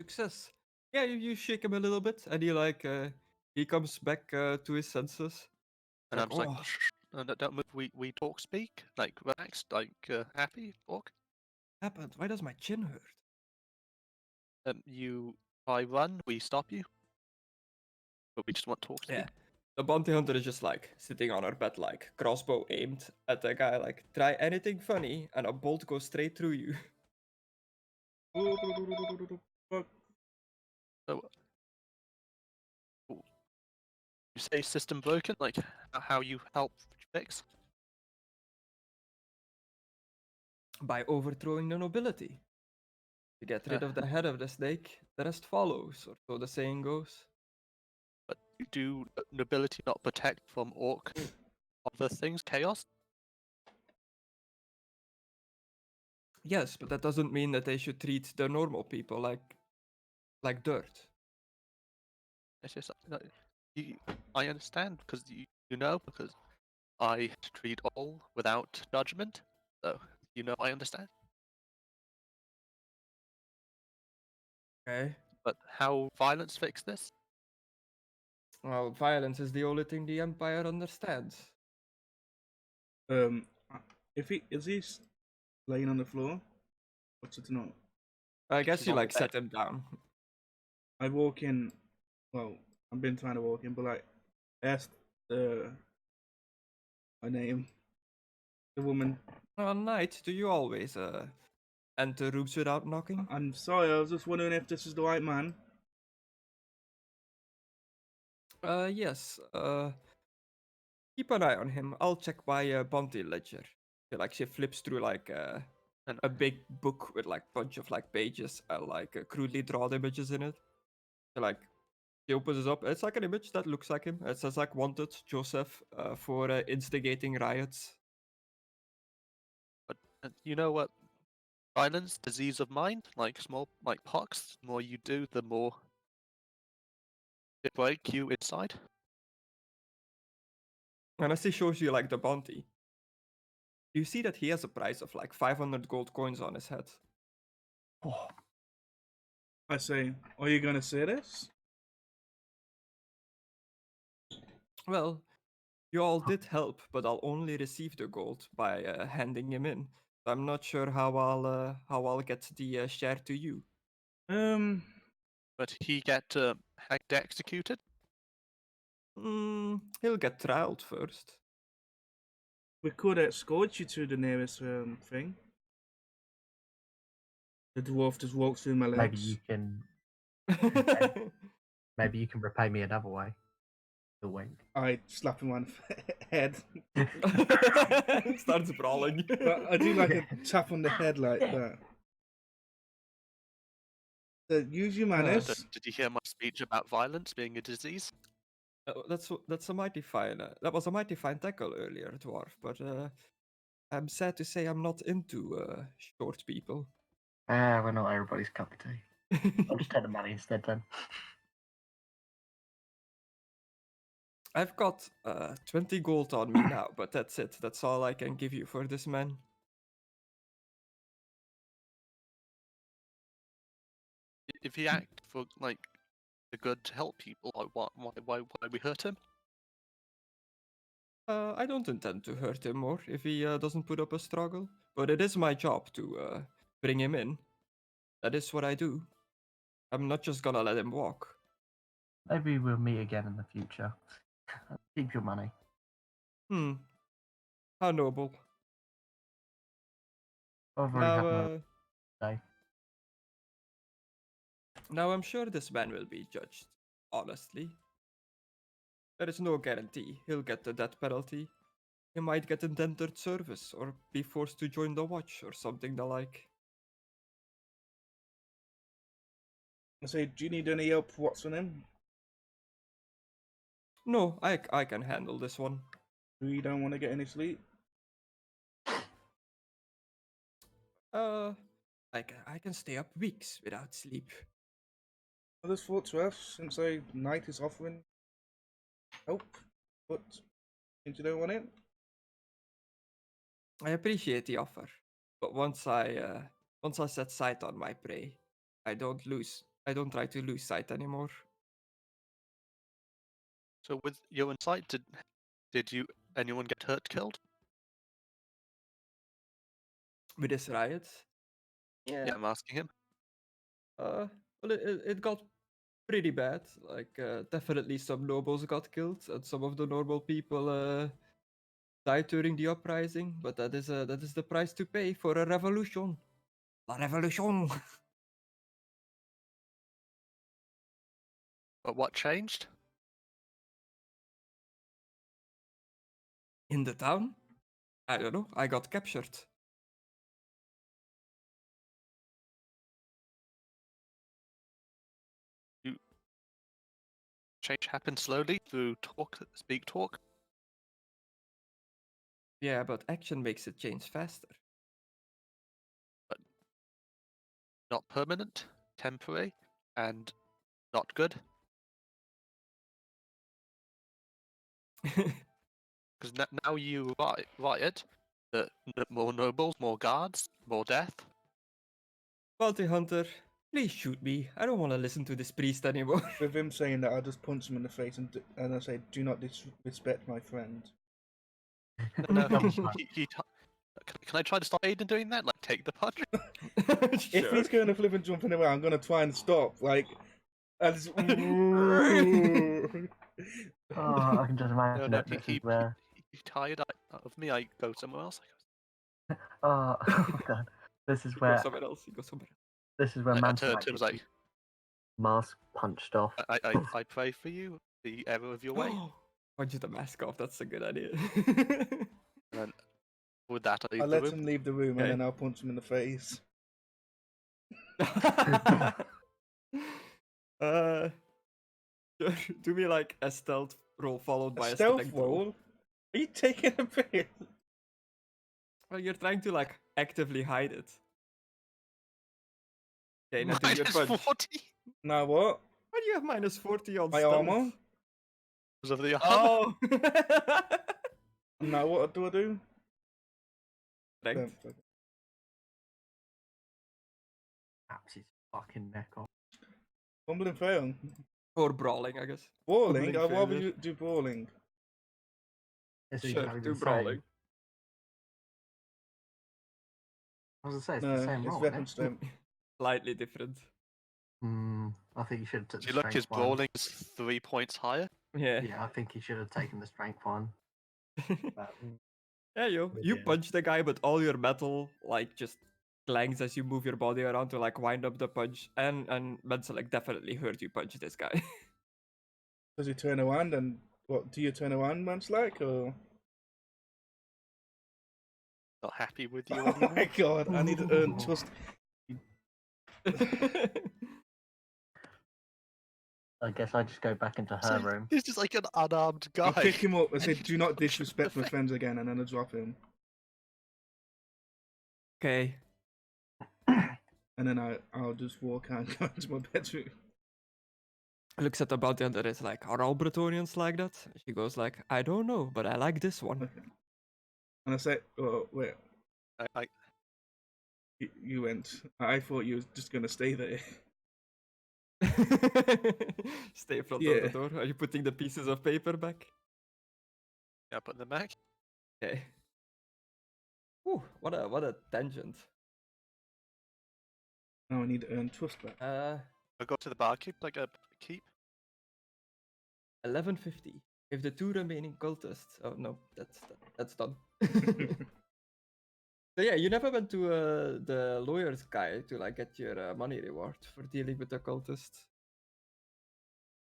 S1: Success. Yeah, you shake him a little bit, and he comes back to his senses.
S3: And I'm
S1: Like,
S3: just like,
S1: "Oh,
S3: shh, don't move. We talk, speak, like relaxed, like happy, talk.
S1: happened? Why does my chin hurt?
S3: You, I run, we stop you. But we just want talk, speak.
S1: Yeah. The bounty hunter is just like sitting on her bed, like crossbow aimed at the guy, like try anything funny, and a bolt goes straight through you.
S4: Fuck.
S3: So, you say system broken? Like how you help fix?
S1: By overthrowing the nobility. To get rid of the head of the snake, the rest follows, or so the saying goes.
S3: But do nobility not protect from orc other things, chaos?
S1: Yes, but that doesn't mean that they should treat the normal people like dirt.
S3: It's just I understand because you know because I treat all without judgment. So I understand.
S1: Okay.
S3: But how violence fix this?
S1: Well, violence is the only thing the Empire understands.
S4: Um, if he is he laying on the floor? What's it not?
S1: I guess
S3: He's
S1: you
S3: on the
S1: like set
S3: bed.
S1: him down.
S4: I walk in. Well, I've been trying to walk in, but like, asked her name. The woman.
S1: Knight, do you always enter rooms without knocking?
S4: I'm sorry, I was just wondering if this is the right man.
S1: Yes. Keep an eye on him. I'll check my bounty ledger. She flips through like
S3: And
S1: a big book with like bunch of like pages and like crudely drawn images in it. She opens it up. It's like an image that looks like him. It says like wanted Joseph for instigating riots.
S3: but you know what? Violence, disease of mind, like pox. The more you do, the more it break you inside.
S1: And as he shows you like the bounty, you see that he has a price of like 500 gold coins on his head.
S7: Oh,
S4: I say, are you gonna say this?
S1: Well, you all did help, but I'll only receive the gold by handing him in. I'm not sure how I'll get the share to you.
S3: But he get executed.
S1: He'll get trialed first.
S4: We could escort you to the nearest thing. The dwarf just walks through my
S7: maybe
S4: legs.
S7: you can maybe you can repay me another way. The wink.
S4: I slap him on the head.
S1: Starts brawling.
S4: But I do like a tap on the head like that. Use your manners.
S3: Did you hear my speech about violence being a disease?
S1: That's a mighty fine. That was a mighty fine tackle earlier, dwarf. But I'm sad to say I'm not into short people.
S7: We're not everybody's cup of tea. I'll just take the money instead then.
S1: I've got 20 gold on me now, but that's it. That's all I can give you for this man.
S3: If he act for like the good to help people, like why we hurt him?
S1: I don't intend to hurt him more if he doesn't put up a struggle. But it is my job to bring him in. That is what I do. I'm not just gonna let him walk.
S7: Maybe we'll meet again in the future. Keep your money.
S1: How noble.
S7: I've already had my
S1: Now,
S7: day.
S1: now I'm sure this man will be judged, honestly. There is no guarantee he'll get the death penalty. He might get indentured service or be forced to join the watch or something the like.
S4: I say, do you need any help watching him?
S1: No, I can handle this one.
S4: You don't want to get any sleep?
S1: I can stay up weeks without sleep.
S4: Well, there's thought to us since a knight is offering help, but since you don't want it,
S1: I appreciate the offer, but once I set sight on my prey, I don't try to lose sight anymore.
S3: So with your insight, did anyone get hurt, killed?
S1: With this riot,
S3: Yeah, I'm asking him.
S1: well, it got pretty bad. Like, definitely some nobles got killed, and some of the normal people died during the uprising. But that is the price to pay for a revolution. La revolution.
S3: But what changed?
S1: In the town? I don't know. I got captured.
S3: Change happened slowly through speak talk.
S1: Yeah, but action makes it change faster.
S3: Not permanent, temporary, and not good. Because now you riot, more nobles, more guards, more death.
S1: Bounty Hunter, please shoot me. I don't want to listen to this priest anymore.
S4: With him saying that, I just punch him in the face and I say, "Do not disrespect my friend."
S3: No,
S7: Double smack.
S3: can I try to stop Aidan doing that? Like, take the punch?
S4: If
S1: Sure.
S4: he's going to flip and jumping around, I'm going to try and stop. Like, I just...
S7: Oh, I can just imagine
S3: No,
S7: it. This is where.
S3: he tired of me. I go somewhere else.
S7: Oh, oh god. This is
S1: You go
S7: where.
S1: somewhere else. You go somewhere else.
S7: This is where
S3: I
S7: Mantle
S3: turned to him, was like,
S7: mask punched off.
S3: I pray for you, the error of your way.
S1: Punch the mask off. That's a good idea.
S3: And then with that, I
S4: I'll
S3: leave the
S4: let
S3: room.
S4: him leave the room
S1: Okay.
S4: and then I'll punch him in the face.
S1: uh, do me like a stealth roll followed by
S4: A
S1: a
S4: stealth
S1: strength
S4: roll? Are you taking a piss?
S1: Well, you're trying to like actively hide it. Okay, now do your
S3: Minus
S1: punch.
S3: 40
S4: Now what?
S1: Why do you have minus 40 on
S4: My
S1: stealth?
S4: armor?
S3: because of the armor.
S1: Oh!
S4: Now what do I do?
S1: Strength.
S7: Taps his fucking neck off.
S4: Fumbling fail.
S1: Or brawling, I guess.
S4: Brawling?
S1: Fumbling
S4: I'd rather
S1: failure.
S4: you do brawling.
S7: It's
S1: Sure,
S7: exactly
S1: do
S7: the
S1: brawling.
S7: same. I was gonna say it's
S4: No,
S7: the same
S4: it's
S7: roll.
S4: weapon
S7: Isn't it?
S4: strength.
S1: Slightly different.
S7: I think you should have took
S3: Do
S7: the
S3: you look his
S7: strength one.
S3: brawling is 3 points higher?
S1: Yeah.
S7: Yeah, I think he should have taken the strength one. But,
S1: Yeah, you
S7: But
S1: you
S7: yeah.
S1: punch the guy, but all your metal like just clangs as you move your body around to like wind up the punch, and Mensa like definitely heard you punch this guy.
S4: Does he turn around and what do you turn around once like or
S3: Not happy with you
S4: oh
S3: anymore?
S4: my god, I need to earn trust.
S7: I guess I just go back into her
S3: So
S7: room.
S3: He's just like an unarmed guy.
S4: I'll pick him up and say,
S3: And
S4: "Do
S3: you
S4: not
S3: punch him in the
S4: disrespect my
S3: face.
S4: friends again," and then I'll drop him.
S1: Okay.
S4: And then I'll just walk out and go into my bedroom.
S1: Looks at the bounty hunter. Is like, are all Bretonians like that? She goes like, I don't know, but I like this one.
S4: Okay. And I say, "Oh wait,
S3: I
S4: you went. I thought you was just gonna stay there."
S1: Stay in front of
S4: Yeah.
S1: the door. Are you putting the pieces of paper back?
S3: put them back.
S1: Okay. Ooh, what a tangent.
S4: Now I need to earn trust back.
S3: I go to the barkeep, like a keep.
S1: 1150. If the 2 remaining cultists. Oh no, that's done. So yeah, you never went to the lawyer's guy to like get your money reward for dealing with the cultists.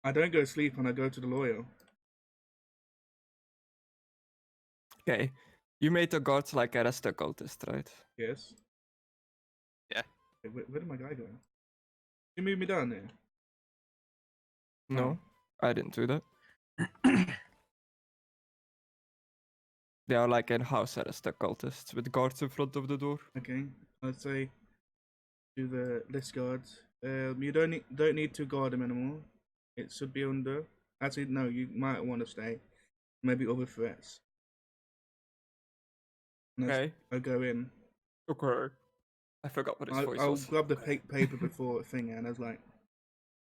S4: I don't go to sleep and I go to the lawyer.
S1: Okay, you made the guards like arrest the cultist, right?
S4: Yes.
S3: Yeah.
S4: Okay, where did my guy go? You moved me down there.
S1: No, I didn't do that. They are like in house arrest the cultists with guards in front of the door.
S4: Okay. I'd say to the list guards, you don't need to guard him anymore. It should be under. Actually, no, you might want to stay. Maybe other threats. And
S1: Okay.
S4: I go in.
S1: Okay. I forgot what his voice
S4: I'll
S1: was.
S4: grab the paper before a thing, and I was like,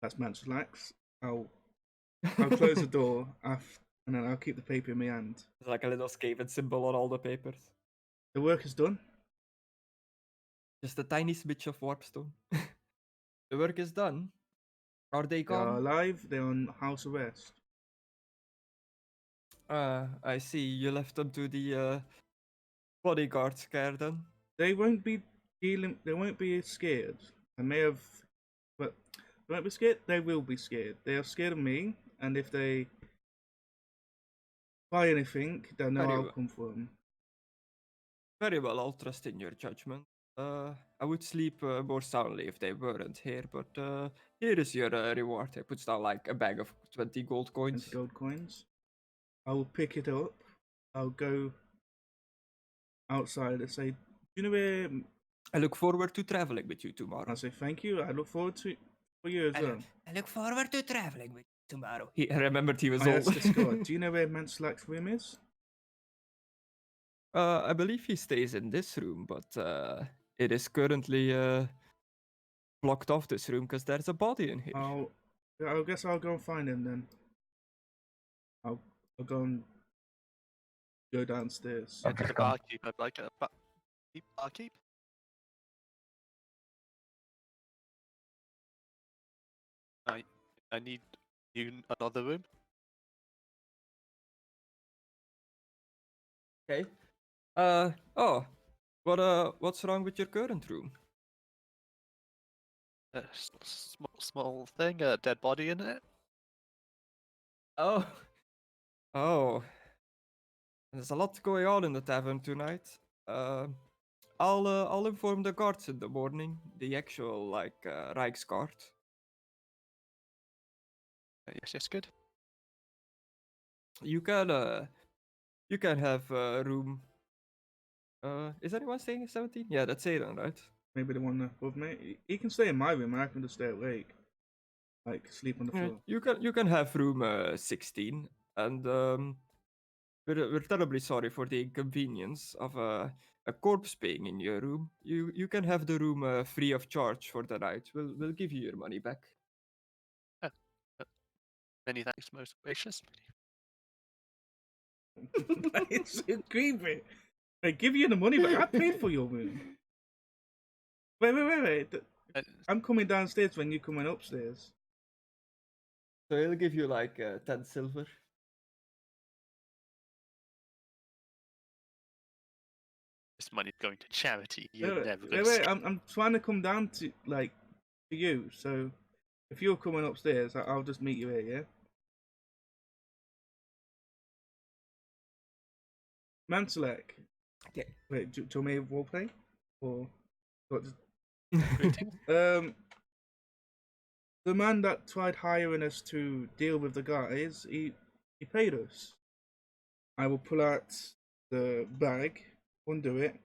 S4: "That's man's relax." I'll close the door, and then I'll keep the paper in my hand.
S1: There's like a little Skaven symbol on all the papers.
S4: The work is done.
S1: Just a tiny smidge of warpstone. The work is done. Are they
S4: They are
S1: gone?
S4: alive. They're on house arrest.
S1: I see. You left them to the bodyguards, Carden.
S4: They won't be dealing. They won't be scared. I may have, but they won't be scared. They will be scared. They are scared of me, and if they buy anything, they'll know
S1: Very
S4: I'll
S1: well.
S4: come for them.
S1: Very well, I'll trust in your judgment. I would sleep more soundly if they weren't here, but here is your reward. He puts down like a bag of 20 gold coins.
S4: 20 gold coins. I will pick it up. I'll go outside and say, "Do you know where?"
S1: I look forward to traveling with you tomorrow.
S4: I'll say, "Thank you. I look forward to for you as well."
S1: I look forward to traveling with you tomorrow. He remembered he was
S4: I
S1: old.
S4: asked the Scot, "Do you know where Manslack's room is?"
S1: I believe he stays in this room, but it is currently blocked off this room because there's a body in here.
S4: I guess I'll go and find him then. I'll go and go downstairs.
S3: Yeah, to the barkeep. I'd like a barkeep. I need you another room.
S1: Okay. What's wrong with your current room?
S3: A small thing, a dead body in it.
S1: Oh. Oh. There's a lot going on in the tavern tonight. I'll inform the guards in the morning. The actual Reichsguard.
S3: Yes, good.
S1: You can have room. Is anyone staying in 17? Yeah, that's Aidan, right?
S4: Maybe the one above me. He can stay in my room and I can just stay awake. Like sleep on the floor.
S1: You can have room 16, and we're terribly sorry for the inconvenience of a corpse being in your room. You can have the room free of charge for the night. We'll give you your money back.
S3: Many thanks, most gracious.
S4: It's so creepy. I give you the money, but I paid for your room. Wait. I'm coming downstairs when you're coming upstairs.
S1: So he'll give you like 10 silver.
S3: This money's going to charity. You're
S4: Wait,
S3: never
S4: wait,
S3: going
S4: wait,
S3: to.
S4: I'm trying to come down to you. So if you're coming upstairs, I'll just meet you here. Yeah. Manselek.
S1: Okay.
S4: Wait, do you want me to roleplay? Or what?
S3: Greetings.
S4: The man that tried hiring us to deal with the guys, he paid us. I will pull out the bag, undo it,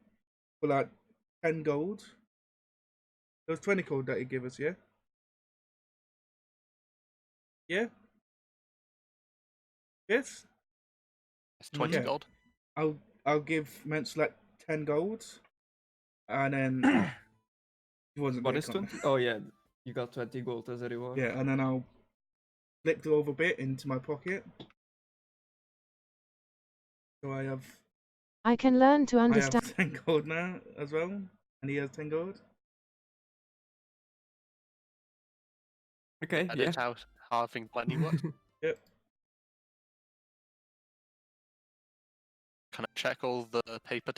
S4: pull out 10 gold. There was 20 gold that he gave us, yeah? Yeah? Yes?
S3: It's 20
S4: Yeah.
S3: gold.
S4: I'll give Menslek 10 gold, and then he wasn't
S1: What
S4: there,
S1: is
S4: Connor.
S1: 20? Oh yeah, you got 20 gold as a reward.
S4: Yeah, and then I'll flick the over bit into my pocket. So
S8: I can learn to
S4: I
S8: understand.
S4: have 10 gold now as well, and he has 10 gold.
S1: Okay,
S3: That
S1: yeah.
S3: is how halving money works.
S4: Yep.
S3: Can I check all the paper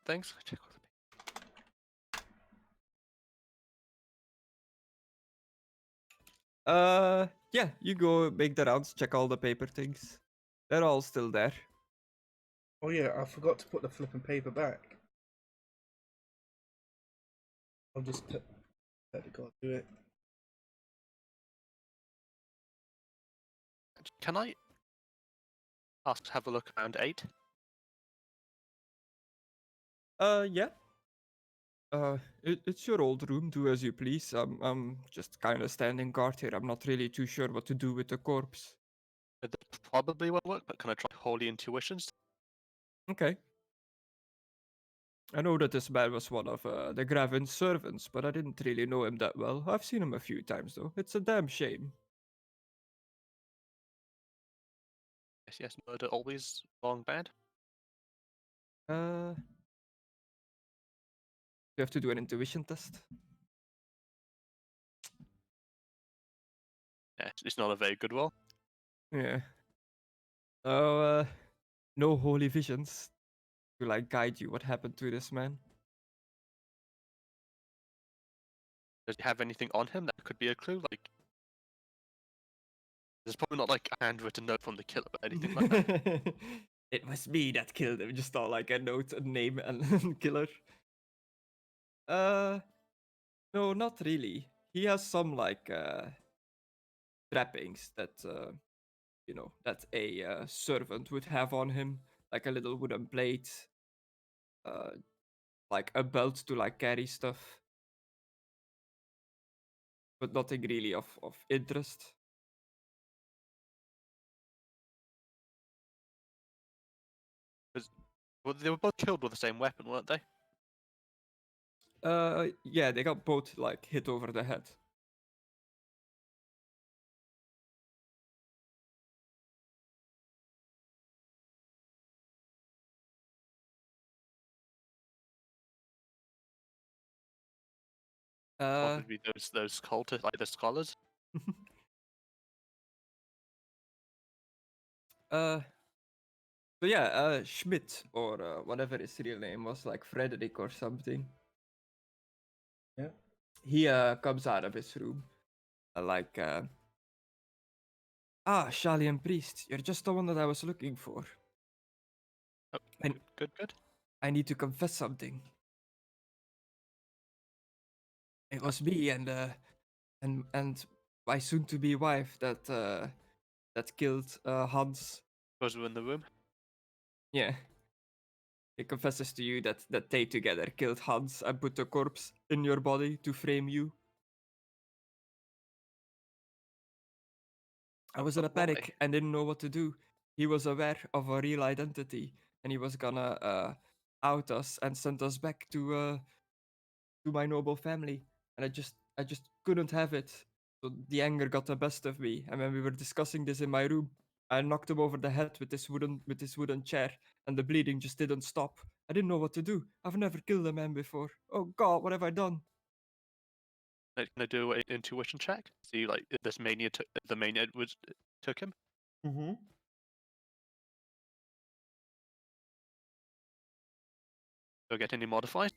S3: things? Check all the
S1: Yeah, you go make the rounds, check all the paper things. They're all still there.
S4: Oh yeah, I forgot to put the flipping paper back. I'll just let the god do it.
S3: Can I ask to have a look around 8?
S1: Yeah. It's your old room. Do as you please. I'm just kind of standing guard here. I'm not really too sure what to do with the corpse.
S3: That probably won't work, but can I try holy intuitions?
S1: Okay. I know that this man was one of the Gravin's servants, but I didn't really know him that well. I've seen him a few times though. It's a damn shame.
S3: Yes, murder always wrong bad.
S1: You have to do an intuition test.
S3: it's not a very good roll.
S1: Yeah. So, no holy visions to like guide you what happened to this man.
S3: Does he have anything on him that could be a clue? Like, there's probably not like a handwritten note from the killer or anything like that.
S1: It was me that killed him. Just all like a note, a name, and killer. No, not really. He has some like trappings that that a servant would have on him, like a little wooden plate, like a belt to like carry stuff, but nothing really of interest.
S3: Well, they were both killed with the same weapon, weren't they?
S1: Yeah, they got both like hit over the head.
S3: What would be those cultists, like the scholars?
S1: So yeah, Schmidt or whatever his real name was, like Frederick or something.
S4: Yeah.
S1: He comes out of his room, like, Shalian priest, you're just the one that I was looking for.
S3: Oh,
S1: And-
S3: good.
S1: I need to confess something. It was me and my soon-to-be wife that killed Hans.
S3: Those were in the room.
S1: Yeah. He confesses to you that they together killed Hans and put the corpse in your body to frame you. I was in a
S3: But why?
S1: panic and didn't know what to do. He was aware of our real identity and he was gonna out us and send us back to my noble family. And I just couldn't have it. So the anger got the best of me. And when we were discussing this in my room, I knocked him over the head with this wooden chair, and the bleeding just didn't stop. I didn't know what to do. I've never killed a man before. Oh God, what have I done?
S3: Can I do an intuition check? See, like, if this mania, the mania took him.
S1: Mm-hmm.
S3: Do I get any modifiers?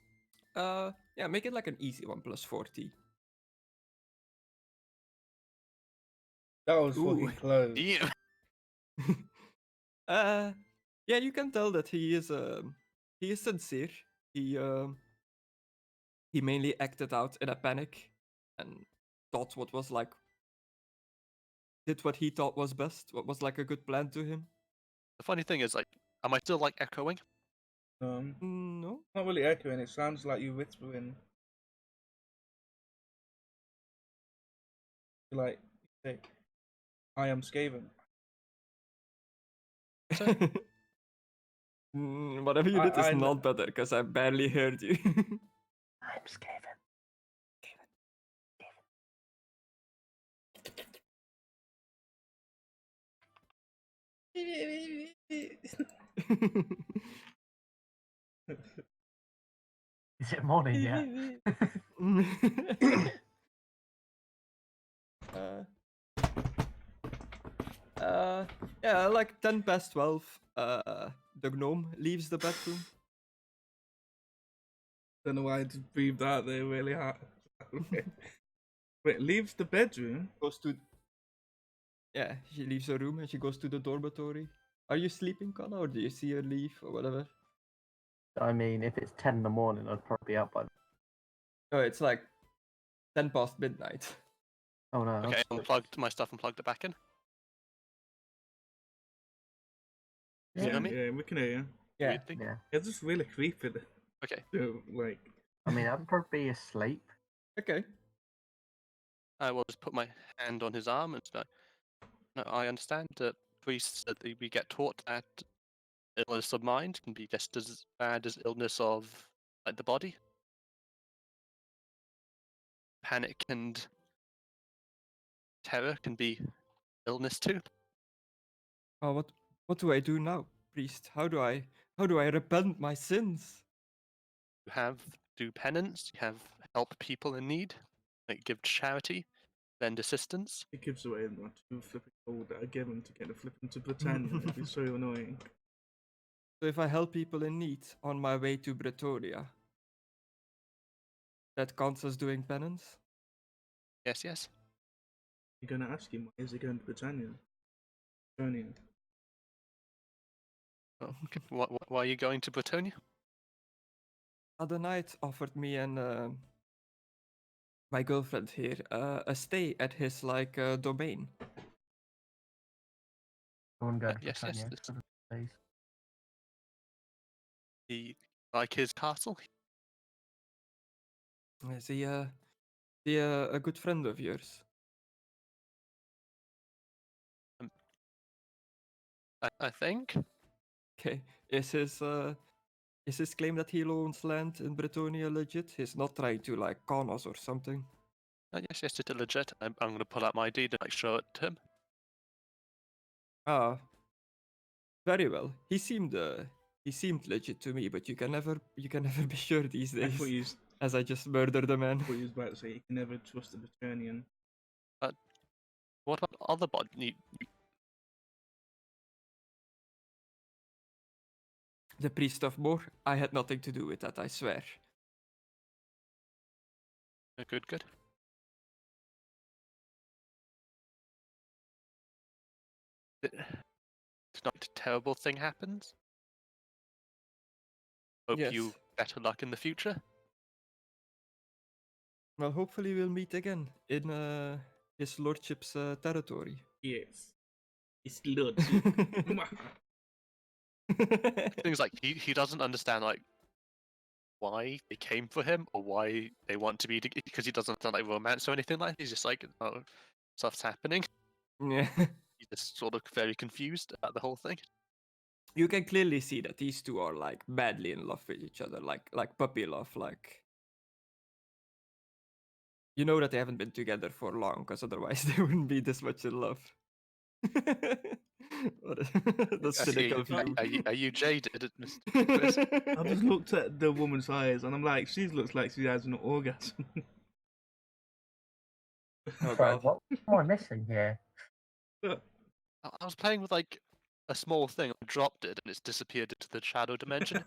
S1: Yeah, make it like an easy one plus 40.
S4: That was
S1: Ooh.
S4: fucking close.
S3: Yeah.
S1: Yeah, you can tell that he is sincere. He mainly acted out in a panic and thought what was like did what he thought was best, what was like a good plan to him.
S3: The funny thing is, like, am I still like echoing?
S1: No.
S4: Not really echoing. It sounds like you whispering. Like, say, I am Skaven.
S1: Whatever you did is
S4: I
S1: not better because I barely heard you.
S7: I'm Skaven. Is it morning yet?
S1: Yeah, like 10 past 12, the gnome leaves the bedroom.
S4: Don't know why I just breathed out there really hard. Wait, leaves the bedroom?
S1: Goes to. Yeah, she leaves her room and she goes to the dormitory. Are you sleeping, Connor, or do you see her leave or whatever?
S7: I mean, if it's 10 in the morning, I'd probably be up by.
S1: No, it's like 10 past midnight.
S7: Oh no.
S3: Okay, I unplugged my stuff and plugged it back in.
S7: Yeah.
S3: You hear me?
S4: Yeah, we can hear you.
S1: Yeah.
S3: Weird thing.
S7: Yeah.
S4: It's just really creepy.
S3: Okay.
S4: Like,
S7: I mean, I'd probably be asleep.
S1: Okay.
S3: I will just put my hand on his arm and say, "No, I understand that priests that we get taught that illness of mind can be just as bad as illness of like the body. Panic and terror can be illness too.
S1: Oh, what do I do now, priest? How do I repent my sins?
S3: You have do penance. You have help people in need, like give charity. lend assistance.
S4: He gives away my 2 flipping gold that I give him to get the flipping to Britannia. It'd be so annoying.
S1: So if I help people in need on my way to Bretonia, that counts as doing penance?
S3: Yes, yes.
S4: You're gonna ask him, why is he going to Britannia? Britannia.
S3: Well, why are you going to Bretonia?
S1: Other night offered me and my girlfriend here a stay at his domain.
S7: Go and go to
S3: Yes,
S7: Britannia,
S3: yes.
S7: please.
S3: He like his castle.
S1: Is he a good friend of yours?
S3: I think.
S1: Okay. Is his claim that he owns land in Bretonia legit? He's not trying to con us or something.
S3: Yes, yes, it's legit. I'm going to pull out my deed and show it to him.
S1: Ah, very well. He seemed legit to me, but you can never be sure these
S4: I
S1: days.
S4: thought you
S1: As I just murdered a man.
S4: was about to say you can never trust a Britannian.
S3: What about other body?
S1: The priest of Moor, I had nothing to do with that, I swear.
S3: Good, good. Tonight, a terrible thing happens. Hope
S1: Yes.
S3: you better luck in the future.
S1: Well, hopefully we'll meet again in his lordship's territory.
S4: Yes. It's Lord.
S3: Things like he doesn't understand why they came for him or why they want to be because he doesn't understand romance or anything like that. He's just oh, stuff's happening.
S1: Yeah.
S3: He's just sort of very confused about the whole thing.
S1: You can clearly see that these two are badly in love with each other, like puppy love, You know that they haven't been together for long, because otherwise they wouldn't be this much in love. The cynical view.
S3: Are you jaded, Mr. Chris?
S4: I just looked at the woman's eyes and I'm like, she looks like she has an orgasm.
S1: Oh,
S7: Sorry,
S1: God.
S7: what am I missing here?
S3: I was playing with a small thing. I dropped it and it's disappeared into the shadow dimension.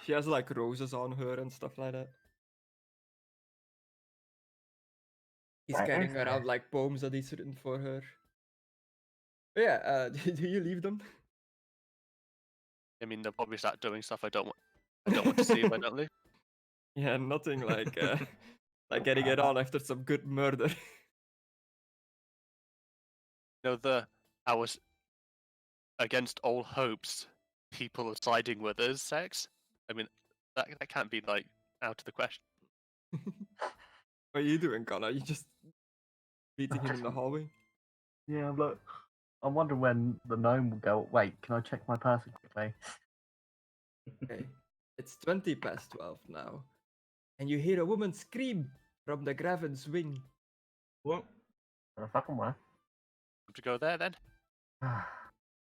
S1: She has roses on her and stuff like that. He's
S7: Right,
S1: carrying
S7: where's
S1: around poems that he's written for her. But yeah, do you leave them?
S3: I mean, they'll probably start doing stuff I don't want to see if I don't leave.
S1: Yeah, nothing getting it on after some good murder.
S3: I was against all hopes. People are siding with us, sex. I mean, that can't be out of the question.
S1: What are you doing, Connor? You just meeting him in the hallway?
S7: Yeah, look. I'm wondering when the gnome will go. Wait, can I check my person quickly?
S1: Okay. It's 12 now. And you hear a woman scream from the Graven's wing.
S4: What?
S7: The fucking one.
S3: To go there then.
S4: Can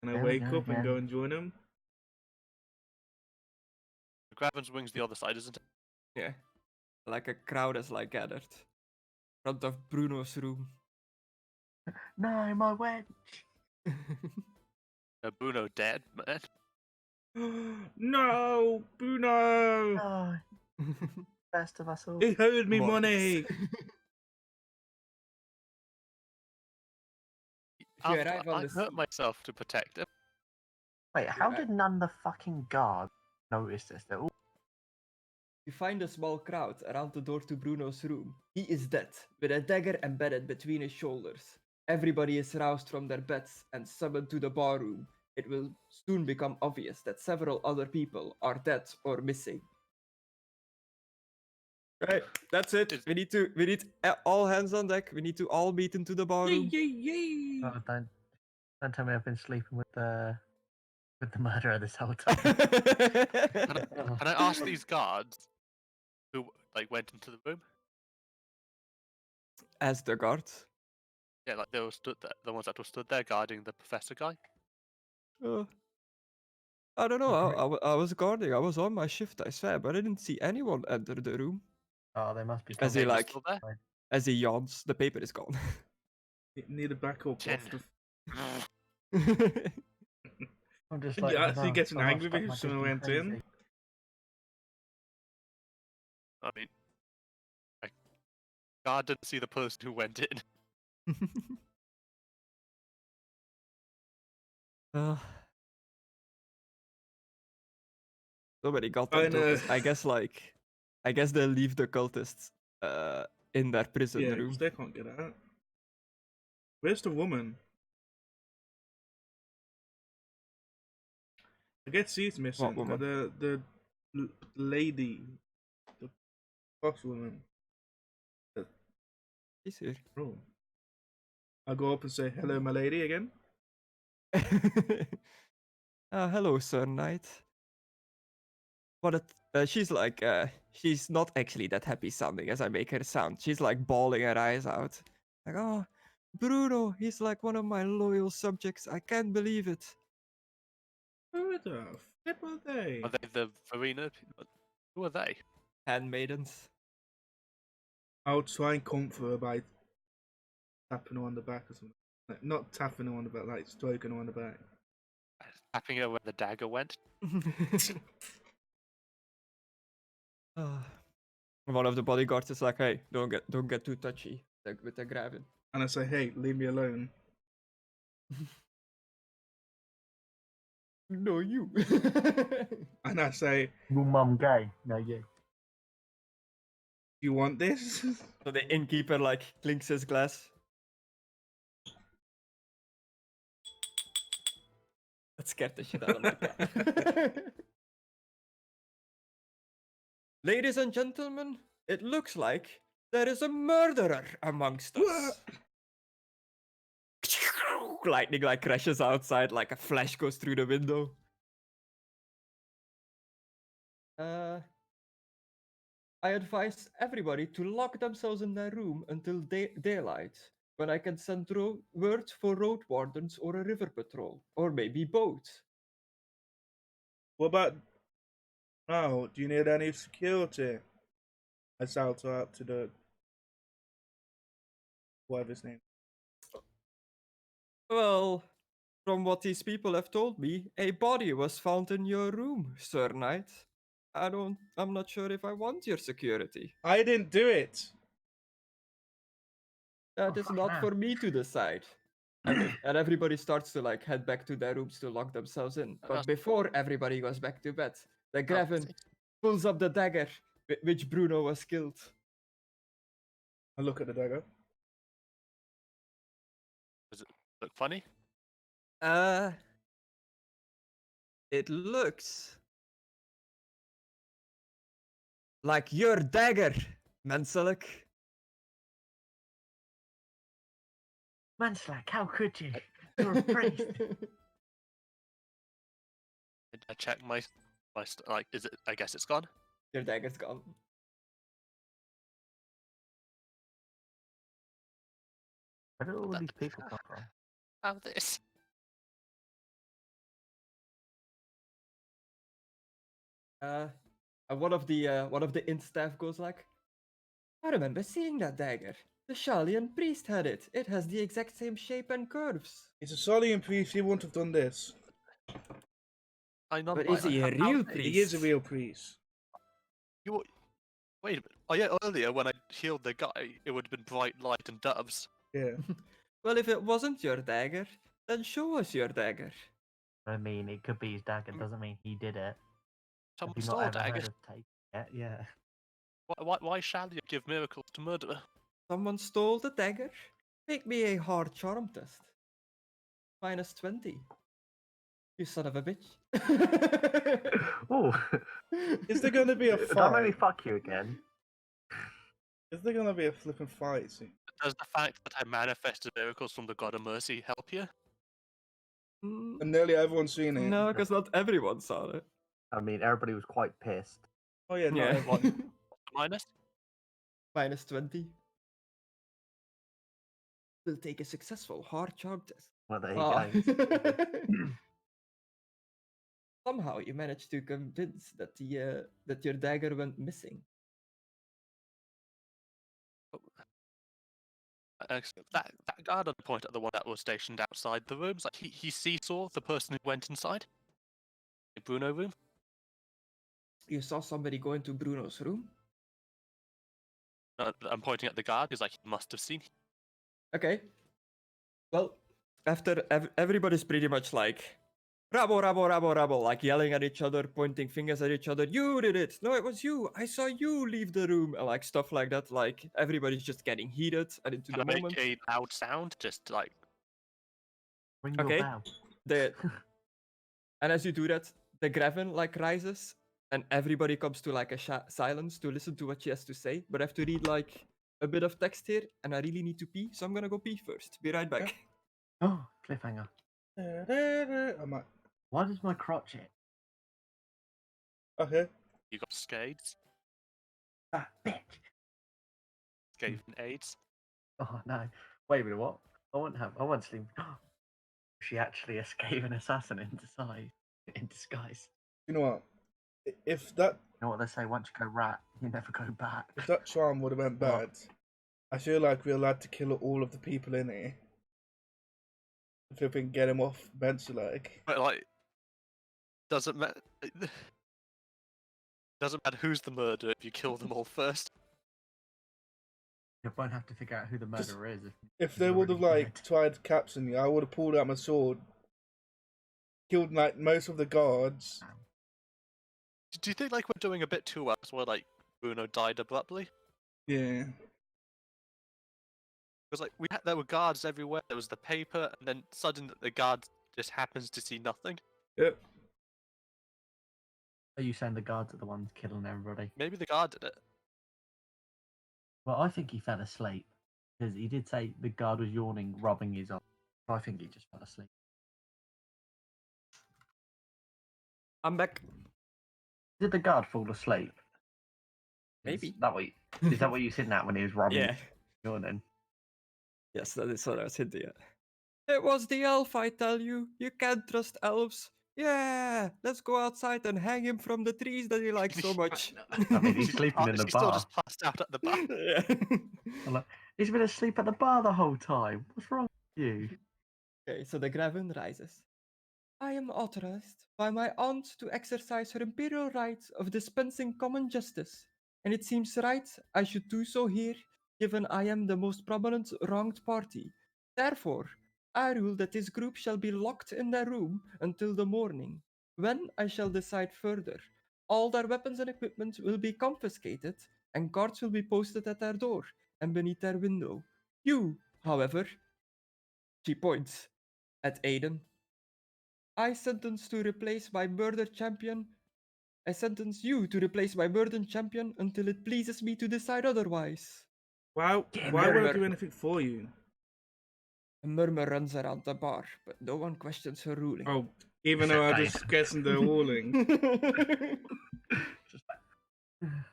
S4: I
S7: There we
S4: wake
S7: go
S4: up and
S7: again.
S4: go and join him?
S3: The Graven's wing's the other side, isn't it?
S1: Yeah. A crowd is gathered. In front of Bruno's room.
S7: No, my wench.
S3: Bruno dead, man.
S4: No, Bruno!
S7: Oh, best of us all.
S4: He owed me
S1: Months.
S4: money!
S1: If you arrive on
S3: I
S1: this,
S3: hurt myself to protect him.
S7: Wait, how
S1: Yeah.
S7: did none of the fucking guards notice this? They're all...
S1: you find a small crowd around the door to Bruno's room. He is dead, with a dagger embedded between his shoulders. Everybody is roused from their beds and summoned to the barroom. It will soon become obvious that several other people are dead or missing. Right, that's it. We need all hands on deck. We need to all meet into the barroom.
S7: Oh, don't tell me I've been sleeping with the murderer this whole time.
S3: Can I ask these guards who went into the room?
S1: As the guards.
S3: Yeah, they were stood there, the ones that were stood there guarding the professor guy.
S1: I don't know. I was guarding. I was on my shift, I swear, but I didn't see anyone enter the room.
S7: Oh, they must be.
S1: As he
S3: They were still there?
S1: As he yawns, the paper is gone.
S4: Need a backup
S3: Ten.
S4: off the.
S7: I'm just
S4: You're
S7: like,
S4: actually
S7: no,
S4: getting
S7: someone
S4: angry
S7: stuck
S4: because
S7: my
S4: someone
S7: dick
S4: went
S7: crazy.
S4: in.
S3: I mean, God didn't see the person who went in.
S1: Uh, so many
S4: I
S1: goddamn
S4: know.
S1: tokens. I guess they'll leave the cultists in their prison
S4: Yeah,
S1: room.
S4: because they can't get out. Where's the woman? I guess she's missing.
S1: woman?
S4: The lady, the boss woman.
S1: He's here.
S4: Oh. I'll go up and say hello, my lady, again.
S1: Hello, Sir Knight. But she's like, she's not actually that happy sounding as I make her sound. She's like bawling her eyes out. Like, oh, Bruno, he's like one of my loyal subjects. I can't believe it.
S4: Who the flip are they?
S3: Are they the Verena? Who are they?
S1: Handmaidens.
S4: I'll try and comfort her by tapping her on the back or something. Like, not tapping her on the back, like stroking her on the back.
S3: Tapping her where the dagger went.
S1: One of the bodyguards is like, hey, don't get too touchy with the grabbing.
S4: And I say, hey, leave me alone.
S1: No, you.
S4: And I say,
S7: Your mum gay? No, you.
S4: you want this?
S1: So the innkeeper like clinks his glass. That scared the shit out of my cat. Ladies and gentlemen, it looks like there is a murderer amongst us. Lightning like crashes outside, like a flash goes through the window. I advise everybody to lock themselves in their room until daylight, when I can send word for road wardens or a river patrol, or maybe both.
S4: What about... Oh, do you need any security? I shout out to the... whatever his name.
S1: Well, from what these people have told me, a body was found in your room, Sir Knight. I'm not sure if I want your security.
S4: I didn't do it!
S1: That
S7: Oh,
S1: is
S7: fuck
S1: not
S7: no.
S1: for me to decide. And everybody starts to like head back to their rooms to lock themselves in. But before everybody goes back to bed, the Graven pulls up the dagger with which Bruno was killed.
S4: I look at the dagger.
S3: Does it look funny?
S1: It looks like your dagger, Menselic.
S7: Manslack, how could you? You're a priest.
S3: I check my like. Is it? I guess it's gone.
S1: Your dagger's gone.
S7: Where did all these people come from?
S3: How this?
S1: One of the int staff goes like, I remember seeing that dagger. The Shalian priest had it. It has the exact same shape and curves.
S4: It's a Solian priest, he wouldn't have done this.
S3: I know.
S1: But is he a real priest?
S4: He is a real priest.
S3: You wait a minute. Oh yeah, earlier when I healed the guy, it would have been bright light and doves.
S4: Yeah.
S1: Well, if it wasn't your dagger, then show us your dagger.
S7: I mean, it could be his dagger. Doesn't mean he did it.
S3: Someone
S7: Have you
S3: stole
S7: not ever
S3: dagger.
S7: heard of taking it? Yeah.
S3: Why shall you give miracles to murderer?
S1: Someone stole the dagger? Make me a hard charm test. -20. You son of a bitch.
S7: Oh.
S4: Is there going to be a
S7: That made me
S4: fight?
S7: fuck you again.
S4: Is there going to be a flipping fight soon?
S3: Does the fact that I manifested miracles from the God of Mercy help you?
S1: Mm,
S4: And nearly everyone's seen it.
S1: no, because not everyone saw it.
S7: I mean, everybody was quite pissed.
S4: Oh yeah, not
S1: Yeah.
S4: everyone.
S3: Minus?
S1: -20. Will take a successful hard charm test.
S7: Well, there you
S1: Ah.
S7: go.
S1: Somehow you managed to convince that that your dagger went missing.
S3: That guard, I'd point at the one that was stationed outside the rooms. Like he seesaw the person who went inside. The Bruno room.
S1: You saw somebody go into Bruno's room?
S3: I'm pointing at the guard because like he must have seen.
S1: Okay. Well, after everybody's pretty much like, Rabo, rabo, rabo, rabo, like yelling at each other, pointing fingers at each other. You did it. No, it was you. I saw you leave the room. And like stuff like that. Like everybody's just getting heated and into
S3: Can
S1: the
S3: I make
S1: moment.
S3: a loud sound? Just like
S7: Ring your
S1: Okay.
S7: bell.
S1: And as you do that, the Graven like rises, and everybody comes to like a silence to listen to what she has to say. But I have to read like a bit of text here, and I really need to pee, so I'm gonna go pee first. Be right back.
S7: Oh, cliffhanger.
S4: I'm like,
S7: Why does my crotch itch?
S4: okay.
S3: you got scades,
S7: Ah, bitch.
S3: Skaven AIDS.
S7: Oh no. Wait a minute, what? I won't sleep. She actually a Skaven assassin in disguise.
S4: You know what? If that
S7: You know what they say, once you go rat, you never go back.
S4: if that charm would have went bad, I feel like we're allowed to kill all of the people in here. If we can get him off bench, like.
S3: But like, doesn't matter. Doesn't matter who's the murderer if you kill them all first.
S7: You won't have to figure out who the murderer is.
S4: If they would have like tried to capture me, I would have pulled out my sword, killed like most of the guards.
S3: Do you think like we're doing a bit too well? Where like Bruno died abruptly?
S4: Yeah.
S3: Because like there were guards everywhere. There was the paper, and then suddenly the guard just happens to see nothing.
S4: Yep.
S7: Are you saying the guards are the ones killing everybody?
S3: Maybe the guard did it.
S7: Well, I think he fell asleep because he did say the guard was yawning, rubbing his arm. I think he just fell asleep.
S1: I'm back.
S7: Did the guard fall asleep?
S1: Maybe.
S7: Is that what you sitting at when he was rubbing?
S1: Yeah.
S7: Yawning.
S1: Yes, that is what I was hinting at. It was the elf, I tell you. You can't trust elves. Yeah, let's go outside and hang him from the trees that he likes so much.
S7: I mean, he's sleeping in the
S3: He's still
S7: bar.
S3: just passed out at the bar.
S1: Yeah.
S7: He's been asleep at the bar the whole time. What's wrong with you?
S1: Okay, so the Graven rises. I am authorized by my aunt to exercise her imperial right of dispensing common justice, and it seems right I should do so here, given I am the most prominent wronged party. Therefore, I rule that this group shall be locked in their room until the morning, when I shall decide further. All their weapons and equipment will be confiscated, and guards will be posted at their door and beneath their window. You, however, she points at Aidan. I sentence you to replace my murdered champion until it pleases me to decide otherwise.
S4: Why would I do anything for you?
S1: A murmur runs around the bar, but no one questions her ruling.
S4: Oh, even though I just guessing the ruling.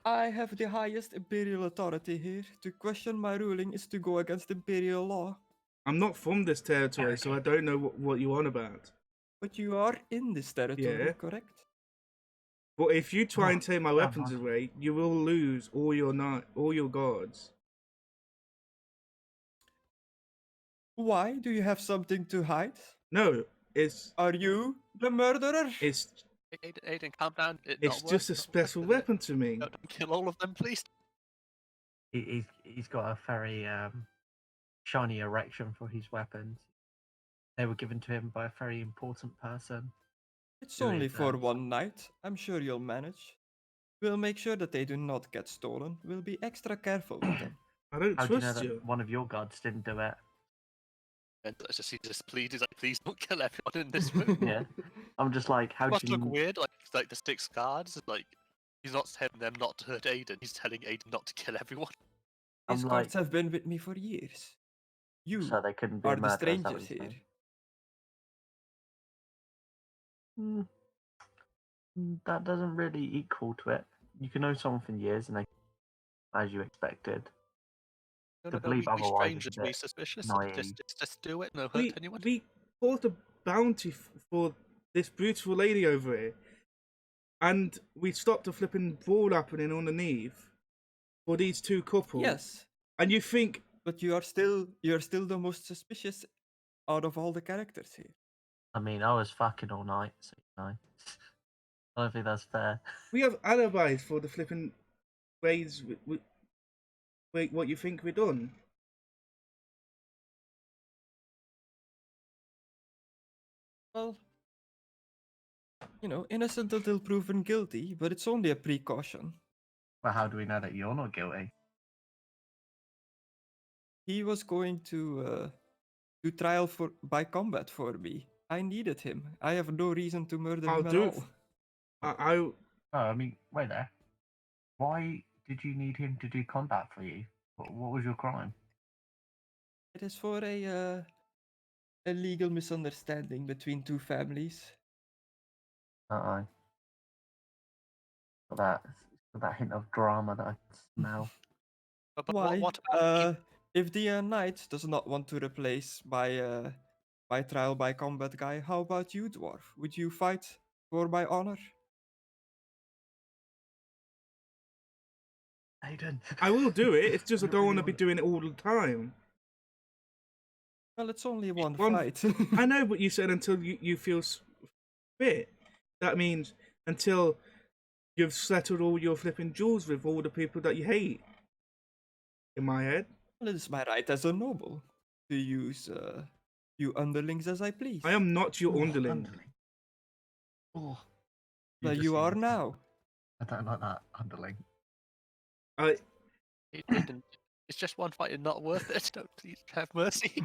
S1: I have the highest imperial authority here. To question my ruling is to go against imperial law.
S4: I'm not from this territory, so I don't know what you're on about.
S1: But you are in this territory,
S4: Yeah.
S1: correct?
S4: But if you try and take my weapons away, you will lose all your guards.
S1: Why? Do you have something to hide?
S4: No,
S1: Are you the murderer?
S4: It's
S3: Aidan, calm down.
S4: it's just a special weapon to me.
S3: Don't kill all of them, please.
S7: He's got a very shiny erection for his weapons. They were given to him by a very important person.
S1: It's
S7: Who
S1: only
S7: is
S1: for
S7: that?
S1: one night. I'm sure you'll manage. We'll make sure that they do not get stolen. We'll be extra careful with them.
S4: I don't
S7: How do you know
S4: trust
S7: that
S4: you.
S7: one of your guards didn't do it?
S3: And he just pleaded like, please don't kill everyone in this room.
S7: Yeah. I'm just like, how
S3: It
S7: do
S3: must
S7: you
S3: look weird, like the 6 guards, like he's not telling them not to hurt Aidan, he's telling Aidan not to kill everyone.
S7: I'm
S1: These
S7: like,
S1: guards have been with me for years. You
S7: so they couldn't be
S1: are
S7: a
S1: the
S7: murderer, is that what
S1: strangers
S7: you're
S1: here.
S7: saying? That doesn't really equal to it. You can know someone for years and they, as you expected. To believe
S3: we
S7: otherwise is
S3: strangers
S7: a
S3: be
S7: bit
S3: suspicious.
S7: naive.
S3: Just do it, no hurt anyone.
S4: We bought a bounty for this beautiful lady over here, and we stopped a flipping brawl happening underneath for these two couples.
S1: Yes.
S4: And you think
S1: But you're still the most suspicious out of all the characters here.
S7: I mean, I was fucking all night, so you know. I don't think that's fair.
S4: We have alibis for the flipping ways what you think we're done.
S1: Well, you know, innocent until proven guilty, but it's only a precaution.
S7: Well, how do we know that you're not guilty?
S1: He was going to do trial by combat for me. I needed him. I have no reason to murder
S4: I'll
S1: him at
S4: do it.
S1: all.
S7: Oh, I mean, wait there. Why did you need him to do combat for you? What was your crime?
S1: It is for a legal misunderstanding between two families.
S7: Uh-oh. Got that hint of drama that I can smell.
S3: But
S1: Why?
S3: what about
S1: If the knight does not want to replace my trial by combat guy, how about you, dwarf? Would you fight for my honor?
S7: Aidan.
S4: I will do it. It's just I
S7: don't
S4: don't
S7: really
S4: want to be
S7: wanna-
S4: doing it all the time.
S1: Well, it's only one
S4: one-
S1: fight.
S4: I know, but you said until you feel fit. That means until you've settled all your flipping duels with all the people that you hate. In my head,
S1: Well, it is my right as a noble to use you underlings as I please.
S4: I am not your
S7: Oh,
S4: underling.
S7: Oh.
S1: Well, you are now.
S7: I don't like that underling.
S3: Aidan, it's just one fight and not worth it. Don't please have mercy.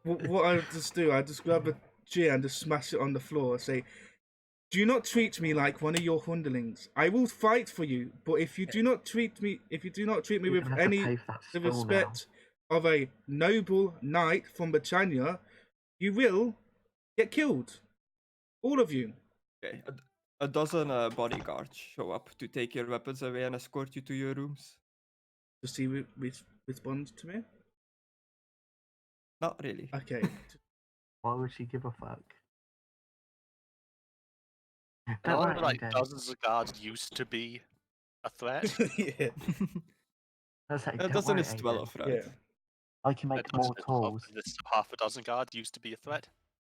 S4: What I just do, I just grab a chair and just smash it on the floor. Say, "Do not treat me like one of your underlings. I will fight for you, but if you do not treat me,
S7: You're
S4: with
S7: gonna have to
S4: any
S7: pay for that
S4: the
S7: skull
S4: respect of a noble knight from Britannia, you will get killed. All of you."
S1: Okay, a dozen bodyguards show up to take your weapons away and escort you to your rooms.
S4: Does he respond to me?
S1: Not really.
S4: Okay.
S7: Why would she give a fuck?
S3: And
S7: Don't
S3: all
S7: worry,
S3: the, like
S7: Aidan.
S3: dozens of guards used to be a threat.
S4: Yeah.
S7: That's like,
S1: A
S7: don't
S1: dozen
S7: worry,
S1: is 12,
S7: Aidan.
S1: right?
S4: Yeah.
S7: I can
S3: A
S7: make
S3: dozen
S7: more
S3: of
S7: tools.
S3: this half a dozen guards used to be a threat.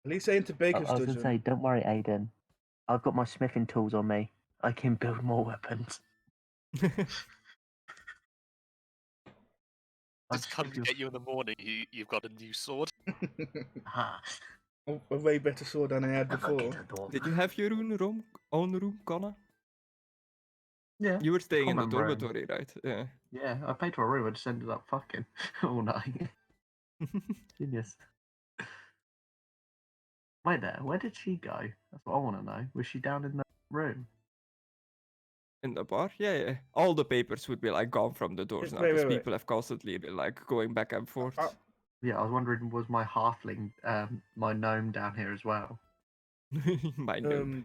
S4: At least I into Baker's
S7: I was gonna
S4: dungeon.
S7: say, don't worry, Aidan. I've got my smithing tools on me. I can build more weapons.
S3: Just come to get you in the morning. You've got a new sword.
S7: Ah,
S4: A way better sword than I had
S7: never
S4: before.
S7: get a dwarf.
S1: Did you have your own room, Connor?
S7: Yeah.
S1: You were staying in the
S7: Common room.
S1: dormitory, right? Yeah.
S7: Yeah, I paid for a room. I just ended up fucking all night. Genius. Wait there. Where did she go? That's what I want to know. Was she down in the room?
S1: In the bar? Yeah. All the papers would be like gone from the doors now
S4: Wait,
S1: because
S4: wait, wait.
S1: people have constantly been like going back and forth.
S7: Yeah, I was wondering, was my halfling, my gnome down here as well?
S1: My noob.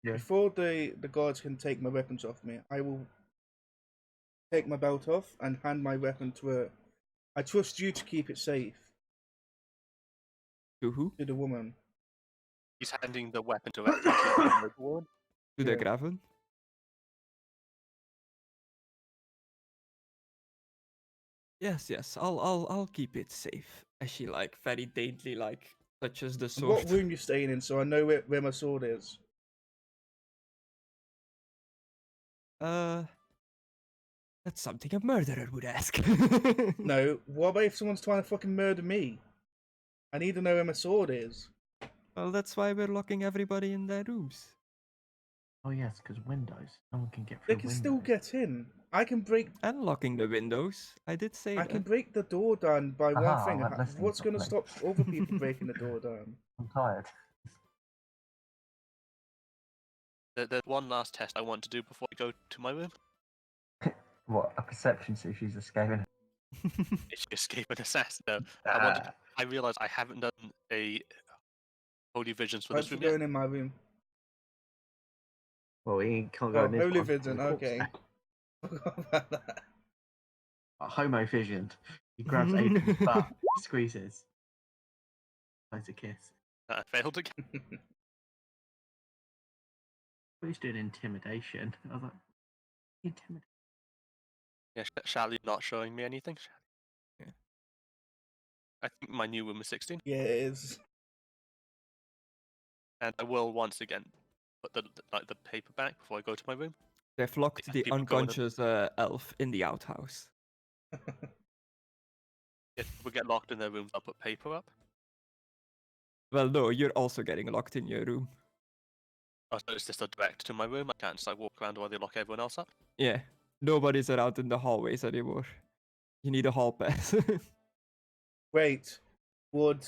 S7: Yeah.
S4: Before the guards can take my weapons off me, I will take my belt off and hand my weapon to her. I trust you to keep it safe.
S1: To who?
S4: To the woman.
S3: He's handing the weapon to the one.
S1: To the
S4: Yeah.
S1: Graven? Yes. I'll keep it safe. As she like very daintily like touches the
S4: And
S1: sword.
S4: what room you staying in, so I know where my sword is.
S1: That's something a murderer would ask.
S4: No, what about if someone's trying to fucking murder me? I need to know where my sword is.
S1: Well, that's why we're locking everybody in their rooms.
S7: Oh yes, because windows. No one can get
S4: They
S7: through
S4: can
S7: windows.
S4: still get in. I can break.
S1: And locking the windows. I did say
S4: I
S1: that.
S4: can break the door down by one
S7: Aha,
S4: thing.
S7: I'm listening
S4: What's going to
S7: properly.
S4: stop other people breaking the door down?
S7: I'm tired.
S3: There's one last test I want to do before I go to my room.
S7: What, a perception see if she's escaping?
S3: Is she escape an assassin? No,
S7: Ah,
S3: I realize I haven't done a Holy Visions for
S4: Thanks
S3: this
S4: for
S3: room yet.
S4: going in my room.
S7: well, he can't go
S4: Oh,
S7: in this
S4: Holy
S7: one.
S4: Vision,
S7: There's a corpse
S4: okay.
S7: there.
S4: Forgot about that.
S7: Homo fissioned. He grabs Aidan's butt, squeezes. Tries a kiss.
S3: I failed again.
S7: But he's doing intimidation. I was like, intimidation.
S3: Yeah, Shally not showing me anything. I think my new room is 16.
S4: Yeah, it is.
S3: And I will once again put the paper back before I go to my room.
S1: They've locked
S3: Yeah,
S1: the
S3: people go in and-
S1: unconscious elf in the outhouse.
S3: If we get locked in their rooms, I'll put paper up.
S1: Well, no, you're also getting locked in your room.
S3: Oh, so it's just a direct to my room. I can't just like walk around while they lock everyone else up.
S1: Yeah, nobody's around in the hallways anymore. You need a hall pass.
S4: Wait, would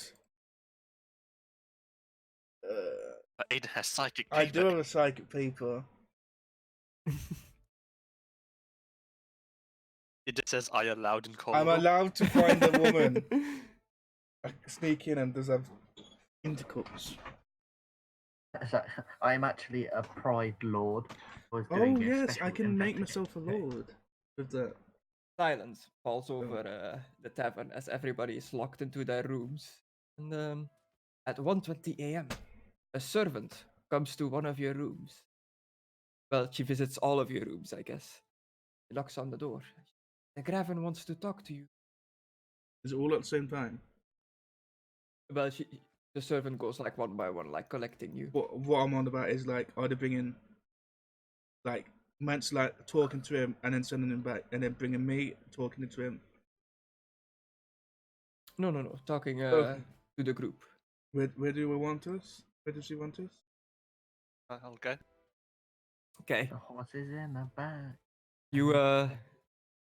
S3: But Aidan has psychic
S4: I
S3: paper.
S4: do have a psychic paper?
S3: It just says I allowed in
S4: I'm
S3: corridor.
S4: allowed to find a woman. I can sneak in and does have intercourse.
S7: So, I'm actually a pride lord. I was
S4: Oh
S7: doing a
S4: yes, I
S7: special
S4: can make myself a
S7: investigation.
S4: lord with that.
S1: Silence falls over the tavern as everybody is locked into their rooms. And at 1:20 a.m., a servant comes to one of your rooms. Well, she visits all of your rooms, I guess. She knocks on the door. The Graven wants to talk to you.
S4: Is it all at the same time?
S1: Well, the servant goes like one by one, like collecting you.
S4: What I'm on about is like, are they bringing like Mance like talking to him and then sending him back, and then bringing me talking to him?
S1: No, talking
S4: Okay.
S1: to the group.
S4: Where do we want us? Where does he want us?
S3: I'll go.
S1: Okay,
S7: The horse is in the back.
S1: you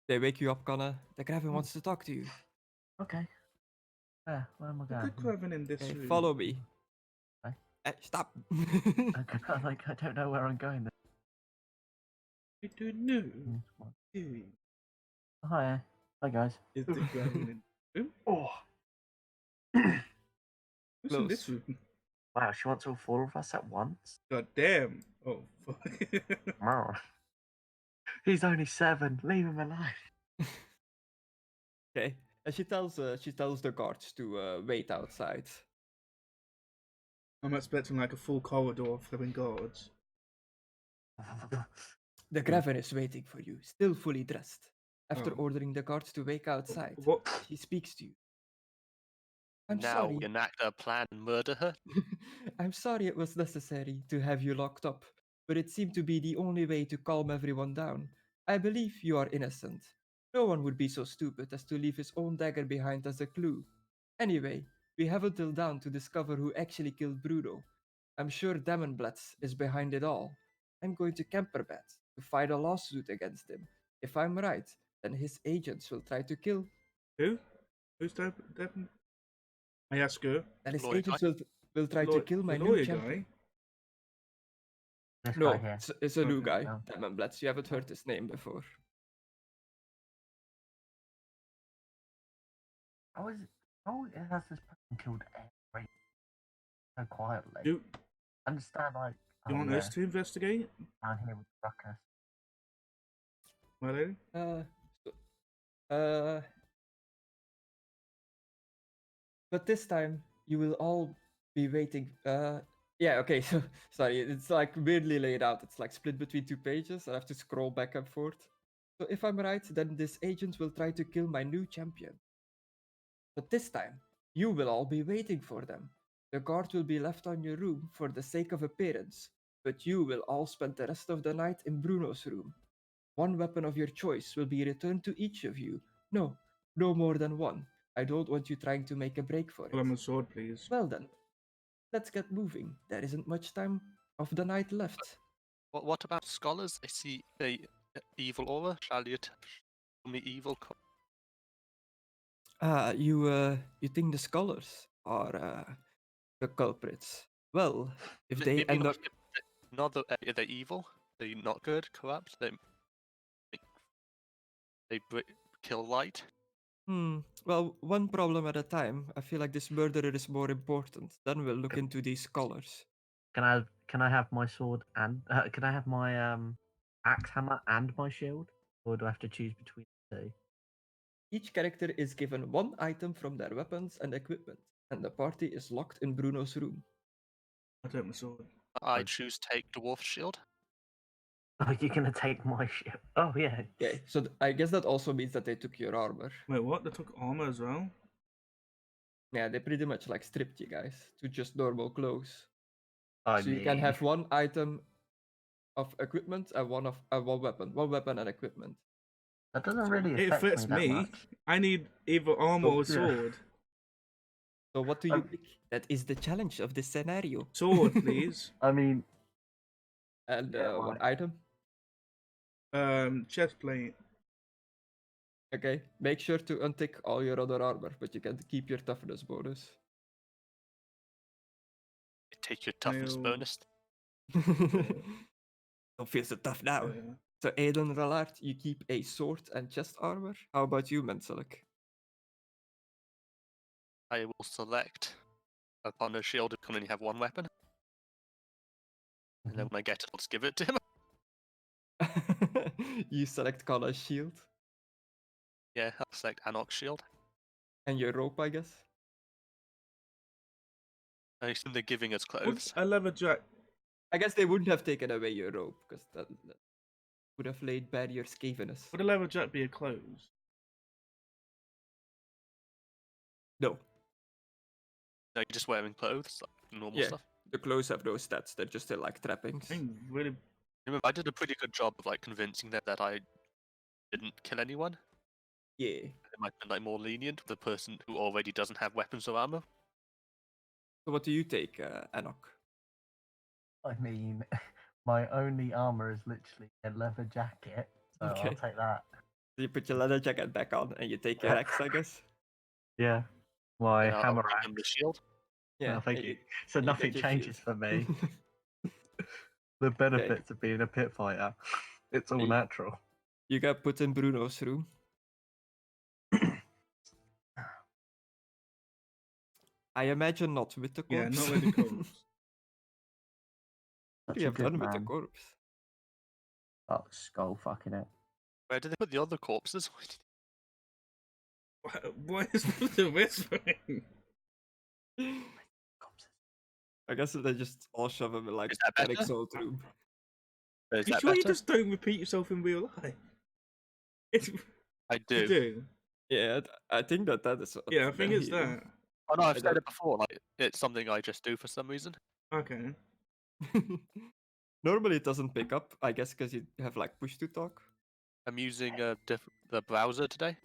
S1: they wake you up, Connor. The Graven wants to talk to you.
S7: Okay. Where am I
S4: Look
S7: going?
S4: at Craven in this
S1: Okay,
S4: room.
S1: follow me.
S7: Okay.
S1: Stop.
S7: I don't know where I'm going.
S4: I don't know.
S7: Then.
S4: Who
S7: Hi, hi guys.
S4: is the Craven in?
S7: Oh.
S4: Who's in this
S1: Close.
S4: room?
S7: Wow, she wants all four of us at once.
S4: God damn! Oh fuck!
S7: Wow. He's only 7. Leave him alone.
S1: Okay, and she tells the guards to wait outside.
S4: I'm expecting like a full corridor of flipping guards.
S1: The Graven is waiting for you, still fully dressed. After
S4: Oh.
S1: ordering the guards to wait outside,
S4: What?
S1: she speaks to you. I'm
S3: now
S1: sorry.
S3: we enact a plan and murder her.
S1: I'm sorry it was necessary to have you locked up, but it seemed to be the only way to calm everyone down. I believe you are innocent. No one would be so stupid as to leave his own dagger behind as a clue. Anyway, we have until dawn to discover who actually killed Bruno. I'm sure Damonblatz is behind it all. I'm going to Camperbat to fight a lawsuit against him. If I'm right, then his agents will try to kill.
S4: Who? Who's that? I ask her.
S1: Then his
S3: Lawyer
S1: agents will try to
S4: Law-
S1: kill my
S4: the
S1: new
S4: lawyer
S1: champion.
S4: guy.
S7: This
S1: No,
S7: guy here.
S1: it's a new
S4: Okay.
S1: guy,
S7: No.
S1: Damonblatz. You haven't heard his name before.
S7: How has this person killed every so quietly?
S4: Do
S7: Understand, like,
S4: you want us to investigate?
S7: down here with ruckus.
S4: My lady?
S1: But this time you will all be waiting. Yeah, okay. So sorry, it's like weirdly laid out. It's like split between 2 pages. I have to scroll back and forth. So if I'm right, then this agent will try to kill my new champion. But this time, you will all be waiting for them. The guard will be left on your room for the sake of appearance, but you will all spend the rest of the night in Bruno's room. One weapon of your choice will be returned to each of you. No more than one. I don't want you trying to make a break for it.
S4: Pull him a sword, please.
S1: Well then, let's get moving. There isn't much time of the night left.
S3: What about scholars? I see a evil aura. Shall you tell me evil?
S1: You think the scholars are the culprits? Well, if they
S3: Maybe
S1: end up,
S3: not they're evil. They're not good, corrupt. They kill light.
S1: well, one problem at a time. I feel like this murderer is more important. Then we'll look into these scholars.
S7: Can I have my sword and can I have my axe hammer and my shield, or do I have to choose between the two?
S1: Each character is given one item from their weapons and equipment, and the party is locked in Bruno's room.
S4: I take my sword.
S3: I choose take dwarf shield.
S7: Oh, you're gonna take my shield? Oh yeah.
S1: Okay, so I guess that also means that they took your armor.
S4: Wait, what? They took armor as well?
S1: Yeah, they pretty much like stripped you guys to just normal clothes.
S7: I
S1: So you can have one item of equipment and one weapon and equipment.
S7: That doesn't really
S4: It
S7: affect me
S4: affects
S7: that
S4: me.
S7: much.
S4: I need either armor or
S7: Yeah.
S4: sword.
S1: So what do you pick? That is the challenge of this scenario.
S4: Sword, please.
S7: I mean,
S1: And
S7: Yeah,
S1: what
S7: why?
S1: item?
S4: Chest plate.
S1: Okay, make sure to untick all your other armor, but you can keep your toughness bonus.
S3: Take your toughness
S4: Nailed.
S3: bonus.
S1: Don't feel so tough now.
S4: Yeah.
S1: So Aidan, Rallart, you keep a sword and chest armor. How about you, Menselek?
S3: I will select upon a shield it can only have one weapon. And then when I get it, I'll just give it to him.
S1: You select Kala's shield
S3: Yeah, I'll select Anok's shield.
S1: and your rope, I guess.
S3: I assume they're giving us
S4: Would
S3: clothes.
S4: a leather jacket?
S1: I guess they wouldn't have taken away your rope because that would have laid bare your scaviness.
S4: Would a leather jacket be a clothes?
S1: No,
S3: No, you're just wearing clothes, like normal
S1: Yeah.
S3: stuff.
S1: the clothes have no stats. They're just like trappings.
S4: I'm really.
S3: Remember, I did a pretty good job of like convincing them that I didn't kill anyone.
S1: Yeah.
S3: It might have been like more lenient with the person who already doesn't have weapons or armor.
S1: So what do you take, Anok?
S7: I mean, my only armor is literally a leather jacket, so
S1: Okay.
S7: I'll take that.
S1: You put your leather jacket back on and you take your axe, I guess.
S7: Yeah, my
S3: And I'll
S7: hammer
S3: give
S7: axe.
S3: him the shield.
S1: Yeah.
S7: Oh, thank
S1: and
S7: you. So
S1: and
S7: nothing
S1: get your
S7: changes
S1: shield.
S7: for me. The benefits of being a pit fighter. It's all
S1: Hey.
S7: natural.
S1: You got put in Bruno's room. I imagine not with the
S4: Yeah,
S1: corpse.
S4: not with the corpse.
S1: What
S7: Such
S1: do you
S7: a
S1: have
S7: good
S1: done with the
S7: man.
S1: corpse?
S7: Oh, skull fucking it.
S3: Where did they put the other corpses?
S4: What is with the whispering?
S1: I guess they just all shove him in like
S3: Is that better?
S1: Carrick's old room.
S3: Is
S4: You
S3: that
S4: sure you
S3: better?
S4: just don't repeat yourself in real life? It's,
S3: I
S4: you
S3: do.
S4: do.
S1: Yeah, I think that is what
S4: Yeah, I think
S1: they're
S4: it's
S1: hearing.
S4: that.
S3: Oh no, I've
S1: I
S3: said
S1: don't-
S3: it before. Like it's something I just do for some reason.
S4: Okay.
S1: Normally it doesn't pick up, I guess, because you have like push to talk.
S3: I'm using the browser today.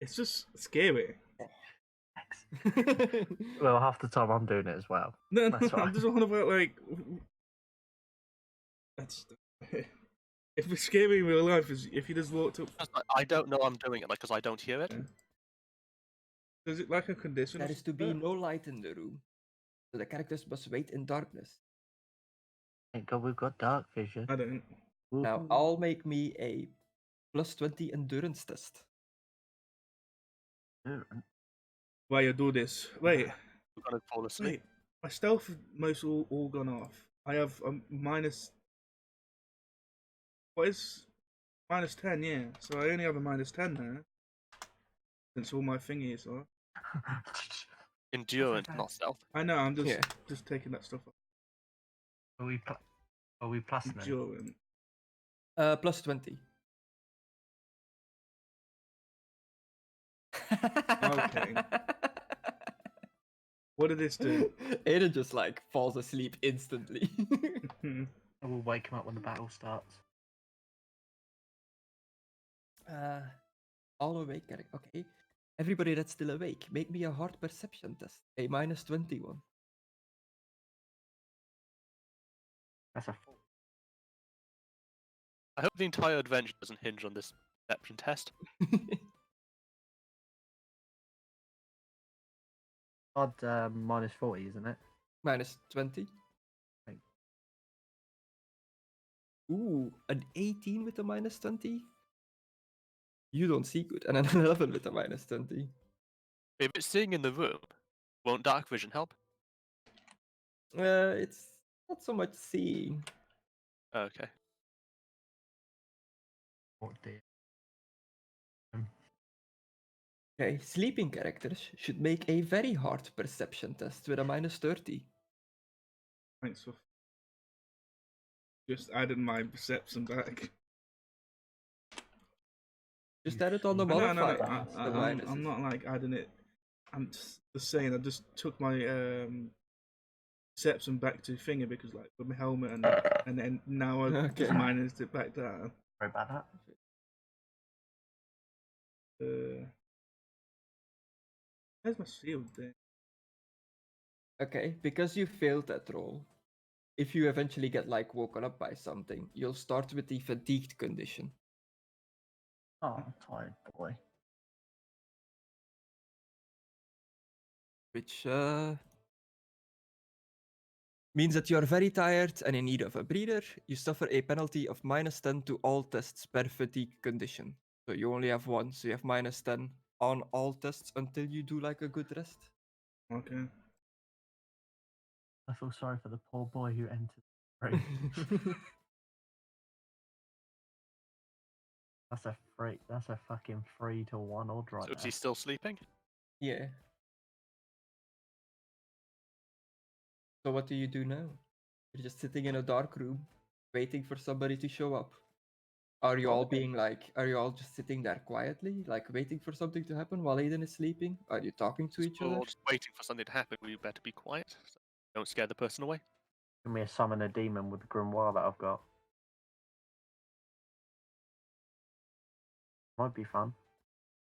S4: It's just scary.
S7: Well, half the time I'm doing it as well.
S4: No,
S7: That's
S4: I'm
S7: fine.
S4: just on about like. That's. If it's scary in real life, is if you just walked up.
S3: Just, like, I don't know I'm doing it because I don't hear it.
S4: Yeah. Is it like a condition?
S1: There
S4: or
S1: is to be
S4: something?
S1: no light in the room. So the characters must wait in darkness.
S7: Thank God we've got dark vision.
S4: I don't.
S1: Now,
S7: Woohoo.
S1: I'll make me a plus 20 endurance test.
S4: Why you do this? Wait,
S3: I'm gonna fall asleep.
S4: wait. My stealth is most all gone off. I have a minus. What is minus 10? Yeah, so I only have a minus 10 now. Since all my thingies are.
S3: Endurance,
S7: okay.
S3: not stealth.
S4: I know. I'm
S1: Yeah.
S4: just taking that stuff off.
S7: Are we plus now?
S4: Endurance.
S1: Plus 20.
S4: Okay. What did this do?
S1: Aidan just like falls asleep instantly.
S7: I will wake him up when the battle starts.
S1: All awake, Carrick. Okay. Everybody that's still awake, make me a hard perception test. A minus 21.
S7: That's a 4.
S3: I hope the entire adventure doesn't hinge on this perception test.
S7: Odd minus 40, isn't it?
S1: Minus 20.
S7: Thank-
S1: Ooh, an 18 with a minus 20? You don't see good. And an 11 with a minus 20.
S3: If it's seeing in the room, won't dark vision help?
S1: It's not so much seeing.
S3: Okay.
S7: Oh dear.
S1: Okay, sleeping characters should make a very hard perception test with a minus 30.
S4: Thanks for just adding my perception back.
S1: Just add it on the
S4: No,
S1: modifier.
S4: no,
S1: the minuses.
S4: I'm not like adding it. I'm just saying I just took my Sepson back to finger because like with my helmet and then now I just
S1: Okay.
S4: minused it back down.
S7: Sorry about that.
S4: Where's my shield there?
S1: Okay, because you failed that roll, if you eventually get like woken up by something, you'll start with the fatigued condition.
S7: Oh, tired boy.
S1: Which means that you are very tired and in need of a breather. You suffer a penalty of -10 to all tests per fatigue condition. So you only have one, so you have -10 on all tests until you do like a good rest.
S4: Okay.
S7: I feel sorry for the poor boy who entered the room. That's a fucking 3-1 odd right
S3: So is
S7: there.
S3: he still sleeping?
S1: Yeah. So what do you do now? You're just sitting in a dark room, waiting for somebody to show up. Are you all being like, are you all just sitting there quietly, like waiting for something to happen while Aidan is sleeping? Are you talking to each
S3: We're
S1: other?
S3: all just waiting for something to happen. We better be quiet. So don't scare the person away.
S7: Give me a summon a demon with the grimoire that I've got. Might be fun.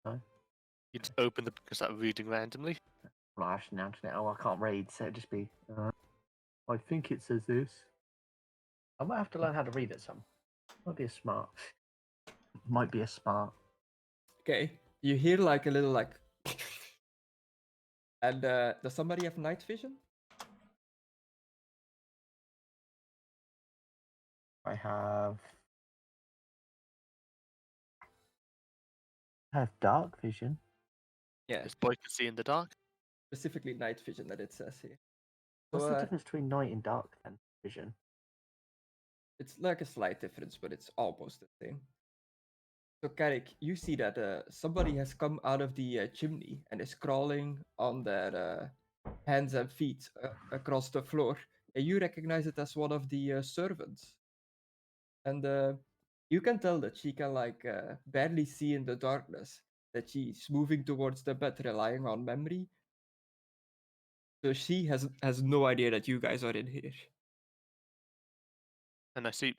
S3: You just open the book and start reading randomly.
S7: Well, I actually announced it. Oh, I can't read, so it'd just be. I think it says this. I might have to learn how to read it some. Might be a smart. Might be a smart.
S1: Okay, you hear like a little like, and does somebody have night vision?
S7: I have dark vision.
S1: Yeah,
S3: This boy can see in the dark.
S1: specifically night vision that it says here.
S7: What's
S1: So,
S7: the difference between night and dark then? Vision.
S1: it's like a slight difference, but it's almost the same. So, Carrick, you see that somebody has come out of the chimney and is crawling on their hands and feet across the floor, and you recognize it as one of the servants. And you can tell that she can like barely see in the darkness, that she's moving towards the bed, relying on memory. So she has no idea that you guys are in here.
S3: And I see.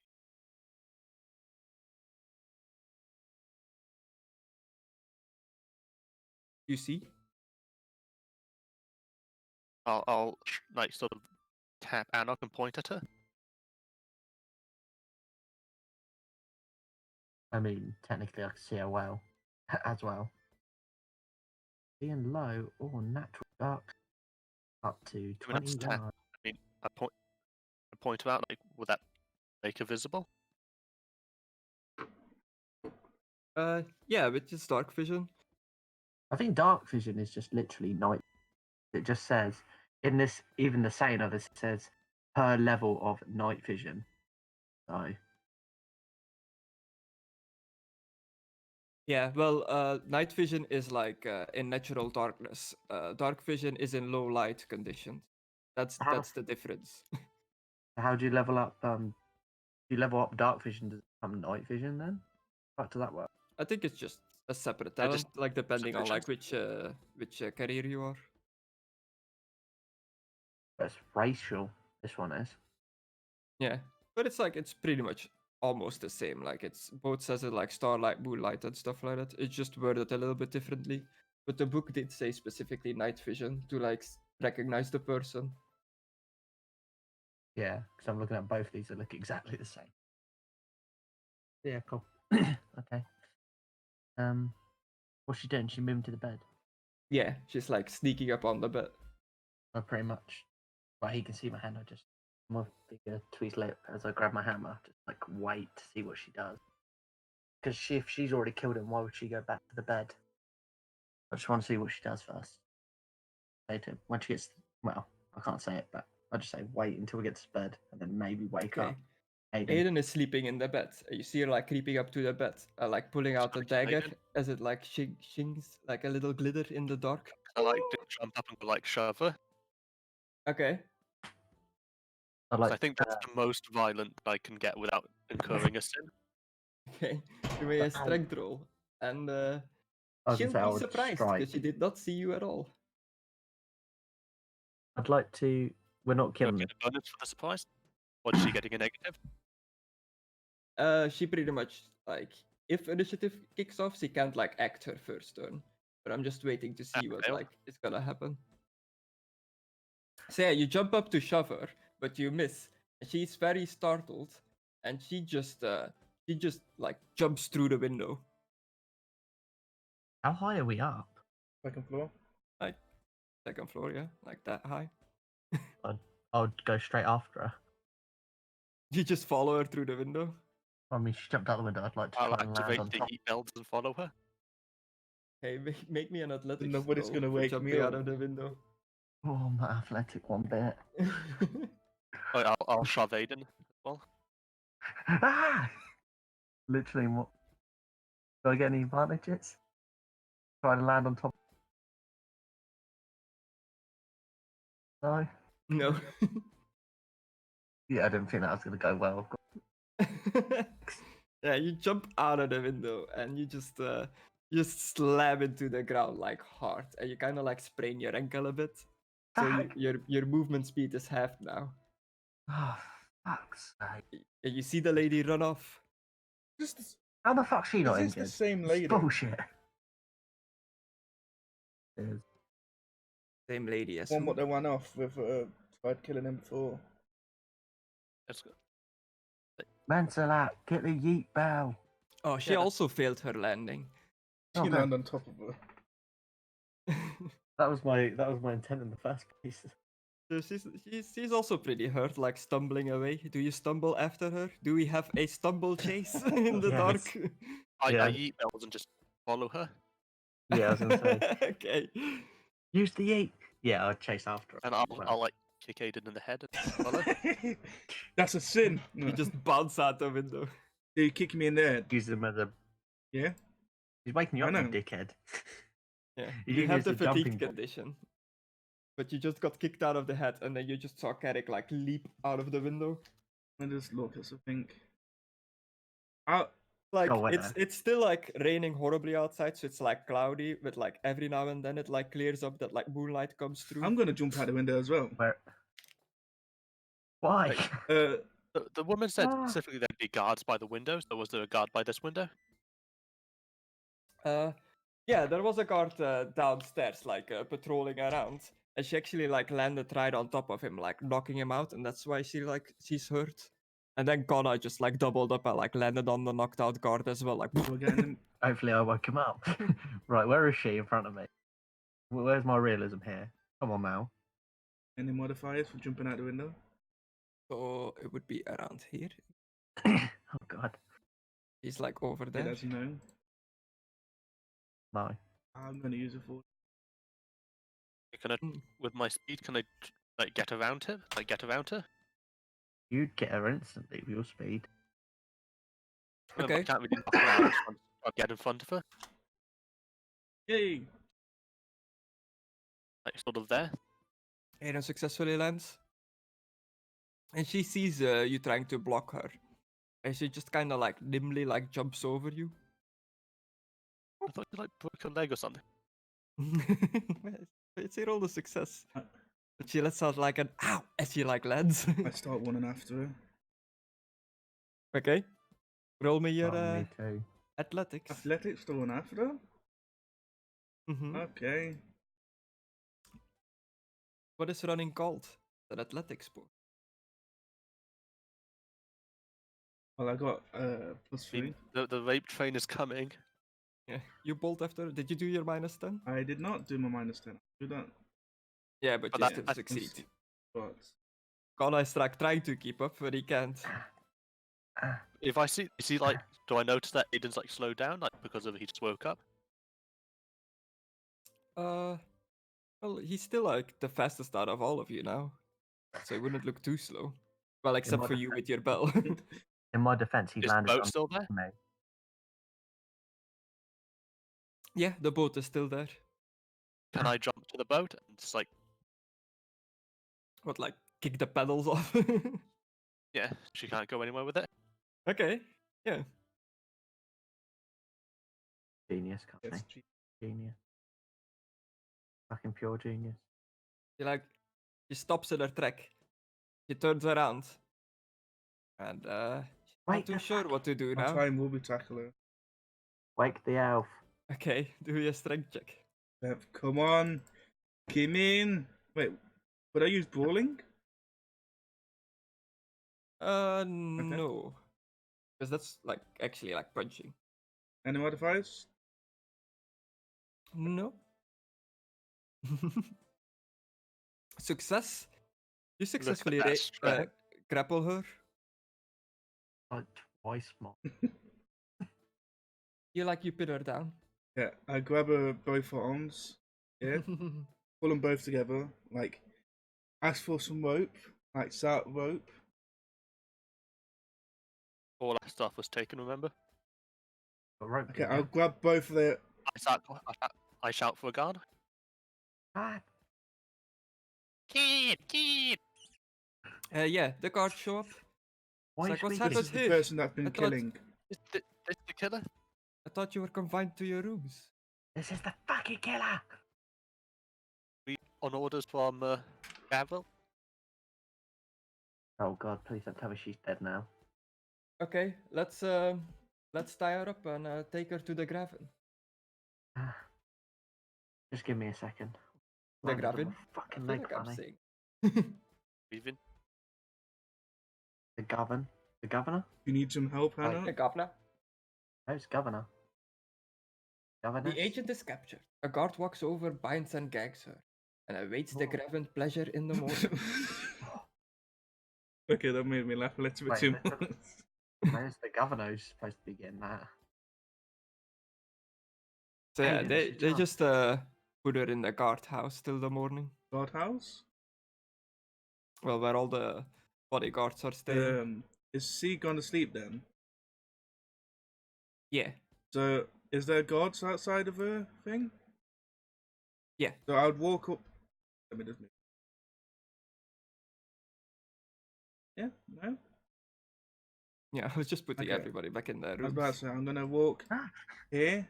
S1: You see?
S3: I'll like sort of tap Anok and point at her.
S7: I mean, technically, I can see her well, as well. Being low or natural dark, up to
S3: I mean, that's
S7: 21.
S3: I mean, I point her out. Like, would that make her visible?
S1: Yeah, with just dark vision.
S7: I think dark vision is just literally night. It just says in this, even the saying of this says per level of night vision. So
S1: Yeah, well, night vision is like in natural darkness. Dark vision is in low light conditions. That's the difference.
S7: how do you level up? Do you level up dark vision to become night vision then? How does that work?
S1: I think it's just a separate
S3: Yeah,
S1: talent,
S3: just
S1: like depending on like
S3: vision.
S1: which career you are.
S7: It's racial. This one is.
S1: Yeah, but it's like it's pretty much almost the same. Like it's both says it like starlight, moonlight, and stuff like that. It's just worded a little bit differently. But the book did say specifically night vision to like recognize the person.
S7: Yeah, because I'm looking at both of these. They look exactly the same. Yeah, cool. Okay. What's she doing? She moving to the bed.
S1: Yeah, she's like sneaking up on the bed.
S7: Oh, pretty much. Right, he can see my hand. I just more bigger tweeze lip as I grab my hammer. Just like wait to see what she does. Because if she's already killed him, why would she go back to the bed? I just want to see what she does first. Say to him when she gets. Well, I can't say it, but I just say wait until we get to bed and then maybe wake
S1: Okay.
S7: up. Aidan.
S1: Aidan is sleeping in the bed. You see her like creeping up to the bed, like pulling out the
S3: Sorry,
S1: dagger
S3: Aidan?
S1: as it like shings like a little glitter in the dark.
S3: I like jump up and like shove her.
S1: Okay.
S7: I'd
S3: 'Cause
S7: like
S3: I think that's the most violent I can get without incurring a sin.
S1: Okay. Give me a strength roll. and
S7: I was
S1: she'll
S7: gonna say I
S1: be
S7: would
S1: surprised
S7: strike.
S1: because she did not see you at all.
S7: I'd like to. We're not
S3: Do I
S7: killing
S3: get
S7: it.
S3: a bonus for the surprise? Or is she getting a negative?
S1: She pretty much like if initiative kicks off, she can't like act her first turn. But I'm just waiting to see what
S3: failed.
S1: like is gonna happen. So yeah, you jump up to shove her, but you miss. She's very startled, and she just like jumps through the window.
S7: How high are we up?
S4: Second floor.
S1: Like second floor, yeah, like that high.
S7: I would go straight after her.
S1: You just follow her through the window.
S7: I mean, she jumped out the window. I'd like to
S3: I'll
S7: try and land
S3: activate
S7: on
S3: the
S7: top.
S3: heat belts and follow her.
S1: Hey, make me an athletics
S4: Nobody's
S1: roll
S4: gonna
S1: for
S4: wake me
S1: jumping out
S4: up.
S1: of the window.
S7: Oh, I'm not athletic one bit.
S3: I'll shove Aidan as well.
S7: Ah! Literally, what? Do I get any advantages? Try to land on top. No.
S1: No.
S7: Yeah, I didn't think that was going to go well.
S1: Yeah, you jump out of the window and you just slam into the ground like hard, and you kind of like sprain your ankle a bit. So
S7: Fuck.
S1: your movement speed is halved now.
S7: Oh, fuck's sake.
S1: And you see the lady run off.
S4: Just
S7: How the fuck's she
S4: is
S7: not
S4: this
S7: injured?
S4: the same
S7: It's
S4: lady?
S7: bullshit. It is.
S1: Same lady as
S4: One
S1: who?
S4: what they went off with tried killing him before.
S3: Let's go.
S7: Mental app, get the yeet bell.
S1: Oh, she
S3: Yeah.
S1: also failed her landing.
S7: Oh,
S4: She
S7: no.
S4: landed on top of her.
S7: That was my intent in the first place.
S1: So she's also pretty hurt, like stumbling away. Do you stumble after her? Do we have a stumble chase in the
S7: Yes.
S1: dark?
S3: I
S7: Yeah.
S3: eat bells and just follow her.
S7: Yeah, I was gonna say.
S1: Okay.
S7: Use the yeet. Yeah, I'll chase after her.
S3: And I'll like kick Aidan in the head and follow.
S4: That's a sin.
S1: You just bounce out the window.
S4: You kick me in the head.
S7: Use them as a.
S4: Yeah.
S7: He's waking you
S4: I
S7: up, you
S4: know.
S7: dickhead.
S1: Yeah.
S7: You
S1: You
S7: can
S1: have
S7: use
S1: the
S7: the jumping
S1: fatigue
S7: block.
S1: condition. But you just got kicked out of the head, and then you just saw Carrick like leap out of the window.
S4: I just look at something. Out.
S1: Like
S7: Oh,
S1: it's still like raining horribly outside, so it's like cloudy, but like every now and then it like clears up, that like moonlight comes through.
S4: I'm gonna jump out the window as well.
S7: Where? Why?
S3: The woman said
S7: Ah.
S3: specifically there'd be guards by the windows. So was there a guard by this window?
S1: Yeah, there was a guard downstairs, like patrolling around, and she actually like landed right on top of him, like knocking him out, and that's why she's hurt. And then Connor just like doubled up and like landed on the knocked out guard as well, like.
S4: We're getting him.
S7: Hopefully, I woke him up. Right, where is she in front of me? Where's my realism here? Come on now.
S4: Any modifiers for jumping out the window?
S1: So it would be around here.
S7: Oh god,
S1: He's like over
S4: It
S1: there.
S4: doesn't know.
S7: no.
S4: I'm gonna use it for.
S3: Can I,
S1: Mm.
S3: with my speed, can I like get around her? Like get around her?
S7: You'd get her instantly with your speed.
S3: I
S1: Okay.
S3: can't really knock her out. I'll get in front of her,
S4: Yay!
S3: like sort of there.
S1: Aidan successfully lands. And she sees you trying to block her. And she just kind of like nimbly like jumps over you.
S3: I thought you like broke her leg or something.
S1: It's a roll of success. But she lets out like an ow as she like lands.
S4: I start running after her.
S1: Okay. Roll me your
S7: Oh, me too.
S1: athletics.
S4: Athletics to run after her?
S1: Mhm.
S4: Okay.
S1: What is running called? An athletics sport.
S4: Well, I got plus
S3: I mean,
S4: 3.
S3: the rape train is coming.
S1: Yeah. You bolt after. Did you do your -10?
S4: I did not do my -10. Do that.
S1: Yeah, but
S3: But
S1: you
S3: that-
S1: still
S3: that-
S1: succeed.
S4: But
S1: Connor is like trying to keep up, but he can't.
S3: If I see like, do I notice that Aidan's like slowed down, like because of he just woke up?
S1: Well, he's still like the fastest out of all of you now, so he wouldn't look too slow. Well, except
S7: might
S1: for
S7: have
S1: you with your bell.
S7: In my defense, he
S3: Is the
S7: landed
S3: boat
S7: on
S3: still there?
S7: me.
S1: Yeah, the boat is still there.
S3: Can I jump to the boat and just like,
S1: What, like kick the pedals off?
S3: yeah, she can't go anywhere with it.
S1: Okay, yeah.
S7: Genius, can't
S4: Yes,
S7: they? Genius. Fucking pure genius.
S1: She stops in her track. She turns around. And
S7: Wake
S1: not too
S7: the
S1: sure what to do
S4: I'll
S1: now.
S4: try and movie tackle her.
S7: Wake the elf.
S1: Okay, do your strength check.
S4: Yep, come on. Come in. Wait, would I use brawling?
S1: No. Because that's like actually like punching.
S4: Any modifiers?
S1: No. Success. You successfully
S3: that strength.
S1: grapple her.
S7: Like twice more.
S1: You pin her down.
S4: Yeah, I grab her both arms. Yeah, pull them both together. Like, ask for some rope. Like, start rope.
S3: All that stuff was taken, remember?
S7: The rope
S4: Okay,
S7: did,
S4: I'll grab both of their.
S3: I shout for a guard.
S7: Ah,
S3: Keep!
S1: Yeah, the guards show up.
S7: why
S1: like,
S7: is
S1: what's
S7: we
S4: This
S1: happened
S4: is the
S1: here?
S4: person that's been
S1: I thought-
S4: killing.
S3: This the killer?
S1: I thought you were confined to your rooms.
S7: This is the fucking killer!
S3: We on orders from Gavril?
S7: Oh god, please don't tell me she's dead now.
S1: Okay, let's tie her up and take her to the Graven.
S7: Ah. Just give me a second.
S1: The
S7: Landed on
S1: Graven?
S7: my fucking
S1: I
S7: leg,
S1: feel like I'm
S7: funny.
S1: saying.
S3: Leaving.
S7: The governor? The governor?
S4: You need some help, Hannah?
S1: The governor.
S7: No, it's governor. Governor?
S1: The agent is captured. A guard walks over, binds and gags her, and awaits the
S7: Oh.
S1: Graven pleasure in the morning.
S4: Okay, that made me laugh a little bit
S7: Wait,
S4: too
S7: this-
S4: much.
S7: Where's the governor who's supposed to be getting that?
S1: So yeah,
S7: Aidan,
S1: they
S7: she's
S1: they
S7: drunk.
S1: just put her in the guardhouse till the morning.
S4: Guardhouse?
S1: Well, where all the bodyguards are staying.
S4: Is she gone to sleep then?
S1: Yeah,
S4: So, is there guards outside of her thing?
S1: yeah.
S4: So I would walk up. Let me just move. Yeah, no?
S1: Yeah, I was just putting
S4: Okay.
S1: everybody back in their
S4: I was about
S1: rooms.
S4: to say, I'm gonna walk
S7: Ah.
S4: here,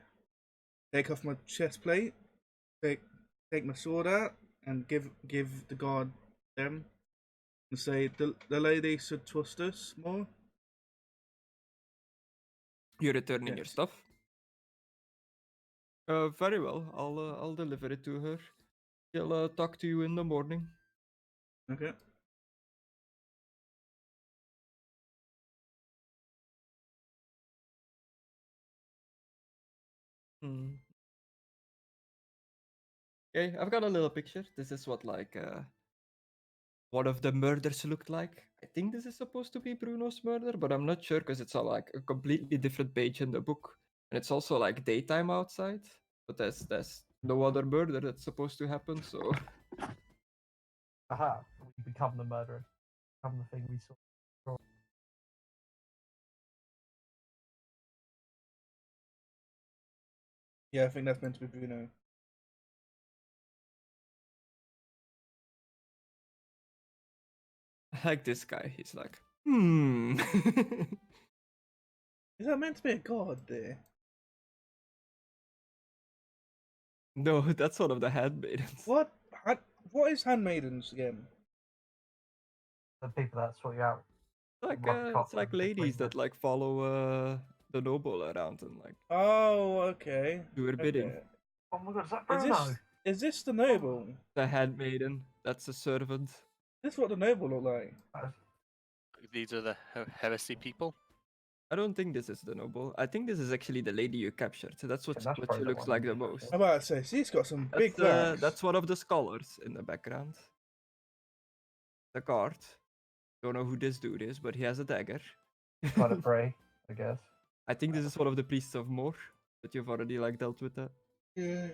S4: take off my chest plate, take my sword out, and give the guard them, and say the lady should trust us more.
S1: You're returning your
S4: Yes.
S1: stuff. Very well. I'll deliver it to her. She'll talk to you in the morning.
S4: Okay.
S1: Hmm. Okay, I've got a little picture. This is what one of the murders looked like. I think this is supposed to be Bruno's murder, but I'm not sure because it's like a completely different page in the book, and it's also like daytime outside. But there's no other murder that's supposed to happen. So
S7: Aha, we become the murderer. Become the thing we saw.
S4: Yeah, I think that's meant to be Bruno.
S1: I like this guy. He's like, hmm.
S4: Is that meant to be a god there?
S1: No, that's one of the handmaidens.
S4: What? What is handmaidens again?
S7: The people that sort you out.
S1: Like
S7: Rough
S1: it's
S7: cop
S1: like
S7: and
S1: ladies
S7: between
S1: that like follow the noble around and like
S4: Oh, okay.
S1: do her bidding.
S4: Okay.
S7: Oh my god, is that
S4: Is
S7: Bruno?
S4: this the noble?
S1: The handmaiden, that's a servant.
S4: This is what the noble look like.
S3: These are the heresy people.
S1: I don't think this is the noble. I think this is actually the lady you captured. So that's what
S7: Yeah, that's
S1: what
S7: probably
S1: she
S7: the
S1: looks
S7: one
S1: like
S7: you
S1: the
S7: captured.
S1: most.
S4: I'm about to say she's got some big
S1: That's
S4: bags.
S1: that's one of the scholars in the background. The guard. Don't know who this dude is, but he has a dagger.
S7: Kind of pray, I guess.
S1: I think this is one of the priests of Mor, but you've already like dealt with that.
S4: Yeah.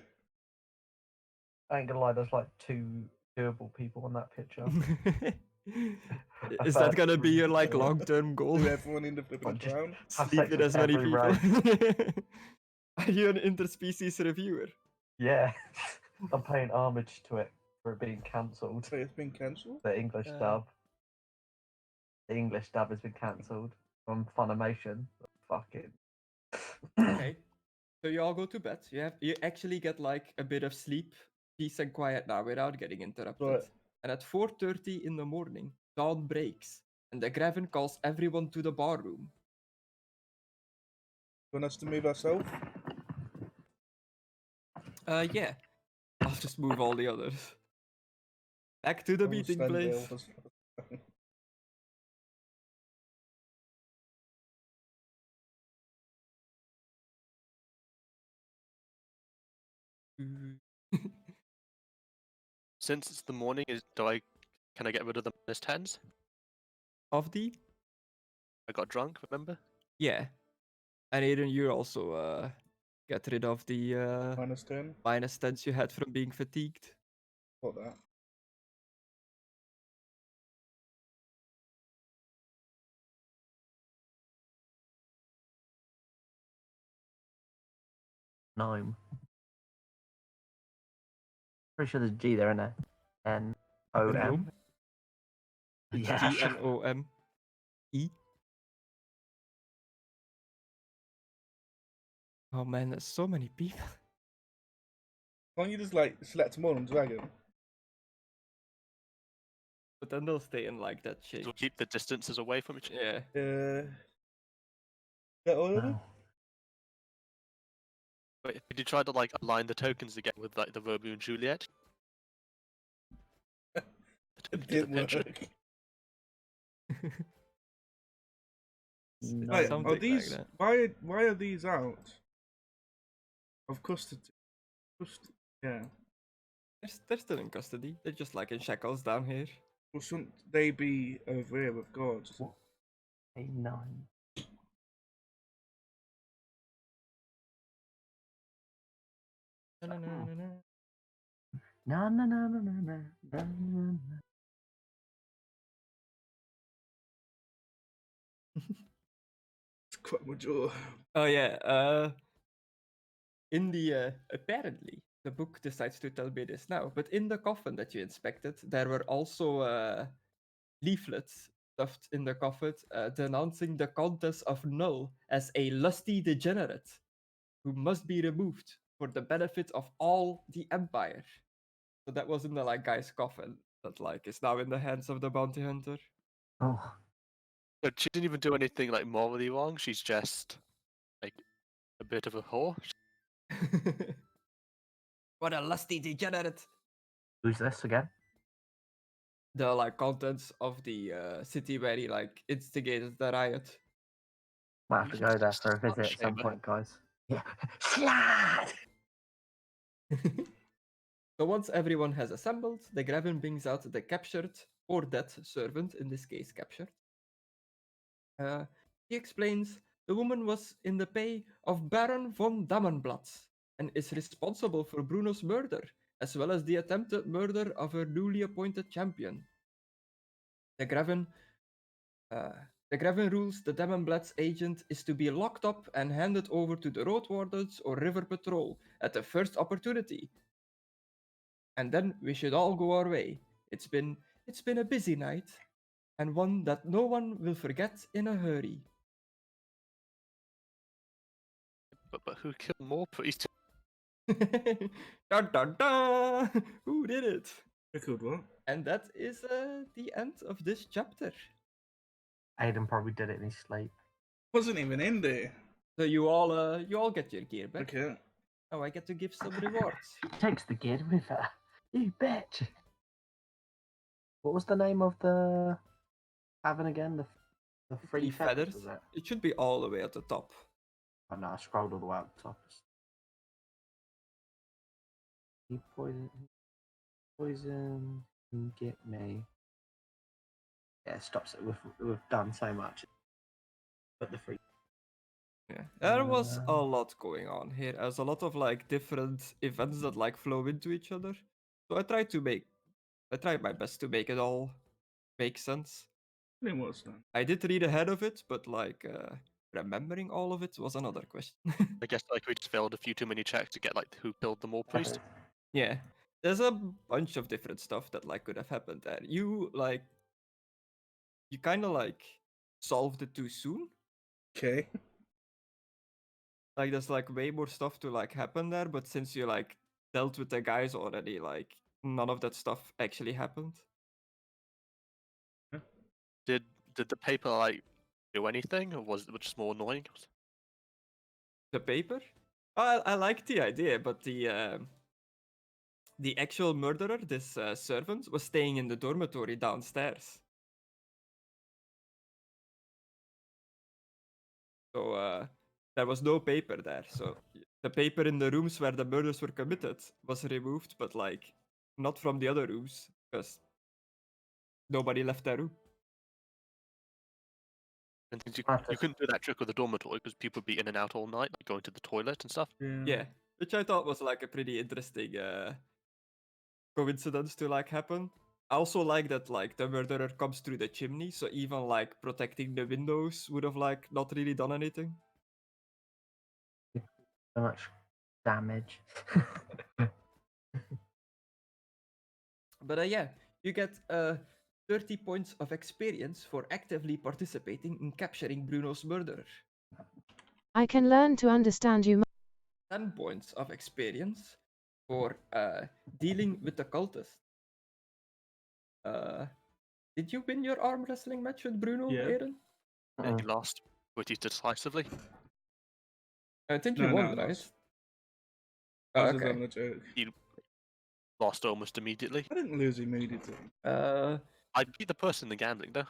S7: I ain't gonna lie, there's like two doable people on that picture.
S1: Is that
S7: thought
S1: gonna be your like
S4: Yeah.
S1: long-term goal?
S4: Do everyone in the flipping
S7: What, just-
S4: town?
S7: Have
S1: Sleep
S7: sex
S1: with
S7: with
S1: as many
S7: every
S1: people.
S7: race.
S1: Are you an interspecies reviewer?
S7: Yeah, I'm paying homage to it for it being cancelled.
S4: So it's been cancelled?
S7: The English dub. The English dub has been cancelled from Funimation. Fucking.
S1: Okay. So you all go to bed. You actually get like a bit of sleep, peace and quiet now without getting interrupted.
S4: Right.
S1: And at 4:30 in the morning, dawn breaks, and the Graven calls everyone to the bar room.
S4: Want us to move ourselves?
S1: Yeah. I'll just move all the others. Back to the
S4: We'll
S1: meeting
S4: stand there
S1: place.
S4: with us.
S3: Since it's the morning, can I get rid of the -10s?
S1: Of the?
S3: I got drunk, remember?
S1: Yeah. And Aidan, you also get rid of the
S4: -10.
S1: -10s you had from being fatigued.
S4: What that?
S7: Gnome. Pretty sure there's a G there, isn't there? N-O-M.
S1: Gnome? It's
S7: Yeah.
S1: G-N-O-M-E. Oh man, there's so many people.
S4: Can't you just like select them all on Dragon?
S1: But then they'll stay in like that shape.
S3: We'll keep the distances away from each other.
S1: Yeah.
S4: That all of them?
S7: No.
S3: Wait, did you try to like align the tokens again with like the Romeo and Juliet?
S4: It didn't
S3: picture.
S4: work.
S7: No.
S4: Wait,
S1: something
S4: are
S1: like
S4: these?
S1: that.
S4: Why are these out? Of custody. Yeah.
S1: They're still in custody. They're just like in shackles down here.
S4: Well, shouldn't they be over here with God?
S7: A9. Na na na na na na na na.
S4: It's quite my jaw.
S1: Oh yeah. In the apparently the book decides to tell me this now, but in the coffin that you inspected, there were also leaflets stuffed in the coffin denouncing the Countess of Null as a lusty degenerate who must be removed for the benefit of all the Empire. So that was in the like guy's coffin that like is now in the hands of the bounty hunter.
S7: Oh,
S3: But she didn't even do anything like morally wrong. She's just like a bit of a whore.
S1: What a lusty degenerate!
S7: who's this again?
S1: The like contents of the city where he like instigated the riot.
S7: Might have to go there for a
S3: Slut
S7: visit at some
S3: shamer.
S7: point, guys. Yeah. Slut!
S1: So once everyone has assembled, the Graven brings out the captured or dead servant, in this case captured. He explains the woman was in the pay of Baron von Dammenblatt and is responsible for Bruno's murder, as well as the attempted murder of her newly appointed champion. The Graven rules the Dammenblatt's agent is to be locked up and handed over to the road wardens or river patrol at the first opportunity. And then we should all go our way. It's been a busy night, and one that no one will forget in a hurry.
S3: But who killed more priests?
S1: Dun dun dun! Who did it?
S4: Record what?
S1: And that is the end of this chapter.
S7: Aidan probably did it in his sleep.
S4: Wasn't even in there.
S1: So you all get your gear back.
S4: Okay.
S1: Now I get to give some rewards.
S7: Takes the gear with her. You bitch. What was the name of the tavern again? The
S1: Three
S7: Free Feathers,
S1: feathers.
S7: was it?
S1: It should be all the way at the top.
S7: Oh no, I scrolled all the way up the top. You poison, can get me. Yeah, it stops it. We've done so much. But the free.
S1: Yeah, there was a lot going on here. There's a lot of like different events that like flow into each other. So I tried my best to make it all make sense.
S4: It was then.
S1: I did read ahead of it, but like remembering all of it was another question.
S3: I guess like we just failed a few too many checks to get like who killed the more priest.
S1: Yeah, there's a bunch of different stuff that like could have happened there. You kind of like solved it too soon.
S4: Okay.
S1: Like there's like way more stuff to like happen there, but since you like dealt with the guys already, like none of that stuff actually happened.
S3: Did the paper like do anything, or was it just more annoying?
S1: The paper? I like the idea, but the actual murderer, this servant, was staying in the dormitory downstairs. So there was no paper there. So the paper in the rooms where the murders were committed was removed, but like not from the other rooms because nobody left their room.
S3: And since
S7: I have
S3: you
S7: to-
S3: couldn't do that trick with the dormitory because people would be in and out all night, like going to the toilet and stuff.
S1: Yeah, which I thought was like a pretty interesting coincidence to like happen. I also like that like the murderer comes through the chimney, so even like protecting the windows would have like not really done anything.
S7: So much damage.
S1: But yeah, you get 30 points of experience for actively participating in capturing Bruno's murderer.
S8: I can learn to understand you.
S1: 10 points of experience for dealing with the cultist. Did you win your arm wrestling match with Bruno,
S4: Yeah.
S1: Aidan?
S3: Yeah, he lost pretty decisively.
S1: I think
S4: No,
S1: you
S4: no,
S1: won,
S4: I
S1: right?
S4: lost.
S1: Oh,
S4: I was just
S1: okay.
S4: having a joke.
S3: Lost almost immediately.
S4: I didn't lose immediately.
S3: I beat the person in the gambling though.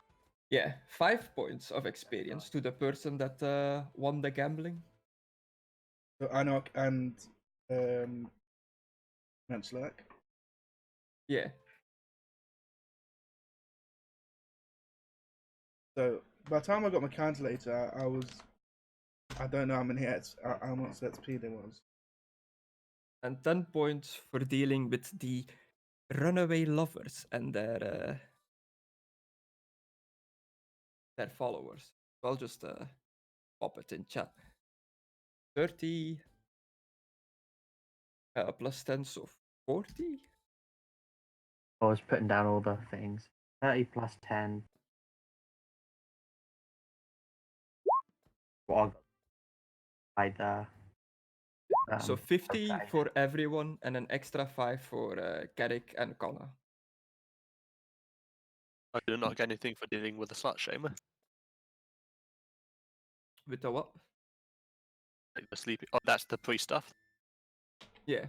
S1: Yeah, 5 points of experience to the person that won the gambling.
S4: So Anok and Manslack.
S1: Yeah.
S4: So by the time I got my calculator, I don't know how many how much XP there was.
S1: And 10 points for dealing with the runaway lovers and their followers. So I'll just pop it in chat. 30 plus 10, so 40?
S7: I was putting down all the things. 30 plus 10. Well, either.
S1: So 50
S7: okay.
S1: for everyone and an extra 5 for Carrick and Connor.
S3: I did not get anything for dealing with the slut shamer.
S1: With the what?
S3: Like the sleeping. Oh, that's the pre stuff.
S1: Yeah.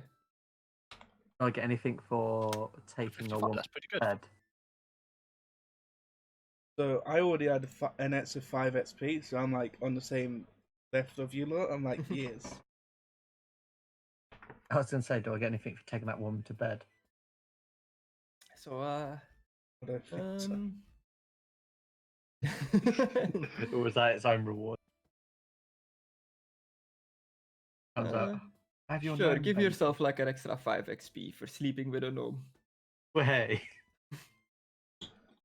S7: Do I get anything for taking a
S3: 55,
S7: woman
S3: that's pretty good.
S7: bed?
S4: So I already had an extra 5 XP, so I'm like on the same left of you lot. I'm like, yes.
S7: I was going to say, do I get anything for taking that woman to bed?
S1: So
S4: I don't think so.
S7: Or was that its own reward? Have your
S1: Sure,
S7: gnome
S1: give
S7: baby.
S1: yourself like an extra 5 XP for sleeping with a gnome.
S7: Way.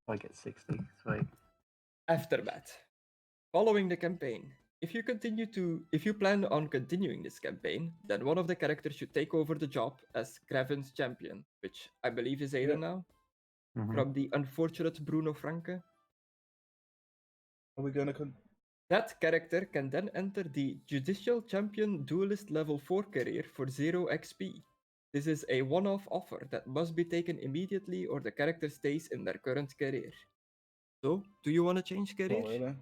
S7: I get 60. Sweet.
S1: Aftermath. Following the campaign. If you plan on continuing this campaign, then one of the characters should take over the job as Graven's champion, which I believe is Aidan now,
S7: Mhm.
S1: from the unfortunate Bruno Franke.
S4: Are we gonna
S1: That character can then enter the Judicial Champion Duelist Level 4 career for 0 XP. This is a one-off offer that must be taken immediately or the character stays in their current career. So, do you want to change
S4: Not
S1: career,
S4: really.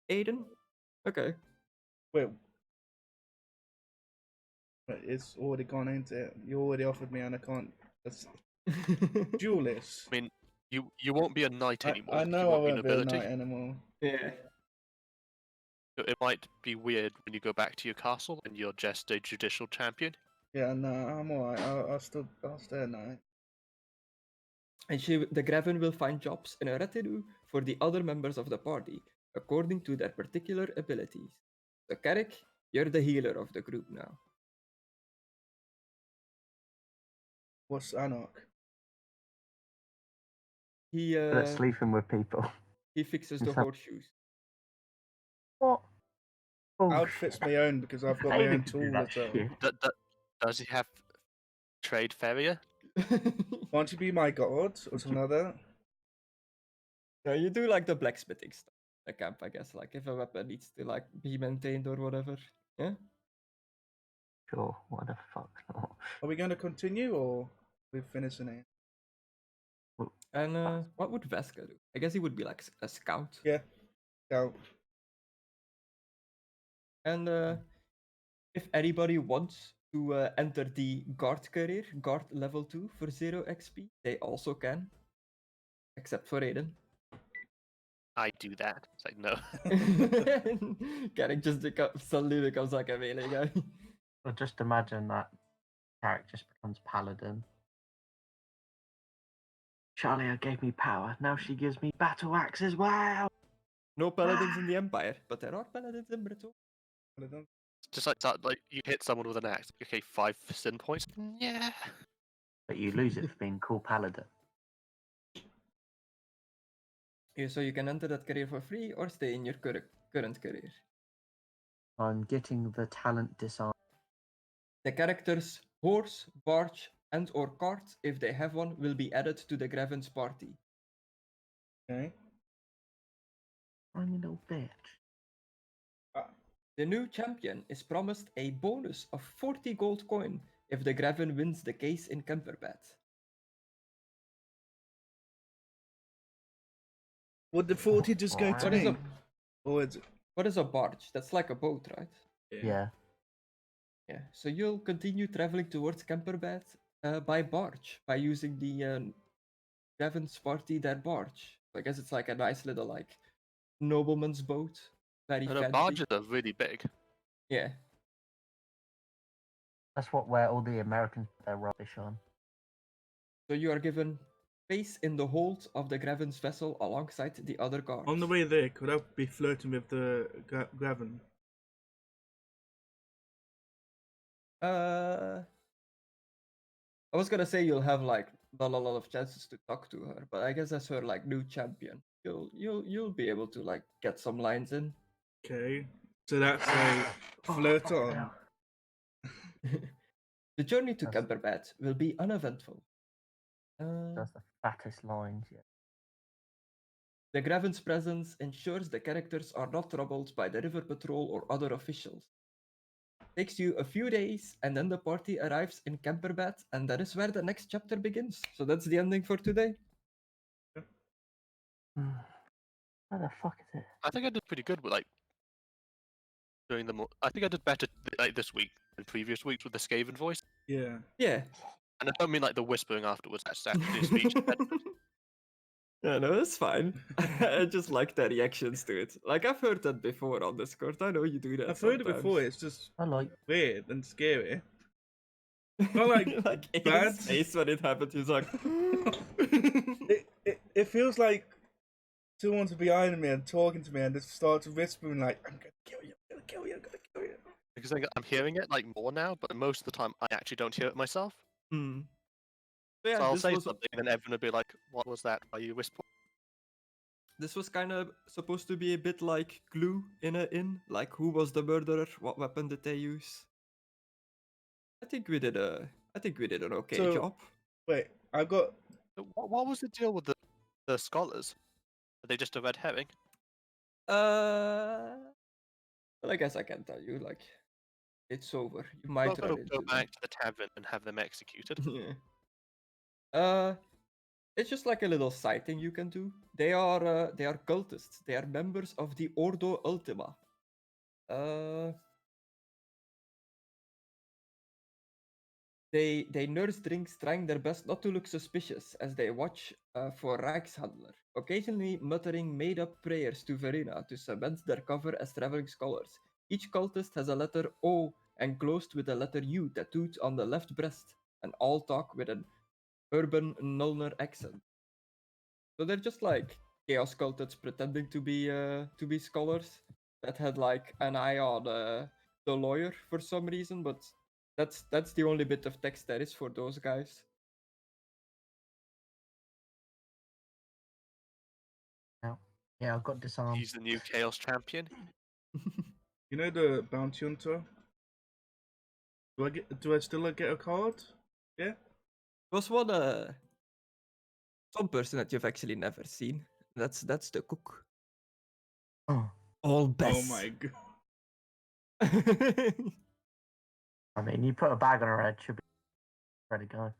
S1: Aidan? Okay.
S4: Wait. It's already gone into it. You already offered me, and I can't. That's duelist.
S3: I mean, you won't be a knight anymore.
S4: I
S3: you
S4: know I
S3: won't be
S4: won't be a
S3: nobility.
S4: knight anymore.
S1: Yeah.
S3: So it might be weird when you go back to your castle and you're just a judicial champion.
S4: Yeah, no, I'm alright. I'll stay a knight.
S1: And the Graven will find jobs in a retinue for the other members of the party, according to their particular abilities. So Carrick, you're the healer of the group now.
S4: What's Anarch?
S1: He
S7: Good at sleeping with people.
S1: he fixes the
S7: Is that-
S1: horseshoes.
S7: What? Oh,
S4: Outfit's my own because I've got my
S7: Aidan
S4: own
S7: could do
S4: tool
S7: that
S4: as well.
S7: shit.
S3: Does he have trade farrier?
S4: Why don't you be my god or something like that?
S1: No, you do like the blacksmithing stuff. The camp, I guess. Like if a weapon needs to like be maintained or whatever. Yeah.
S7: Sure, what the fuck not.
S4: Are we going to continue or we finishing it?
S1: And what would Veska do? I guess he would be like a scout.
S4: Yeah. Go.
S1: And if anybody wants to enter the guard career, guard level 2 for 0 XP, they also can. Except for Aidan.
S3: I do that. It's like, no.
S1: Carrick just suddenly becomes like a melee guy.
S7: Well, just imagine that Carrick just becomes paladin. Charlia gave me power, now she gives me battle axe as well!
S1: No paladins in the Empire, but there are paladins in Britain.
S3: Just like that, like you hit someone with an axe. Okay, 5 sin points. Yeah.
S7: But you lose it for being cool paladin.
S1: Yeah, so you can enter that career for free or stay in your current career.
S7: I'm getting the talent disarm.
S1: The characters horse, barge, and or cart, if they have one, will be added to the Graven's party.
S4: Okay.
S7: I'm a little bitch.
S1: The new champion is promised a bonus of 40 gold coin if the Graven wins the case in Kemperbat.
S4: Would the 40 just go to
S1: What is
S4: me?
S1: a
S4: Or is it...
S1: what is a barge? That's like a boat, right?
S7: Yeah.
S1: Yeah. So you'll continue traveling towards Kemperbat by barge, by using the Graven's party their barge. I guess it's like a nice little like nobleman's boat. Very
S3: And
S1: fancy.
S3: the barges are really big.
S1: Yeah.
S7: That's where all the Americans put their rubbish on.
S1: So you are given space in the hold of the Graven's vessel alongside the other guards.
S4: On the way there, could I be flirting with the Graven?
S1: I was gonna say you'll have like not a lot of chances to talk to her, but I guess as her like new champion, you'll be able to like get some lines in.
S4: Okay. So that's a flirt on.
S1: The journey to
S7: That's-
S1: Kemperbat will be uneventful.
S7: That's the fattest lines yet.
S1: The Graven's presence ensures the characters are not troubled by the river patrol or other officials. Takes you a few days, and then the party arrives in Kemperbat, and that is where the next chapter begins. So that's the ending for today.
S7: Where the fuck is it?
S3: I think I did pretty good with like doing them. I think I did better like this week than previous weeks with the Skaven voice.
S4: Yeah.
S1: Yeah.
S3: And I don't mean like the whispering afterwards. That's actually a speech.
S1: Yeah, no, it's fine. I just like the reactions to it. Like I've heard that before on Discord. I know you do that.
S4: I've heard it before,
S1: sometimes.
S4: it's just
S7: I like.
S4: weird and scary. Not like
S1: like
S4: bad.
S1: Aiden's face when it happened. He's like,
S4: it feels like someone's behind me and talking to me and just starts whispering like, I'm gonna kill you, I'm gonna kill you, I'm gonna kill you.
S3: Because I'm hearing it like more now, but most of the time I actually don't hear it myself.
S1: hmm. So yeah,
S3: So I'll
S1: this
S3: say
S1: was
S3: something, and then everyone will be like, "What was that? Why you whisper?"
S1: this was kind of supposed to be a bit like Clue in a inn. Like who was the murderer? What weapon did they use? I think we did an okay
S4: So-
S1: job.
S4: Wait, I got
S3: What was the deal with the scholars? Are they just a red herring?
S1: Well, I guess I can tell you. Like, it's over. You
S3: I'm
S1: might
S3: not
S1: run
S3: gonna
S1: into
S3: go
S1: them.
S3: back to the tavern and have them executed.
S1: Yeah. It's just like a little side thing you can do. They are cultists. They are members of the Ordo Ultima. They nurse drinks, trying their best not to look suspicious as they watch for Rijkshandler, occasionally muttering made-up prayers to Verena to cement their cover as traveling scholars. Each cultist has a letter O enclosed with a letter U tattooed on the left breast, and all talk with an urban Nullner accent. So they're just like chaos cultists pretending to be scholars that had like an eye on the lawyer for some reason, but that's the only bit of text there is for those guys.
S7: Yeah, I've got disarmed.
S3: He's the new chaos champion.
S4: you know the bounty hunter? Do I still get a card? Yeah?
S1: Was one some person that you've actually never seen. That's the cook.
S7: Oh.
S1: All
S4: Oh
S1: best.
S4: my god.
S7: I mean, you put a bag on her head, she'll be ready to go.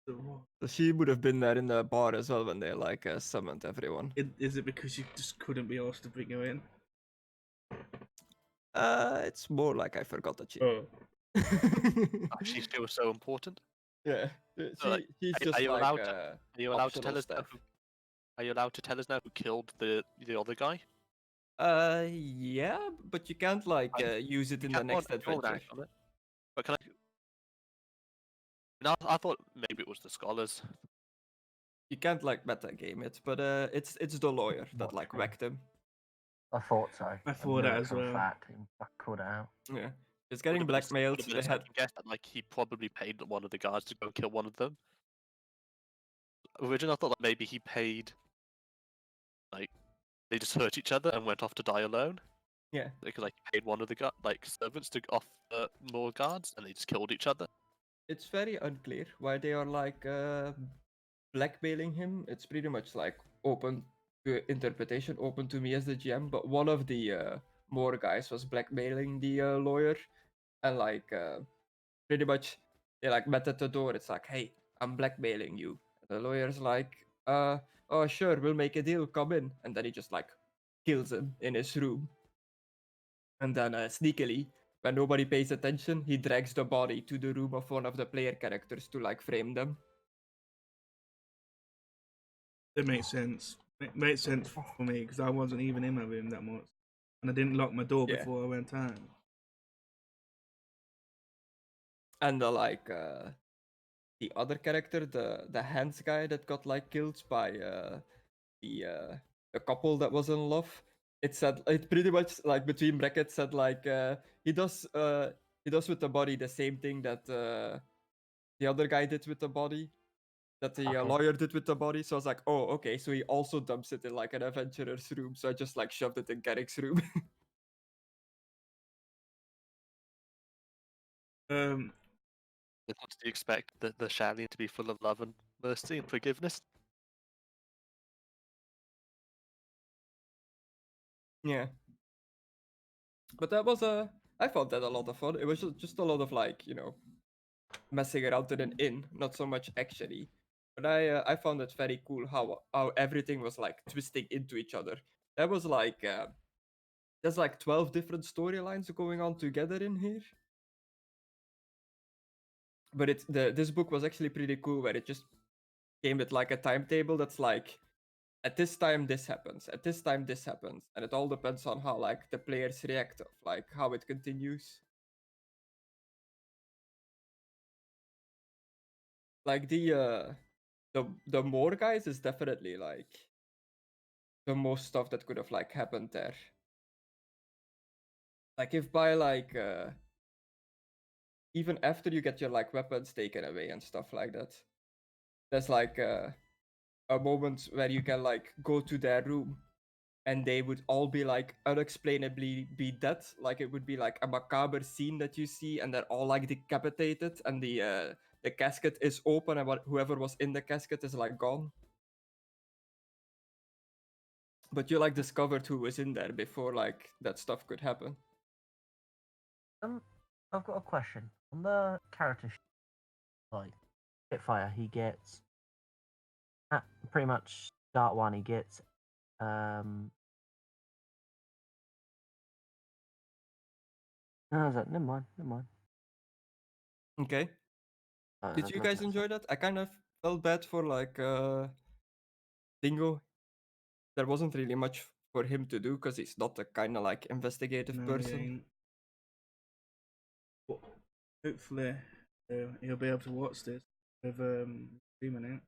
S1: So she would have been there in the bar as well when they like summoned everyone.
S4: Is it because you just couldn't be asked to bring her in?
S1: It's more like I forgot that she.
S4: Oh,
S3: Actually, she was so important.
S1: Yeah,
S3: So, like,
S1: she's
S3: are
S1: just
S3: you
S1: like
S3: allowed to- Are you allowed to tell
S1: optional
S3: us now?
S1: stuff.
S3: Are you allowed to tell us now who killed the other guy?
S1: Yeah, but you can't like use it in the next adventure.
S3: But can I? No, I thought maybe it was the scholars.
S1: You can't like meta game it, but it's the lawyer that like
S7: Watch me.
S1: whacked him.
S7: I thought so.
S4: I thought that as well.
S7: Fact, he called it out.
S1: Yeah, it's getting
S3: Would've
S1: blackmailed.
S3: been a
S1: They had
S3: second guess that like he probably paid one of the guards to go kill one of them. Originally, I thought that maybe he paid. Like, they just hurt each other and went off to die alone.
S1: yeah.
S3: Because like he paid one of the servants to off more guards, and they just killed each other.
S1: It's very unclear why they are like blackmailing him. It's pretty much like open to interpretation, open to me as the GM. But one of the more guys was blackmailing the lawyer, and like pretty much they like met at the door. It's like, hey, I'm blackmailing you. And the lawyer's like, oh sure, we'll make a deal. Come in, and then he just like kills him in his room. And then sneakily, when nobody pays attention, he drags the body to the room of one of the player characters to like frame them.
S4: It makes sense. It makes sense for me because I wasn't even in my room that much, and I didn't lock my door
S1: Yeah.
S4: before I went out.
S1: And the other character, the hands guy that got like killed by the couple that was in love. It said it pretty much like between brackets said like he does with the body the same thing that the other guy did with the body, that the
S7: Okay.
S1: lawyer did with the body. So I was like, oh okay, so he also dumps it in like an adventurer's room. So I just like shoved it in Carrick's room.
S3: What did you expect the Shallian to be full of love and mercy and forgiveness?
S1: Yeah. But that was I found that a lot of fun. It was just a lot of like, you know, messing around in an inn, not so much actually. But I found it very cool how everything was like twisting into each other. That was like there's like 12 different storylines going on together in here. But this book was actually pretty cool where it just came with like a timetable that's like at this time this happens, at this time this happens, and it all depends on how like the players react of like how it continues. Like the more guys is definitely like the most stuff that could have like happened there. Like if by like even after you get your like weapons taken away and stuff like that, there's like a moment where you can like go to their room and they would all be like unexplainably be dead. Like it would be like a macabre scene that you see, and they're all like decapitated, and the casket is open, and whoever was in the casket is like gone. But you like discovered who was in there before like that stuff could happen.
S7: I've got a question on the character sheet. Like Spitfire, he gets pretty much start one. He gets no, I was like, never mind.
S1: Okay. Did you guys enjoy that? I kind of felt bad for like Dingo. There wasn't really much for him to do because he's not a kind of like investigative
S4: No,
S1: person.
S4: he ain't. But hopefully, he'll be able to watch this with streaming it.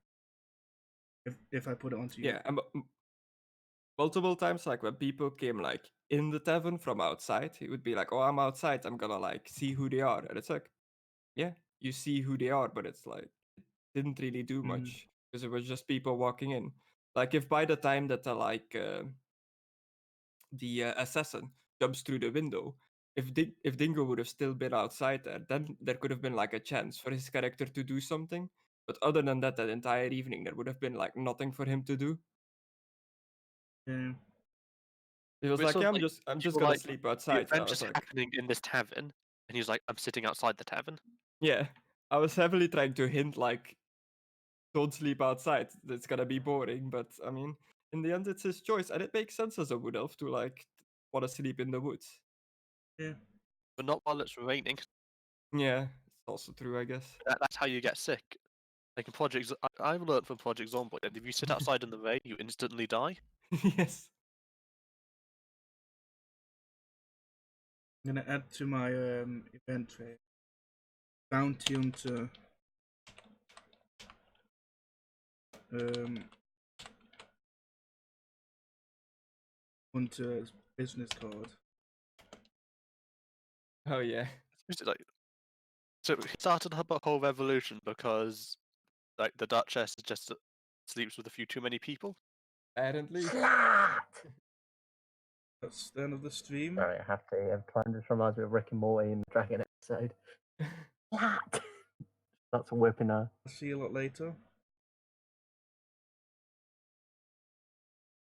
S4: If I put it onto you.
S1: Yeah, and multiple times, like when people came like in the tavern from outside, he would be like, "Oh, I'm outside. I'm gonna like see who they are," and it's like, yeah, you see who they are, but it's like it didn't really do much because it was just people walking in. Like if by the time that the assassin jumps through the window, if Dingo would have still been outside there, then there could have been like a chance for his character to do something. But other than that, that entire evening, there would have been like nothing for him to do.
S4: Yeah.
S1: He was
S3: Which
S1: like,
S3: was,
S1: yeah,
S3: like,
S1: I'm just
S3: you were
S1: gonna
S3: like,
S1: sleep
S3: The
S1: outside. And I
S3: adventure's
S1: was like,
S3: happening in this tavern, And he's like, I'm sitting outside the tavern.
S1: Yeah, I was heavily trying to hint like, don't sleep outside. It's gonna be boring. But I mean, in the end, it's his choice, and it makes sense as a wood elf to like want to sleep in the woods.
S4: Yeah.
S3: But not while it's raining.
S1: Yeah, it's also true, I guess.
S3: That's how you get sick. Like in Project, I've learned from Project Zombie that if you sit outside in the rain, you instantly die.
S1: Yes.
S4: I'm gonna add to my event tray. Bounty Hunter. Hunter's business card.
S1: Oh yeah.
S3: It's like, so he started a whole revolution because like the Duchess is just sleeps with a few too many people.
S1: Apparently.
S4: That's the end of the stream.
S7: Sorry, I have to. Every time this reminds me of Rick and Morty in the Dragon episode. That's whipping her.
S4: I'll see you a lot later.